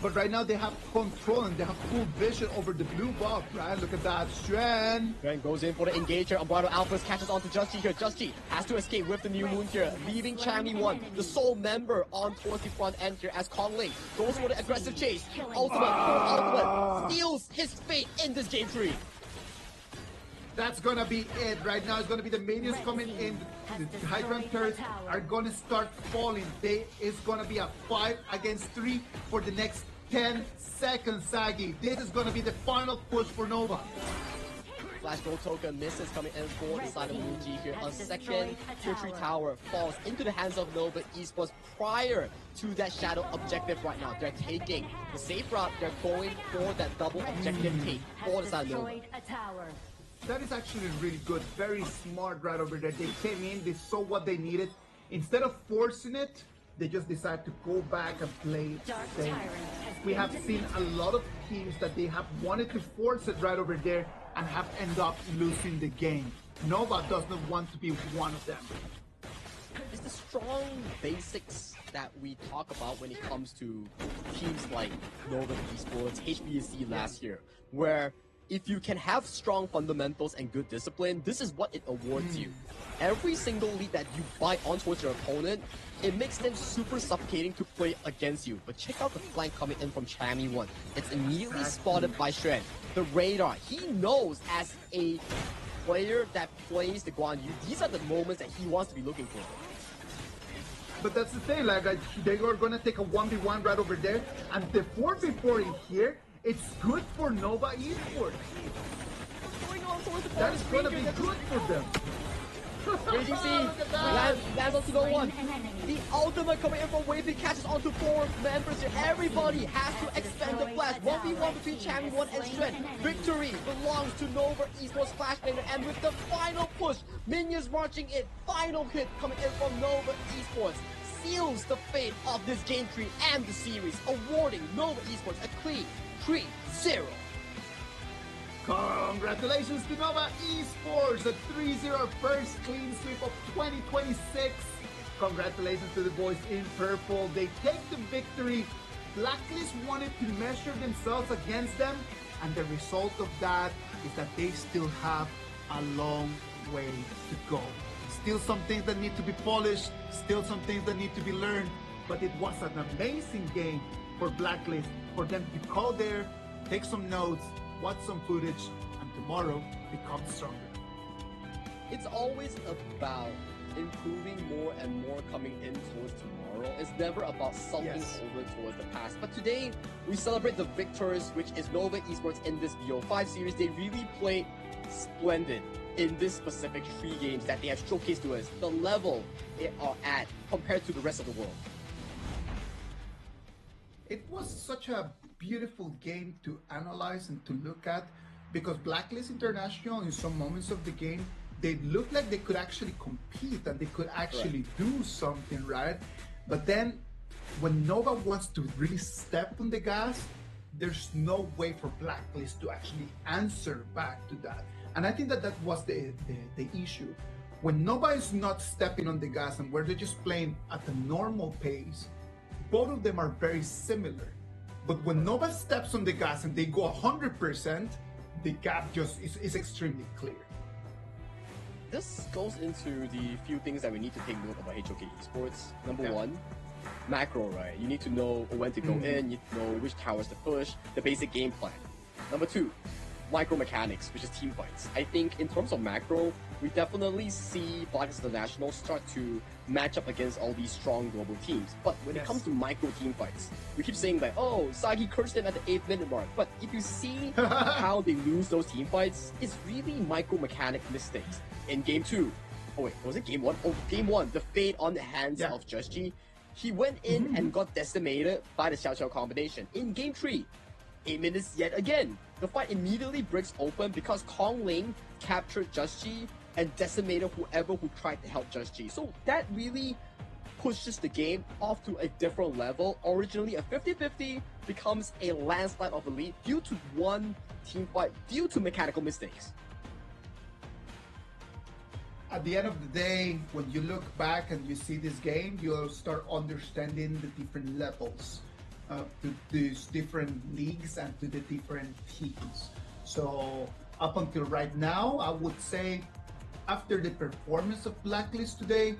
But right now they have control and they have full vision over the blue buff, right? Look at that, Shen goes in for the engager. Umbrado Alphas catches onto Just here. Just has to escape with the new moon here, leaving Cammy1, the sole member, on towards the front end here as Kongling goes for the aggressive chase. Ultimate steals his fate in this game tree. That's gonna be it. Right now it's gonna be the minions coming in. The high ground turrets are gonna start falling. It's gonna be a 5 against 3 for the next 10 seconds, Sagi. This is gonna be the final push for Nova. Flash Gold Token misses coming in for the side of Muji here. A second Tier 3 tower falls into the hands of Nova Esports prior to that shadow objective right now. They're taking the safe route. They're going for that double objective take for the side of Nova. That is actually really good. Very smart right over there. They came in, they saw what they needed. Instead of forcing it, they just decided to go back and play safe. We have seen a lot of teams that they have wanted to force it right over there and have ended up losing the game. Nova does not want to be one of them. It's the strong basics that we talk about when it comes to teams like Nova Esports, HBC last year, where if you can have strong fundamentals and good discipline, this is what it awards you. Every single lead that you bite on towards your opponent, it makes them super suffocating to play against you. But check out the flank coming in from Chami1. It's immediately spotted by Shren. The radar, he knows as a player that plays the Guan Yu, these are the moments that he wants to be looking for. But that's the thing, like they are gonna take a 1v1 right over there, and the 4v4 in here, it's good for Nova Esports. That is gonna be good for them. Raging Sea lands onto no one. The ultimate coming in from Wavy catches onto 4 members here. Everybody has to expend the flash. 1v1 between Chami1 and Shren. Victory belongs to Nova Esports Flashbanger, and with the final push, minions marching in. Final hit coming in from Nova Esports seals the fate of this game tree and the series, awarding Nova Esports a clean 3-0. Congratulations to Nova Esports, a 3-0 first clean sweep of 2026. Congratulations to the boys in purple. They take the victory. Blacklist wanted to measure themselves against them, and the result of that is that they still have a long way to go. Still some things that need to be polished, still some things that need to be learned, but it was an amazing game for Blacklist, for them to go there, take some notes, watch some footage, and tomorrow become stronger. It's always about improving more and more coming in towards tomorrow. It's never about something over towards the past. But today, we celebrate the victors, which is Nova Esports in this BO5 series. They really played splendid in this specific 3 games that they have showcased to us, the level they are at compared to the rest of the world. It was such a beautiful game to analyze and to look at, because Blacklist International in some moments of the game, they looked like they could actually compete and they could actually do something, right? But then when Nova wants to really step on the gas, there's no way for Blacklist to actually answer back to that. And I think that that was the issue. When Nova is not stepping on the gas and where they're just playing at a normal pace, both of them are very similar. But when Nova steps on the gas and they go 100%, the gap just is extremely clear. This goes into the few things that we need to take note about HOK Esports. Number one, macro, right? You need to know when to go in, you need to know which towers to push, the basic game plan. Number 2, micro mechanics, which is team fights. I think in terms of macro, we definitely see Blacklist International start to match up against all these strong global teams. But when it comes to micro team fights, we keep saying like, oh, Sagi cursed them at the 8th minute mark. But if you see how they lose those team fights, it's really micro mechanic mistakes. In game 2, oh wait, was it game 1? Oh, game 1, the fade on the hands of Just-G. He went in and got decimated by the Xiao Xiao combination. In game 3, 8 minutes yet again. The fight immediately breaks open because Kong Ling captured Just-G and decimated whoever who tried to help Just-G. So that really pushes the game off to a different level. Originally a 50-50 becomes a landslide of a lead due to one team fight, due to mechanical mistakes. At the end of the day, when you look back and you see this game, you'll start understanding the different levels to these different leagues and to the different teams. So up until right now, I would say after the performance of Blacklist today,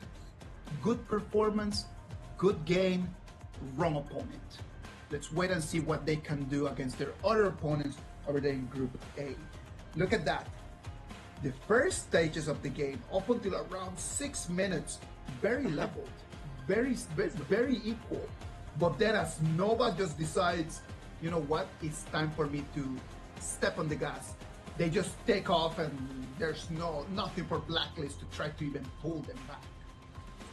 good performance, good game, wrong opponent. Let's wait and see what they can do against their other opponents over there in Group A. Look at that. The first stages of the game, up until around 6 minutes, very leveled, very equal. But then as Nova just decides, you know what, it's time for me to step on the gas. they just take off, and there's nothing for Blacklist to try to even pull them back.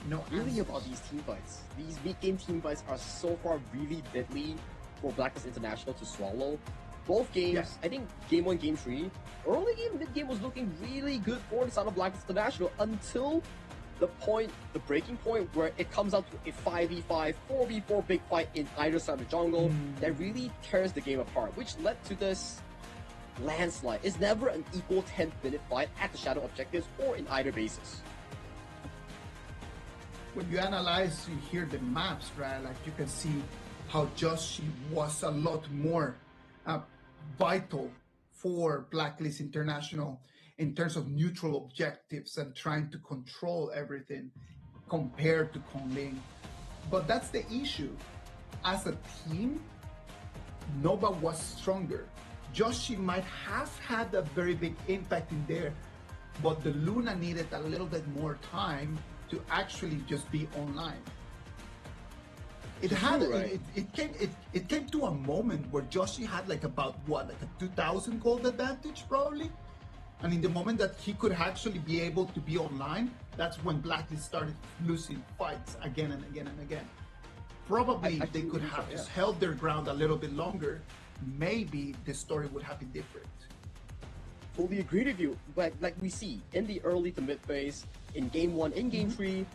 No Really answers. about these team fights. These big game team fights are so far really deadly for Blacklist International to swallow. Both games, Yes. I think game 1, game 3, early game, mid game was looking really good for the side of Blacklist International until the breaking point where it comes out to a 5v5, 4v4 big fight in either side of the jungle that really tears the game apart, which led to this landslide. It's never an equal 10-minute fight at the Shadow objectives or in either bases. When you analyze, you hear the maps, right? Like you can see how Joshi was a lot more vital for Blacklist International in terms of neutral objectives and trying to control everything compared to Kongling. But that's the issue. As a team, Nova was stronger. Joshi might have had a very big impact in there, but the Luna needed a little bit more time to actually just be online. It had right. it came to a moment where Joshi had like about what, like a 2,000 gold advantage probably, and in the moment that he could actually be able to be online, that's when Blacklist started losing fights again and again and again. Probably they could have just held their ground a little bit longer. Maybe the story would have been different. Fully agree with you, but like we see in the early to mid phase, in game 1, in game 3,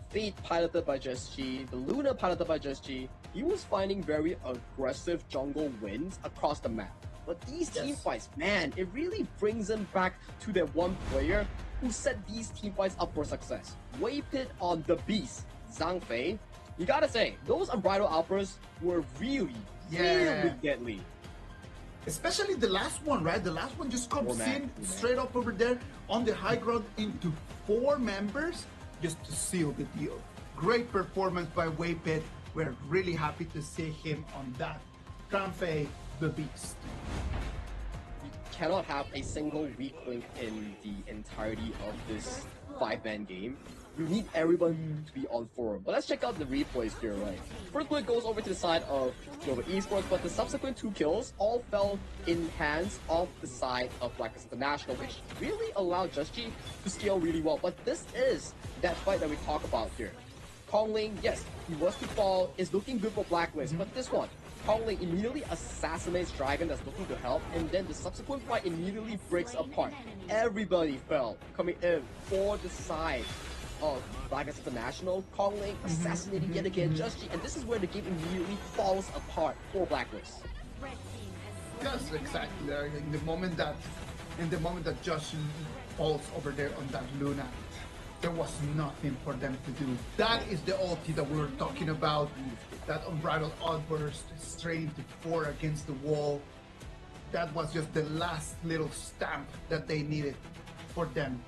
Fate piloted by JSG, the Luna piloted by JSG, he was finding very aggressive jungle wins across the map. But these team fights, man, it really brings them back to that one player who set these team fights up for success. Waypit on the beast, Zhang Fei. You gotta say, those Unbridled outbursts were really deadly. Especially the last one, right? The last one just comes in straight up over there on the high ground into 4 members just to seal the deal. Great performance by Waypit. We're really happy to see him on that. Kanfei, the beast. You cannot have a single weak link in the entirety of this 5-man game. You need everyone to be on form. But let's check out the replays here, right? First play goes over to the side of Nova Esports, but the subsequent 2 kills all fell in hands of the side of Blacklist International, which really allowed JSG to scale really well. But this is that fight that we talk about here. Kongling, yes, he was to fall, is looking good for Blacklist, but this one, Kongling immediately assassinates Dragon that's looking to help, and then the subsequent fight immediately breaks apart. Everybody fell, coming in for the side of Blacklist International. Kongling assassinating yet again JSG, and this is where the game immediately falls apart for Blacklist. Yes, exactly. In the moment that JSG falls over there on that Luna, there was nothing for them to do. That is the ulti that we were talking about. That Unbridled outburst straight into 4 against the wall. That was just the last little stamp that they needed for them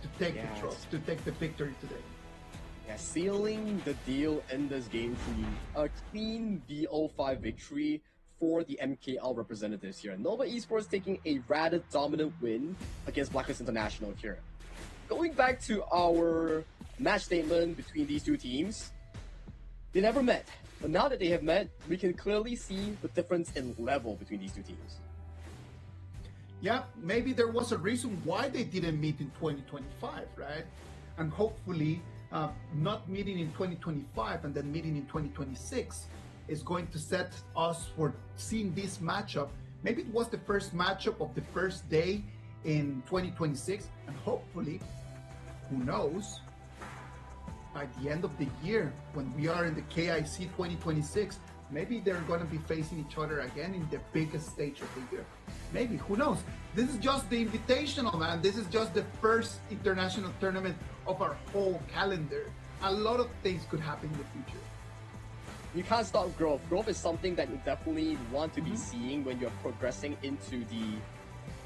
to take the trophy, to take the victory today. Yeah, sealing the deal in this game for you. A clean VO5 victory for the MKL representatives here. Nova Esports taking a rather dominant win against Blacklist International here. Going back to our match statement between these two teams, they never met. But now that they have met, we can clearly see the difference in level between these two teams. Yeah, maybe there was a reason why they didn't meet in 2025, right? And hopefully, not meeting in 2025 and then meeting in 2026 is going to set us for seeing this matchup. Maybe it was the first matchup of the first day in 2026, and hopefully, who knows, by the end of the year, when we are in the KIC 2026, maybe they're going to be facing each other again in the biggest stage of the year. Maybe, who knows? This is just the Invitational, man. This is just the first international tournament of our whole calendar. A lot of things could happen in the future. You can't stop growth. Growth is something that you definitely want to be seeing when you're progressing into the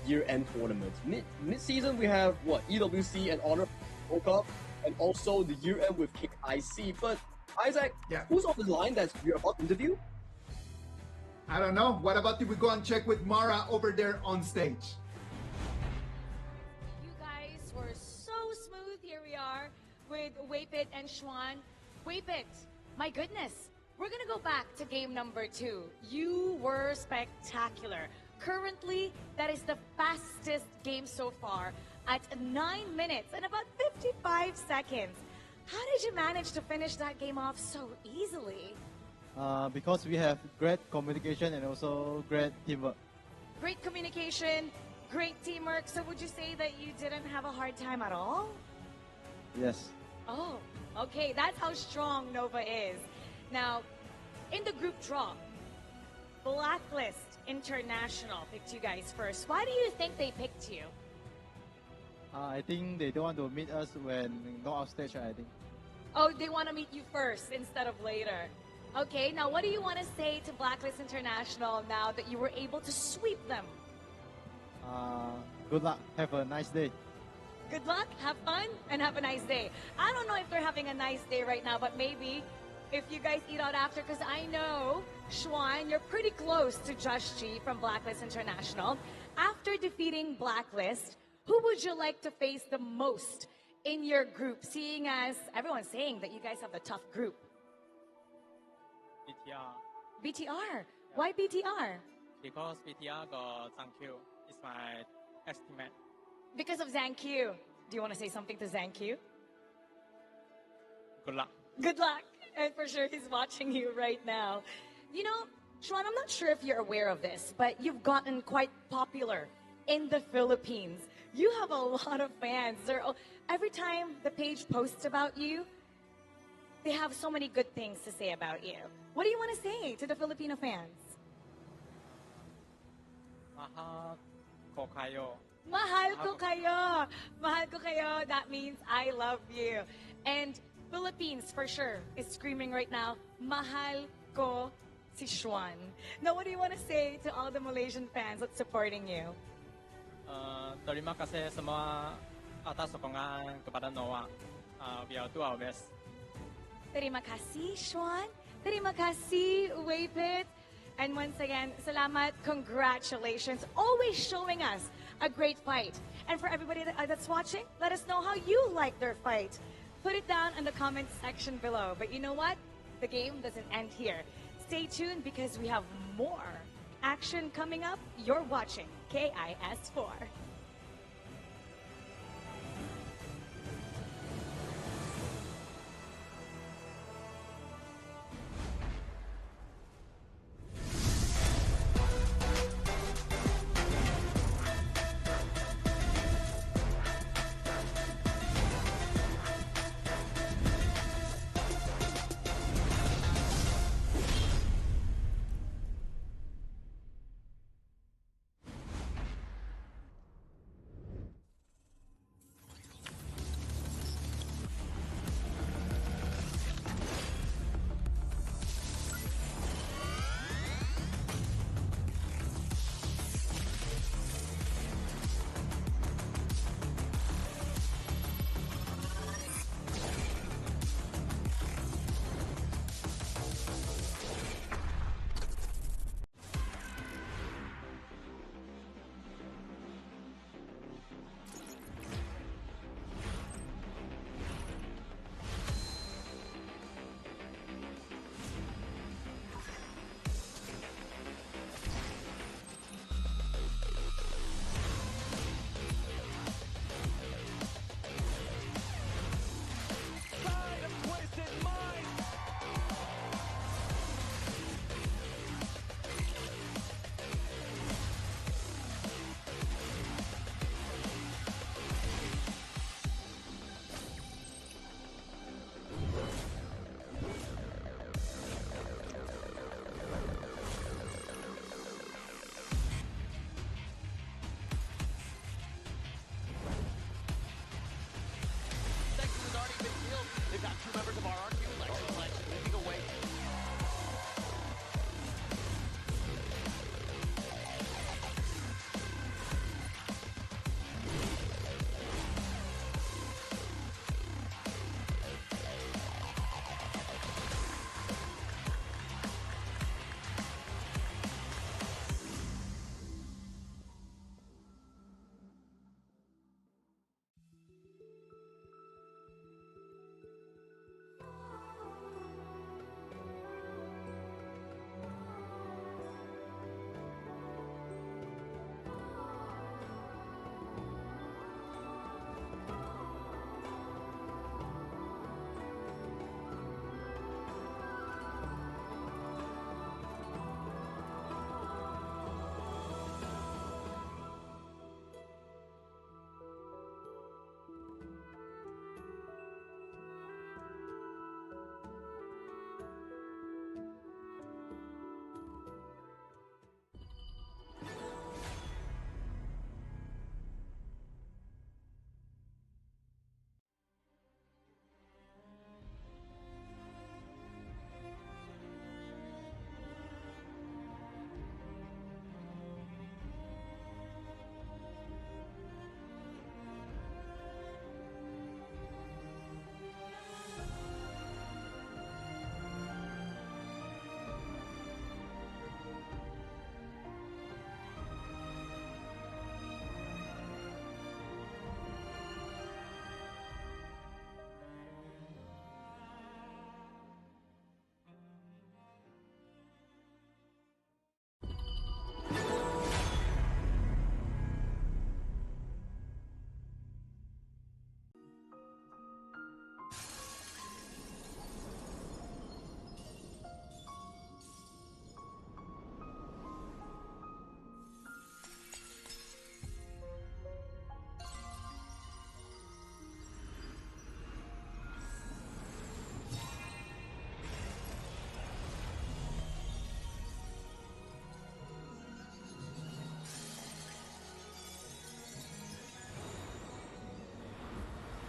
year-end tournament. Mid-season, we have, what, EWC and Honor World Cup, and also the year-end with KIC. But, Isaac, who's on the line that we're about to interview? I don't know. What about if we go and check with Mara over there on stage? You guys were so smooth. Here we are with Waypit and Schwan. Waypit, my goodness. We're going to go back to game number 2. You were spectacular. Currently, that is the fastest game so far at 9 minutes and about 55 seconds. How did you manage to finish that game off so easily? Because we have great communication and also great teamwork. Great communication, great teamwork. So would you say that you didn't have a hard time at all? Yes. Oh, okay. That's how strong Nova is. Now, in the group draw, Blacklist International picked you guys first. Why do you think they picked you? I think they don't want to meet us when knockout stage, I think. Oh, they want to meet you first instead of later. Okay, now what do you want to say to Blacklist International now that you were able to sweep them? Good luck. Have a nice day. Good luck, have fun, and have a nice day. I don't know if they're having a nice day right now, but maybe if you guys eat out after, because I know, Xuan, you're pretty close to Josh G from Blacklist International. After defeating Blacklist, who would you like to face the most in your group, seeing as everyone's saying that you guys have the tough group? BTR. BTR? Why BTR? Because BTR got Zhang Q. It's my estimate. Because of Zhang Q. Do you want to say something to Zhang Q? Good luck. Good luck. And for sure, he's watching you right now. You know, Xuan, I'm not sure if you're aware of this, but you've gotten quite popular in the Philippines. You have a lot of fans. Every time the page posts about you, they have so many good things to say about you. What do you want to say to the Filipino fans? Mahal ko kayo. Mahal ko kayo. Mahal ko kayo. That means I love you. And Philippines, for sure, is screaming right now, Mahal ko si Xuan. Now, what do you want to say to all the Malaysian fans that's supporting you? Terima kasih semua atas sokongan kepada Noah. We will do our best. Terima kasih, Xuan. Terima kasih, Waypit. And once again, salamat, congratulations. Always showing us a great fight. And for everybody that's watching, let us know how you like their fight. Put it down in the comment section below. But you know what? The game doesn't end here. Stay tuned because we have more action coming up. You're watching KIS4.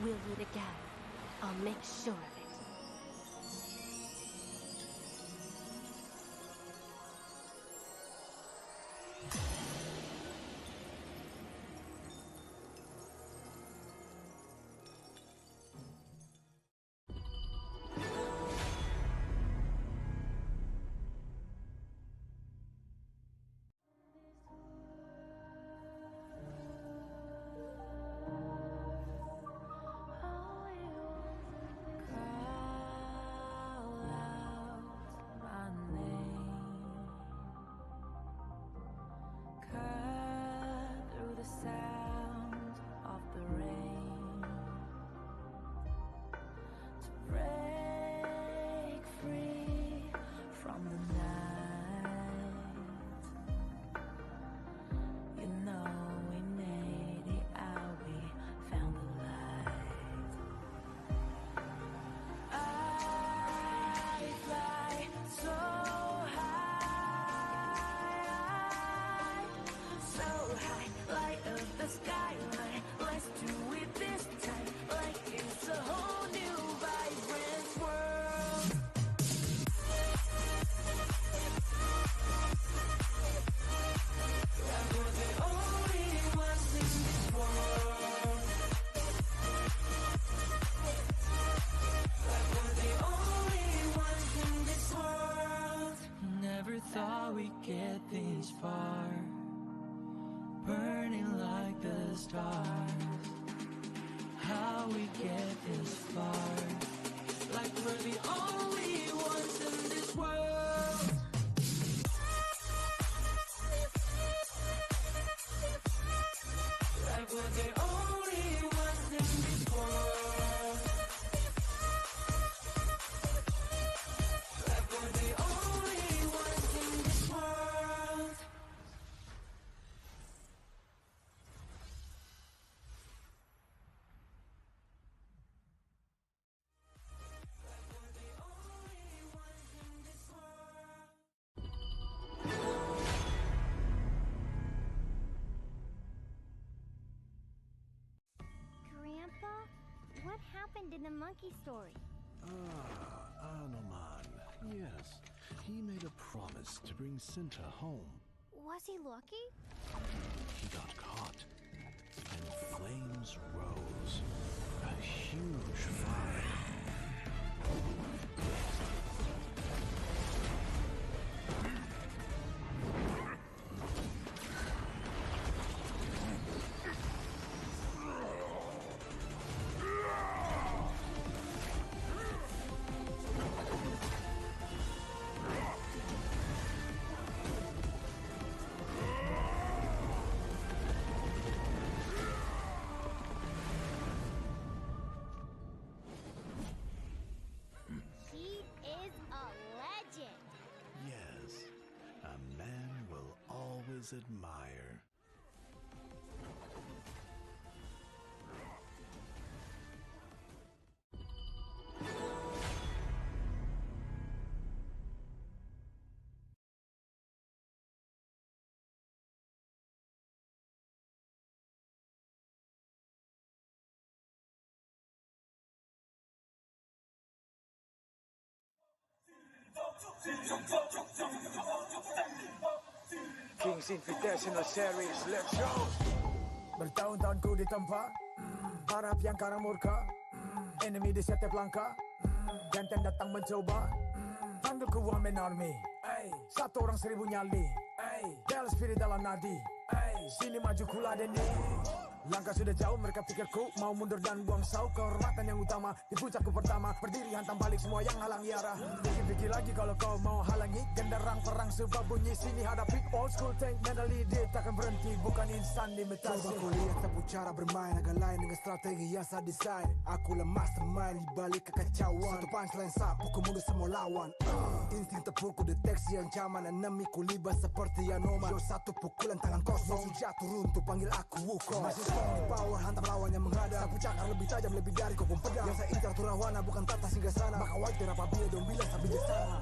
We'll do it again. I'll make sure of it. Thought we'd get this far, burning like the stars. How we get this far, like we're the only ones in this world. Like we're the only ones in this world. Like we're the only ones in this world. Grandpa, what happened in the monkey story? Anoman. Yes, he made a promise to bring Cinta home. Was he lucky? He got caught, and flames rose. A huge fire. He is a legend. Yes, a man will always admire. Kings Invitational Series, let's go. Bertahun-tahun ku ditempa, harap yang karang murka, enemy di setiap langkah, ganteng datang mencoba, panggil ku one man army, satu orang 1000 nyali, Del spirit dalam nadi, sini maju ku ladeni. Langkah sudah jauh, mereka pikirku mau mundur dan buang sau. Kehormatan yang utama, di puncakku pertama, berdiri hantam balik semua yang halangi arah. Pikir-pikir lagi kalau kau mau halangi, genderang perang sebab bunyi sini hadapi. Old school tank mentally, dia takkan berhenti, bukan instan imitasi. Coba ku lihat sapu cara bermain agak lain dengan strategi yang saya desain. Aku lemas mastermind di balik kekacauan. Satu punchline sapu ku mundur semua lawan. Insting tepuku deteksi ancaman, enemy ku libat seperti Anoman. Yo satu pukulan tangan kosong, musuh jatuh runtuh panggil aku Wukong. Power hantam lawan yang menghadap. Sapu cakar lebih tajam lebih dari kopong pedang. Yang saya incar turawana bukan tata singgah sana. Maka wajar apabila dong bilang saya bijaksana.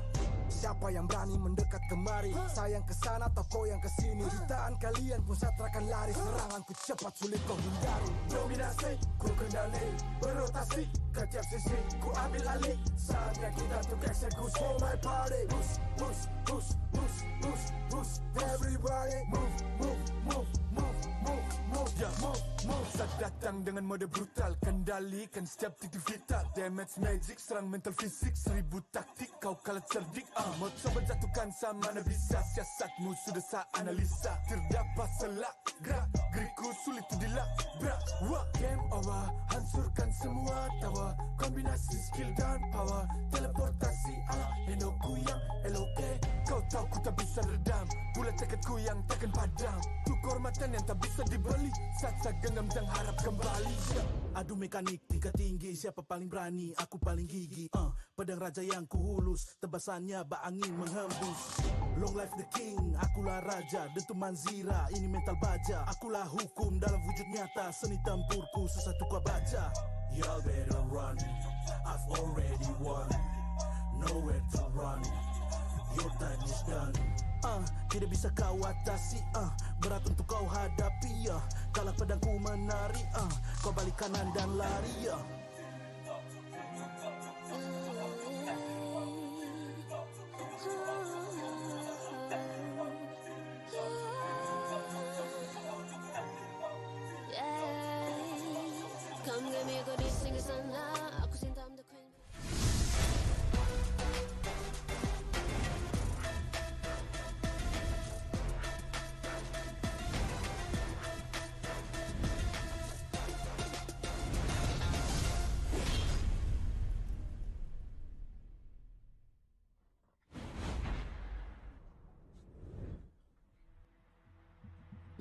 Siapa yang berani mendekat kemari? Saya yang kesana atau kau yang kesini? Jutaan kalian pun saya akan lari. Seranganku cepat sulit kau hindari. Dominasi, ku kendali, berotasi ke tiap sisi, ku ambil alih. Saatnya kita untuk eksekusi. For my party, push, push, push, push, push, push. Everybody move, move, move, move, move, move, yeah, move, move. Saat datang dengan mode brutal, kendalikan setiap titik vital. Damage magic, serang mental fisik, 1000 taktik, kau kalah cerdik. Mau coba jatuhkan sama mana bisa, siasatmu sudah saya analisa. Terdapat selak, gerak, geriku sulit tu dilabrak. Wah, game over, hancurkan semua tawa. Kombinasi skill dan power, teleportasi ala Enoku yang LOK. Kau tahu ku tak bisa redam, bulat tekadku yang takkan padam. Tuh kehormatan yang tak bisa dibeli, saat saya genggam dan harap kembali. Adu mekanik tingkat tinggi, siapa paling berani, aku paling gigi. Pedang raja yang kuhulus, tebasannya bak angin menghembus. Long life the king, akulah raja, dentuman zira, ini mental baja. Akulah hukum dalam wujud nyata, seni tempurku susah tuh kau baca. Y'all better run, I've already won, nowhere to run, your time is done. Tidak bisa kau atasi, berat untuk kau hadapi, kalah pedangku menari, kau balik kanan dan lari, Come get me, go this sing sana. Aku cinta I'm the queen.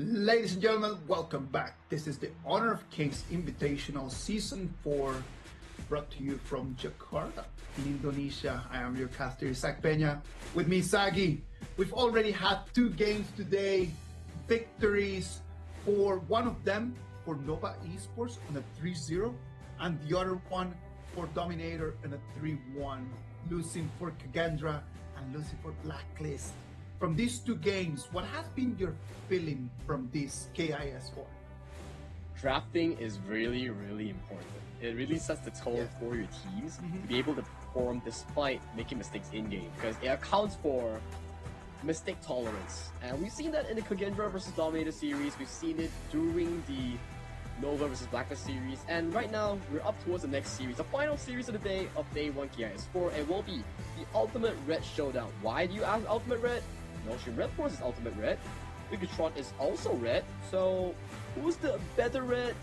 Ladies and gentlemen, welcome back. This is the Honor of Kings Invitational Season 4, brought to you from Jakarta in Indonesia. I am your caster, Isaac Peña. With me, Sagi. We've already had 2 games today, victories for one of them for Nova Esports on a 3-0, and the other one for Dominator on a 3-1, losing for Kagendra and losing for Blacklist. From these 2 games, what has been your feeling from this KIS4? Drafting is really, really important. It really sets the tone for your teams to be able to perform despite making mistakes in-game, because it accounts for mistake tolerance. And we've seen that in the Kagendra versus Dominator series, we've seen it during the Nova versus Blacklist series, and right now we're up towards the next series, the final series of the day of Day 1 KIS4, and will be the Ultimate Red Showdown. Why do you ask Ultimate Red? Notion Red Force is Ultimate Red. Bigatron is also red. So, who's the better red?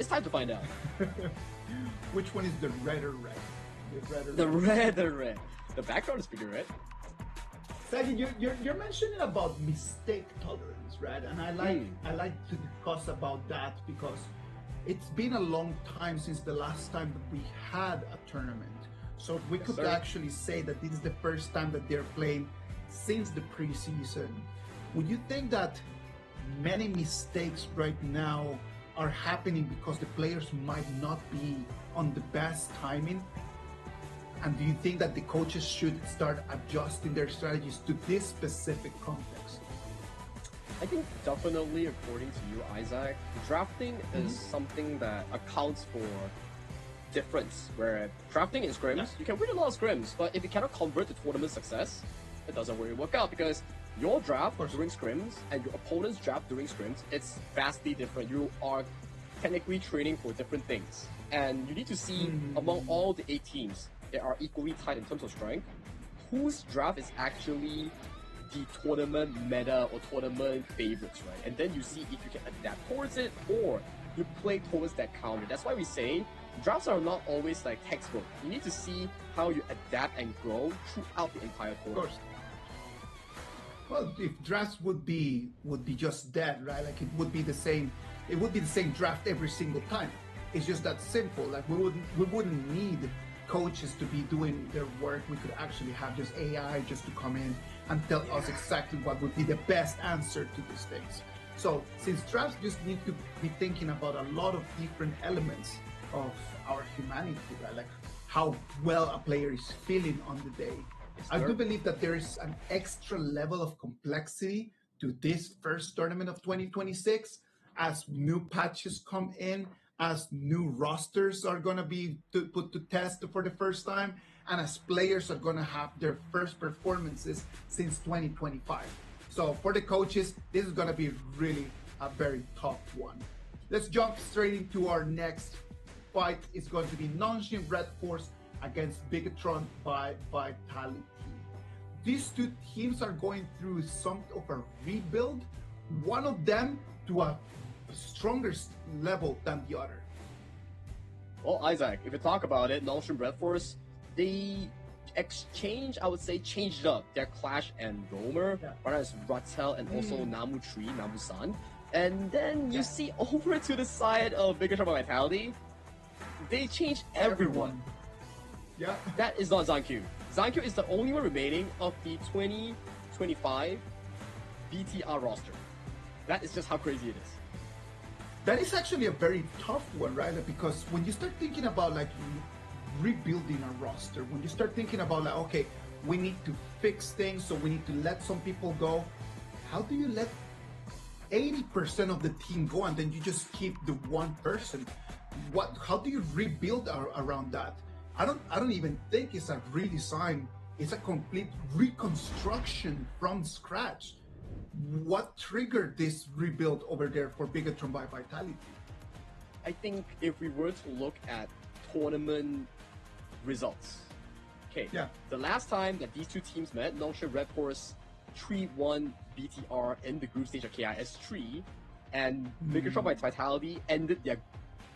It's time to find out. Which one is the redder red? The redder red. The background is bigger red. Sagi, you're mentioning about mistake tolerance, right? And I like to discuss about that because it's been a long time since the last time that we had a tournament. So we could actually say that this is the first time that they're playing since the preseason. Would you think that many mistakes right now are happening because the players might not be on the best timing? And do you think that the coaches should start adjusting their strategies to this specific context? I think definitely, according to you, Isaac, drafting is something that accounts for difference. Where drafting in scrims, you can win a lot of scrims, but if you cannot convert to tournament success, it doesn't really work out, because your draft during scrims and your opponent's draft during scrims, it's vastly different. You are technically training for different things, and you need to see among all the 8 teams that are equally tied in terms of strength, whose draft is actually the tournament meta or tournament favorites, right? And then you see if you can adapt towards it or you play towards that counter. That's why we say drafts are not always like textbook. You need to see how you adapt and grow throughout the entire tournament. Of course. Well, if drafts would be just that, right? Like it would be the same draft every single time. It's just that simple. Like we wouldn't need coaches to be doing their work. We could actually have just AI just to come in and tell us exactly what would be the best answer to these things. So since drafts just need to be thinking about a lot of different elements of our humanity, right? Like how well a player is feeling on the day. I do believe that there is an extra level of complexity to this first tournament of 2026 as new patches come in, as new rosters are going to be put to test for the first time, and as players are going to have their first performances since 2025. So for the coaches, this is going to be really a very tough one. Let's jump straight into our next fight. It's going to be Nongshim Red Force against Bigatron by Vitality. These two teams are going through some of a rebuild, one of them to a stronger level than the other. Well, Isaac, if you talk about it, Nongshim Red Force, they changed up their Clash and Roamer, whether it's Rattel and also Namu Tree, Namu-san. And then you see over to the side of Bigatron by Vitality, they changed everyone. Yeah. That is not Zankyu. Zankyu is the only one remaining of the 2025 BTR roster. That is just how crazy it is. That is actually a very tough one, right? Because when you start thinking about like rebuilding a roster, when you start thinking about like, okay, we need to fix things, so we need to let some people go. How do you let 80% of the team go and then you just keep the one person? How do you rebuild around that? I don't even think it's a redesign. It's a complete reconstruction from scratch. What triggered this rebuild over there for Bigatron by Vitality? I think if we were to look at tournament results, okay, the last time that these two teams met, Nongshim Red Force 3-1 BTR in the group stage of KIS3, and Bigatron by Vitality ended their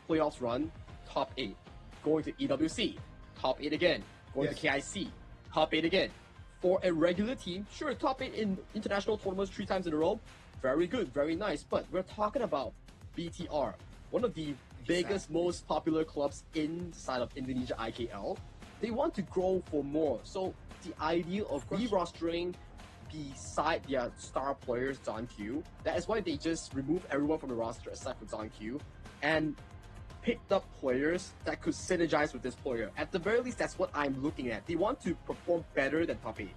playoffs run top 8, going to EWC, top 8 again, going to KIC, top 8 again. For a regular team, sure, top 8 in international tournaments 3 times in a row, very good, very nice, but we're talking about BTR, one of the biggest, most popular clubs inside of Indonesia IKL. They want to grow for more, so the idea of re-rostering beside their star players, Zankyu, that is why they just removed everyone from the roster except for Zankyu, and picked up players that could synergize with this player. At the very least, that's what I'm looking at. They want to perform better than top 8.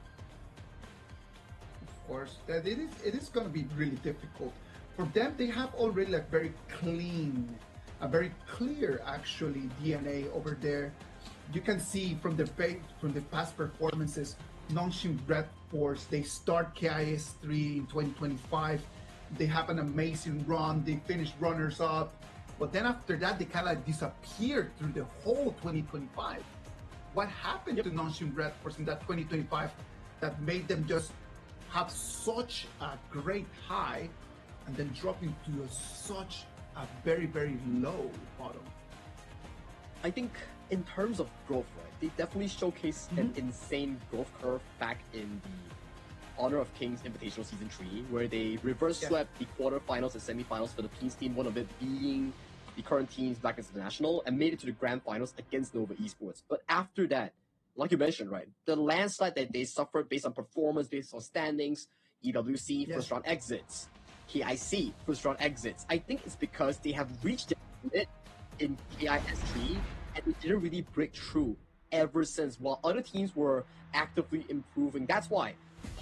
Of course, that it is going to be really difficult. For them, they have already like very very clear actually DNA over there. You can see from the past performances, Nongshim Red Force, they start KIS3 in 2025. They have an amazing run. They finish runners-up. But then after that, they kind of like disappeared through the whole 2025. What happened to Nongshim Red Force in that 2025 that made them just have such a great high and then drop into such a very, very low bottom? I think in terms of growth, right, they definitely showcased an insane growth curve back in the Honor of Kings Invitational Season 3, where they reverse swept the quarterfinals and semifinals for the Peace team, one of it being the current team's Kings Invitational, and made it to the grand finals against Nova Esports. But after that, like you mentioned, right, the landslide that they suffered based on performance, based on standings, EWC first round exits, KIC first round exits, I think it's because they have reached their limit in KIS3 and they didn't really break through ever since, while other teams were actively improving. That's why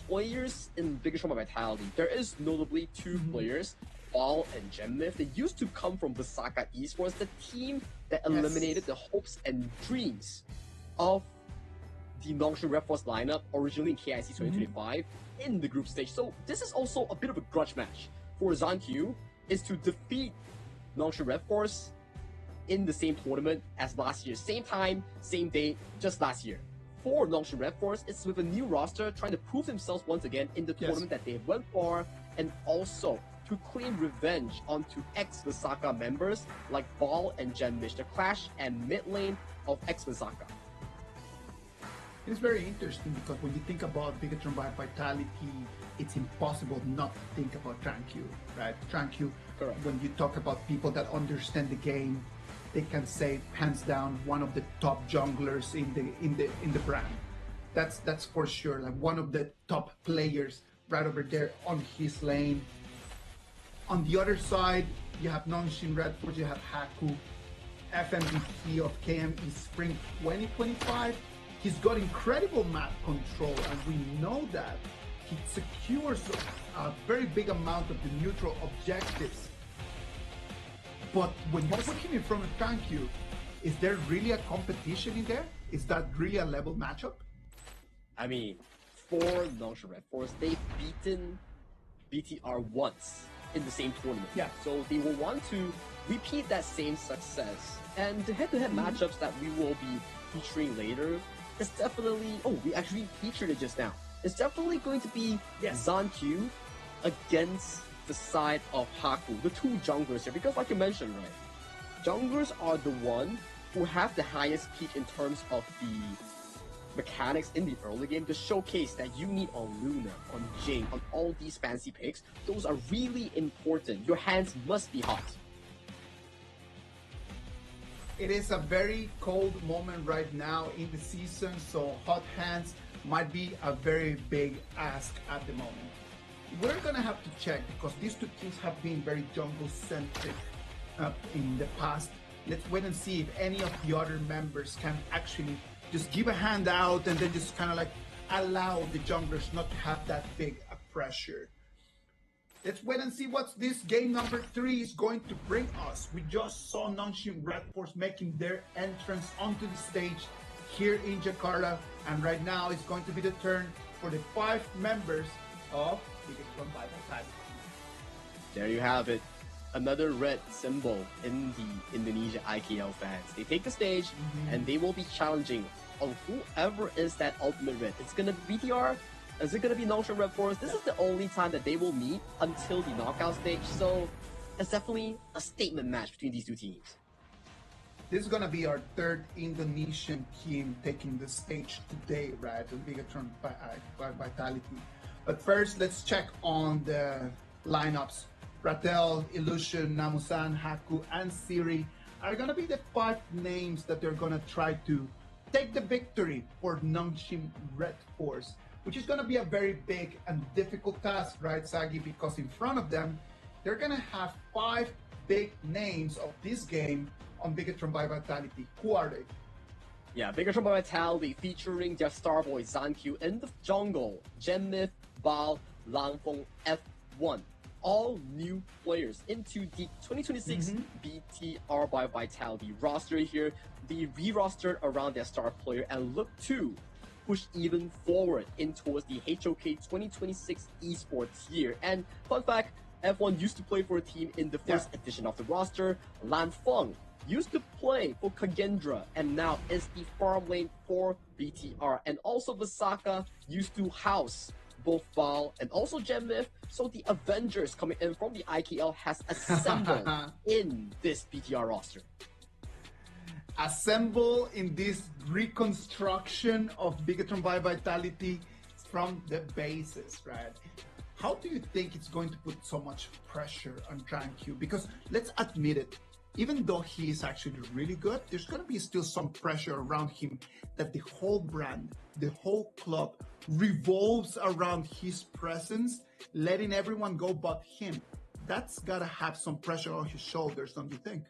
players in Bigatron by Vitality, there is notably 2 players, Ball and Gemmyth. They used to come from Basaka Esports, the team that eliminated the hopes and dreams of the Nongshim Red Force lineup originally in KIC 2025 in the group stage. So this is also a bit of a grudge match for Zankyu, is to defeat Nongshim Red Force in the same tournament as last year. Same time, same date, just last year. For Nongshim Red Force, it's with a new roster trying to prove themselves once again in the tournament that they went for, and also to claim revenge onto ex-Basaka members like Ball and Gemmyth, the clash and mid lane of ex-Basaka. It's very interesting because when you think about Bigatron by Vitality, it's impossible not to think about Trankyu, right? Trankyu, when you talk about people that understand the game, they can say hands down one of the top junglers in the brand. That's for sure. Like one of the top players right over there on his lane. On the other side, you have Nongshim Red Force, you have Haku, FMVP of KME Spring 2025. He's got incredible map control, and we know that he secures a very big amount of the neutral objectives. But when you put him in front of Thank You, is there really a competition in there? Is that really a level matchup? I mean, for Nongshim Red Force, they've beaten BTR once in the same tournament. Yeah. So they will want to repeat that same success. And the head-to-head matchups that we will be featuring later is definitely... Oh, we actually featured it just now. It's definitely going to be Zankyu against the side of Haku, the two junglers here. Because like you mentioned, right, junglers are the one who have the highest peak in terms of the mechanics in the early game to showcase that you need on Luna, on Jing, on all these fancy picks. Those are really important. Your hands must be hot. It is a very cold moment right now in the season, so hot hands might be a very big ask at the moment. We're gonna have to check because these two teams have been very jungle-centric in the past. Let's wait and see if any of the other members can actually just give a hand out and then just kind of like allow the junglers not to have that big a pressure. Let's wait and see what this game number 3 is going to bring us. We just saw Nongshim Red Force making their entrance onto the stage here in Jakarta, and right now it's going to be the turn for the 5 members of Biggest Run by Vitality. There you have it. Another red symbol in the Indonesia IKL fans. They take the stage and they will be challenging on whoever is that ultimate red. It's gonna be BTR. Is it gonna be Nongshim Red Force? This is the only time that they will meet until the knockout stage. So it's definitely a statement match between these two teams. This is gonna be our 3rd Indonesian team taking the stage today, right? On Bigatron by Vitality. But first, let's check on the lineups. Ratel, Illusion, Namusan, Haku, and Siri are gonna be the 5 names that they're gonna try to take the victory for Nongshim Red Force, which is gonna be a very big and difficult task, right, Sagi? Because in front of them, they're gonna have 5 big names of this game on Bigatron by Vitality. Who are they? Yeah, Bigatron by Vitality featuring their star boy Zankyu in the jungle, Genmith, Bao, Langfeng, F1. All new players into the 2026 BTR by Vitality roster here. They re-rostered around their star player and look to push even forward in towards the HOK 2026 esports year. And fun fact, F1 used to play for a team in the first edition of the roster. Lan Feng used to play for Kagendra and now is the farm lane for BTR. And also Visaka used to house both Baal and also Genmith. So the Avengers coming in from the IKL has assembled in this BTR roster. Assemble in this reconstruction of Bigatron by Vitality from the bases, right? How do you think it's going to put so much pressure on Tranquil? Because let's admit it, even though he is actually really good, there's going to be still some pressure around him that the whole brand, the whole club revolves around his presence, letting everyone go but him. That's got to have some pressure on his shoulders, don't you think?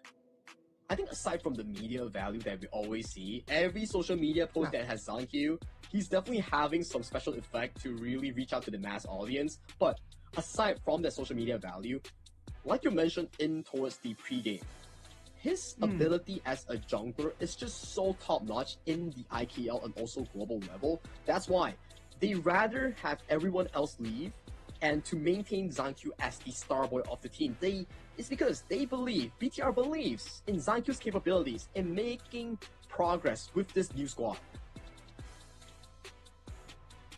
I think aside from the media value that we always see, every social media post that has Zankyu, he's definitely having some special effect to really reach out to the mass audience. But aside from that social media value, like you mentioned in towards the pregame, his ability as a jungler is just so top-notch in the IKL and also global level. That's why they rather have everyone else leave and to maintain Zankyu as the star boy of the team. It's because they believe, BTR believes in Zankyu's capabilities in making progress with this new squad.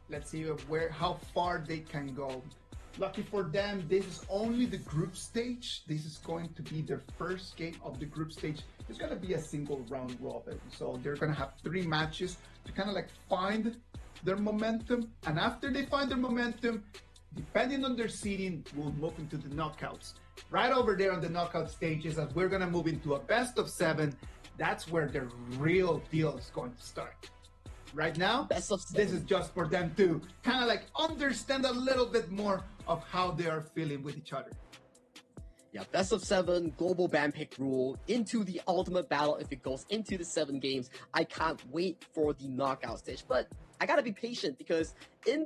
Let's see how far they can go. Lucky for them, this is only the group stage. This is going to be their first game of the group stage. It's going to be a single round robin. So they're going to have 3 matches to kind of like find their momentum. And after they find their momentum, depending on their seeding, we'll move into the knockouts. Right over there on the knockout stages, as we're going to move into a best of 7, that's where the real deal is going to start. Right now, this is just for them to kind of like understand a little bit more of how they are feeling with each other. Yeah, best of 7, global ban pick rule, into the ultimate battle if it goes into the 7 games. I can't wait for the knockout stage, but I gotta be patient because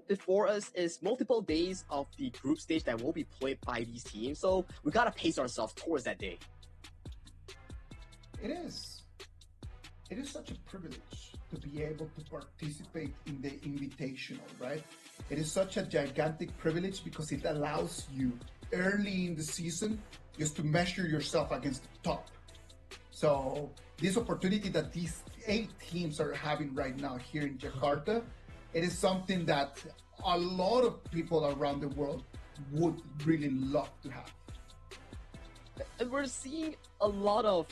before us is multiple days of the group stage that will be played by these teams, so we gotta pace ourselves towards that day. It is such a privilege to be able to participate in the Invitational, right? It is such a gigantic privilege because it allows you early in the season just to measure yourself against the top. So this opportunity that these 8 teams are having right now here in Jakarta, it is something that a lot of people around the world would really love to have. And we're seeing a lot of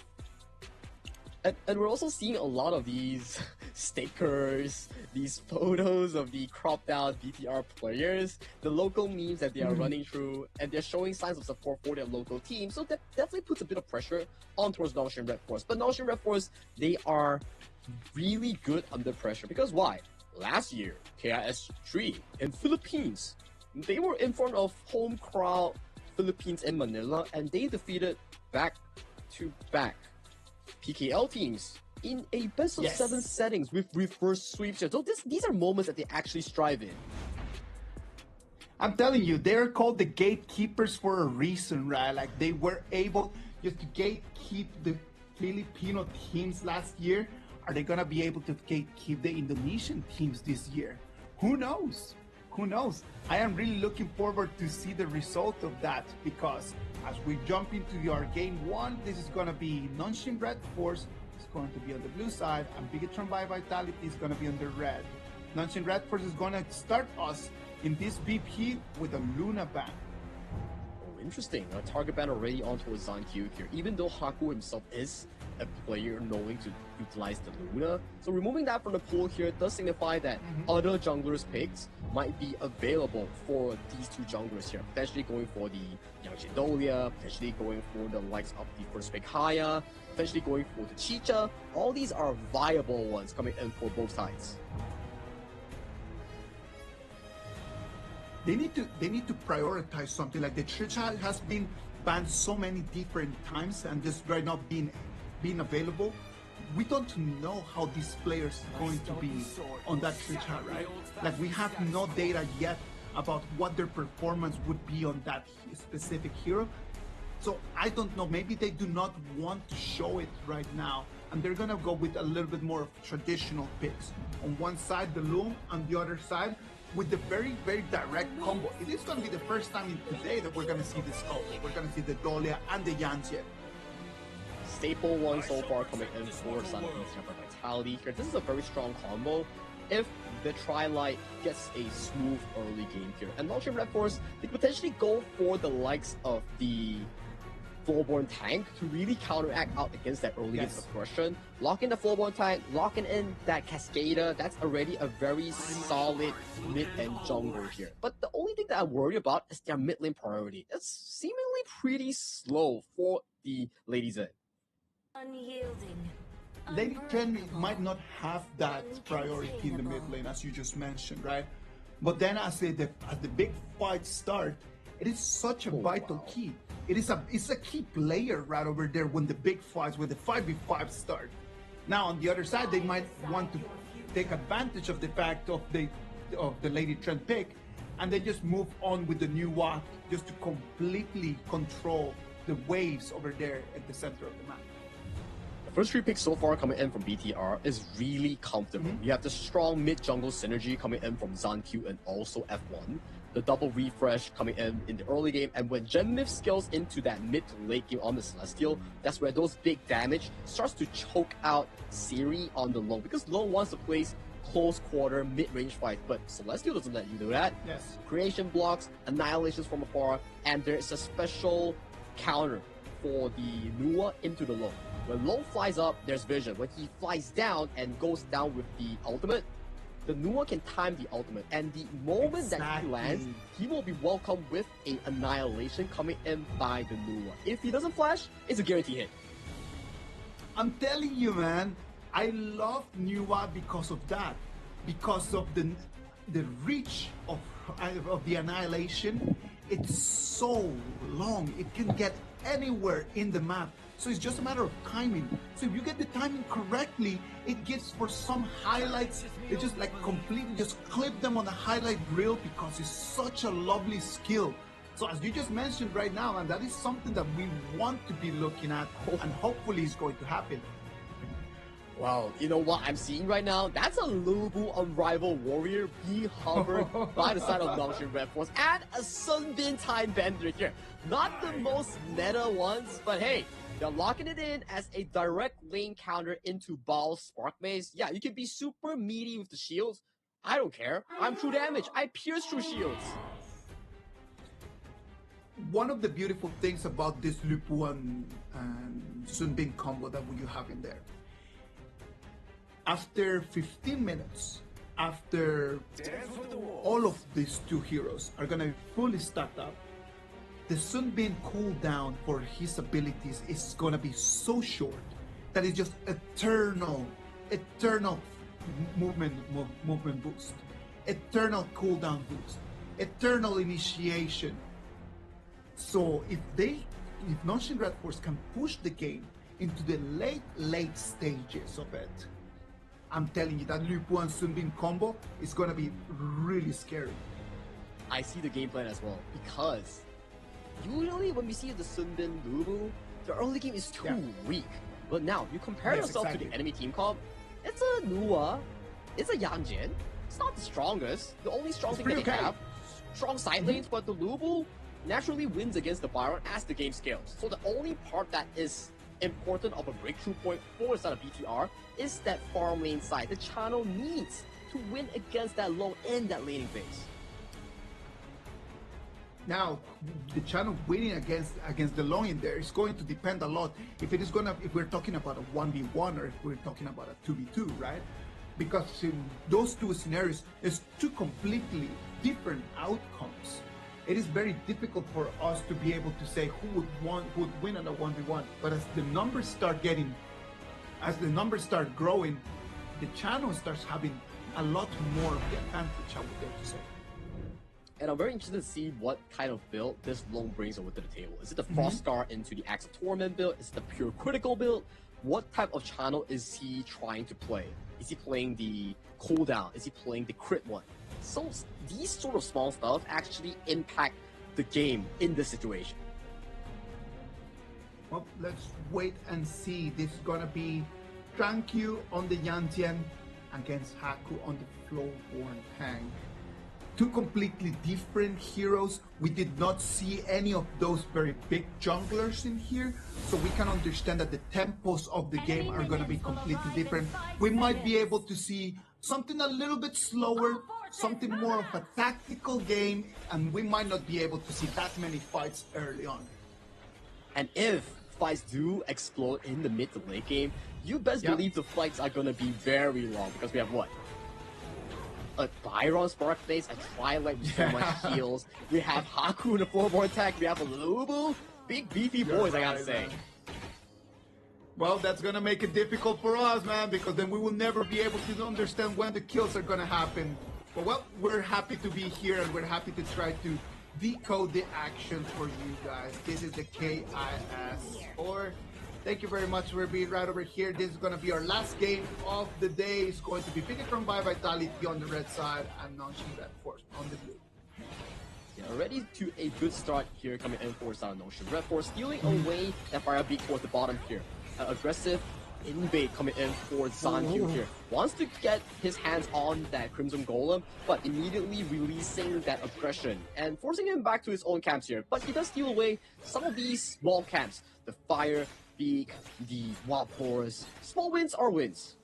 and we're also seeing a lot of these stickers, these photos of the cropped out BTR players, the local memes that they are running through, and they're showing signs of support for their local team. So that definitely puts a bit of pressure on towards Nongshim Red Force. But Nongshim Red Force, they are really good under pressure. Because why? Last year, KIS4 in Philippines, they were in front of home crowd Philippines in Manila, and they defeated back-to-back PKL teams in a best of 7 settings with reverse sweeps. So these are moments that they actually strive in. I'm telling you, they're called the gatekeepers for a reason, right? Like they were able just to gatekeep the Filipino teams last year. Are they gonna be able to gatekeep the Indonesian teams this year? Who knows? Who knows? I am really looking forward to see the result of that because as we jump into our game 1, this is gonna be Nongshim Red Force is going to be on the blue side, and Bigatron by Vitality is gonna be on the red. Nongshim Red Force is gonna start us in this BP with a Luna ban. Oh, interesting. A target ban already on towards ZonQ here, even though Haku himself is a player knowing to utilize the Luna. So removing that from the pool here does signify that other junglers picks might be available for these 2 junglers here. Potentially going for the Yangtze Dolia, potentially going for the likes of the first pick Haya, potentially going for the Chicha. All these are viable ones coming in for both sides. They need to prioritize something. Like the Chicha has been banned so many different times and just right now being available. We don't know how these players are going to be on that Chicha, right? Like we have no data yet about what their performance would be on that specific hero. So I don't know, maybe they do not want to show it right now and they're gonna go with a little bit more of traditional picks. On one side, the Loom, on the other side, with the very, very direct combo. It is gonna be the first time in today that we're gonna see this combo. We're gonna see the Dolia and the Yangtze. Staple one so far coming in for Sun for Vitality here. This is a very strong combo if the Tri-Light gets a smooth early game here. And Nongshim Red Force, they could potentially go for the likes of the Floorborn tank to really counteract out against that early game aggression. Lock in the Floorborn tank, locking in that Cascader, that's already a very solid mid-end jungler here. But the only thing that I'm worried about is their mid-lane priority. It's seemingly pretty slow for the Ladies In. Unyielding. Lady Trend might not have that priority in the mid lane as you just mentioned, right? But then as the big fights start, it is such a vital key. It's a key player right over there when the big fights, when the 5v5 start. Now on the other side, they might want to take advantage of the fact of the Lady Trend pick, and they just move on with the new walk just to completely control the waves over there at the center of the map. First 3 picks so far coming in from BTR is really comfortable. You have the strong mid-jungle synergy coming in from ZonQ and also F1. The double refresh coming in the early game, and when Gem Myth scales into that mid to late game on the Celestial, that's where those big damage starts to choke out Siri on the Lone, because Lone wants to place close quarter mid-range fight, but Celestial doesn't let you do that. Yes. Creation blocks, annihilations from afar, and there is a special counter for the Nua into the Lone. When Lone flies up, there's vision. When he flies down and goes down with the ultimate, the Nua can time the ultimate, and the moment that he lands, he will be welcomed with an annihilation coming in by the Nua. If he doesn't flash, it's a guaranteed hit. I'm telling you, man, I love Nua because of that, because of the reach of the annihilation. It's so long. It can get anywhere in the map. So it's just a matter of timing. So if you get the timing correctly, it gives for some highlights. It just like completely just clip them on the highlight reel because it's such a lovely skill. So as you just mentioned right now, and that is something that we want to be looking at, and hopefully it's going to happen. Well, you know what I'm seeing right now? That's a Lubu Unrivaled Warrior being hovered by the side of Nongshin Red Force and a Sunbin Time Bender here. Not the most meta ones, but hey, they're locking it in as a direct lane counter into Baal's Spark Maze. Yeah, you can be super meaty with the shields. I don't care. I'm true damage. I pierce through shields. One of the beautiful things about this Lupu and Sunbin combo that you have in there, after 15 minutes, after all of these two heroes are gonna be fully stacked up, the Sunbin cooldown for his abilities is gonna be so short that it's just eternal movement boost, eternal cooldown boost, eternal initiation. So if Nongshin Red Force can push the game into the late stages of it, I'm telling you, that Lupu and Sunbin combo is going to be really scary. I see the game plan as well, because usually when we see the Sunbin Lubu, the early game is too weak. But now, you compare yourself to the enemy team comp, it's a Nuwa, it's a Yanjin, it's not the strongest, the only strong thing that they have, strong side lanes, but the Lubu naturally wins against the Byron as the game scales. So the only part that is important of a breakthrough point for the side of BTR is that farm lane side. The channel needs to win against that low in that laning phase. Now, the channel winning against the long in there is going to depend a lot if we're talking about a 1v1 or if we're talking about a 2v2, right? Because in those two scenarios, it's two completely different outcomes. It is very difficult for us to be able to say who would win in a 1v1. But as the numbers start growing, the channel starts having a lot more of the advantage, I would dare to say. And I'm very interested to see what kind of build this Long brings over to the table. Is it the Frostscar into the Axe of Torment build? Is it the pure critical build? What type of channel is he trying to play? Is he playing the cooldown? Is he playing the crit one? So these sort of small stuff actually impact the game in this situation. Well, let's wait and see. This is gonna be Trankyu on the Yantian against Haku on the Flowborn tank. Two completely different heroes. We did not see any of those very big junglers in here, so we can understand that the tempos of the game are going to be completely different. We might be able to see something a little bit slower, something more of a tactical game, and we might not be able to see that many fights early on. And if fights do explode in the mid to late game, you best believe the fights are going to be very long, because we have what? A Byron Spark Phase, a Twilight with so much heals. We have Haku in the floorboard attack. We have a Lubu. Big beefy boys, I gotta say. Well, that's gonna make it difficult for us, man, because then we will never be able to understand when the kills are gonna happen. But well, we're happy to be here and we're happy to try to decode the action for you guys. This is the KIS4. Thank you very much for being right over here. This is going to be our last game of the day. It's going to be Picketron by Vitality on the red side and Nongshin Red Force on the blue. Yeah, already to a good start here coming in for Nongshin Red Force, stealing away that fire beat towards the bottom here. Aggressive invade coming in for Zanhyu here. Wants to get his hands on that Crimson Golem, but immediately releasing that aggression and forcing him back to his own camps here. But he does steal away some of these small camps. The fire, Beak, the Wild Forest. Small wins are wins.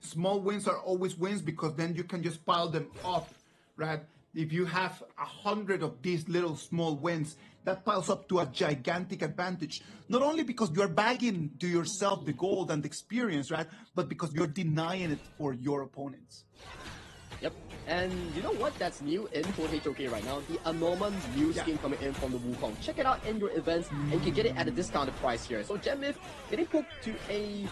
Small wins are always wins because then you can just pile them up, right? If you have 100 of these little small wins, that piles up to a gigantic advantage. Not only because you're bagging to yourself the gold and the experience, right? But because you're denying it for your opponents. Yep. And you know what? That's new in for HOK right now. The Anoman new skin coming in from the Wukong. Check it out in your events and you can get it at a discounted price here. So Gem Myth getting put to a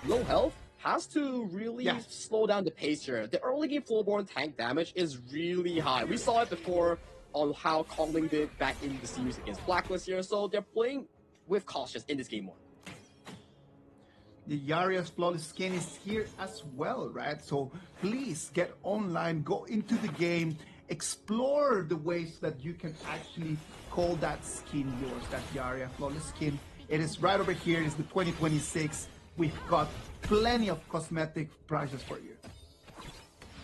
low health has to really slow down the pace here. The early game Floorborn tank damage is really high. We saw it before on how Kongling did back in the series against Blacklist here, so they're playing with cautious in this game one. The Yaria's flawless skin is here as well, right? So please get online, go into the game, explore the ways that you can actually call that skin yours, that Yaria flawless skin. It is right over here. It's the 2026. We've got plenty of cosmetic prizes for you.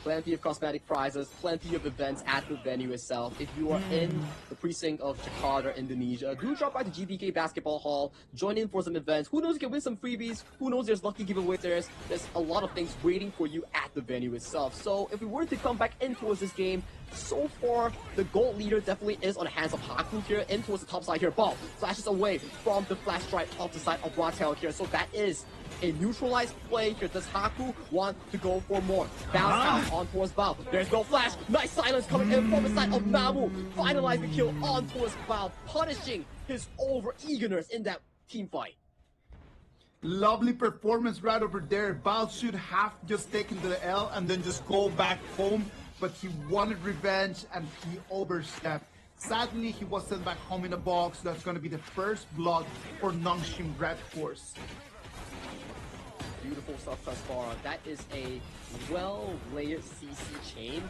Plenty of cosmetic prizes, plenty of events at the venue itself. If you are in the precinct of Jakarta, Indonesia, do drop by the GBK Basketball Hall, join in for some events. Who knows, you can win some freebies. Who knows, there's lucky giveaways there. There's a lot of things waiting for you at the venue itself. So if we were to come back in towards this game, so far, the gold leader definitely is on the hands of Haku here, in towards the top side here. Ball flashes away from the flash strike off the side of Ratel here. So that is a neutralized play here. Does Haku want to go for more? Bounce out on towards Bao. There's no flash. Nice silence coming in from the side of Namu. Finalize the kill on towards Bao, punishing his over-eagerness in that team fight. Lovely performance right over there. Bao should have just taken the L and then just go back home, but he wanted revenge and he overstepped. Sadly, he was sent back home in a box. That's going to be the first blood for Nongshim Red Force. Beautiful stuff thus far. That is a well-layered CC chain.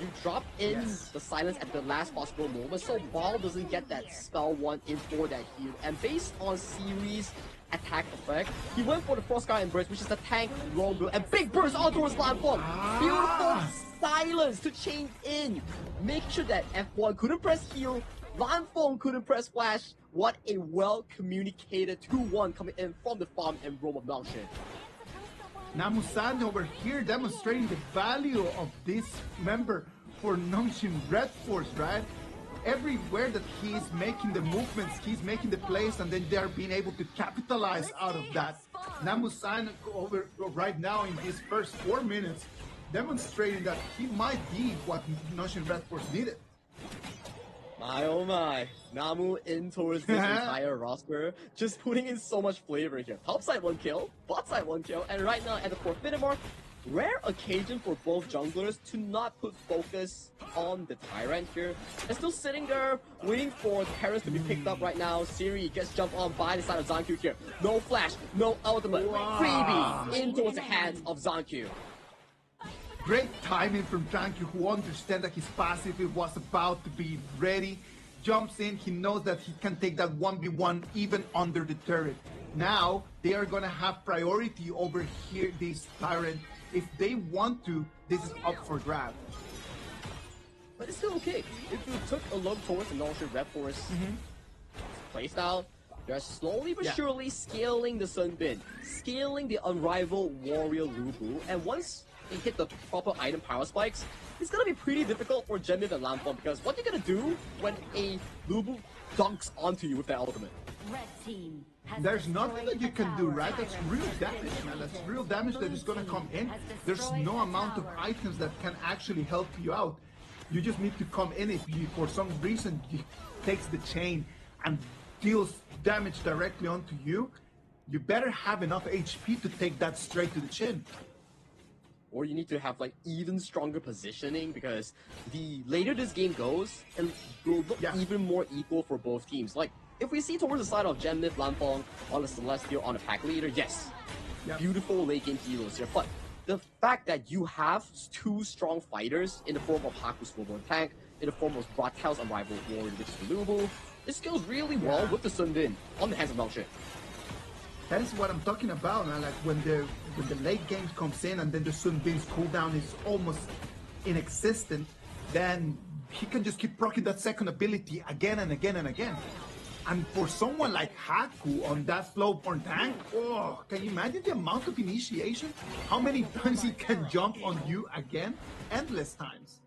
You drop in the silence at the last possible moment, so Ball doesn't get that spell one in for that heal. And based on series attack effect, he went for the Frostguard Embrace, which is the tank long build, and big burst on towards Lanfong. Beautiful silence to chain in. Make sure that F1 couldn't press heal, Lanfong couldn't press flash. What a well-communicated 2-1 coming in from the farm and roam of Nongshim. Namusan over here demonstrating the value of this member for Nongshim Red Force, right? Everywhere that he is making the movements, he's making the plays, and then they're being able to capitalize out of that. Namusan over right now in his first 4 minutes, demonstrating that he might be what Nongshim Red Force needed. My oh my, Namu in towards this entire roster, just putting in so much flavor here. Top side 1 kill, bot side 1 kill, and right now at the 4th minute mark, rare occasion for both junglers to not put focus on the Tyrant here. They're still sitting there, waiting for the parents to be picked up right now. Siri gets jumped on by the side of Zankyu here. No flash, no ultimate, freebie in towards the hands of Zankyu. Great timing from Zankyu, who understands that his passive was about to be ready. Jumps in, he knows that he can take that 1v1 even under the turret. Now, they are gonna have priority over here, this Tyrant. If they want to, this is up for grab. But it's still okay. If you took a look towards the Nongshim Red Force playstyle, they're slowly but surely scaling the Sunbin, scaling the unrivaled Warrior Lubu, and once they hit the proper item power spikes, it's gonna be pretty difficult for Genmid and Lampon, because what you're gonna do when a Lubu dunks onto you with that ultimate? Red team. There's nothing that you can do, right? That's real damage, man. That's real damage that is gonna come in. There's no amount of items that can actually help you out. You just need to come in. If you, for some reason, he takes the chain and deals damage directly onto you, you better have enough HP to take that straight to the chin. Or you need to have like even stronger positioning, because the later this game goes, it will look even more equal for both teams. Like, if we see towards the side of Genmid, Lanfong, on the Celestial, on the pack leader, yes, beautiful late game heroes here. But the fact that you have 2 strong fighters in the form of Haku's Snowborn Tank, in the form of Ratel's Unrivaled Warrior, which is the Lubu, it scales really well with the Sunbin on the hands of Nongshim. That is what I'm talking about, man. Like when the late game comes in and then the Sunbin's cooldown is almost inexistent, then he can just keep proccing that second ability again and again and again. And for someone like Haku on that Flowborn tank, oh, can you imagine the amount of initiation? How many times he can jump on you again? Endless times.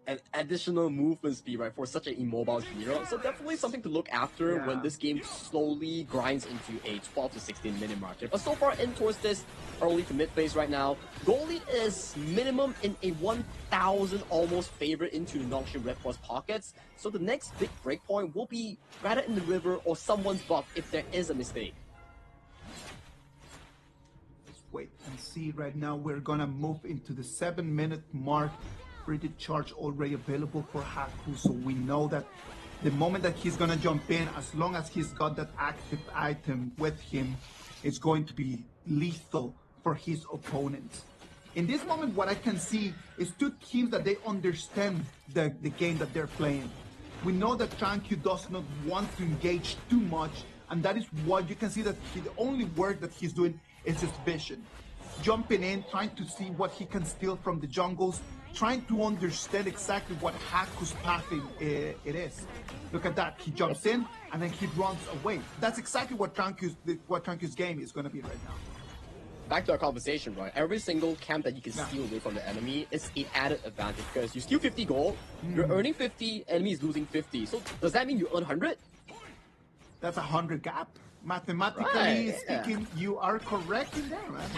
An additional movement speed, right, for such an immobile hero. So definitely something to look after when this game slowly grinds into a 12 to 16 minute market. But so far in towards this early to mid phase right now, goal lead is minimum in a 1,000 almost favorite into Nongshim Red Force pockets. So the next big breakpoint will be rather in the river or someone's buff if there is a mistake. Let's wait and see. Right now we're gonna move into the 7 minute mark. pretty charge already available for Haku, so we know that the moment that he's gonna jump in, as long as he's got that active item with him, it's going to be lethal for his opponents. In this moment, what I can see is two teams that they understand the game that they're playing. We know that Tranquil does not want to engage too much, and that is what you can see that the only work that he's doing is his vision. Jumping in, trying to see what he can steal from the jungles, trying to understand exactly what Haku's pathing it is. Look at that, he jumps in and then he runs away. That's exactly what Tranquil's game is going to be right now. Back to our conversation, right? Every single camp that you can steal away from the enemy is an added advantage because you steal 50 gold, you're earning 50, enemy is losing 50. So does that mean you earn 100? That's 100 gap. Mathematically speaking, you are correct in there, man.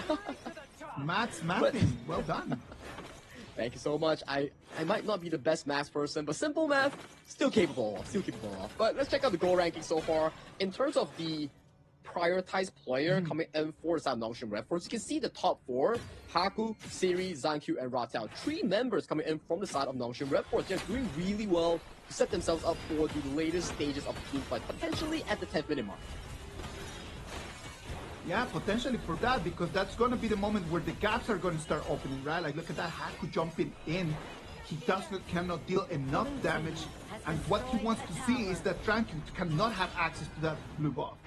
Mathing, well done. Thank you so much. I might not be the best math person, but simple math, still capable of. But let's check out the goal ranking so far. In terms of the prioritized player coming in for the side of Nongshim Red Force, you can see the top four: Haku, Siri, Zankyu, and Ratel. 3 members coming in from the side of Nongshim Red Force. They're doing really well to set themselves up for the latest stages of the team fight, potentially at the 10th minute mark. Yeah, potentially for that, because that's going to be the moment where the gaps are going to start opening, right? Like, look at that, Haku jumping in. He cannot deal enough damage, and what he wants to see is that Tranquil cannot have access to that blue buff.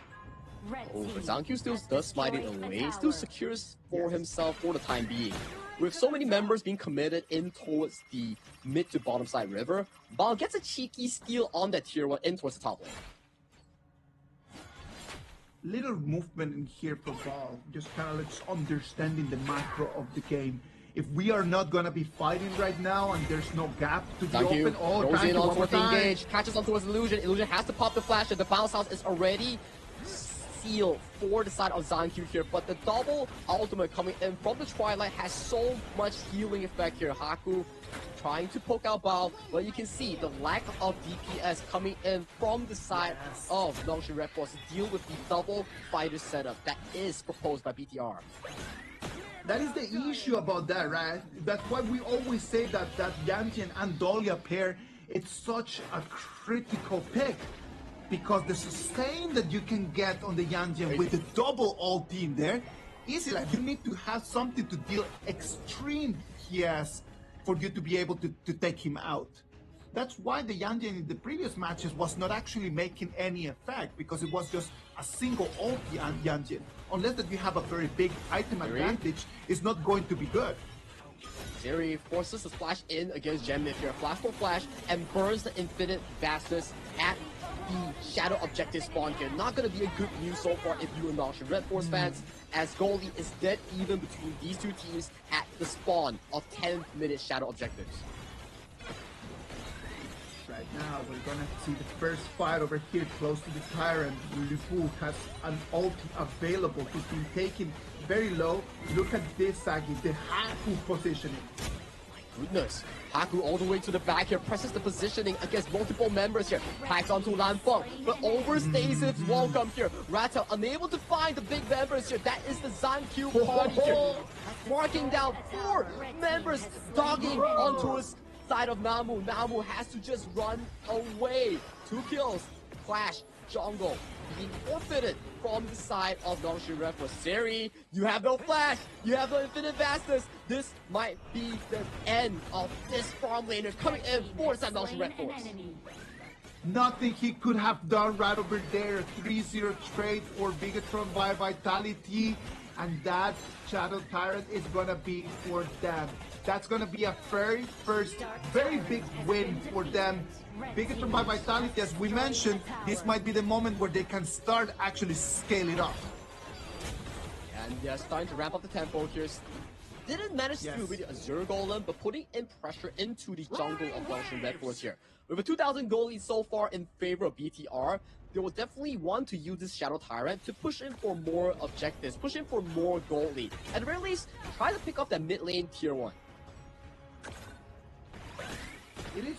Oh, but Zankyu still does smite it away, still secures for himself for the time being. With so many members being committed in towards the mid to bottom side river, Bal gets a cheeky steal on that tier 1 in towards the top lane. Little movement in here for Bal, just kind of like understanding the macro of the game. If we are not going to be fighting right now and there's no gap to be open, goes in on towards the engage, catches on towards Illusion. Illusion has to pop the flash, and the bounce house is already sealed for the side of Zankyu here, but the double ultimate coming in from the Twilight has so much healing effect here. Haku trying to poke out Bao, but you can see the lack of DPS coming in from the side of Nongshim Red Force to deal with the double fighter setup that is proposed by BTR. That is the issue about that, right? That's why we always say that Yantian and Dahlia pair, it's such a critical pick. Because the sustain that you can get on the Yanjian with the double ulti in there, easy. Like, you need to have something to deal extreme PS for you to be able to take him out. That's why the Yanjian in the previous matches was not actually making any effect, because it was just a single ulti Yanjian. Unless that you have a very big item advantage, it's not going to be good. Zeri forces the splash in against Gemnif here. Flash for flash and burns the infinite vastness at the shadow objective spawn here. Not going to be a good news so far if you are Nongshim Red Force fans, as Goldie is dead even between these two teams at the spawn of 10-minute shadow objectives. Right now, we're going to see the first fight over here close to the Tyrant. Lifu has an ulti available. He's been taken very low. Look at this, Sagi, the Haku positioning. Goodness, Haku all the way to the back here, presses the positioning against multiple members here, hacks onto Lanfeng, but overstays its welcome here. Ratel unable to find the big members here. That is the Zankyu party here, marking down 4 members, dogging onto his side of Namu. Namu has to just run away. 2 kills, Clash, jungle, being forfeited from the side of Nongshim Red Force. Zeri, you have no flash, you have no infinite vastness. This might be the end of this farm laner coming in for the side of Nongshim Red Force. Nothing he could have done right over there. 3-0 trade for Bigatron by Vitality, and that Shadow Tyrant is gonna be for them. That's gonna be a very big win for them. Bigatron by Vitality, as we mentioned, this might be the moment where they can start actually scaling up. And they're starting to ramp up the tempo here. Didn't manage to do really a Azure Golem, but putting in pressure into the jungle of Nongshim Red Force here. With a 2,000 gold lead so far in favor of BTR, they will definitely want to use this Shadow Tyrant to push in for more objectives, push in for more gold lead. At the very least, try to pick up that mid lane tier 1. It is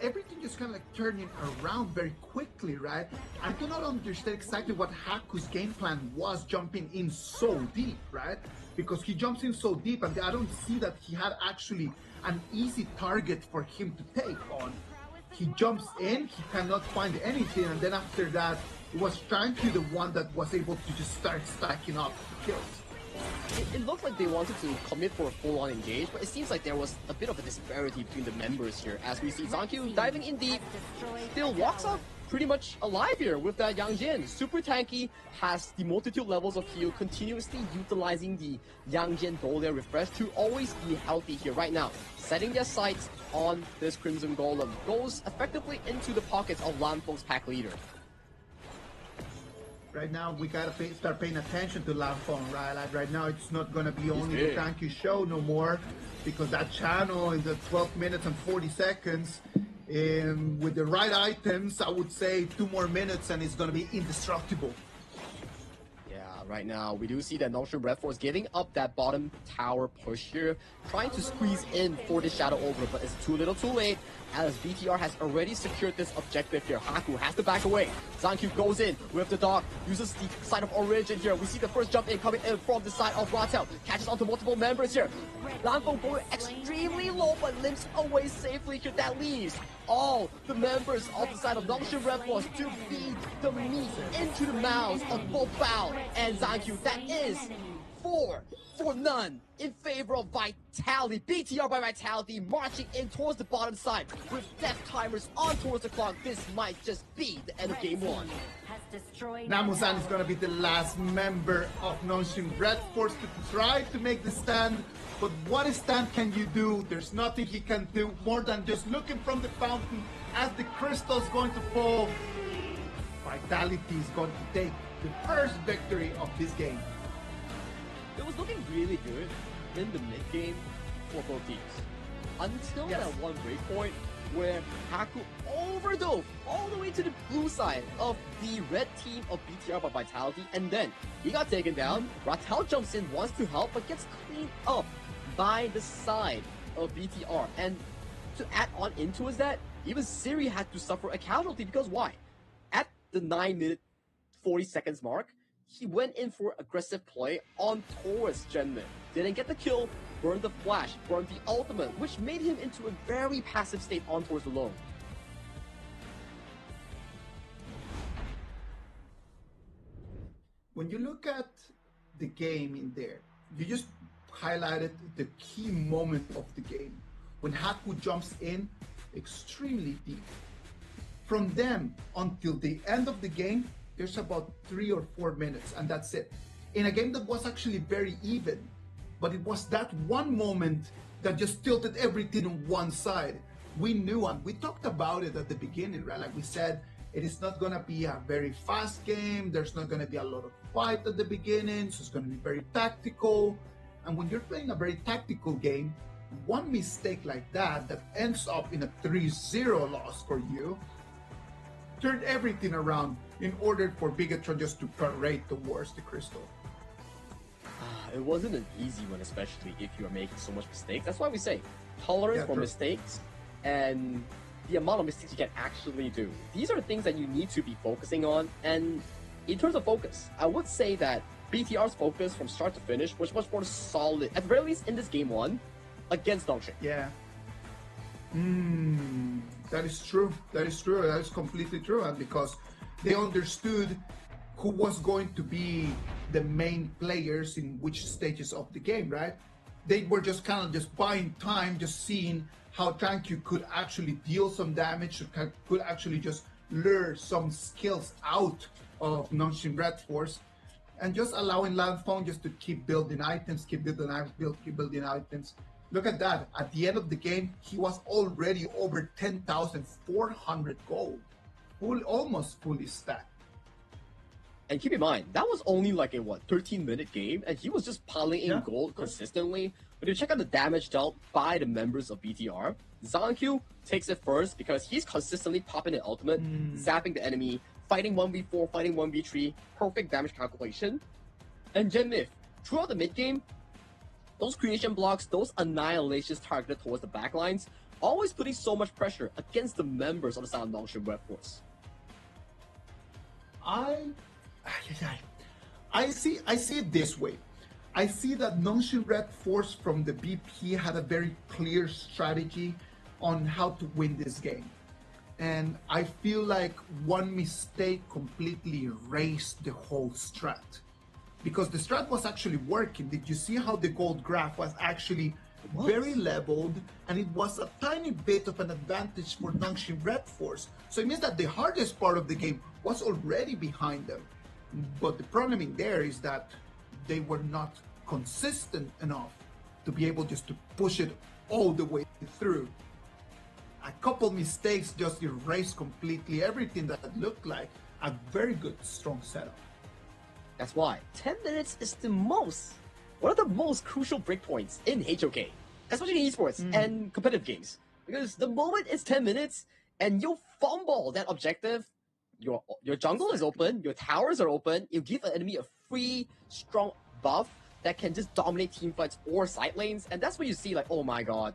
everything you just kind of like turning around very quickly, right? I do not understand exactly what Haku's game plan was jumping in so deep, right? Because he jumps in so deep, and I don't see that he had actually an easy target for him to take on. He jumps in, he cannot find anything, and then after that, it was Tranky the one that was able to just start stacking up kills. It looked like they wanted to commit for a full-on engage, but it seems like there was a bit of a disparity between the members here, as we see Zankyu diving in deep, still walks up pretty much alive here with that Yang Jin. Super tanky, has the multitude levels of heal, continuously utilizing the Yang Jin Golem refresh to always be healthy here right now. Setting their sights on this Crimson Golem, goes effectively into the pockets of Lanfeng's pack leader. Right now, we gotta start paying attention to Lanfeng, right? Like right now, it's not gonna be only the Tranky show no more, because that channel in the 12 minutes and 40 seconds, with the right items, I would say 2 more minutes and it's gonna be indestructible. Yeah, right now we do see that Nongshim Red Force getting up that bottom tower push here, trying to squeeze in for the Shadow Over, but it's too little too late, as BTR has already secured this objective here. Haku has to back away. Zankyu goes in with the dog, uses the side of origin here. We see the first jump in coming in from the side of Ratel, catches onto multiple members here. Lanfeng going extremely low, but limps away safely here. That leaves all the members of the side of Nongshim Red Force to feed the meat into the mouths of both Bao and Zankyu. That is 4 for none in favor of Vitality. BTR by Vitality marching in towards the bottom side with death timers on towards the clock. This might just be the end of game 1. Namusan is going to be the last member of Nongshim Red Force to try to make the stand. But what stand can you do? There's nothing he can do more than just looking from the fountain as the crystal is going to fall. Vitality is going to take the first victory of this game. It was looking really good in the mid game for both teams. Until that one breakpoint where Haku overdove all the way to the blue side of the red team of BTR by Vitality, and then he got taken down. Ratel jumps in, wants to help, but gets cleaned up by the side of BTR. And to add on into is that even Siri had to suffer a casualty, because why? At the 9-minute 40 seconds mark, he went in for aggressive play on towards Genmin. Didn't get the kill, burned the flash, burned the ultimate, which made him into a very passive state on towards alone. When you look at the game in there, you just highlighted the key moment of the game. When Haku jumps in extremely deep. From them until the end of the game, there's about 3 or 4 minutes, and that's it. In a game that was actually very even, but it was that one moment that just tilted everything on one side. We knew, and we talked about it at the beginning, right? Like we said, it is not gonna be a very fast game. There's not gonna be a lot of fight at the beginning, so it's gonna be very tactical. And when you're playing a very tactical game, one mistake like that ends up in a 3-0 loss for you, turned everything around in order for Bigatron just to parade towards the crystal. It wasn't an easy one, especially if you are making so much mistakes. That's why we say tolerance for mistakes and the amount of mistakes you can actually do. These are things that you need to be focusing on. And in terms of focus, I would say that BTR's focus from start to finish was much more solid, at the very least in this game 1, against Nongshim. Yeah. That is true. That is true. That is completely true. And because they understood who was going to be the main players in which stages of the game, right? They were just kind of just buying time, just seeing how Tranky could actually deal some damage, could actually just lure some skills out of Nongshim Red Force, and just allowing Lanfeng just to keep building items, keep building items. Look at that. At the end of the game, he was already over 10,400 gold. Almost fully stacked. And keep in mind, that was only like a 13-minute game, and he was just piling in gold consistently. But if you check out the damage dealt by the members of BTR, Zankyu takes it first because he's consistently popping an ultimate, zapping the enemy, fighting 1v4, fighting 1v3, perfect damage calculation. And Genmith, throughout the mid game, those creation blocks, those annihilations targeted towards the backlines always putting so much pressure against the members of the Silent Nongshim Red Force? I see it this way. I see that Nongshim Red Force from the BP had a very clear strategy on how to win this game. And I feel like one mistake completely erased the whole strat. Because the strat was actually working. Did you see how the gold graph was actually very leveled, and it was a tiny bit of an advantage for Nongshim Red Force. So it means that the hardest part of the game was already behind them. But the problem in there is that they were not consistent enough to be able just to push it all the way through. A couple mistakes just erased completely everything that looked like a very good, strong setup. That's why 10 minutes is one of the most crucial breakpoints in HOK, especially in esports and competitive games. Because the moment it's 10 minutes and you fumble that objective, your jungle is open, your towers are open, you give an enemy a free, strong buff that can just dominate team fights or side lanes, and that's when you see like, oh my god,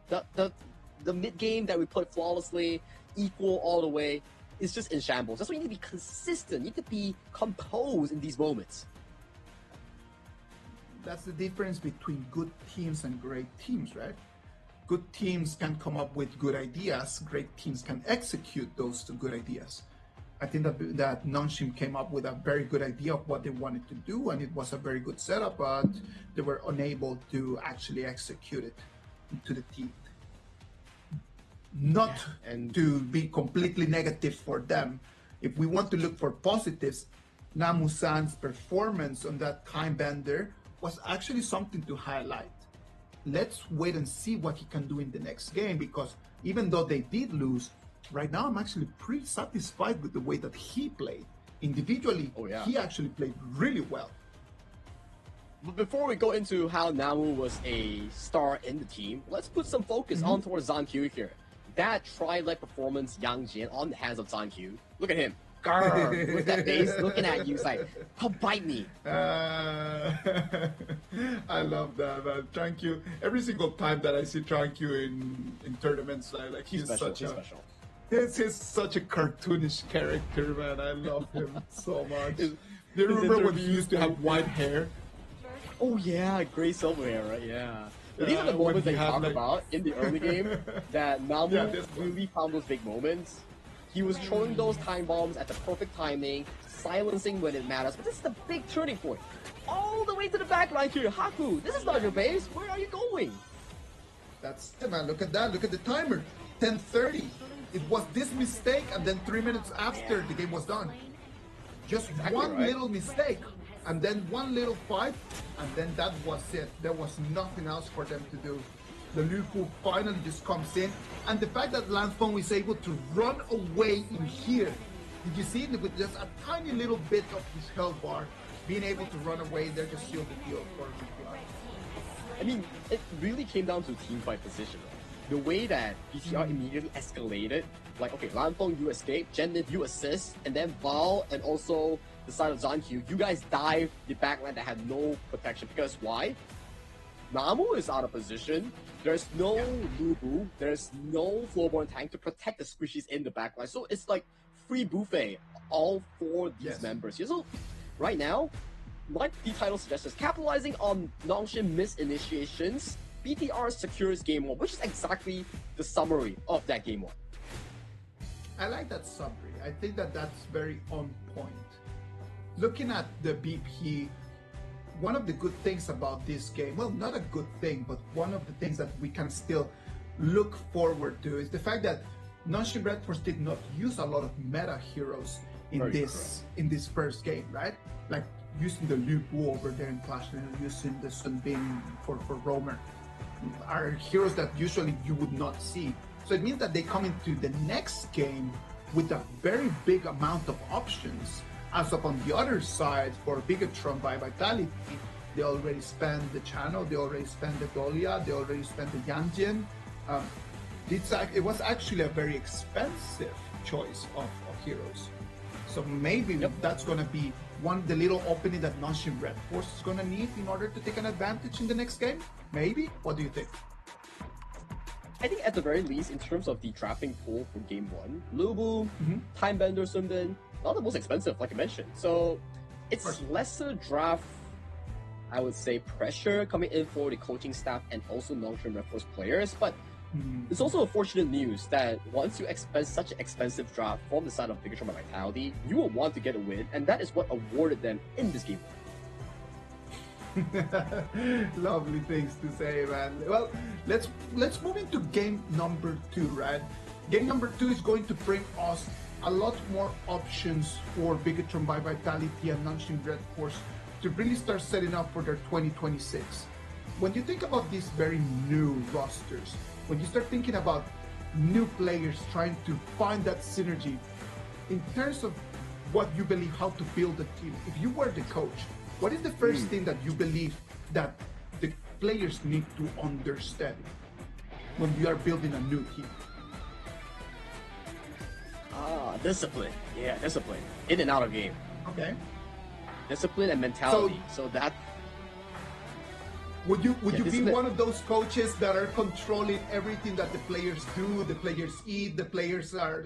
the mid game that we played flawlessly, equal all the way, is just in shambles. That's why you need to be consistent, you need to be composed in these moments. That's the difference between good teams and great teams, right? Good teams can come up with good ideas, great teams can execute those good ideas. I think that Nongshim came up with a very good idea of what they wanted to do, and it was a very good setup, but they were unable to actually execute it to the team. Not to be completely negative for them. If we want to look for positives, Namu-san's performance on that time bender was actually something to highlight. Let's wait and see what he can do in the next game, because even though they did lose, right now I'm actually pretty satisfied with the way that he played. Individually, he actually played really well. But before we go into how Namu was a star in the team, let's put some focus on towards ZanQ here. That tri-leg performance, Yang Jian, on the hands of ZanQ. Look at him. Grrr, with that face, looking at you, he's like, come bite me. I love that, man. ZanQ, every single time that I see ZanQ in tournaments, he's special. He's such a cartoonish character, man. I love him so much. Do you remember when he used to have white hair? Oh yeah, gray silver hair, right? Yeah. These are the moments that you talk about in the early game that Namu really found those big moments. He was throwing those time bombs at the perfect timing, silencing when it matters, but this is the big turning point. All the way to the back line here. Haku, this is not your base. Where are you going? That's it, man. Look at that. Look at the timer. 10:30. It was this mistake, and then 3 minutes after the game was done. Just one little mistake, and then one little fight, and then that was it. There was nothing else for them to do. The Luku finally just comes in, and the fact that Lansfong was able to run away in here. Did you see it? With just a tiny little bit of his health bar, being able to run away there just sealed the deal for BTR. I mean, it really came down to team fight position. The way that BTR immediately escalated, like, okay, Lansfong, you escape, Jennifer, you assist, and then Val and also the side of ZanQ, you guys dive the backline that had no protection. Because why? Namu is out of position. There's no Lubu. There's no Flowborn tank to protect the squishies in the backline. So it's like free buffet all for these members here. So right now, like the title suggests, capitalizing on Nongshim misinitiations, BTR secures game 1, which is exactly the summary of that game 1. I like that summary. I think that that's very on point. Looking at the BP, one of the good things about this game, well, not a good thing, but one of the things that we can still look forward to is the fact that Nongshim Red Force did not use a lot of meta heroes in this first game, right? Like using the Liu Bu over there in Clash, using the Sun Bin for Roamer, are heroes that usually you would not see. So it means that they come into the next game with a very big amount of options. As up on the other side, for Bigatron by Vitality, they already spent the Channel, they already spent the Dolia, they already spent the Yanjin. It was actually a very expensive choice of heroes. So maybe that's going to be the little opening that Nongshim Red Force is going to need in order to take an advantage in the next game. Maybe? What do you think? I think at the very least, in terms of the drafting pool for Game 1, Lubu, Timebender, Sunbin, not the most expensive, like I mentioned. So it's lesser draft, I would say, pressure coming in for the coaching staff and also long-term Red Force players. But it's also a fortunate news that once you expend such an expensive draft from the side of Bigatron by Vitality, you will want to get a win, and that is what awarded them in this game. Lovely things to say, man. Well, let's move into game number 2, right? Game number 2 is going to bring us a lot more options for Bigatron by Vitality and Nanshin Red Force to really start setting up for their 2026. When you think about these very new rosters, when you start thinking about new players trying to find that synergy, in terms of what you believe how to build a team, if you were the coach, what is the first thing that you believe that the players need to understand when you are building a new team? Discipline. Yeah, discipline. In and out of game. Okay. Discipline and mentality. So that... Would you be one of those coaches that are controlling everything that the players do, the players eat, the players are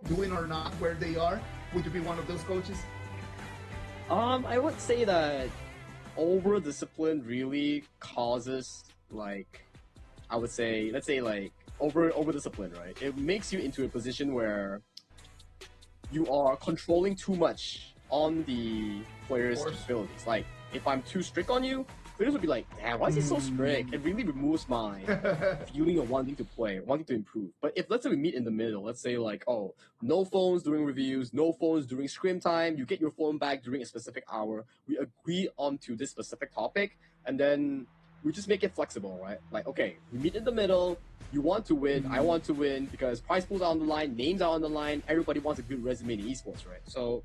doing or not where they are? Would you be one of those coaches? I would say that over discipline really causes, like, I would say, let's say, like, over discipline, right? It makes you into a position where you are controlling too much on the players' abilities. Like, if I'm too strict on you, players would be like, damn, why is he so strict? It really removes my feeling of wanting to play, wanting to improve. But if, let's say, we meet in the middle, let's say, like, oh, no phones during reviews, no phones during scrim time, you get your phone back during a specific hour, we agree onto this specific topic, and then we just make it flexible, right? Like, okay, we meet in the middle, you want to win, I want to win, because prize pools are on the line, names are on the line, everybody wants a good resume in esports, right? So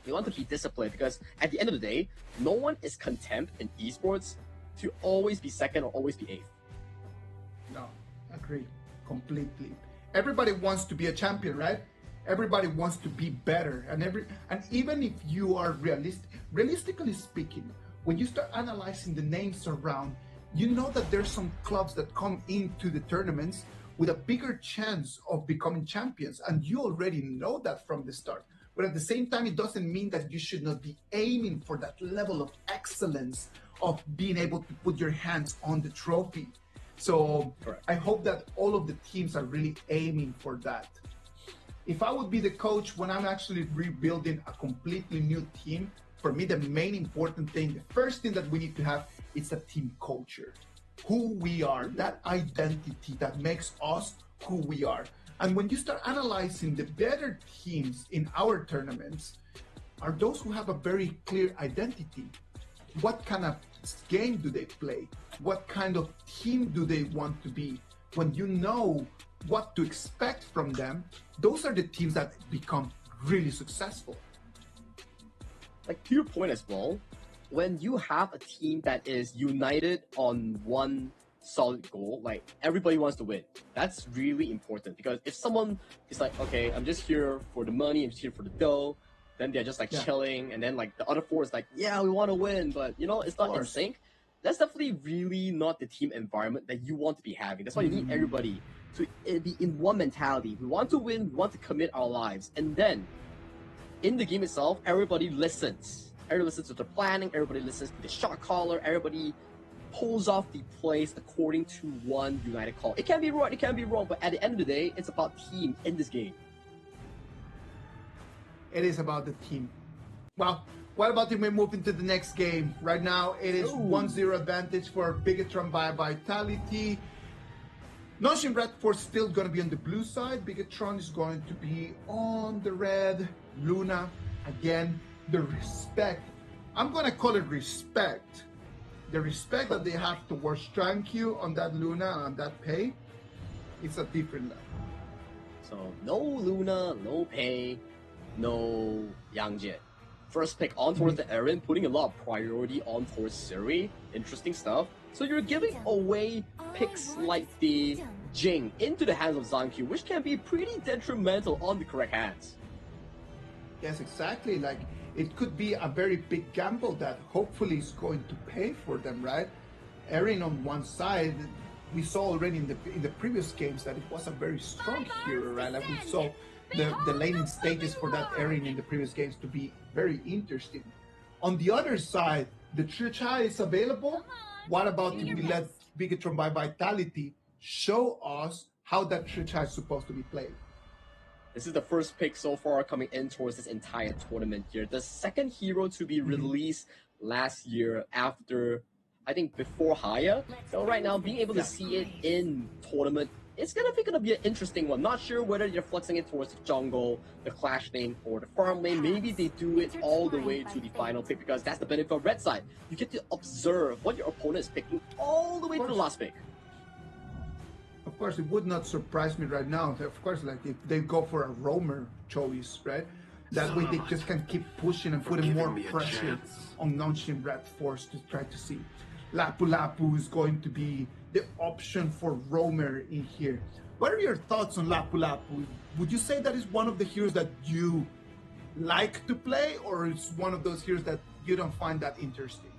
we want to be disciplined, because at the end of the day, no one is content in esports to always be second or always be eighth. No, agree completely. Everybody wants to be a champion, right? Everybody wants to be better, and even if you are realistically speaking, when you start analyzing the names around, you know that there's some clubs that come into the tournaments with a bigger chance of becoming champions, and you already know that from the start. But at the same time, it doesn't mean that you should not be aiming for that level of excellence of being able to put your hands on the trophy. So I hope that all of the teams are really aiming for that. If I would be the coach when I'm actually rebuilding a completely new team, for me, the main important thing, the first thing that we need to have is a team culture. Who we are, that identity that makes us who we are. And when you start analyzing the better teams in our tournaments, are those who have a very clear identity. What kind of game do they play? What kind of team do they want to be? When you know what to expect from them, those are the teams that become really successful. Like, to your point as well, when you have a team that is united on one solid goal, like everybody wants to win, that's really important. Because if someone is like, okay, I'm just here for the money, I'm just here for the dough, then they're just like chilling, and then like the other four is like, yeah, we want to win, but you know, it's not in sync. That's definitely really not the team environment that you want to be having. That's why you need everybody to be in one mentality. We want to win, we want to commit our lives, and then in the game itself, everybody listens. Everybody listens to the planning, everybody listens to the shot caller, everybody pulls off the plays according to one united call. It can be right, it can be wrong, but at the end of the day, it's about team in this game. It is about the team. Well, what about if we move into the next game? Right now, it is 1-0 advantage for Bigatron by Vitality. Nanshin Red Force still going to be on the blue side. Bigatron is going to be on the red. Luna, again, the respect. I'm going to call it respect. The respect that they have towards Tranquil on that Luna, on that Pei, it's a different level. So, no Luna, no Pei, no Yangjie. First pick on towards the Eren, putting a lot of priority on towards Suri. Interesting stuff. So you're giving away picks like the Jing into the hands of Zankyu, which can be pretty detrimental on the correct hands. Yes, exactly. Like, it could be a very big gamble that hopefully is going to pay for them, right? Eren on one side, we saw already in the previous games that it was a very strong hero, right? Like we saw the laning stages for that Eren in the previous games to be very interesting. On the other side, the Trichai is available. What about if we let Bigatron by Vitality show us how that Trichai is supposed to be played? This is the first pick so far coming in towards this entire tournament here. The second hero to be released last year after, I think, before Haya. So right now, being able to see it in tournament, it's gonna be an interesting one. Not sure whether you're flexing it towards the jungle, the clash lane, or the farm lane. Maybe they do it all the way to the final pick, because that's the benefit of red side. You get to observe what your opponent is picking all the way to the last pick. Of course, it would not surprise me right now. Of course, like if they go for a roamer choice, right? That way they just can keep pushing and putting more pressure on Nonshin Red Force to try to see. Lapu Lapu is going to be the option for roamer in here. What are your thoughts on Lapu Lapu? Would you say that is one of the heroes that you like to play, or it's one of those heroes that you don't find that interesting?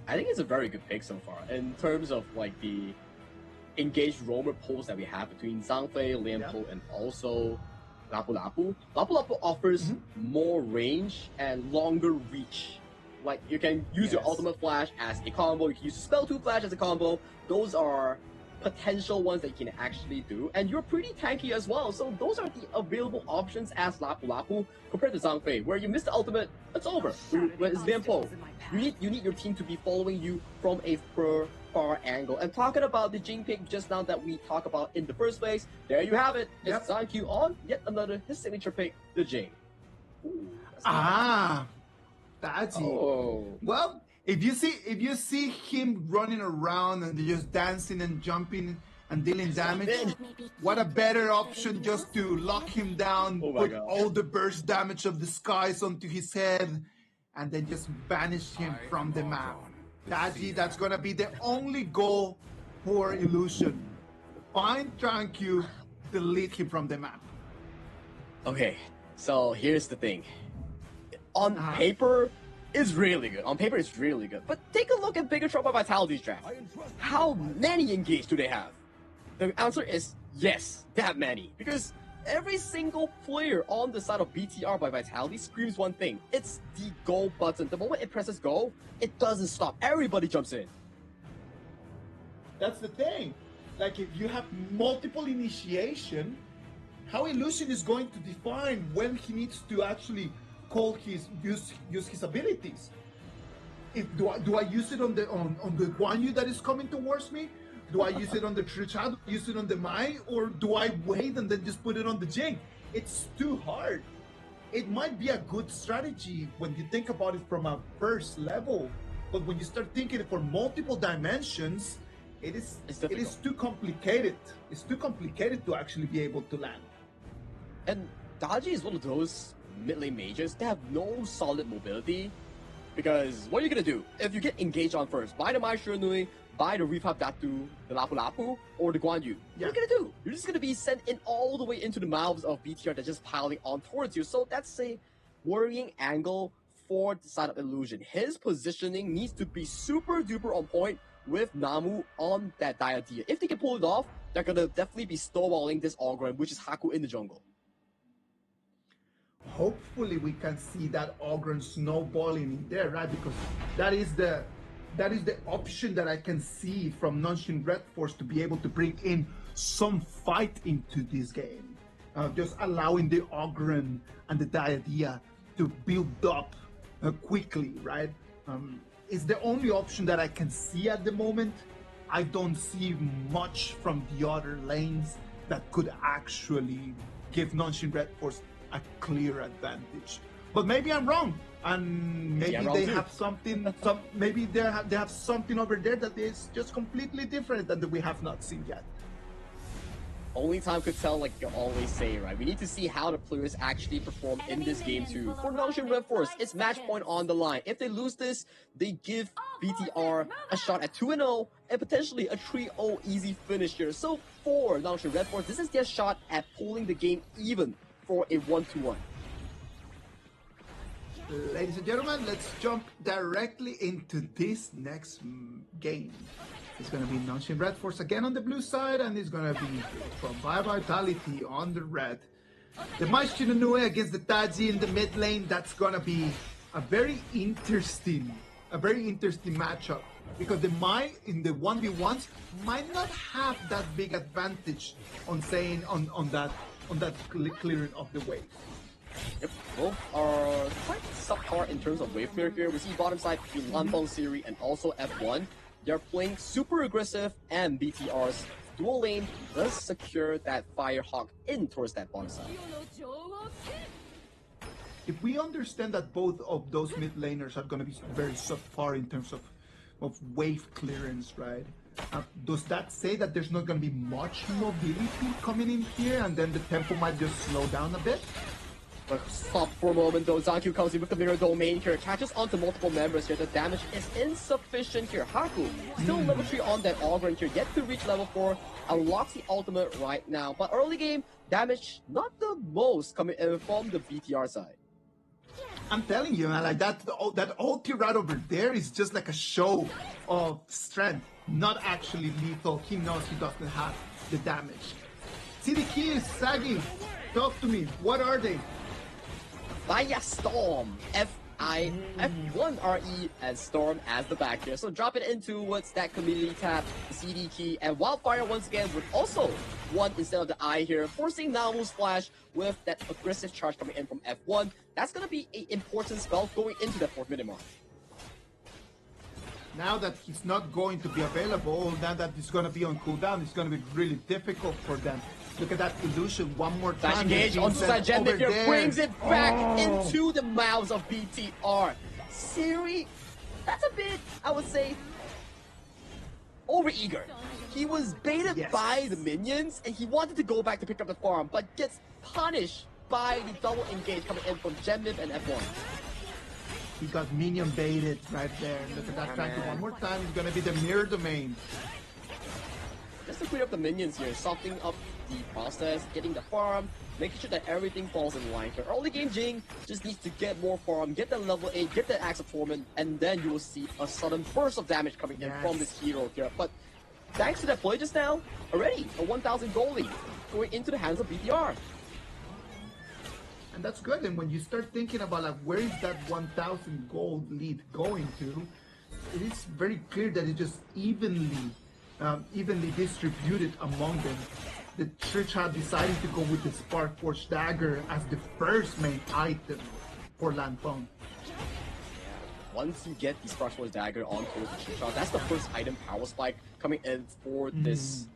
I think it's a very good pick so far in terms of like the engaged roamer pulls that we have between Zhangfei, Lianpo, and also Lapu Lapu. Lapu Lapu offers more range and longer reach. Like you can use your ultimate flash as a combo, you can use the spell 2 flash as a combo. Those are potential ones that you can actually do, and you're pretty tanky as well. So those are the available options as Lapu Lapu compared to Zhangfei, where you miss the ultimate, it's over. Whereas Lianpo, you need your team to be following you from a far angle. And talking about the Jing pick just now that we talked about in the first place, there you have it. It's Zankyu on yet another his signature pick, the Jing. That's well, if you see him running around and just dancing and jumping and dealing damage, what a better option just to lock him down, put all the burst damage of the skies onto his head, and then just banish him from the map. That's gonna be the only goal for Illusion. Find Zankyu, delete him from the map. Okay, so here's the thing. On paper, it's really good. On paper, it's really good. But take a look at Bigatron by Vitality's draft. How many engaged do they have? The answer is yes, that many. Because every single player on the side of BTR by Vitality screams one thing. It's the go button. The moment it presses go, it doesn't stop. Everybody jumps in. That's the thing. Like if you have multiple initiation, how Illusion is going to define when he needs to actually use his abilities. Do I use it on the Guan Yu that is coming towards me? Do I use it on the Trichad? Use it on the Mai? Or do I wait and then just put it on the Jing? It's too hard. It might be a good strategy when you think about it from a first level, but when you start thinking it for multiple dimensions, it is too complicated. It's too complicated to actually be able to land. And Daji is one of those mid-lane mages that have no solid mobility, because what are you gonna do if you get engaged on first? Buy the Mai Shiranui, buy the Refab Datu, the Lapu Lapu, or the Guan Yu. What are you gonna do? You're just gonna be sent in all the way into the mouths of BTR that's just piling on towards you. So that's a worrying angle for the side of Illusion. His positioning needs to be super duper on point with Namu on that Diadea. If they can pull it off, they're gonna definitely be stonewalling this Ogren, which is Haku in the jungle. Hopefully we can see that Ogren snowballing in there, right? Because that is the option that I can see from Nonshin Red Force to be able to bring in some fight into this game. Just allowing the Ogren and the Diadea to build up quickly, right? It's the only option that I can see at the moment. I don't see much from the other lanes that could actually give Nonshin Red Force a clear advantage. But maybe I'm wrong, and maybe they have something. Maybe they have something over there that is just completely different than that we have not seen yet. Only time could tell, like you always say, right? We need to see how the players actually perform in this game too. For Nonshin Red Force, it's match point on the line. If they lose this, they give BTR a shot at 2-0 and potentially a 3-0 easy finish here. So for Nonshin Red Force, this is their shot at pulling the game even for a 1-1. Ladies and gentlemen, let's jump directly into this next game. It's going to be Nonshin Red Force again on the blue side, and it's going to be from Vitality on the red. The Mai Shinonue against the Taji in the mid lane, that's going to be a very interesting matchup, because the Mai in the 1v1s might not have that big advantage on saying on that clearing of the wave. Yep, both are quite subpar in terms of wave clear here. We see bottom side between Lanfeng Siri and also F1. They're playing super aggressive, and BTR's dual lane does secure that Firehawk in towards that bottom side. If we understand that both of those mid laners are going to be very subpar in terms of wave clearance, right? Does that say that there's not going to be much mobility coming in here, and then the tempo might just slow down a bit? But stop for a moment though. Zankyu comes in with the mirror domain here, catches onto multiple members here. The damage is insufficient here. Haku still level 3 on that Augur here, yet to reach level 4, unlocks the ultimate right now. But early game, damage not the most coming in from the BTR side. I'm telling you, man, like that ulti right over there is just like a show of strength, not actually lethal. He knows he doesn't have the damage. See the keys, Sagi, talk to me. What are they? Via Storm, F1RE and Storm as the back here. So drop it into what's that community tab, the CD key, and Wildfire once again with also 1 instead of the I here, forcing Namu's flash with that aggressive charge coming in from F1. That's going to be an important spell going into the 4th minute mark. Now that he's not going to be available, now that he's going to be on cooldown, it's going to be really difficult for them. Look at that illusion one more time. Engage onto Sajendek here, brings it back into the mouths of BTR. Siri, that's a bit, I would say, overeager. He was baited by the minions, and he wanted to go back to pick up the farm, but gets punished by the double engage coming in from Gemnif and F1. He got minion baited right there. Look at that trying one more time. It's going to be the mirror domain. Just to clear up the minions here, softening up the process, getting the farm, making sure that everything falls in line here. Early game Jing just needs to get more farm, get that level 8, get that Axe of Torment, and then you will see a sudden burst of damage coming in from this hero here. But thanks to that play just now, already a 1,000 gold lead going into the hands of BTR. And that's good. And when you start thinking about like where is that 1,000 gold lead going to, it is very clear that it's just evenly distributed among them. The Church had decided to go with the Spark Forge Dagger as the first main item for Lanfeng. Once you get the Spark Forge Dagger on towards the Church, that's the first item power spike coming in for this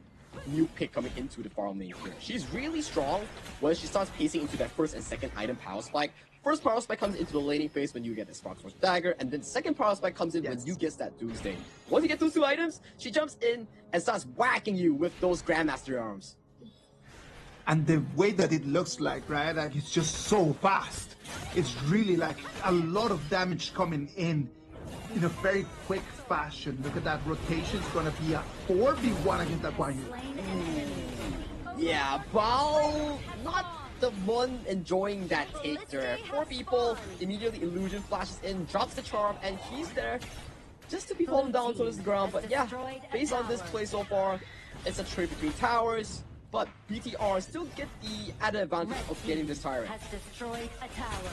new pick coming into the farm lane here. She's really strong when she starts pacing into that first and second item power spike. First power spike comes into the laning phase when you get the Spark Force Dagger, and then second power spike comes in when you get that Doomsday. Once you get those 2 items, she jumps in and starts whacking you with those Grandmaster arms. And the way that it looks like, right, like it's just so fast. It's really like a lot of damage coming in a very quick fashion. Look at that rotation. It's going to be a 4v1 against that Guan Yu. Yeah, Bao not the one enjoying that take there. 4 people, immediately Illusion flashes in, drops the charm, and he's there just to be fallen down towards the ground. But yeah, based on this play so far, it's a trade between towers, but BTR still get the added advantage of getting this Tyrant.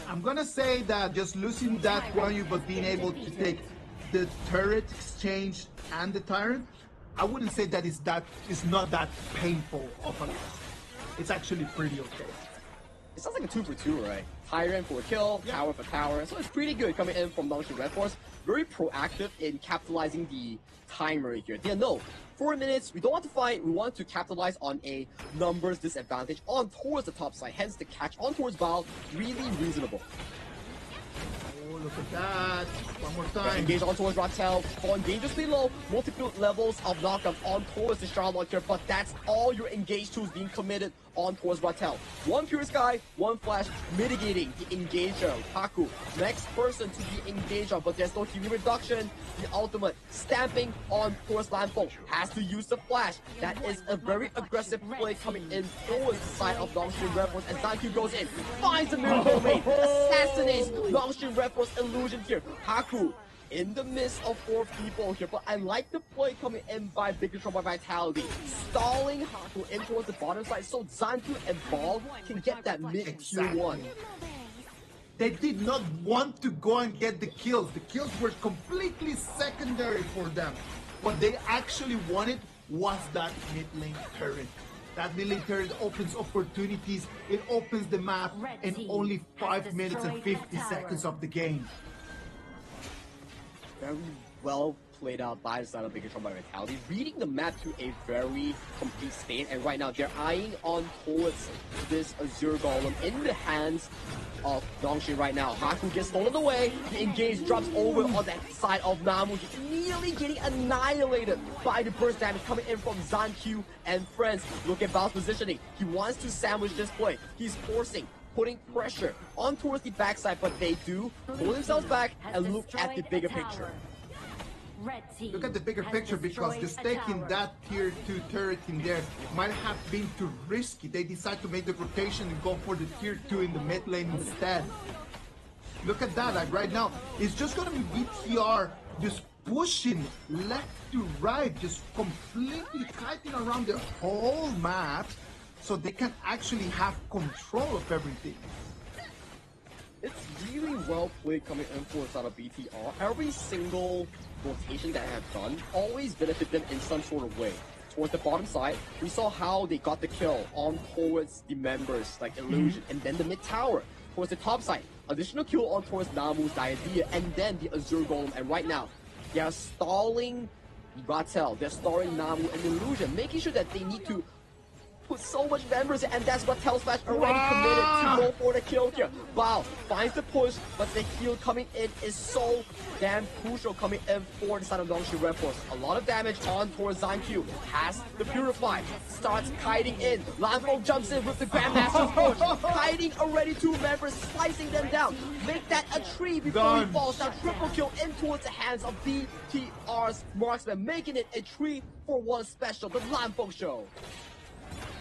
I'm gonna say that just losing that Guan Yu but being able to take the turret exchange and the Tyrant, I wouldn't say that it's not that painful of a loss. It's actually pretty okay. It sounds like a 2 for 2, right? Tyrant for a kill, tower for tower, so it's pretty good coming in from Nonshin Red Force. Very proactive in capitalizing the timer here. They know 4 minutes, we don't want to fight, we want to capitalize on a numbers disadvantage on towards the top side, hence the catch on towards Bao, really reasonable. Oh, look at that. One more time. Engage on towards Ratel, falling dangerously low, multiple levels of knockdown on towards the Charlotte here, but that's all your engage tools being committed on towards Ratel. 1 Pure Sky, 1 Flash, mitigating the engager. Haku, next person to be engager, but there's no healing reduction. The ultimate, stamping on towards Lanfeng, has to use the flash. That is a very aggressive play coming in towards the side of Nonshin Red Force, and Zankyu goes in, finds the mirror domain, assassinates Nonshin Red Force illusion here. Haku in the midst of 4 people here, but I like the play coming in by Big Control by Vitality, stalling Haku in towards the bottom side so Zanku and Ball can get that mid tier 1. They did not want to go and get the kills. The kills were completely secondary for them. What they actually wanted was that mid lane turret. That mid lane turret opens opportunities. It opens the map in only 5 minutes and 50 seconds of the game. Very well played out by the side of Big Control by Vitality, reading the map to a very complete state, and right now they're eyeing on towards this Azure Golem in the hands of Dongshi right now. Haku gets stolen away, the engage drops over on that side of Namu, nearly getting annihilated by the burst damage coming in from Zankyu and friends. Look at Bao's positioning, he wants to sandwich this play, he's forcing, putting pressure on towards the backside, but they do pull themselves back and look at the bigger picture. Look at the bigger picture, because just taking that tier 2 turret in there might have been too risky. They decide to make the rotation and go for the tier 2 in the mid lane instead. Look at that, like right now, it's just gonna be BTR just pushing left to right, just completely kiting around the whole map so they can actually have control of everything. It's really well played coming in for the side of BTR. Every single rotation that I have done always benefit them in some sort of way. Towards the bottom side, we saw how they got the kill on towards the members like Illusion, and then the mid tower. Towards the top side, additional kill on towards Namu's Diadea, and then the Azure Golem. And right now, they are stalling Ratel, they're stalling Namu and Illusion, making sure that they need to put so much members in, and that's what Telsmash already committed to go for the kill here. Bao finds the push, but the heal coming in is so damn crucial coming in for the side of Dongshi Red Force. A lot of damage on towards Zankyu, has the Purify, starts kiting in. Lanfo jumps in with the Grandmaster's push, kiting already 2 members, slicing them down. Make that a tree before he falls. Now triple kill in towards the hands of BTR's marksman, making it a 3-for-1 special, the Lanfo show.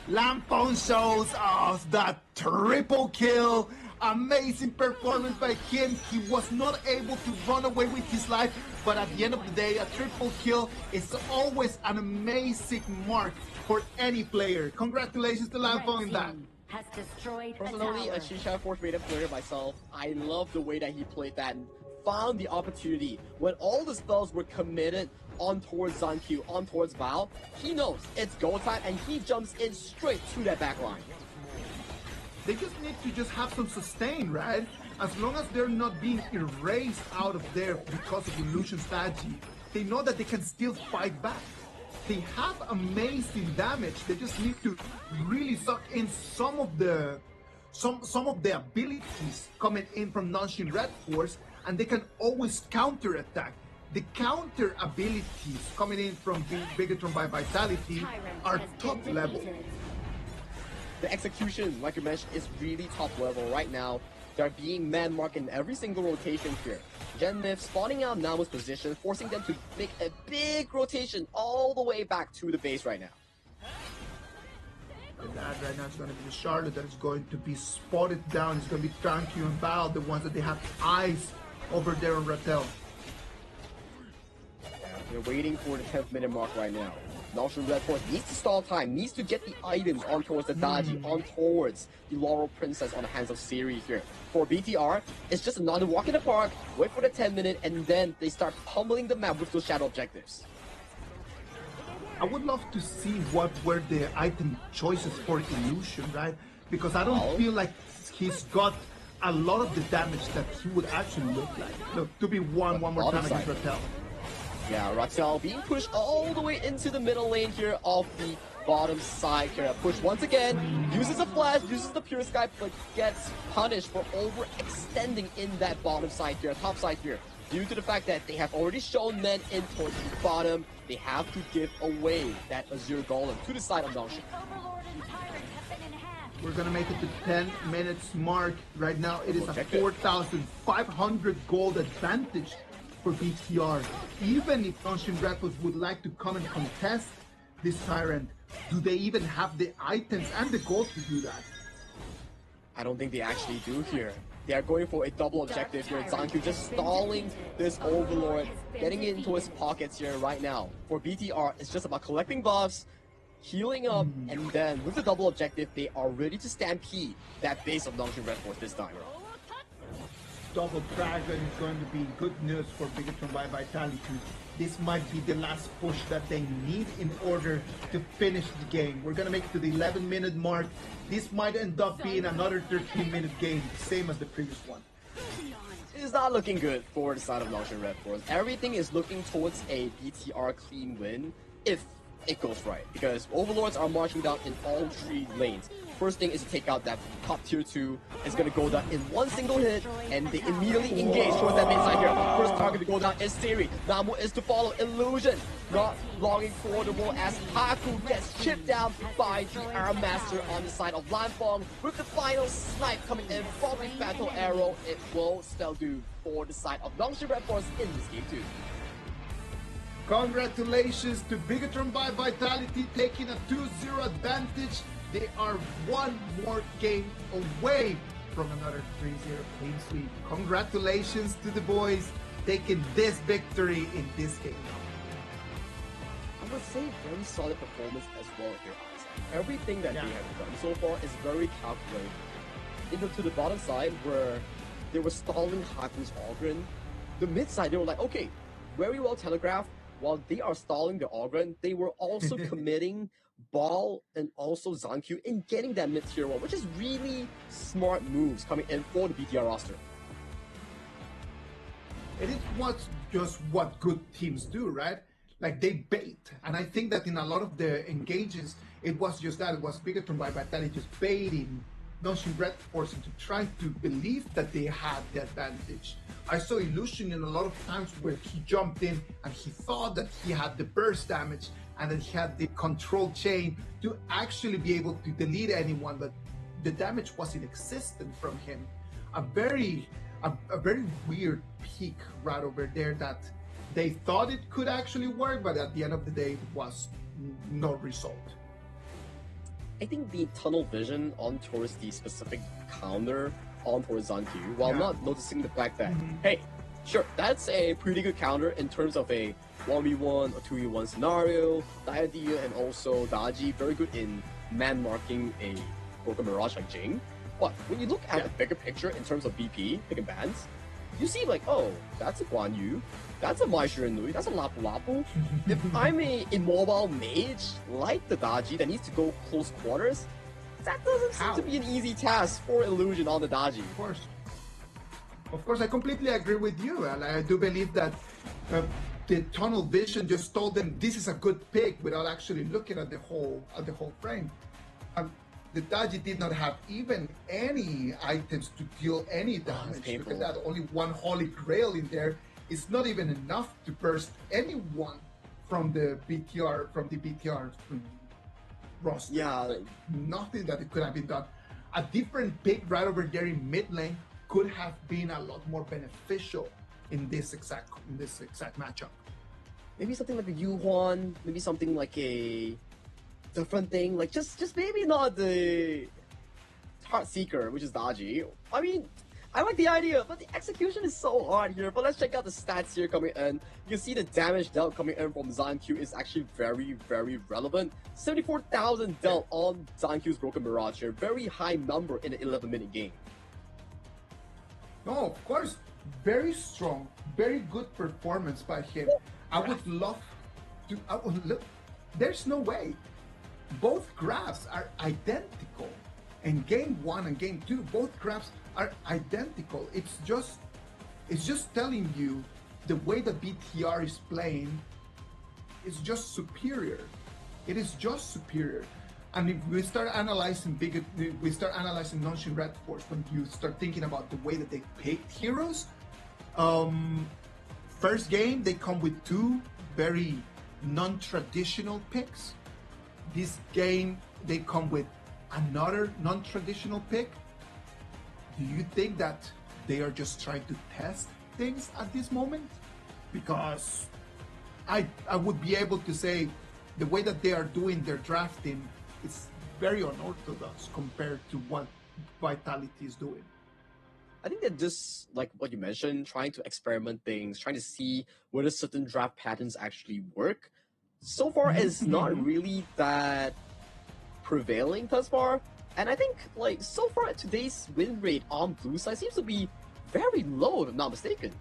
Lampone shows us that triple kill. Amazing performance by him. He was not able to run away with his life, but at the end of the day, a triple kill is always an amazing mark for any player. Congratulations to Lampone in that. Personally, a Shisha Force beta player myself, I love the way that he played that and found the opportunity when all the spells were committed on towards Zankyu, on towards Bao. He knows it's go time and he jumps in straight to that back line. They just need to just have some sustain, right? As long as they're not being erased out of there because of Illusion strategy, they know that they can still fight back. They have amazing damage. They just need to really suck in some of the abilities coming in from Nanshin Red Force, and they can always counter-attack. The counter abilities coming in from Bigatron by Vitality are top level. The execution, like you mentioned, is really top level right now. They're being man-marked in every single rotation here. Gen Myth spawning out Namu's position, forcing them to make a big rotation all the way back to the base right now. And that right now is going to be the Charlotte that is going to be spotted down. It's going to be Tranquil and Bao, the ones that they have eyes over there on Ratel. They're waiting for the 10th minute mark right now. Nanshin Red Force needs to stall time, needs to get the items on towards the Daji, on towards the Laurel Princess on the hands of Siri here. For BTR, it's just another walk in the park, wait for the 10 minute, and then they start pummeling the map with those shadow objectives. I would love to see what were the item choices for Illusion, right? Because I don't feel like he's got a lot of the damage that he would actually look like. Look, 2v1 one more time against Ratel. Yeah, Ratel being pushed all the way into the middle lane here of the bottom side here. Push once again, uses a flash, uses the Pure Sky, but gets punished for overextending in that bottom side here, top side here. Due to the fact that they have already shown men in towards the bottom, they have to give away that Azure Golem to the side of Nanshin. We're gonna make it to 10 minutes mark. Right now it is a 4,500 gold advantage for BTR. Even if Nanshin Red Force would like to come and contest this Tyrant, do they even have the items and the gold to do that? I don't think they actually do here. They are going for a double objective here. Zankyu just stalling this Overlord, getting it into his pockets here right now. For BTR, it's just about collecting buffs, healing up, and then with the double objective, they are ready to stampede that base of Nongshim Red Force this time. Double Dragon is going to be good news for Bigatron by Vitality. This might be the last push that they need in order to finish the game. We're gonna make it to the 11-minute mark. This might end up being another 13-minute game, same as the previous one. It's not looking good for the side of Nongshim Red Force. Everything is looking towards a BTR clean win if it goes right, because Overlords are marching down in all 3 lanes. First thing is to take out that top tier 2. It's gonna go down in one single hit, and they immediately engage towards that mid side here. First target to go down is Theory. Namu is to follow. Illusion not longing for the wall as Haku gets chipped down by the Arm Master on the side of Lanfong. With the final snipe coming in from the Fatal Arrow, it will spell doom for the side of Nongshim Red Force in this game too. Congratulations to Bigatron by Vitality taking a 2-0 advantage. They are one more game away from another 3-0 clean sweep. Congratulations to the boys taking this victory in this game. I would say very solid performance as well here, Isaac. Everything that they have done so far is very calculated. Even to the bottom side where they were stalling Haku's Ogren, the mid side they were like, okay, very well telegraphed. While they are stalling the Ogren, they were also committing Ball and also Zankyu in getting that mid-tier 1, which is really smart moves coming in for the BTR roster. It is just what good teams do, right? Like they bait. And I think that in a lot of the engages, it was just that. It was Bigatron by Vitality just baiting Nongshim Red Force into trying to believe that they had the advantage. I saw Illusion in a lot of times where he jumped in and he thought that he had the burst damage and that he had the control chain to actually be able to delete anyone, but the damage wasn't existent from him. A very weird peak right over there that they thought it could actually work, but at the end of the day, it was no result. I think the tunnel vision on towards the specific counter on towards Zankyu, while not noticing the fact that, hey, sure, that's a pretty good counter in terms of a 1v1 or 2v1 scenario. Diadea and also Daji, very good in man marking a Broken Mirage like Jing. But when you look at the bigger picture in terms of BP, pick and bans, you see like, oh, that's a Guan Yu, that's a Mai Shiranui, that's a Lapu Lapu. If I'm a immobile mage like the Daji that needs to go close quarters, that doesn't seem to be an easy task for Illusion on the Daji. Of course, I completely agree with you, and I do believe that the tunnel vision just told them this is a good pick without actually looking at the whole frame. The Daji did not have even any items to deal any damage. Look at that, only one Holy Grail in there. It's not even enough to burst anyone from the BTR roster. Yeah, nothing that it could have been done. A different pick right over there in mid lane could have been a lot more beneficial in this exact matchup. Maybe something like a Yuhuan, maybe something like a different thing, like just maybe not the Heartseeker, which is Daji. I mean, I like the idea, but the execution is so hard here. But let's check out the stats here coming in. You can see the damage dealt coming in from Zankyu is actually very, very relevant. 74,000 dealt on Zankyu's Broken Mirage here. Very high number in an 11-minute game. No, of course, very strong, very good performance by him. I would love to. Look, there's no way. Both graphs are identical. In game 1 and game 2, both graphs are identical. It's just telling you the way that BTR is playing is just superior. It is just superior. And if we start analyzing Nongshim Red Force, when you start thinking about the way that they picked heroes, first game they come with 2 very non-traditional picks. This game they come with another non-traditional pick. Do you think that they are just trying to test things at this moment? Because I would be able to say the way that they are doing their drafting is very unorthodox compared to what Vitality is doing. I think that just like what you mentioned, trying to experiment things, trying to see whether certain draft patterns actually work. So far, it's not really that prevailing thus far. And I think like so far today's win rate on blue side seems to be very low, if I'm not mistaken.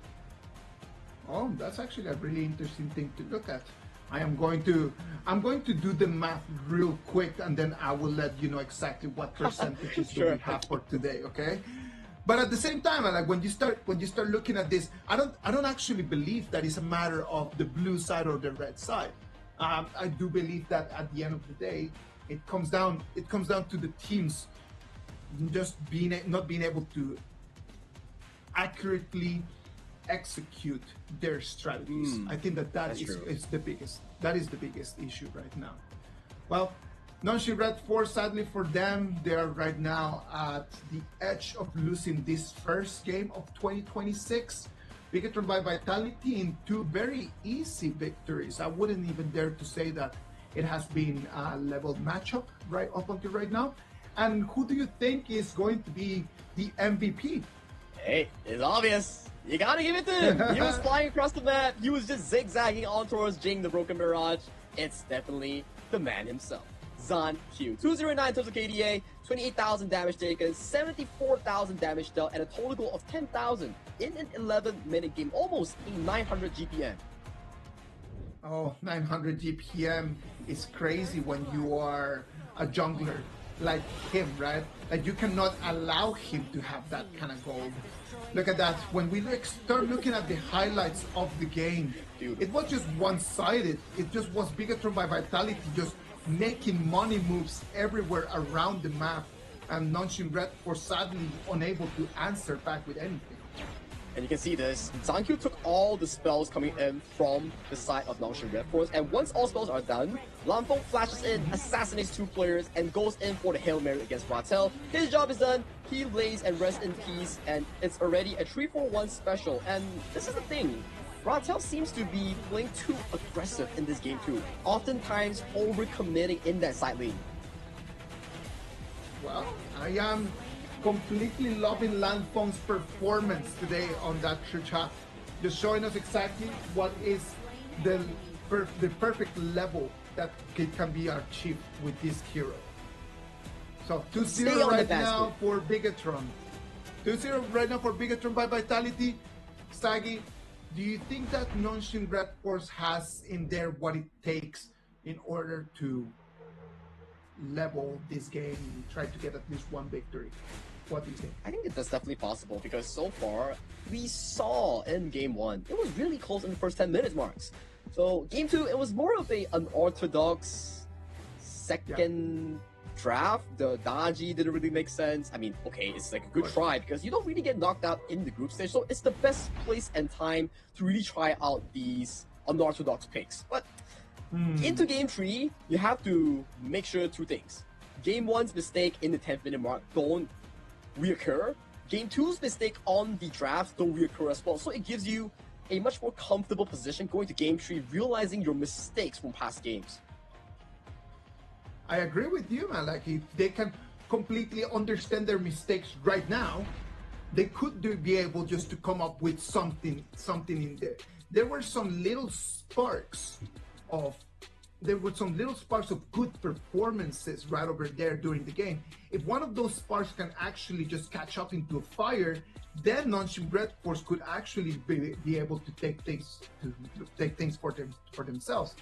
Oh, that's actually a really interesting thing to look at. I'm going to do the math real quick, and then I will let you know exactly what percentages do we have for today. Okay. But at the same time, like when you start looking at this, I don't actually believe that it's a matter of the blue side or the red side. I do believe that at the end of the day, it comes down to the teams just not being able to accurately execute their strategies. I think that is the biggest issue right now. Well, Nonshi Red 4, sadly for them, they are right now at the edge of losing this first game of 2026. Bigatron by Vitality in 2 very easy victories. I wouldn't even dare to say that it has been a level matchup right up until right now. And who do you think is going to be the MVP? Hey, it's obvious. You gotta give it to him. He was flying across the map. He was just zigzagging on towards Jing the Broken Mirage. It's definitely the man himself. Zan Q. 209 in terms of KDA, 28,000 damage taken, 74,000 damage dealt, and a total goal of 10,000 in an 11-minute game. Almost a 900 GPM. Oh, 900 GPM is crazy when you are a jungler like him, right? Like you cannot allow him to have that kind of gold. Look at that. When we start looking at the highlights of the game, it was just one-sided. It just was Bigatron by Vitality just making money moves everywhere around the map, and Nonshin Red for sadly unable to answer back with anything. And you can see this, Zankyu took all the spells coming in from the side of Nonshin Red Force, and once all spells are done, Lampo flashes in, assassinates 2 players, and goes in for the Hail Mary against Ratel. His job is done, he lays and rests in peace, and it's already a 3-4-1 special. And this is the thing, Ratel seems to be playing too aggressive in this game too, oftentimes overcommitting in that side lane. Well, I am completely loving Landfong's performance today on that Chucha, just showing us exactly what is the perfect level that can be achieved with this hero. So 2-0 right now for Bigatron. 2-0 right now for Bigatron by Vitality. Sagi, do you think that Nonshin Red Force has in there what it takes in order to level this game and try to get at least one victory? What do you think? I think that's definitely possible because so far we saw in game 1 it was really close in the first 10 minutes marks. So game 2 it was more of an unorthodox second draft. The Daji didn't really make sense. I mean, okay, it's like a good try because you don't really get knocked out in the group stage, so it's the best place and time to really try out these unorthodox picks. But into game 3, you have to make sure 2 things. Game 1's mistake in the 10th minute mark don't reoccur. Game 2's mistake on the draft don't reoccur as well. So it gives you a much more comfortable position going to game 3, realizing your mistakes from past games. I agree with you, man. Like if they can completely understand their mistakes right now, they could be able just to come up with something in there. There were some little sparks of good performances right over there during the game. If one of those sparks can actually just catch up into a fire, then Nonshin Red Force could actually be able to take things for themselves.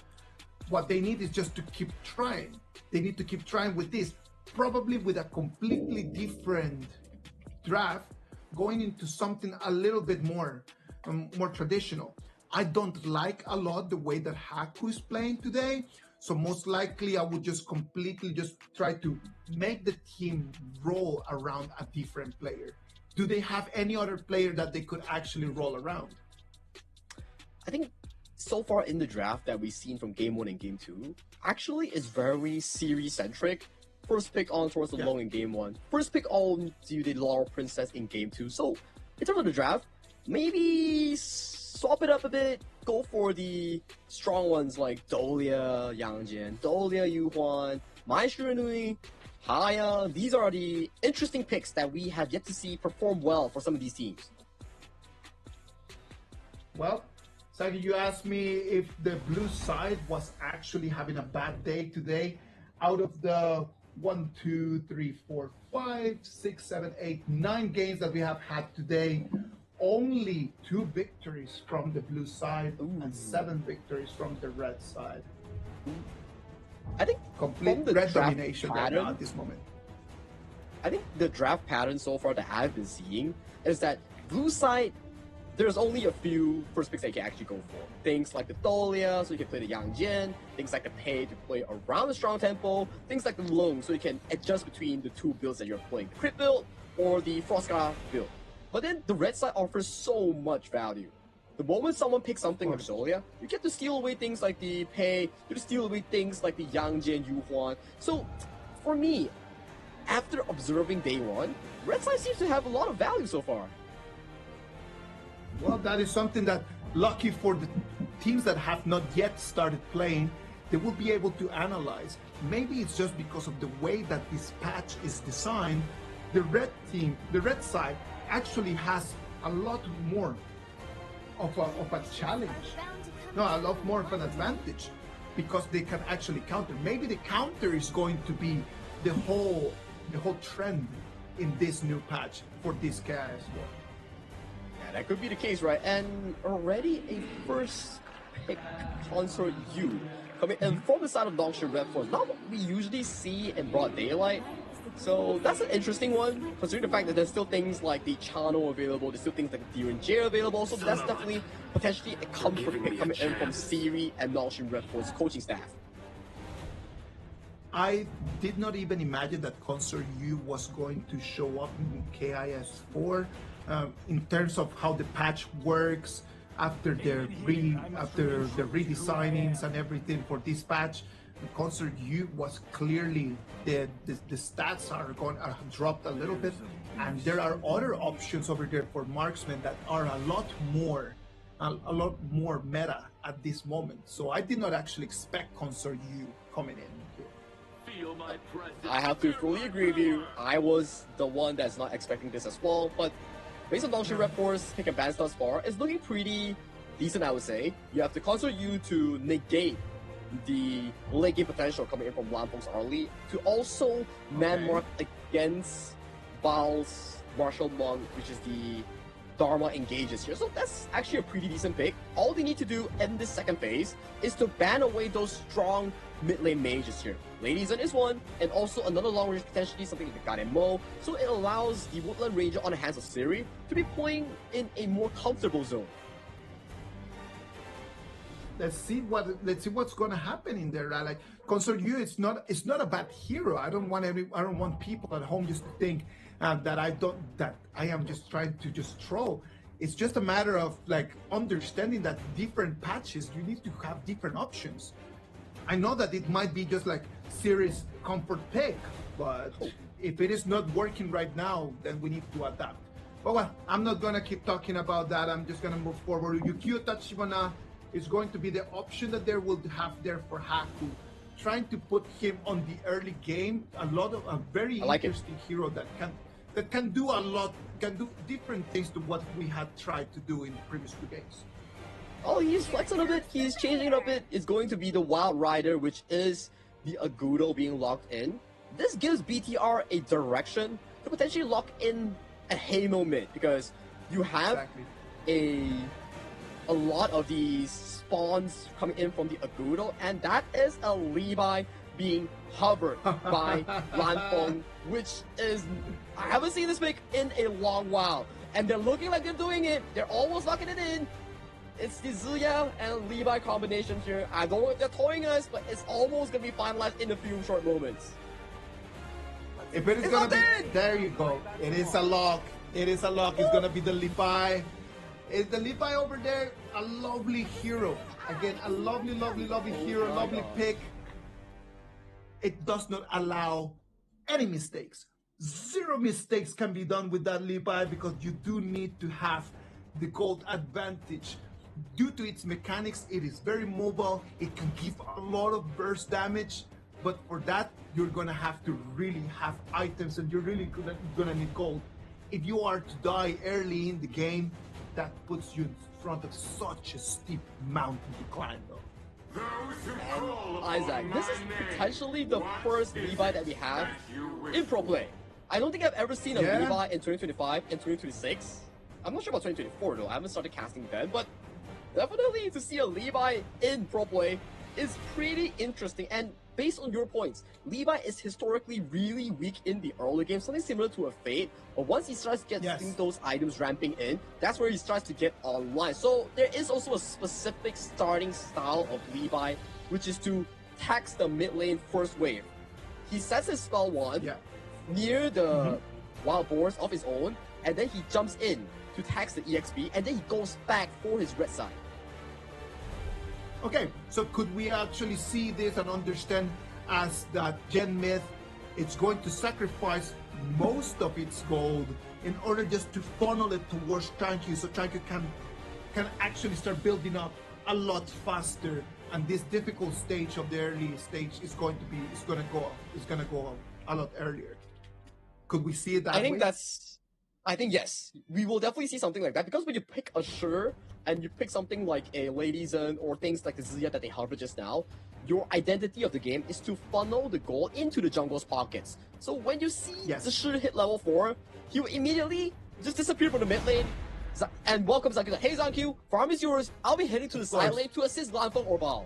What they need is just to keep trying. They need to keep trying with this, probably with a completely different draft, going into something a little bit more traditional. I don't like a lot the way that Haku is playing today, so most likely I would just completely try to make the team roll around a different player. Do they have any other player that they could actually roll around? I think so far in the draft that we've seen from game 1 and game 2 actually is very series-centric. First pick on towards the Long in game 1. First pick on to the Laurel Princess in game 2. So in terms of the draft, maybe swap it up a bit. Go for the strong ones like Dolia Yangjian, Dolia Yuhuan, Mai Shiranui, Haya. These are the interesting picks that we have yet to see perform well for some of these teams. Well, Sagi, you asked me if the blue side was actually having a bad day today. Out of the 1, 2, 3, 4, 5, 6, 7, 8, 9 games that we have had today, only 2 victories from the blue side and 7 victories from the red side. I think complete red domination right now at this moment. I think the draft pattern so far that I've been seeing is that blue side, there's only a few first picks that you can actually go for. Things like the Tolia, so you can play the Yang Jian. Things like the Pei to play around the strong tempo. Things like the Long, so you can adjust between the 2 builds that you're playing, the Crit build or the Frostgar build. But then the red side offers so much value. The moment someone picks something like Tolia, you get to steal away things like the Pei, you get to steal away things like the Yang Jian, Yu Huan. So for me, after observing day 1, red side seems to have a lot of value so far. Well, that is something that, lucky for the teams that have not yet started playing, they will be able to analyze. Maybe it's just because of the way that this patch is designed, the red team, the red side, actually has a lot more of a challenge. No, a lot more of an advantage, because they can actually counter. Maybe the counter is going to be the whole trend in this new patch for this KIS4. Yeah, that could be the case, right? And already a first pick Consort U coming in from the side of Dongshin Red Force. Not what we usually see in broad daylight. So that's an interesting one, considering the fact that there's still things like the Chano available, there's still things like the J available, so that's definitely potentially a comfort pick coming in from Siri and Dongshin Red Force coaching staff. I did not even imagine that Consort U was going to show up in KIS4 in terms of how the patch works after the redesignings and everything for this patch. Consort U was clearly the stats are dropped a little bit, and there are other options over there for marksmen that are a lot more meta at this moment. So I did not actually expect Consort U coming in. I have to fully agree with you. I was the one that's not expecting this as well, but based on Dongshin Red Force pick and bans thus far, it's looking pretty decent, I would say. You have the Consort U to negate the late game potential coming in from Lampong's early, to also man-mark against Bao's Martial Monk, which is the Dharma engages here. So that's actually a pretty decent pick. All they need to do in this second phase is to ban away those strong mid-lane mages here. Lady Zen is one, and also another long range, potentially something like Gaden Mo. So it allows the Woodland Ranger on the hands of Siri to be playing in a more comfortable zone. Let's see what's going to happen in there. Right? Like Consort U, it's not a bad hero. I don't want people at home just to think that I am just trying to just troll. It's just a matter of like understanding that different patches, you need to have different options. I know that it might be just like Siri's comfort pick, but if it is not working right now, then we need to adapt. But well, I'm not gonna keep talking about that. I'm just gonna move forward. Yukio Tachibana is going to be the option that they will have there for Haku, trying to put him on the early game. A very interesting hero that can do a lot, can do different things to what we had tried to do in the previous 2 games. Oh, he's flexing a bit, he's changing a bit. It's going to be the Wild Rider, which is the Agudo being locked in. This gives BTR a direction to potentially lock in a Halo mid, because you have a lot of these spawns coming in from the Agudo, and that is a Levi being hovered by Lanfeng, which is, I haven't seen this pick in a long while, and they're looking like they're doing it. They're almost locking it in. It's the Ziyao and Levi combination here. I don't know if they're toying us, but it's almost going to be finalized in a few short moments. If it is going to be, there you go. It is a lock. It is a lock. It's going to be the Levi. Is the Levi over there a lovely hero? Again, a lovely hero, lovely pick. It does not allow any mistakes. 0 mistakes can be done with that Levi, because you do need to have the gold advantage. Due to its mechanics, it is very mobile. It can give a lot of burst damage, but for that, you're gonna have to really have items, and you're really gonna need gold. If you are to die early in the game, that puts you in front of such a steep mountain to climb, though. And Isaac, this is potentially the first Levi that we have in Pro Play. I don't think I've ever seen a Levi in 2025 and 2026. I'm not sure about 2024 though, I haven't started casting then, but definitely to see a Levi in Pro Play is pretty interesting. And based on your points, Levi is historically really weak in the early game, something similar to a Fate, but once he starts getting those items ramping in, that's where he starts to get online. So there is also a specific starting style of Levi, which is to tax the mid lane first wave. He sets his spell wand near the wild boars of his own, and then he jumps in to tax the EXP, and then he goes back for his red side. Okay, so could we actually see this and understand as that Gen Myth, it's going to sacrifice most of its gold in order just to funnel it towards Tranky, so Tranky can actually start building up a lot faster, and this difficult stage of the early stage is going to go a lot earlier. Could we see it that way? I think yes, we will definitely see something like that, because when you pick a Shur and you pick something like a Lady Zen or things like the Zia that they hovered just now, your identity of the game is to funnel the gold into the jungle's pockets. So when you see the Shur hit level 4, he will immediately just disappear from the mid lane and welcome Zankyou. Like, hey Zankyou, farm is yours, I'll be heading to the side lane to assist Lanfeng or Bao.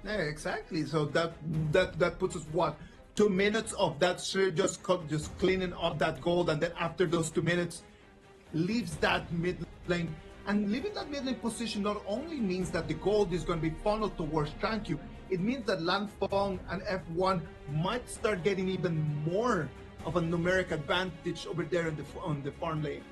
Yeah, exactly. So that puts us what? 2 minutes of that Shur just cleaning up that gold, and then after those 2 minutes, leaves that mid lane. And leaving that mid lane position not only means that the gold is going to be funneled towards Tranky, it means that Lanfeng and F1 might start getting even more of a numeric advantage over there on the farm lane.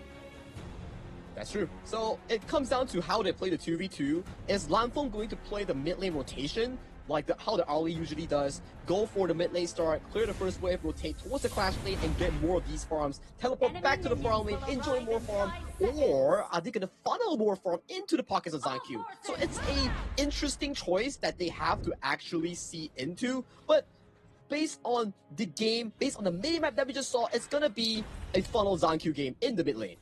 That's true. So it comes down to how they play the 2v2. Is Lanfeng going to play the mid lane rotation, like how the early usually does, go for the mid lane start, clear the first wave, rotate towards the clash lane and get more of these farms, teleport back to the farm lane, enjoy more farm, or are they going to funnel more farm into the pockets of Zankyou? So it's a interesting choice that they have to actually see into, but based on the game, based on the minimap that we just saw, it's going to be a funnel Zankyou game in the mid lane.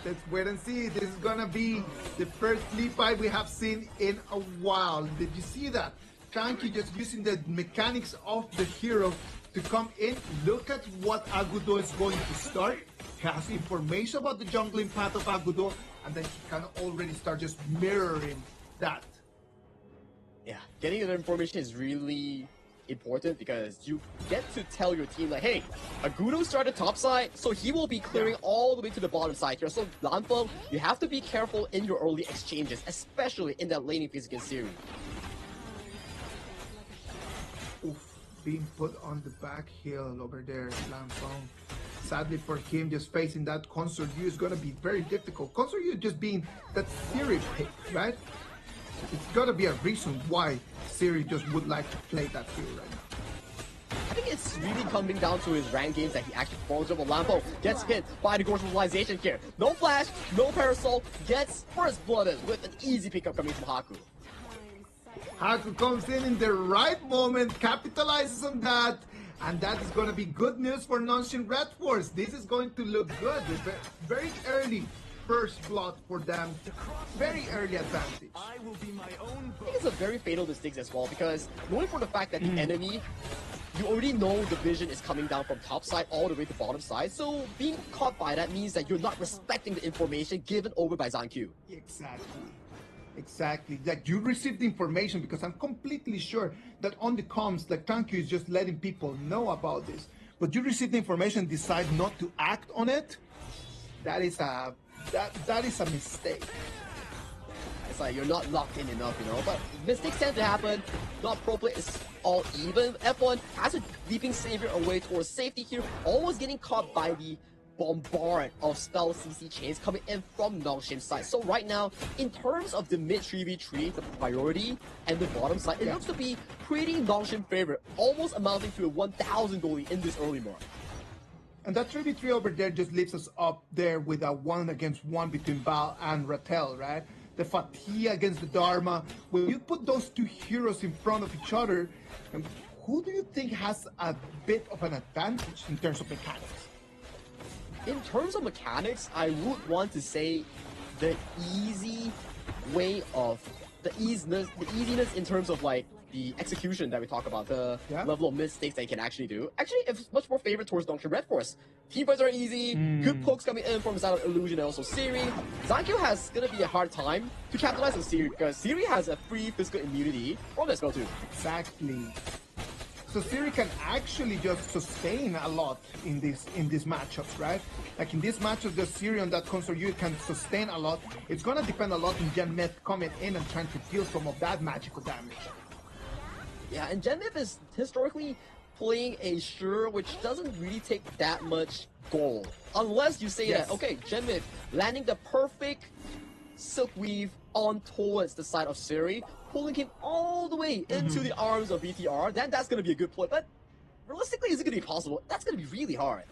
Let's wait and see. This is gonna be the first Levi we have seen in a while. Did you see that? Tranky just using the mechanics of the hero to come in. Look at what Agudo is going to start. He has information about the jungling path of Agudo, and then he can already start just mirroring that. Yeah, getting that information is really important, because you get to tell your team like, hey, Agudo started top side, so he will be clearing all the way to the bottom side here. So Lanfeng, you have to be careful in your early exchanges, especially in that laning phase against Siri. Oof, being put on the back hill over there, Lanfeng. Sadly for him, just facing that Consort U is going to be very difficult. Consort U just being that Siri pick, right? It's got to be a reason why Siri just would like to play that hero right now. I think it's really coming down to his rank games that he actually performs over. Lanfeng gets hit by the Gorge Mobilization here. No flash, no parasol, gets first blooded with an easy pickup coming from Haku. Haku comes in the right moment, capitalizes on that, and that is going to be good news for Nonshin Red Force. This is going to look good. Very early first blood for them, very early advantage. I think it's a very fatal mistakes as well, because knowing for the fact that the enemy, you already know the vision is coming down from top side all the way to bottom side, so being caught by that means that you're not respecting the information given over by Zankyou. Exactly. Like, you received the information, because I'm completely sure that on the comms, like, Tranky is just letting people know about this. But you receive the information, decide not to act on it. That is a mistake. It's like you're not locked in enough, you know. But mistakes tend to happen. Not Pro Play is all even. F1 has a leaping savior away towards safety here, almost getting caught by the bombard of spell CC chains coming in from Nongshim's side. So right now, in terms of the mid 3v3, the priority and the bottom side, it looks to be pretty Nongshim favorite, almost amounting to a 1,000 goalie in this early mark. And that 3v3 over there just leaves us up there with a 1-against-1 between Bao and Rattel, right? the Fatih against the Dharma. When you put those two heroes in front of each other, who do you think has a bit of an advantage in terms of mechanics? In terms of mechanics, I would want to say the easy way of the easiness in terms of like the execution that we talk about, the level of mistakes they can actually do. Actually, it's much more favored towards Donkey Red Force. Team fights are easy, good pokes coming in from the side of Illusion and also Siri. Zankyo has gonna be a hard time to capitalize on Siri because Siri has a free physical immunity from that spell too. Exactly. So Siri can actually just sustain a lot in these matchups, right? Like in this matchup, the Siri on that console unit can sustain a lot. It's gonna depend a lot on Genmith coming in and trying to deal some of that magical damage. Yeah, and Genmith is historically playing a Sure, which doesn't really take that much gold. Unless you say that, okay, Genmith landing the perfect Silk Weave on towards the side of Siri, pulling him all the way into the arms of BTR, then that's going to be a good play. But realistically, is it going to be possible? That's going to be really hard.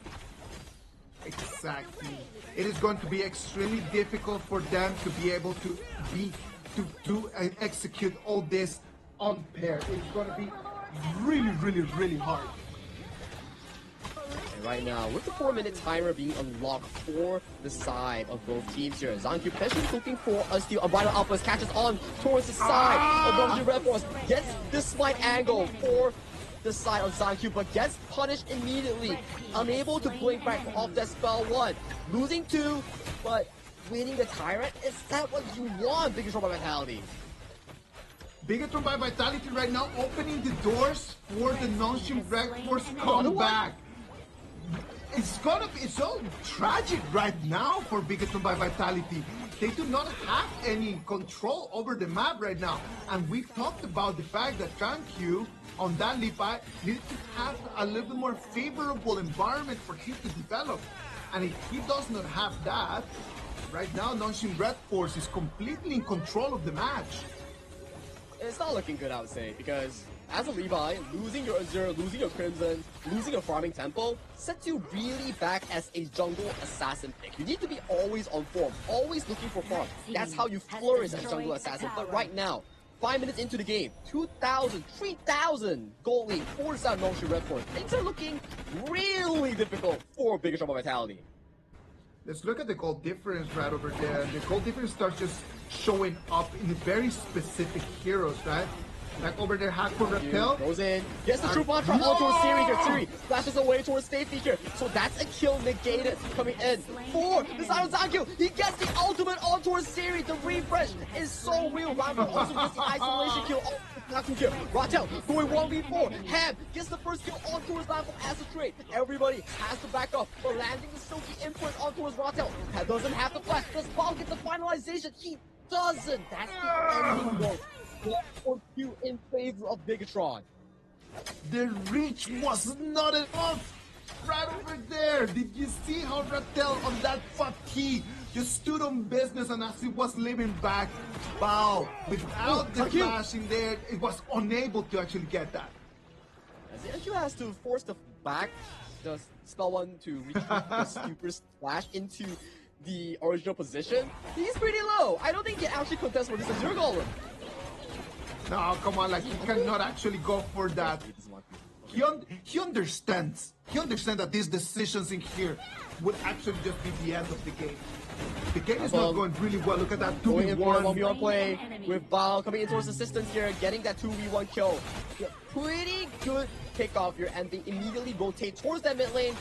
Exactly. It is going to be extremely difficult for them to be able to execute all this on pair. It's going to be really hard. And right now, with the 4-minute timer being unlocked for the side of both teams here, Zankyo potentially looking for a steal. A vital outburst catches on towards the side of Donkey Red Force. Gets the slight angle for the side of Zankyo, but gets punished immediately. Unable to blink back off that spell 1. Losing 2, but winning the Tyrant. Is that what you want, Biggest Robot Vitality? Bigatron by Vitality right now opening the doors for the non-Shin Red Force comeback. It's so tragic right now for Bigatron by Vitality. They do not have any control over the map right now. And we've talked about the fact that Zankyo on that Levi needs to have a little bit more favorable environment for him to develop. And if he does not have that, right now non-Shin Red Force is completely in control of the match. It's not looking good, I would say, because as a Levi, losing your Azure, losing your Crimson, losing your farming tempo sets you really back as a jungle assassin pick. You need to be always on form, always looking for farm. That's how you flourish as jungle assassin. But right now, 5 minutes into the game, 2,000, 3,000 gold lead for the non-Shin Red Force. Things are looking really difficult for Biggest Robot Vitality. Let's look at the goal difference right over there. The goal difference starts just showing up in very specific heroes, right? Like over there, Hackman Repel goes in, gets the true mantra on towards Siri here. Siri flashes away towards Safety here. So that's a kill negated coming in for the side of Zankyo. He gets the ultimate on towards Siri. The refresh is so real. Rambo also gets the isolation kill on Zankyo here. Ratel going 1v4. Ham gets the first kill on towards Rambo as a trade. Everybody has to back up, but landing the silky input on towards Ratel. That doesn't have the flash. Does Paul get the finalization? He doesn't. That's the ending goal. 4-2 in favor of Bigatron. The reach was not enough. Right over there. Did you see how Ratel on that Fatih just stood on business, and as he was leaving back, wow, without the flash in there, it was unable to actually get that. As Zankyo has to force the back, the spell 1 to reach the super splash into the original position. He's pretty low. I don't think he can actually contest for this Azure Golem. No, come on, like, he cannot actually go for that. He understands. He understands that these decisions in here would actually just be the end of the game. The game is not going really well. Look at that 2v1. 1v1 play with Bao coming in towards assistance here, getting that 2v1 kill. Pretty good kickoff here, and they immediately rotate towards that mid lane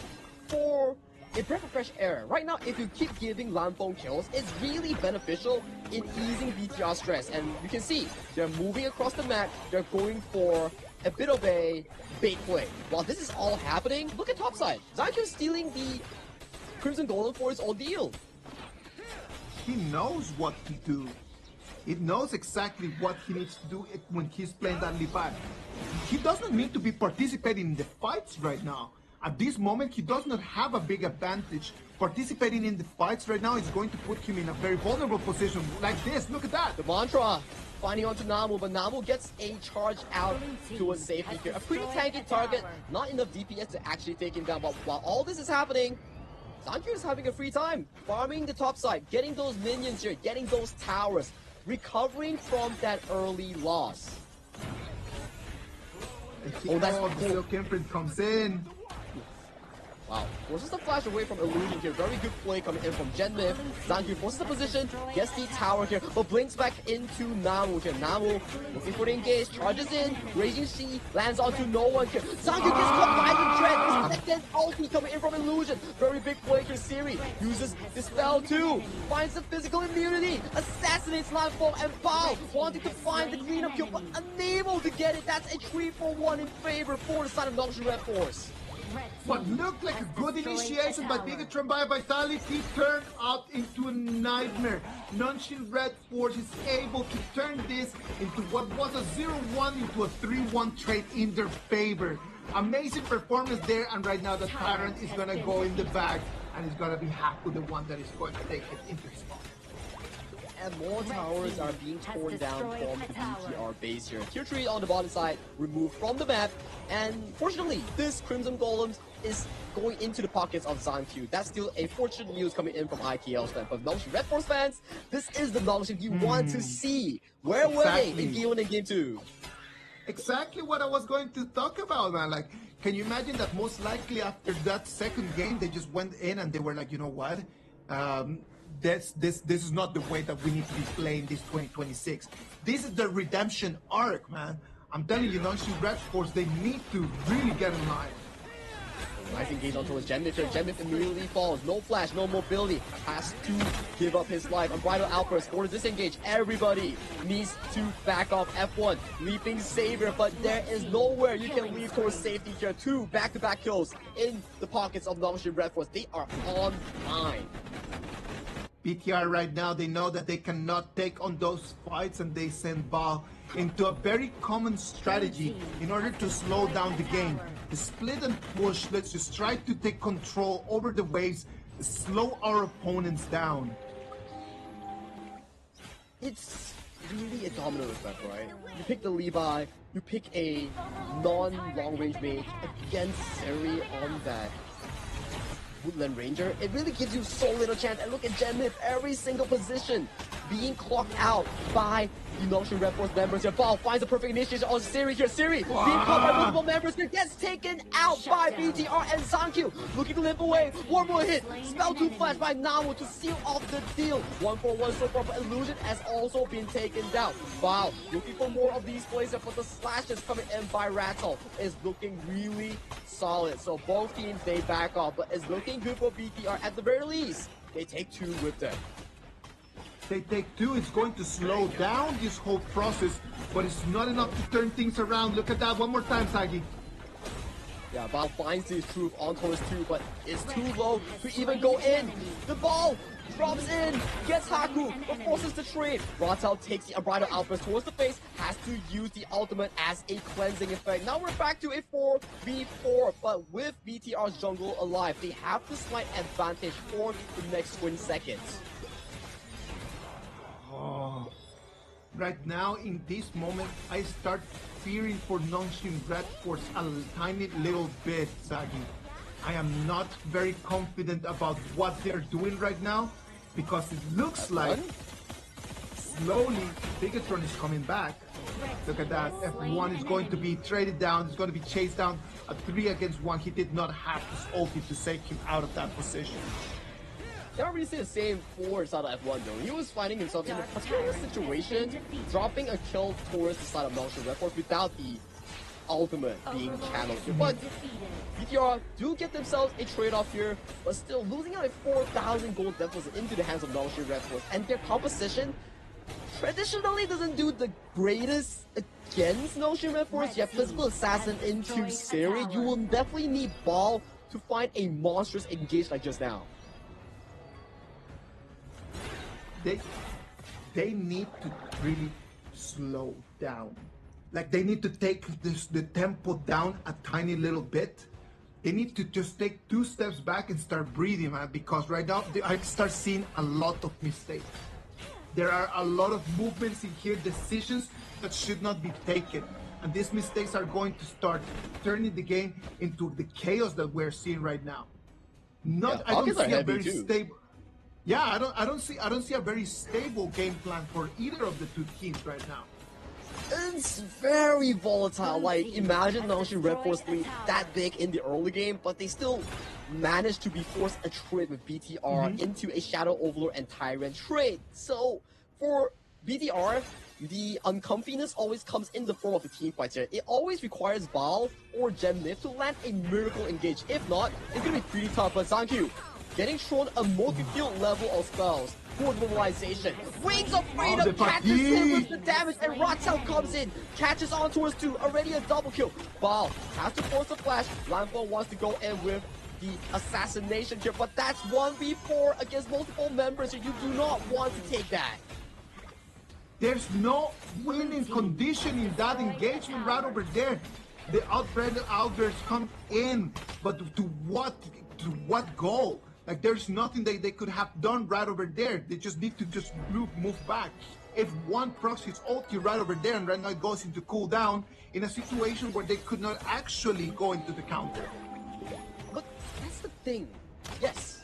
for a breath of fresh air. Right now, if you keep giving Lamphone kills, it's really beneficial in easing BTR stress. And you can see, they're moving across the map, they're going for a bit of a bait play. While this is all happening, look at topside. Zankyo stealing the Crimson Golem for his ordeal. He knows what to do. He knows exactly what he needs to do when he's playing that Levi. He doesn't need to be participating in the fights right now. At this moment, he does not have a big advantage. Participating in the fights right now is going to put him in a very vulnerable position like this. Look at that. The mantra finding onto Namu, but Namu gets a charge out to a safety here. A pretty tanky target, not enough DPS to actually take him down. But while all this is happening, Zankyo is having a free time, farming the top side, getting those minions here, getting those towers, recovering from that early loss. The Silk Imprint comes in. Wow, forces the flash away from Illusion here. Very good play coming in from Genmith. Zanku forces the position, gets the tower here, but blinks back into Namu here. Namu looking for the engage, charges in, Raging Sea, lands onto no one here. Zanku gets caught by the Dread. Second ulti coming in from Illusion. Very big play here. Siri uses Dispel too, finds the physical immunity, assassinates Landfall and Bao, wanting to find the cleanup kill, but unable to get it. That's a 3-for-1 in favor for the side of Noxian Red Force. What looked like a good initiation by Bigatron by Vitality turned out into a nightmare. Noxian Red Force is able to turn this into what was a 0-1 into a 3-1 trade in their favor. Amazing performance there, and right now the Tyrant is gonna go in the back, and it's gonna be Haku the one that is going to take it into spot. And more towers are being torn down from the BTR base here. Tier 3 on the bottom side, removed from the map. And fortunately, this Crimson Golem is going into the pockets of Zanku. That's still a fortunate news coming in from IKL's stand. But Noxian Red Force fans, this is the Noxian you want to see. Where were they in Game 1 and Game 2? Exactly what I was going to talk about, man. Like, can you imagine that most likely after that second game, they just went in and they were like, you know what? This is not the way that we need to be playing this 2026. This is the redemption arc, man. I'm telling you, Noxian Red Force, they need to really get in line. Nice engage onto his Genmith here. Genmith immediately falls. No flash, no mobility. Has to give up his life. Unbridled outburst for the disengage. Everybody needs to back off F1. Leaping Savior, but there is nowhere you can leave towards safety here. 2 back-to-back kills in the pockets of Noxian Red Force. They are on line. BTR right now, they know that they cannot take on those fights, and they send Bao into a very common strategy in order to slow down the game. The split and push, let's just try to take control over the waves, slow our opponents down. It's really a domino effect, right? You pick the Levi, you pick a non-long range mage against Seri on that Woodland Ranger. It really gives you so little chance. And look at Genmith, every single position being clocked out by the Noxian Red Force members here. Bao finds the perfect initiation on Siri here. Siri being caught by multiple members here, gets taken out by BTR and Zanku. Looking to limp away. One more hit. Spell 2 flash by Namu to seal off the deal. 1-for-1 so far, but Illusion has also been taken down. Bao looking for more of these plays, but the slashes coming in by Rattle is looking really solid. So both teams, they back off, but it's looking good for BTR. At the very least, they take 2 with them. They take 2, it's going to slow down this whole process, but it's not enough to turn things around. Look at that one more time, Sagi. Yeah, Bao finds his truth on towards 2, but it's too low to even go in. The ball drops in, gets Haku, but forces the trade. Ratel takes the Unbridled outburst towards the face, has to use the ultimate as a cleansing effect. Now we're back to a 4v4, but with BTR's jungle alive, they have the slight advantage for the next 20 seconds. Oh. Right now, in this moment, I start fearing for Noxian Red Force a tiny little bit, Sagi. I am not very confident about what they're doing right now, because it looks like slowly Bigatron is coming back. Look at that. F1 is going to be traded down. It's going to be chased down. A 3 against 1. He did not have his ulti to take him out of that position. I don't really see the same for side of F1 though. He was finding himself in a particular situation, dropping a kill towards the side of Noxian Red Force without the ultimate being channeled here. But BTR do get themselves a trade-off here, but still losing out a 4,000 gold deficit into the hands of Noxian Red Force. And their composition traditionally doesn't do the greatest against Noxian Red Force. You have Physical Assassin into Seri. You will definitely need Ball to find a monstrous engage like just now. They need to really slow down. Like, they need to take the tempo down a tiny little bit. They need to just take 2 steps back and start breathing, man, because right now I start seeing a lot of mistakes. There are a lot of movements in here, decisions that should not be taken. And these mistakes are going to start turning the game into the chaos that we're seeing right now. I don't see a very stable. Yeah, I don't see a very stable game plan for either of the two teams right now. It's very volatile. Like, imagine Nangshin Red Force lead that big in the early game, but they still managed to be forced a trade with BTR into a Shadow Overlord and Tyrant trade. So, for BTR, the uncomfiness always comes in the form of the team fights here. It always requires Baal or Gem Nif to land a miracle engage. If not, it's gonna be pretty tough. But Zankyu getting thrown a multi-field level of spells for the mobilization. Wings of Freedom catches him with the damage, and Ratel comes in, catches on towards 2, already a double kill. Baal has to force a flash. Lanfo wants to go in with the assassination here, but that's 1v4 against multiple members, so you do not want to take that. There's no winning condition in that engagement right over there. The outbred Augurs come in, but to what goal? Like, there's nothing they could have done right over there. They just need to just move back. If one procs his ulti right over there and right now it goes into cooldown in a situation where they could not actually go into the counter. But that's the thing. Yes,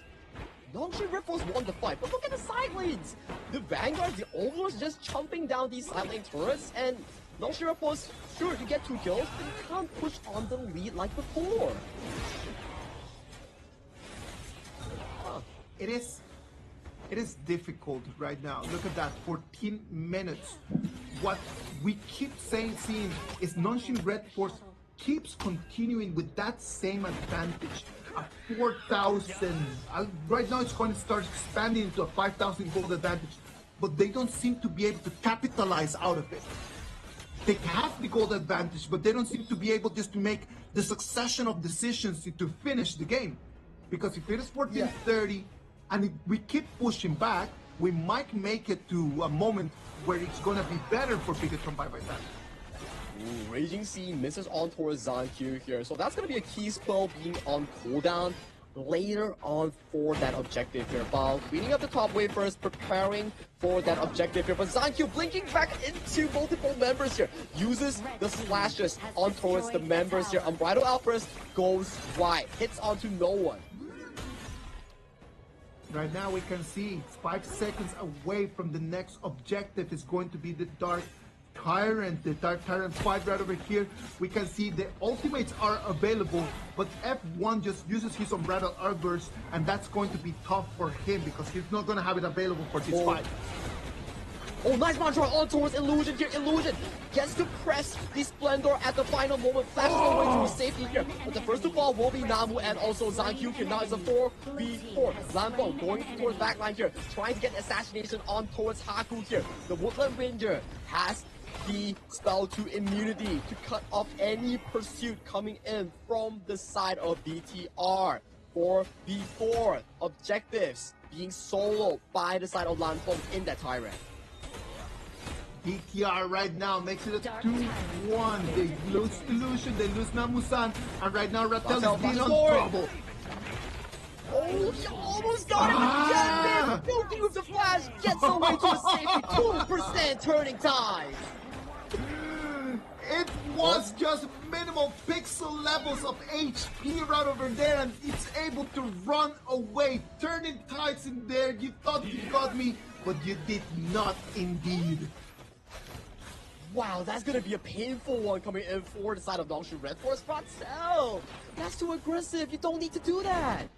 Nangshin Red Force won the fight, but look at the side lanes. The Vanguard, the Overlords just chomping down these side lane turrets, and Nangshin Red Force, sure, you get 2 kills, but you can't push on the lead like before. It is difficult right now. Look at that, 14 minutes. What we keep seeing is Nangshin Red Force keeps continuing with that same advantage. A 4,000, right now it's going to start expanding into a 5,000 gold advantage, but they don't seem to be able to capitalize out of it. They have the gold advantage, but they don't seem to be able just to make the succession of decisions to finish the game. Because if it is 14-30, and if we keep pushing back, we might make it to a moment where it's going to be better for Bigatron by that. Ooh, Raging Sea misses on towards Zankyu here, so that's going to be a key spell being on cooldown later on for that objective here. Baal cleaning up the top wave first, preparing for that objective here, but Zankyu blinking back into multiple members here, uses the slashes on towards the members here. Unbridled Outburst goes wide, hits onto no one. Right now we can see it's 5 seconds away from the next objective. Is going to be the Dark Tyrant. The Dark Tyrant 5 right over here. We can see the ultimates are available, but F1 just uses his Unbridled Outburst, and that's going to be tough for him because he's not going to have it available for this fight. Oh, nice mantra on towards Illusion here. Illusion gets to press the Splendor at the final moment. Flashes away to his safety here. But the first to fall will be Namu and also Zankyu here. Now it's a 4v4. Lambo going towards backline here. Trying to get assassination on towards Haku here. The Woodland Ranger has the spell to immunity to cut off any pursuit coming in from the side of BTR. 4v4 objectives being soloed by the side of Lanfeng in that Tyrant. BTR right now makes it a 2-1. They lose Illusion, they lose Namu-san, and right now Ratel is being on trouble. Oh, he almost got it! Yes, filthy with the flash, gets away to the safety, 2% turning tide. It was just minimal pixel levels of HP right over there, and it's able to run away. Turning tides in there, you thought you got me, but you did not indeed. Wow, that's gonna be a painful one coming in for the side of Nangshin Red Force. Ratel, that's too aggressive. You don't need to do that.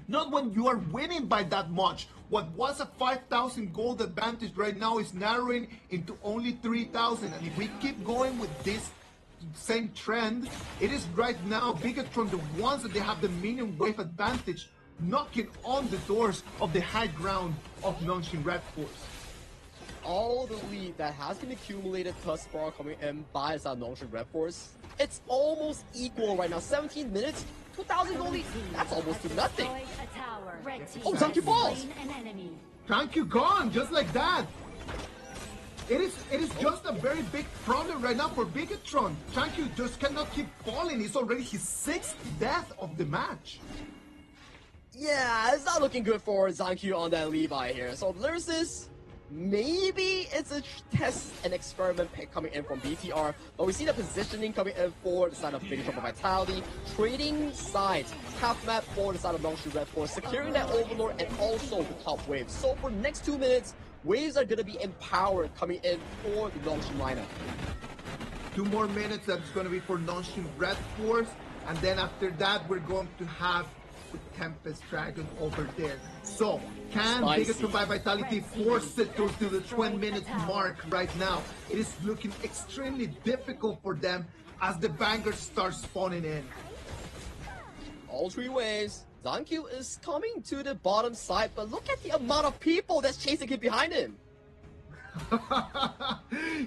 Not when you are winning by that much. What was a 5,000 gold advantage right now is narrowing into only 3,000. And if we keep going with this same trend, it is right now Bigatron, the ones that they have the minion wave advantage, knocking on the doors of the high ground of Nangshin Red Force. All the lead that has been accumulated thus far coming in by Nangshin Red Force, it's almost equal right now. 17 minutes, 2,000 gold lead. That's almost to nothing. Oh, Zankyu falls. Zankyu gone, just like that. It is just a very big problem right now for Bigatron. Zankyu just cannot keep falling. It's already his 6th death of the match. Yeah, it's not looking good for Zankyu on that Levi here. So Lyricist Maybe it's a test and experiment pick coming in from BTR, but we see the positioning coming in for the side of Big Trouble Vitality, trading sides, half map for the side of Longshu Red Force, securing that Overlord and also the top wave. So for the next 2 minutes, waves are going to be empowered coming in for the Longshu lineup. 2 more minutes, that's going to be for Longshu Red Force, and then after that, we're going to have the Tempest Dragon over there. So, can Bigatron by Vitality force it to the 20-minute mark right now? It is looking extremely difficult for them as the Vanguard starts spawning in. All 3 waves. Zankyu is coming to the bottom side, but look at the amount of people that's chasing him behind him.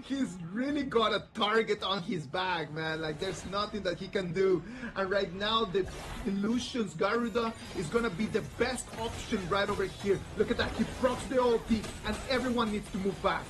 He's really got a target on his back, man. Like, there's nothing that he can do. And right now, the Illusions Garuda is gonna be the best option right over here. Look at that, he procs the ulti, and everyone needs to move back.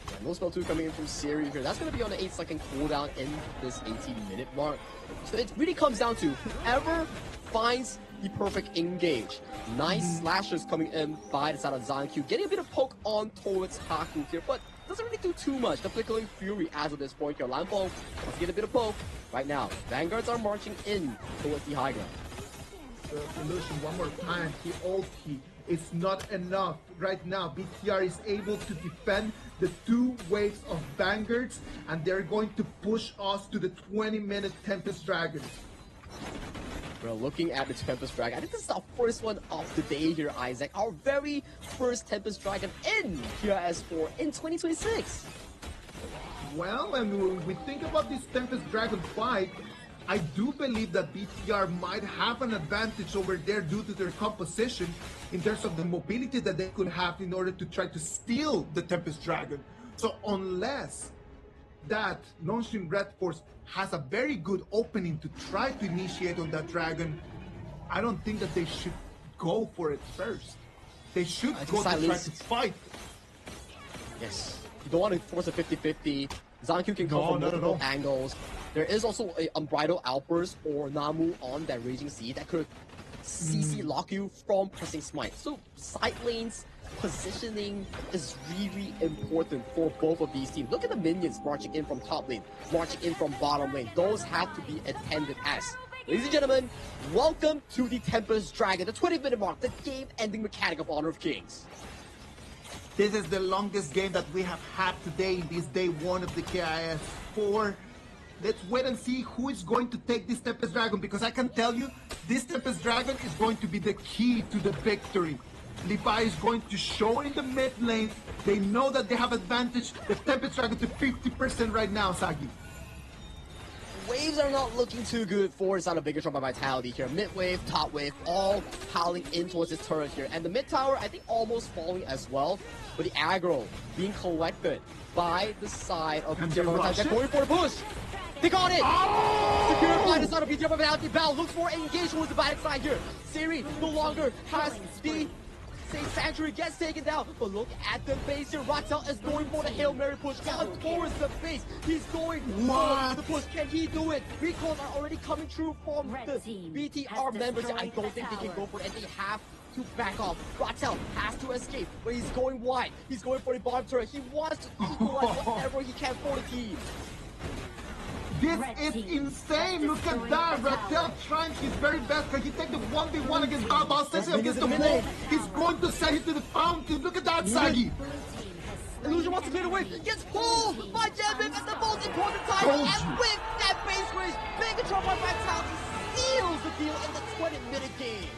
Yeah, no spell 2 coming in from Siri here. That's gonna be on the 8-second cooldown in this 18-minute mark. So it really comes down to whoever finds the perfect engage. Nice slashes coming in by the side of Zankyu, getting a bit of poke on towards Haku here, but doesn't really do too much. The Flickering Fury as of this point here. Lampo, let's get a bit of poke. Right now, Vanguards are marching in towards the high ground. Illusion, one more time, he ulti. It's not enough. Right now, BTR is able to defend the 2 waves of Vanguards, and they're going to push us to the 20-minute Tempest Dragons. We're looking at the Tempest Dragon. I think this is our first one of the day here, Isaac. Our very first Tempest Dragon in KIS4 in 2026. Well, and when we think about this Tempest Dragon fight, I do believe that BTR might have an advantage over there due to their composition in terms of the mobility that they could have in order to try to steal the Tempest Dragon. So unless that Longshu Red Force has a very good opening to try to initiate on that dragon, I don't think that they should go for it first. They should go to try to fight. Yes. You don't want to force a 50-50. Zankyu can come from multiple angles. There is also an Unbridled Outburst or Namu on that Raging Sea that could CC lock you from pressing Smite. So side lanes, positioning is really important for both of these teams. Look at the minions marching in from top lane, marching in from bottom lane. Those have to be attended as. Ladies and gentlemen, welcome to the Tempest Dragon, the 20-minute mark, the game-ending mechanic of Honor of Kings. This is the longest game that we have had today in this day 1 of the KIS4. Let's wait and see who is going to take this Tempest Dragon, because I can tell you, this Tempest Dragon is going to be the key to the victory. Levi is going to show in the mid lane. They know that they have advantage. The Tempest Dragon to 50% right now, Sagi. Waves are not looking too good for the side of Bigatron by Vitality here. Mid wave, top wave, all piling in towards this turret here. And the mid tower, I think, almost falling as well. But the aggro being collected by the side of BTR. They're going for a push. They got it! Oh! Secured by the side of BTR by Vitality. Bell looks for engagement with the back side here. Siri no longer has the Sanctuary, gets taken down, but look at the base here. Rattel is going for the Hail Mary push down towards the base. He's going for the push. Can he do it? Recalls are already coming through from the BTR members. I don't think they can go for it, and they have to back off. Rattel has to escape, but he's going wide. He's going for the bottom turret. He wants to equalize whatever he can for the team. This is insane. Look at that. Rattel trying his very best. Can he take the 1v1 against Ballstation against the wall? He's going to send it to the fountain. Look at that, Sagi. Illusion wants to clear away. He gets pulled by Jevin at the most important time. And with that base race, Bigatron by Vitality seals the deal in the 20-minute game.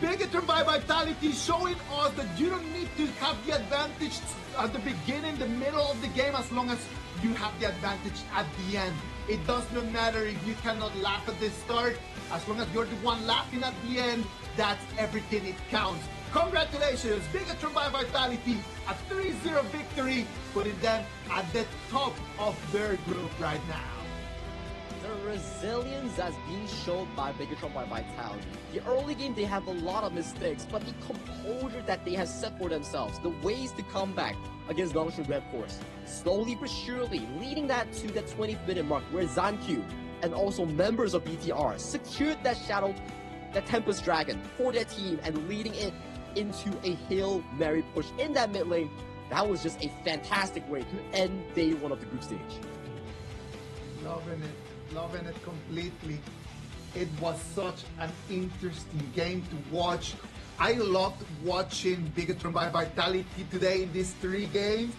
Bigatron by Vitality showing us that you don't need to have the advantage at the beginning, the middle of the game, as long as you have the advantage at the end. It does not matter if you cannot laugh at the start. As long as you're the one laughing at the end, that's everything it counts. Congratulations, Bigatron by Vitality, a 3-0 victory, putting them at the top of their group right now. The resilience that's being shown by Bigatron by Vitality. The early game, they have a lot of mistakes, but the composure that they have set for themselves, the ways to come back against Longshu Red Force, slowly but surely leading that to the 20th-minute mark where Zankyu and also members of BTR secured that Tempest Dragon for their team and leading it into a Hail Mary push in that mid lane. That was just a fantastic way to end day one of the group stage. Loving it completely. It was such an interesting game to watch. I loved watching Bigatron by Vitality today in these 3 games.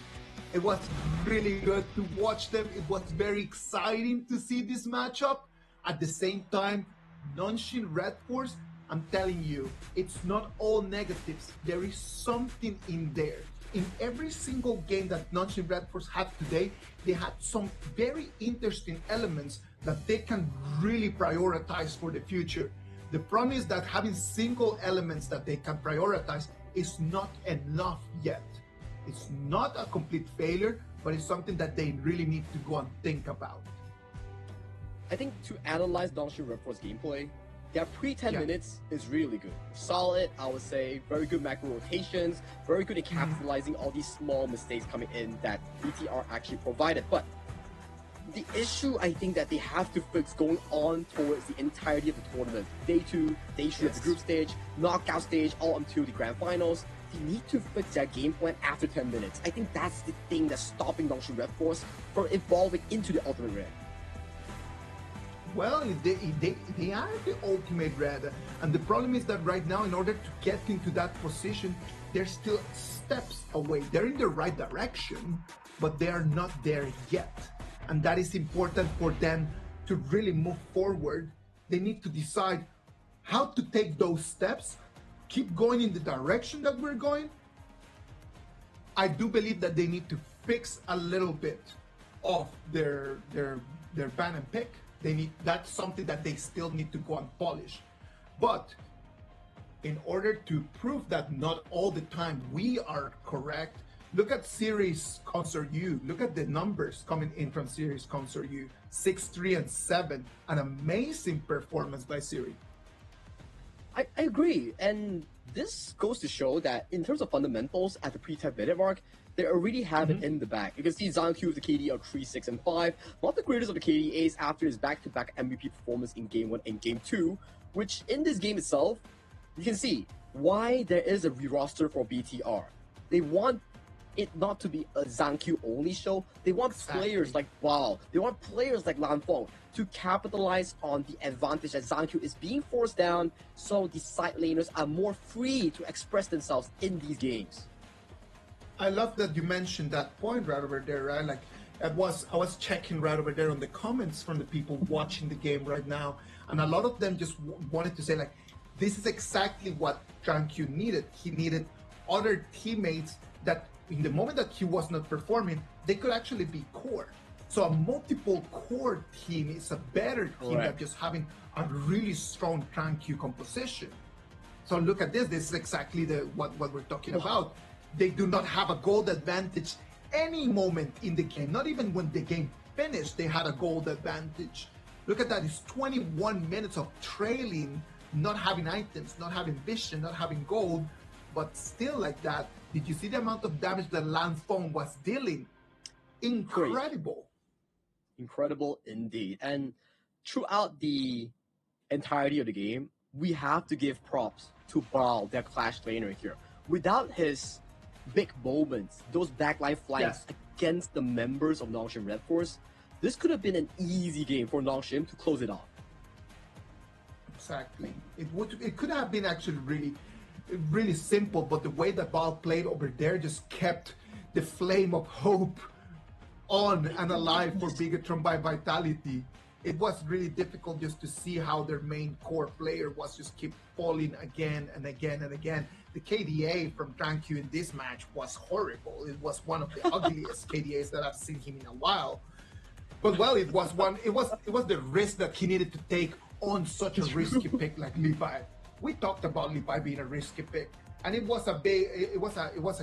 It was really good to watch them. It was very exciting to see this matchup. At the same time, Nonshin Red Force, I'm telling you, it's not all negatives. There is something in there. In every single game that Nonshin Red Force had today, they had some very interesting elements that they can really prioritize for the future. The problem is that having single elements that they can prioritize is not enough yet. It's not a complete failure, but it's something that they really need to go and think about. I think to analyze Nonshin Red Force gameplay, their pre-10 minutes is really good. Solid, I would say, very good macro rotations, very good at capitalizing all these small mistakes coming in that BTR actually provided. But the issue I think that they have to fix going on towards the entirety of the tournament, day 2, day 3 of the group stage, knockout stage, all until the grand finals, they need to fix their game plan after 10 minutes. I think that's the thing that's stopping Nonshin Red Force from evolving into the Ultimate Red. Well, they are the Ultimate Red, and the problem is that right now, in order to get into that position, they're still steps away. They're in the right direction, but they are not there yet. And that is important for them to really move forward. They need to decide how to take those steps, keep going in the direction that we're going. I do believe that they need to fix a little bit of their ban and pick. That's something that they still need to go and polish. But in order to prove that not all the time we are correct, look at Series Concert U. Look at the numbers coming in from Series Concert U. 6, 3, and 7. An amazing performance by Siri. I agree. And this goes to show that in terms of fundamentals at the pre-10 minute mark, they already have it in the bag. You can see Zanq with the KD of 3, 6, and 5. Not the greatest of the KDAs after his back-to-back MVP performance in Game 1 and Game 2, which in this game itself, you can see why there is a re-roster for BTR. They want it not to be a Zanq only show. They want players like Bao, they want players like Lanfeng to capitalize on the advantage that Zanq is being forced down, so the side laners are more free to express themselves in these games. I love that you mentioned that point right over there, right? Like, I was checking right over there on the comments from the people watching the game right now, and a lot of them just wanted to say, like, this is exactly what Zanq needed. He needed other teammates that in the moment that he was not performing, they could actually be core. So a multiple core team is a better team than just having a really strong Zanq composition. So look at this. This is exactly what we're talking about. They do not have a gold advantage any moment in the game. Not even when the game finished, they had a gold advantage. Look at that. It's 21 minutes of trailing, not having items, not having vision, not having gold, but still like that. Did you see the amount of damage that Lanfeng was dealing? Incredible. Incredible indeed. And throughout the entirety of the game, we have to give props to Bao, their Clash trainer here. Without his big moments, those backline flanks against the members of Nongshim Red Force, this could have been an easy game for Nongshim to close it off. Exactly. It could have been actually really simple, but the way that Bao played over there just kept the flame of hope on and alive for Bigatron by Vitality. It was really difficult just to see how their main core player was just keep falling again and again and again. The KDA from Zanq in this match was horrible. It was one of the ugliest KDAs that I've seen him in a while. But well, it was the risk that he needed to take on such a risky pick like Levi. We talked about Levi being a risky pick, and it was a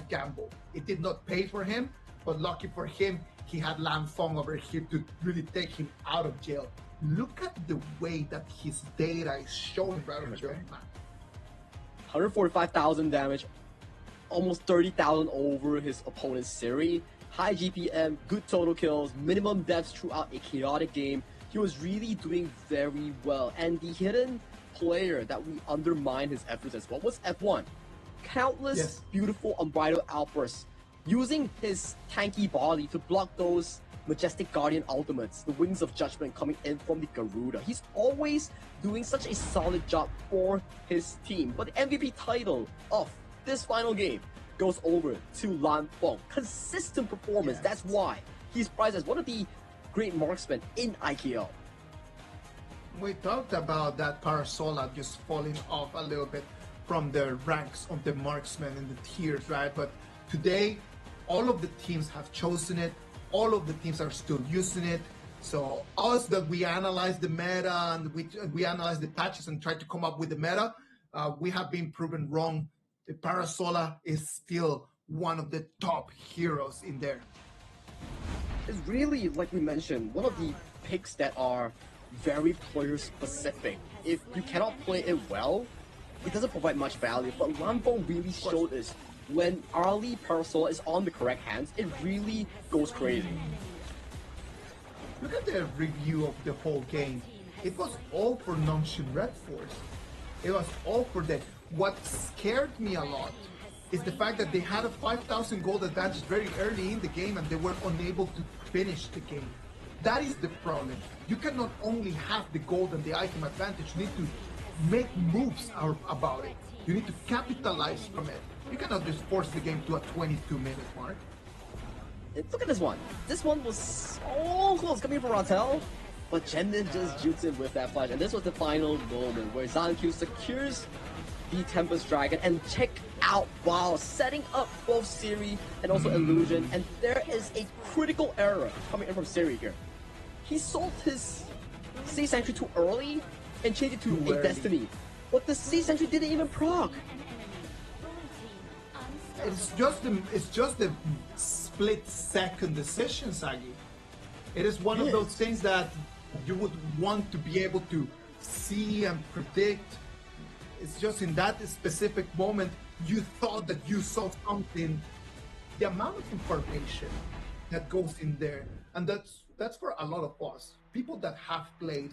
gamble. It did not pay for him, but lucky for him, he had Lanfeng over here to really take him out of jail. Look at the way that his data is showing right over there, man. 145,000 damage, almost 30,000 over his opponent's Siri. High GPM, good total kills, minimum deaths throughout a chaotic game. He was really doing very well. And the hidden player that we undermined his efforts as well was F1. countless beautiful unbridled outbursts, using his tanky body to block those majestic Guardian ultimates, the Wings of Judgment coming in from the Garuda. He's always doing such a solid job for his team. But the MVP title of this final game goes over to Lan Feng. Consistent performance, that's why he's prized as one of the great marksmen in IKL. We talked about that Parasola just falling off a little bit from the ranks of the marksmen and the tiers, right? But today, all of the teams have chosen it. All of the teams are still using it. So us that we analyze the meta and we analyze the patches and try to come up with the meta, we have been proven wrong. The Parasola is still one of the top heroes in there. It's really, like we mentioned, one of the picks that are very player specific. If you cannot play it well, it doesn't provide much value. But Lan Feng really showed us when early Parasola is on the correct hands, it really goes crazy. Look at the review of the whole game. It was all for Nongshim Red Force. It was all for them. What scared me a lot is the fact that they had a 5,000 gold advantage very early in the game and they were unable to finish the game. That is the problem. You cannot only have the gold and the item advantage, you need to make moves about it. You need to capitalize from it. You cannot just force the game to a 22-minute mark. Look at this one. This one was so close coming from Ratel, but Jendin just jukes in with that flash. And this was the final moment where Zanq secures the Tempest Dragon. And check out, wow, setting up both Siri and also Illusion. And there is a critical error coming in from Siri here. He sold his Sea Sentry too early and changed it to a Destiny. But the Sea Sentry didn't even proc. It's just the split-second decision, Sagi. It is one of those things that you would want to be able to see and predict. It's just in that specific moment you thought that you saw something. The amount of information that goes in there, and that's for a lot of us, people that have played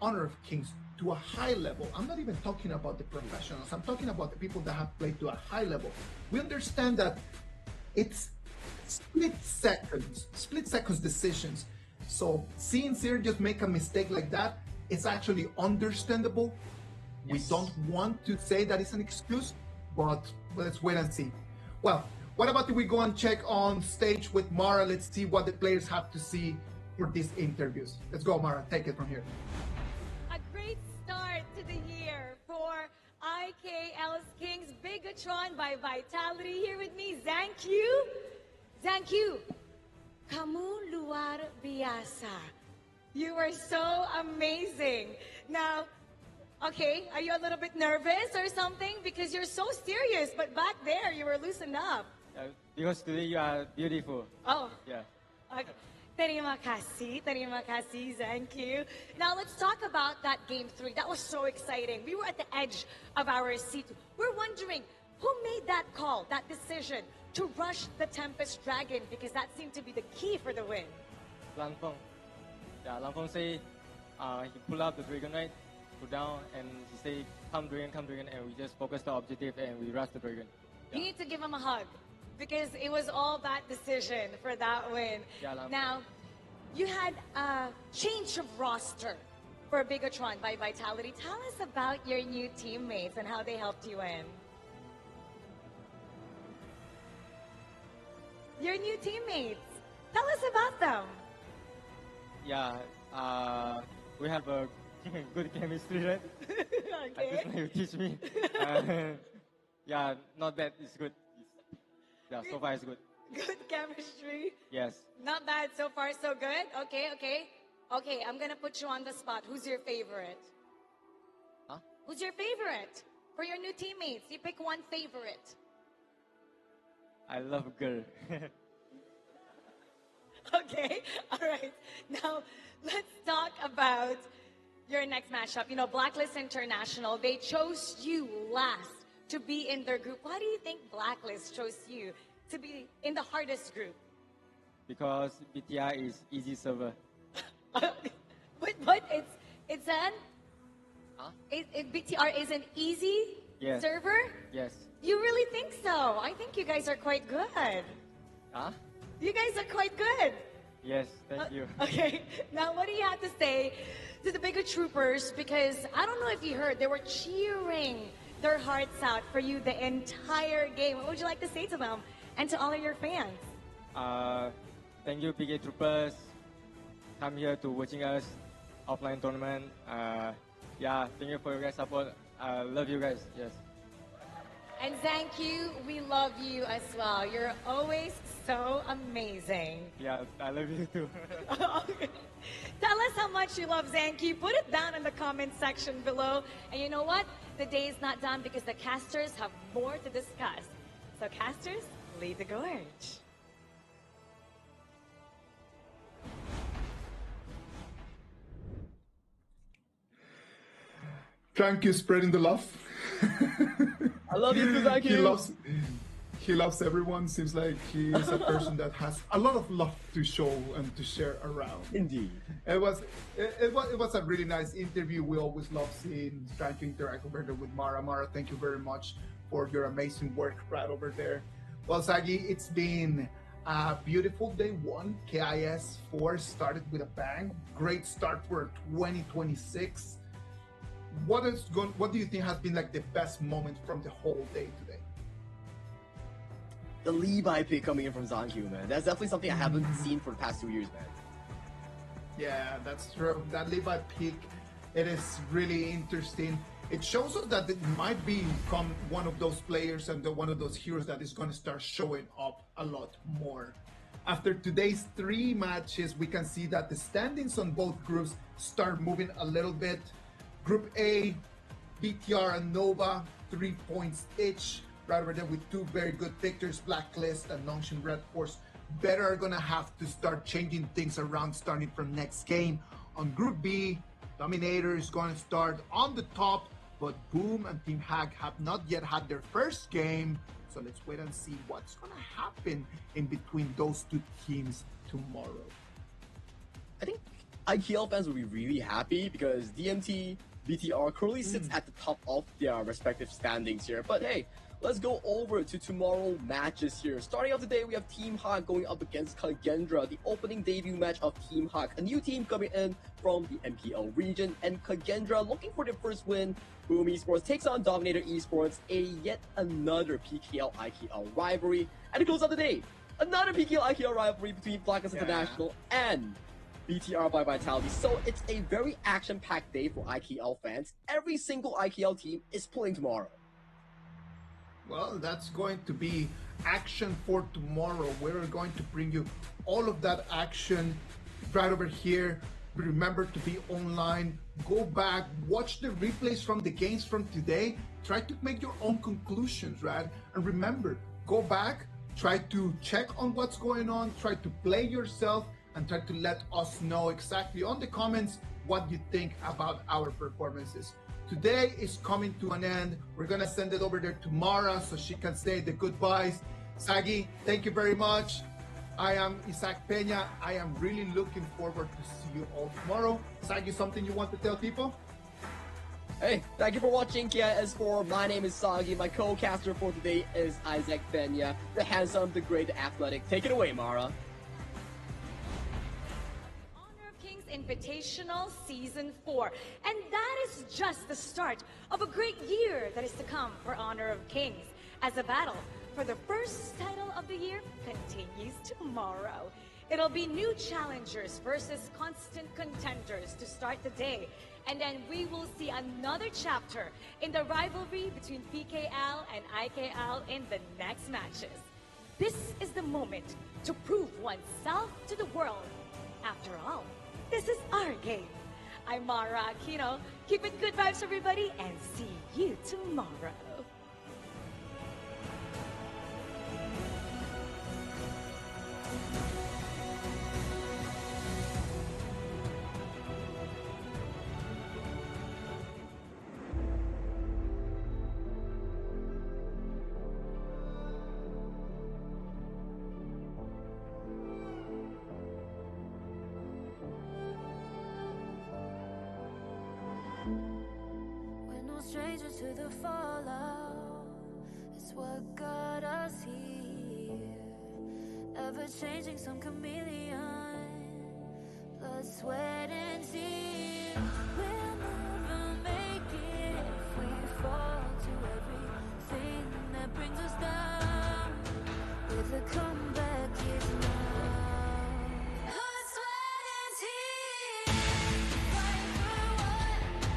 Honor of Kings to a high level. I'm not even talking about the professionals. I'm talking about the people that have played to a high level. We understand that it's split seconds decisions. So seeing Siri just make a mistake like that, it's actually understandable. We don't want to say that it's an excuse, but let's wait and see. Well, what about if we go and check on stage with Mara? Let's see what the players have to see for these interviews. Let's go, Mara. Take it from here. A great start to the year for IKL's Kings Bigatron by Vitality. Here with me, Zanq. Zanq, kamu luar biasa. You are so amazing. Now, okay, are you a little bit nervous or something? Because you're so serious, but back there you were loosened up. Because today you are beautiful. Oh. Yeah. Okay. Terima kasih, Zanq. Now let's talk about that game 3. That was so exciting. We were at the edge of our seat. We're wondering, who made that call, that decision to rush the Tempest Dragon? Because that seemed to be the key for the win. Lan Feng. Yeah, Lan Feng say he pulled out the Dragon Knight, put down, and he say, come Dragon, and we just focus the objective and we rush the Dragon. Yeah. You need to give him a hug, because it was all that decision for that win. Yeah, now, you had a change of roster for Bigatron by Vitality. Tell us about your new teammates and how they helped you win. Your new teammates. Tell us about them. Yeah, we have a good chemistry, right? Okay. I just want you to teach me. Yeah, not bad. It's good. Yeah, so far it's good. Good chemistry. Yes. Not bad so far, so good. Okay. I'm gonna put you on the spot. Who's your favorite? Huh? Who's your favorite for your new teammates? You pick one favorite. I love girl. Okay, all right. Now, let's talk about your next matchup. You know, Blacklist International, they chose you last to be in their group. Why do you think Blacklist chose you to be in the hardest group? Because BTR is easy server. But it's an... Huh? BTR is an easy Yes. server? Yes. You really think so? I think you guys are quite good. Huh? You guys are quite good. Yes, thank you. Okay, now what do you have to say to the bigger troopers? Because I don't know if you heard, they were cheering their hearts out for you the entire game. What would you like to say to them and to all of your fans? Thank you, PK Troopers. Come here to watching us offline tournament. Yeah, thank you for your guys' support. Love you guys. Yes. And thank you, we love you as well. You're always so amazing. Yeah, I love you too. Okay. Tell us how much you love Zanky. Put it down in the comment section below. And you know what? The day is not done because the casters have more to discuss. So casters, lead the gorge. Thank you, spreading the love. I love you too, thank you. He loves everyone. Seems like he is a person that has a lot of love to show and to share around. Indeed. It was a really nice interview. We always love trying to interact over there with Mara. Mara, thank you very much for your amazing work right over there. Well, Sagi, it's been a beautiful day one. KIS4 started with a bang. Great start for 2026. What do you think has been like the best moment from the whole day today? The Levi pick coming in from Zankyu, man. That's definitely something I haven't seen for the past 2 years, man. Yeah, that's true. That Levi pick, it is really interesting. It shows us that it might become one of those players and one of those heroes that is going to start showing up a lot more. After today's 3 matches, we can see that the standings on both groups start moving a little bit. Group A, BTR and Nova, 3 points each. Right over there with 2 very good victors, Blacklist and Nongshin Red Force. Better are gonna have to start changing things around starting from next game. On Group B, Dominator is gonna start on the top, but Boom and Team Hag have not yet had their first game. So let's wait and see what's gonna happen in between those 2 teams tomorrow. I think IKL fans will be really happy because DMT, BTR currently sits at the top of their respective standings here. But hey, let's go over to tomorrow matches here. Starting off today, we have Team Hawk going up against Kagendra, the opening debut match of Team Hawk, a new team coming in from the MPL region, and Kagendra looking for their first win. Boom Esports takes on Dominator Esports, a yet another PKL-IKL rivalry. And to close out the day, another PKL-IKL rivalry between Blacklist International and BTR by Vitality. So it's a very action-packed day for IKL fans. Every single IKL team is playing tomorrow. Well, that's going to be action for tomorrow. We're going to bring you all of that action right over here. Remember to be online. Go back, watch the replays from the games from today. Try to make your own conclusions, right? And remember, go back, try to check on what's going on, try to play yourself, and try to let us know exactly on the comments what you think about our performances. Today is coming to an end. We're gonna send it over there to Mara so she can say the goodbyes. Sagi, thank you very much. I am Isaac Peña. I am really looking forward to see you all tomorrow. Sagi, something you want to tell people? Hey, thank you for watching KIS4. My name is Sagi. My co-caster for today is Isaac Peña, the handsome, the great, the athletic. Take it away, Mara. Kings Invitational Season 4. And that is just the start of a great year that is to come for Honor of Kings, as the battle for the first title of the year continues tomorrow. It'll be new challengers versus constant contenders to start the day. And then we will see another chapter in the rivalry between PKL and IKL in the next matches. This is the moment to prove oneself to the world. After all, this is our game. I'm Mara Aquino. Keep it good vibes, everybody, and see you tomorrow. Stranger to the fallout. It's what got us here. Ever changing, some chameleon. Blood, sweat, and tears. We'll never make it if we fall to everything that brings us down. With a comeback is now. Blood, sweat, and tears. Fight for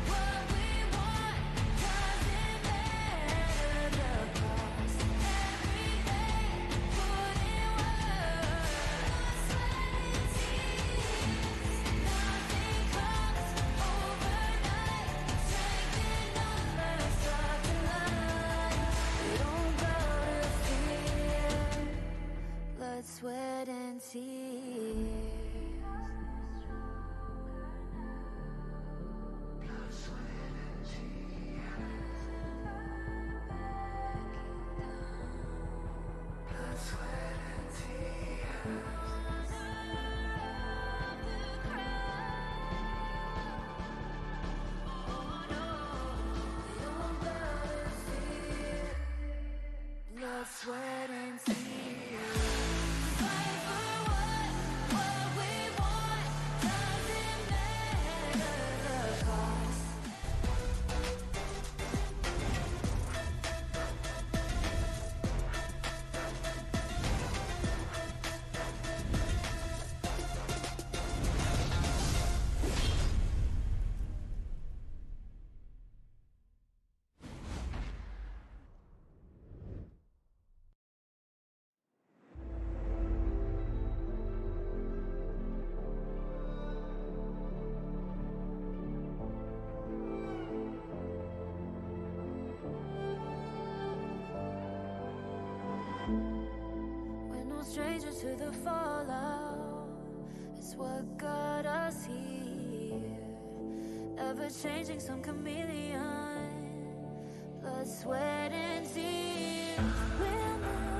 what we want. Doesn't matter the cost. Every day, put in work. Blood, sweat, and tears. Nothing comes overnight. Strength in numbers, start to line. We don't bow to fear. Blood, sweat, and tears. Blood, sweat, and tears. Fight for what we want. Doesn't matter the cost. We're no strangers to the fallout. It's what got us here. Ever changing, some chameleon. Blood, sweat, and tears. We'll never